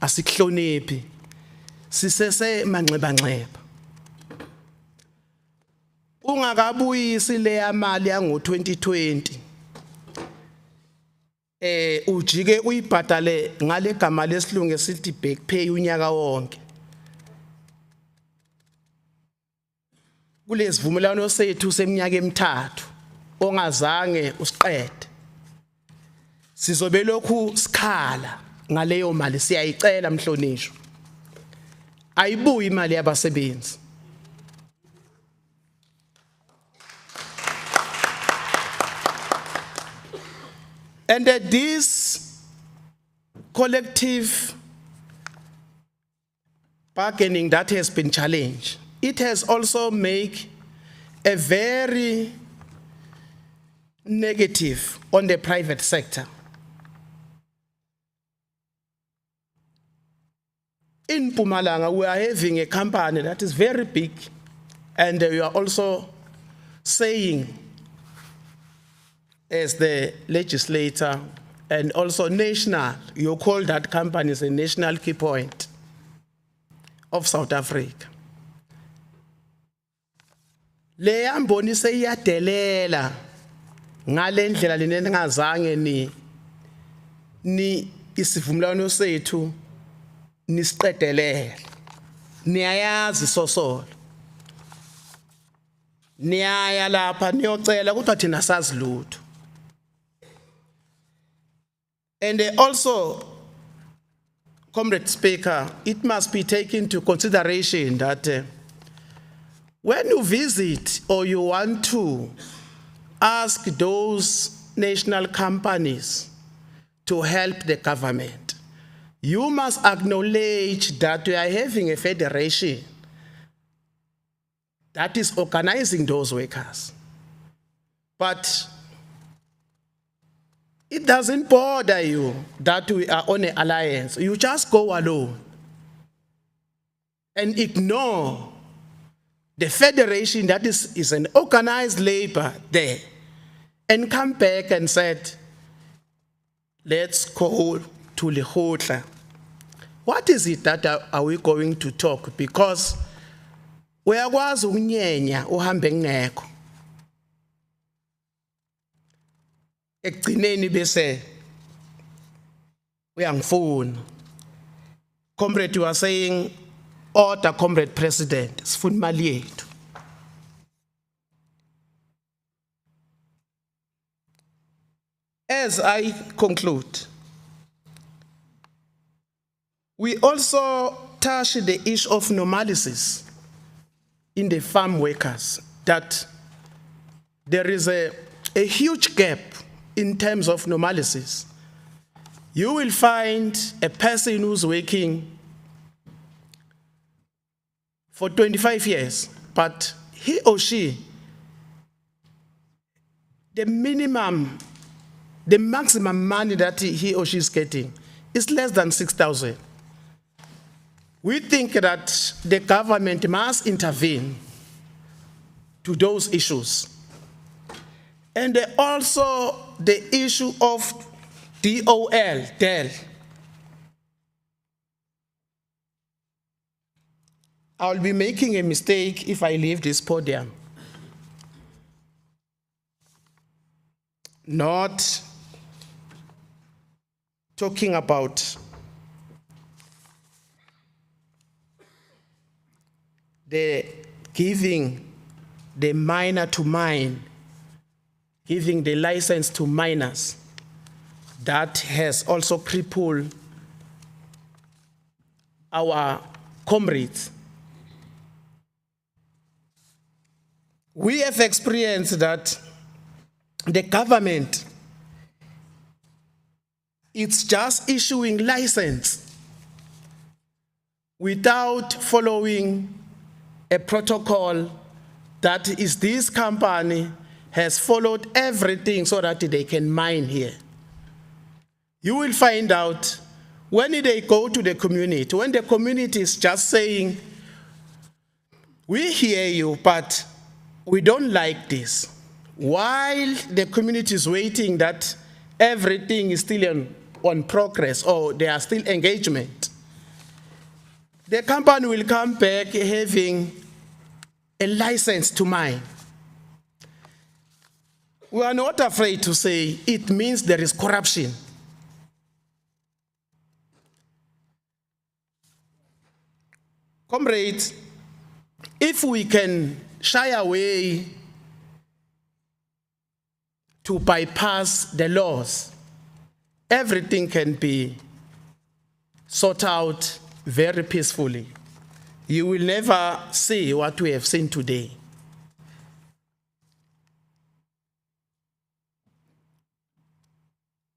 asihloniphi sisese manxeba nxeba. Ungakabuyisi le yamali yango 2020 ujike uyibhadale ngale gama lesilungu esithi back pay unyaka wonke. Kulesivumelwano sethu seminyaka emithathu ongazange usiqede. Sizobe lokhu sikhala ngaleyo mali siyayicela mhlonishwa. Ayibuyi imali yabasebenzi. And that this collective bargaining that has been challenged, it has also made a very negative on the private sector. In Mpumalanga, we are having a company that is very big, and we are also saying, as the legislator and also national, you call that company as a national key point of South Africa. Le amboni seyadelela ngale ndlela lenengazange ni isivumelwano sethu nisiqedelele. Niyayazi sosolo. Niyaya lapha niyocela kodwa thina sazi lutho. And also, Comrade Speaker, it must be taken into consideration that When you visit or you want to ask those national companies to help the government, you must acknowledge that we are having a federation that is organizing those workers. But it doesn't bother you that we are on an alliance. You just go alone and ignore the federation that is an organized labor there, and come back and said, let's go to Lekgotla. What is it that are we going to talk? Because uyakwazi ukunyenya uhambe ngekho. Ekugcineni bese uyangifuna. Comrade, you are saying, order, Comrade President, sifuna imali yethu. As I conclude, we also touch the issue of normalcies in the farm workers, that there is a huge gap in terms of normalcies. You will find a person who's working for 25 years, but he or she, the maximum money that he or she is getting is less than 6,000. We think that the government must intervene to those issues. And also the issue of DOL. I'll be making a mistake if I leave this podium not talking about the giving the miner to mine, giving the license to miners, that has also crippled our comrades. We have experienced that the government, it's just issuing license without following a protocol that is this company has followed everything so that they can mine here. You will find out when they go to the community, when the community is just saying, we hear you, but we don't like this. While the community is waiting that everything is still on progress or there are still engagement, the company will come back having a license to mine. We are not afraid to say it means there is corruption. Comrades, if we can shy away to bypass the laws, everything can be sorted out very peacefully. You will never see what we have seen today.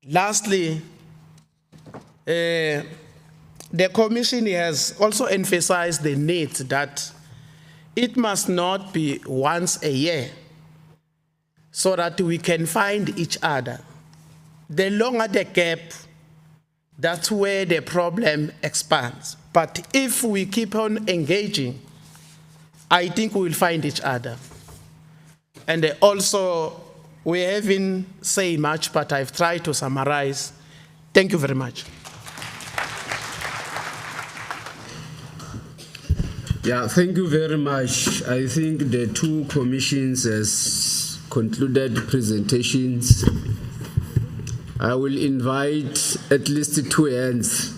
Lastly, the Commission has also emphasized the need that it must not be once a year so that we can find each other. The longer the gap, that's where the problem expands. But if we keep on engaging, I think we will find each other. And also, we haven't said much, but I've tried to summarize. Thank you very much. Yeah, thank you very much. I think the two commissions has concluded presentations. I will invite at least two hands.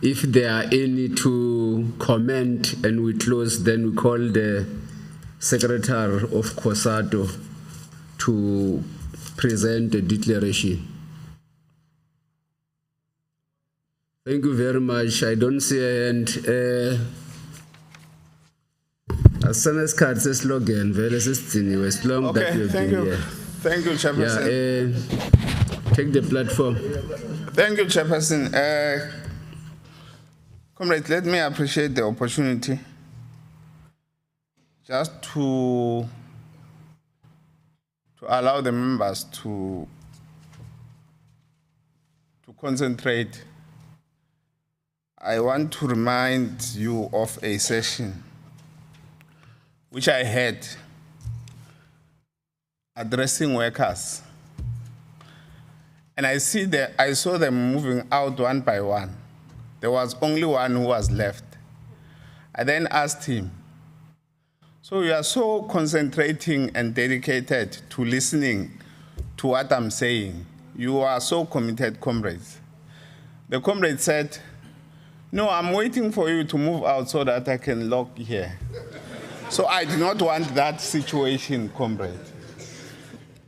If there are any to comment and we close, then we call the Secretary of COSATU to present the declaration. Thank you very much. I don't see a hand. Asana isikhathi seslogan vele sesidiniwe as long that Okay, you've thank been you. here. Thank you, Chairperson. Yeah, take the platform. Thank you, Chairperson. Comrade, let me appreciate the opportunity just to allow the members to concentrate. I want to remind you of a session which I had addressing workers. And I saw them moving out one by one. There was only one who was left. I then asked him, so you are so concentrating and dedicated to listening to what I'm saying. You are so committed, comrades. The comrade said, no, I'm waiting for you to move out so that I can lock here. So I do not want that situation, comrade.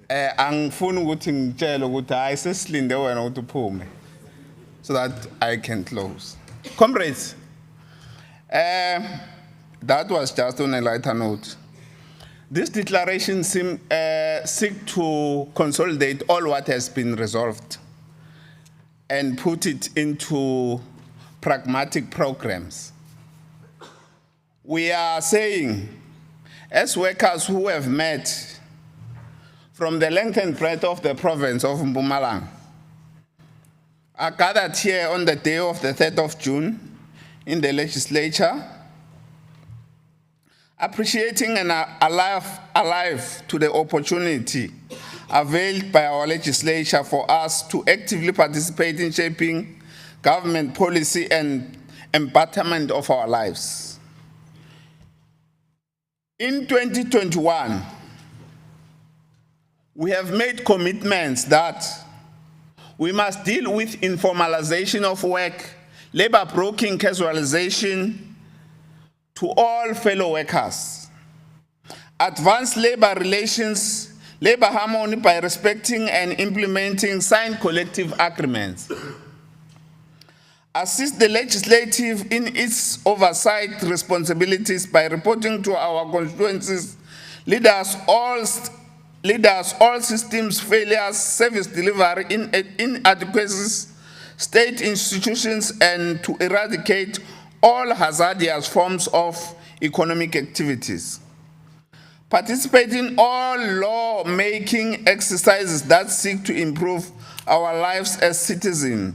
Angifuni ukuthi ngitshele ukuthi hayi sesilinde wena ukuthi uphume so that I can close. Comrades, that was just on a lighter note. This declaration seek to consolidate all what has been resolved and put it into pragmatic programs. We are saying, as workers who have met from the length and breadth of the province of Mpumalanga, are gathered here on the day of the 3rd of June in the legislature, appreciating and alive to the opportunity availed by our legislature for us to actively participate in shaping government policy and betterment of our lives. In 2021, we have made commitments that we must deal with informalization of work, labor broking, casualization to all fellow workers, advance labor relations, labor harmony by respecting and implementing signed collective agreements, assist the legislative in its oversight responsibilities by reporting to our constituencies, leaders all systems failures, service delivery, inadequacies, state institutions, and to eradicate all hazardous forms of economic activities. Participate in all law-making exercises that seek to improve our lives as citizens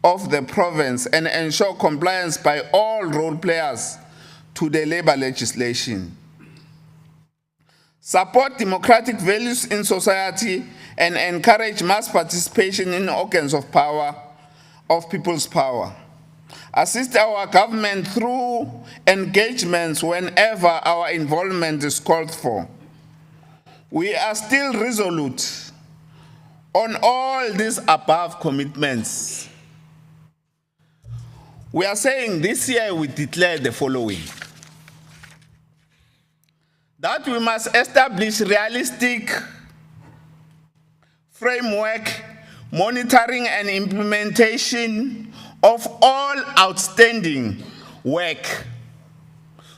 of the province and ensure compliance by all role players to the labor legislation. Support democratic values in society and encourage mass participation in organs of power, of people's power. Assist our government through engagements whenever our involvement is called for. We are still resolute on all these above commitments. We are saying this year we declare the following: that we must establish realistic framework, monitoring and implementation of all outstanding work.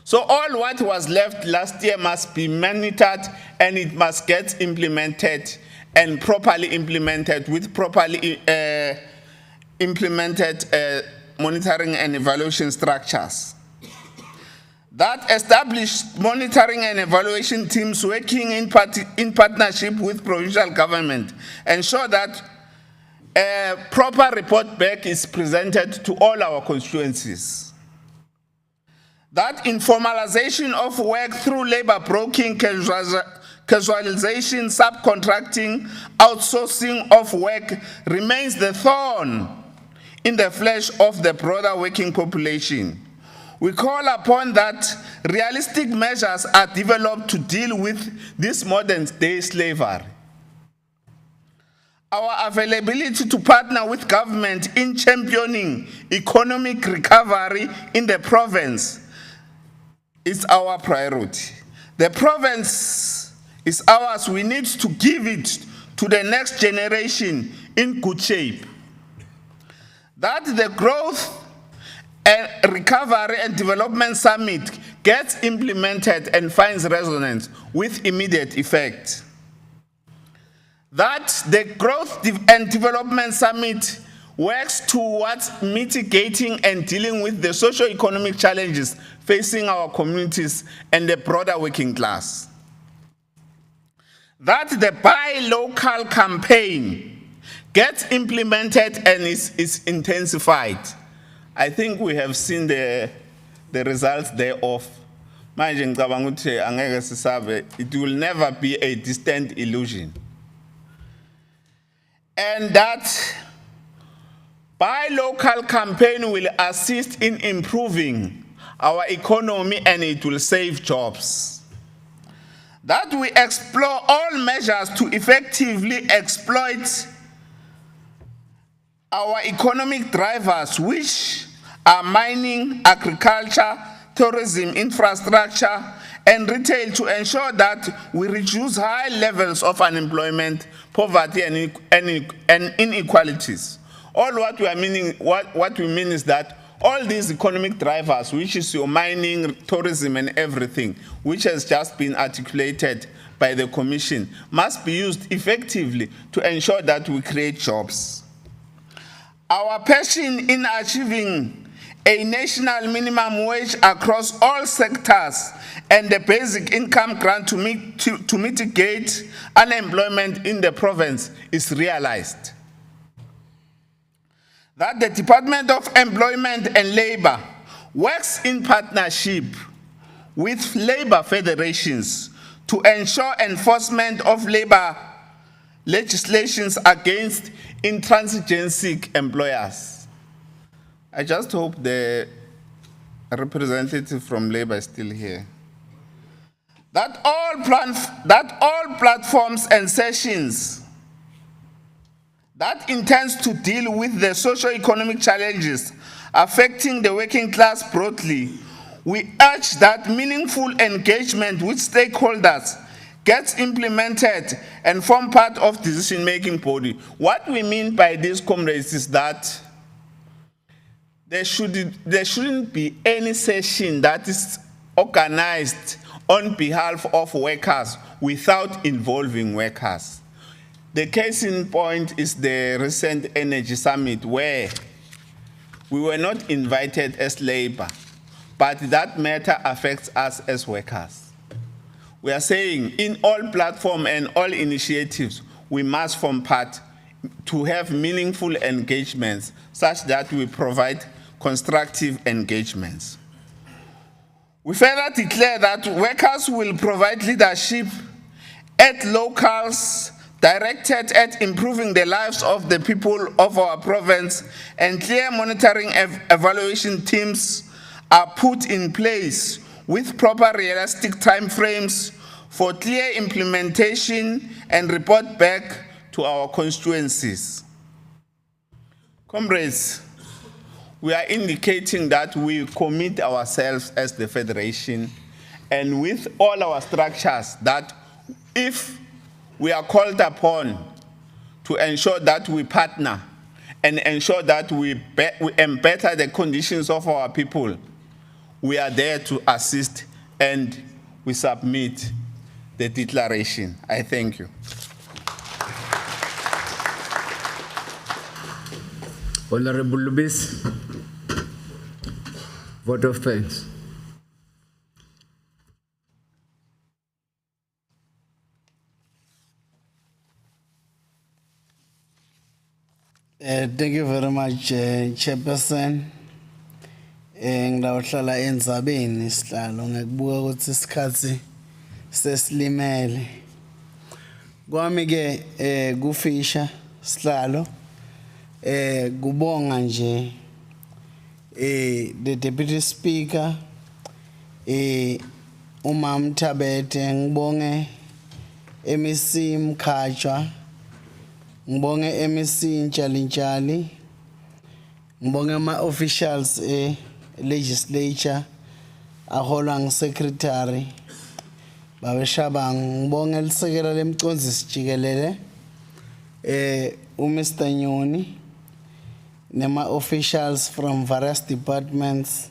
So all what was left last year must be monitored and it must get implemented and properly implemented with properly implemented monitoring and evaluation structures. That established monitoring and evaluation teams working in partnership with provincial government ensure that a proper report back is presented to all our constituencies. That informalization of work through labor broking, casualization, subcontracting, outsourcing of work remains the thorn in the flesh of the broader working population. We call upon that realistic measures are developed to deal with this modern day slavery. Our availability to partner with government in championing economic recovery in the province is our priority. The province is ours. We need to give it to the next generation in good shape. That the growth and recovery and development summit gets implemented and finds resonance with immediate effect. That the Growth and Development Summit works towards mitigating and dealing with the socio-economic challenges facing our communities and the broader working class. That the Buy Local campaign gets implemented and is intensified. I think we have seen the results thereof. Manje ngicabanga ukuthi angeke sisabe, it will never be a distant illusion. And that Buy Local campaign will assist in improving our economy and it will save jobs. That we explore all measures to effectively exploit our economic drivers, which are mining, agriculture, tourism, infrastructure, and retail, to ensure that we reduce high levels of unemployment, poverty, and inequalities. All what we are meaning, what we mean is that all these economic drivers, which is your mining, tourism, and everything, which has just been articulated by the Commission, must be used effectively to ensure that we create jobs. Our passion in achieving a national minimum wage across all sectors and the basic income grant to mitigate unemployment in the province is realized. That the Department of Employment and Labor works in partnership with labor federations to ensure enforcement of labor legislations against intransigent employers. I just hope the representative from labor is still here. That all platforms and sessions that intends to deal with the socio-economic challenges affecting the working class broadly, we urge that meaningful engagement with stakeholders gets implemented and form part of decision-making body. What we mean by this, comrades, is that there shouldn't be any session that is organized on behalf of workers without involving workers. The case in point is the recent Energy Summit, where we were not invited as labor, but that matter affects us as workers. We are saying in all platforms and all initiatives, we must form part to have meaningful engagements such that we provide constructive engagements. We further declare that workers will provide leadership at locals directed at improving the lives of the people of our province, and clear monitoring evaluation teams are put in place with proper realistic timeframes for clear implementation and report back to our constituencies. Comrades, we are indicating that we commit ourselves as the Federation and with all our structures that if we are called upon to ensure that we partner and ensure that we better the conditions of our people, we are there to assist and we submit the declaration. I thank you. Honorable Lubis, vote of thanks. Thank you very much, Chairperson. Ngilawuhlala endzabeni sihlalo ngekubuka ukuthi isikhathi sesilimele. Kwami ke kufisha sihlalo kubonga nje the Deputy Speaker uMam Thabete, ngibonge MEC Mkhatshwa, ngibonge MEC Ntshalintshalile, ngibonge ama officials legislature aholwa ngu-secretary babeshabang, ngibonge lisekela lemcondzisi jikelele uMr Nyoni nema officials from various departments,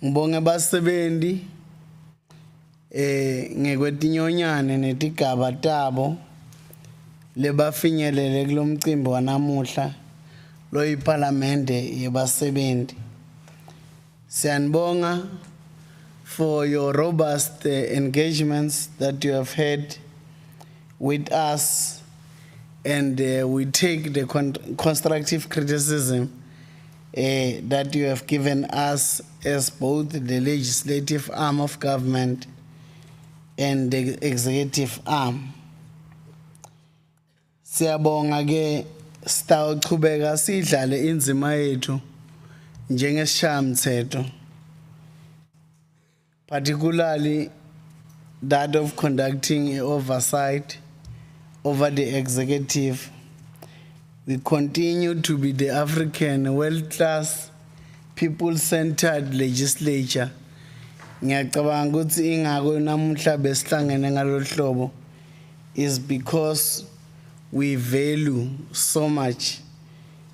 Ngibonge basebendi ngekwetinyonyane netigaba tabo lebafinyelele kulomcimbi wanamuhla lo iparlamente yebasebendi. Siyanibonga for your robust engagements that you have had with us, and we take the constructive criticism that you have given us as both the legislative arm of government and the executive arm. Siyabonga ke sitawuchubeka sidlale inzima yethu njengesishayamthetho, particularly that of conducting oversight over the executive. We continue to be the African world-class, people-centered legislature. Ngiyacabanga ukuthi ingako namuhla besihlangene ngalolu hlobo is because we value so much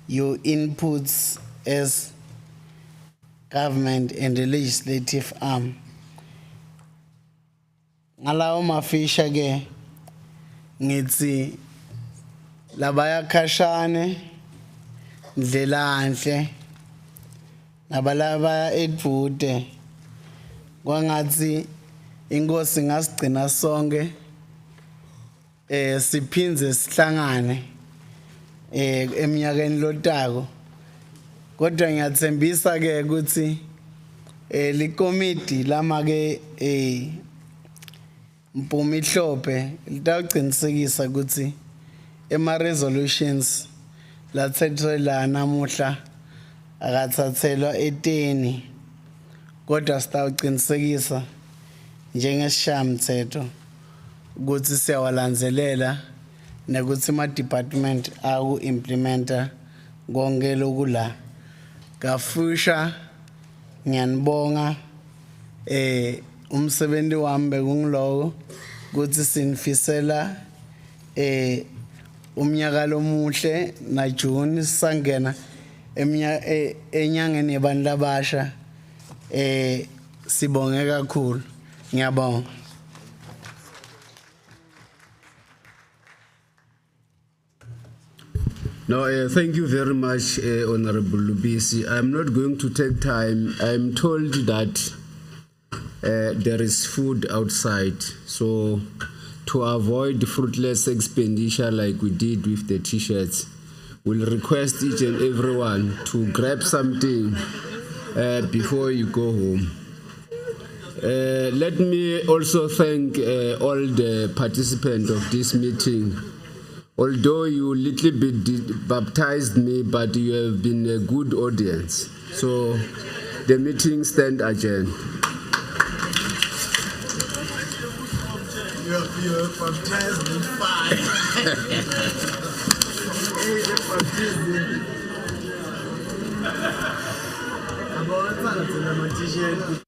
your inputs as government and the legislative arm. Ngalawo mafisha ke ngithi labaya khashane ndlelanhle nabalaba edvude kwangathi inkosi ngasigcina sonke siphinze sihlangane eminyakeni lotako. Kodwa ngiyathembisa ke ukuthi likomiti lama ke Mpumi Mhlophe litawuqinisekisa ukuthi ema-resolutions lathethelwa namuhla akathathelwa eteni, kodwa sitawuqinisekisa njengesishayamthetho ukuthi siyawalandzelela nekuthi ama-department aku-implementa konke lokula. Kafusha ngiyanibonga umsebenzi wami bekungilowo ukuthi sinifisela umnyaka lomuhle na June sangena enyangeni yabantu labasha sibonge kakhulu. Ngiyabonga. No, thank you very much, Honorable Lubisi. I'm not going to take time. I'm told that there is food outside, so to avoid fruitless expenditure like we did with the t-shirts, we'll request each and everyone to grab something before you go home. Let me also thank all the participants of this meeting. Although you little bit baptized me, but you have been a good audience. So the meeting stand adjourned. You have baptized me fine.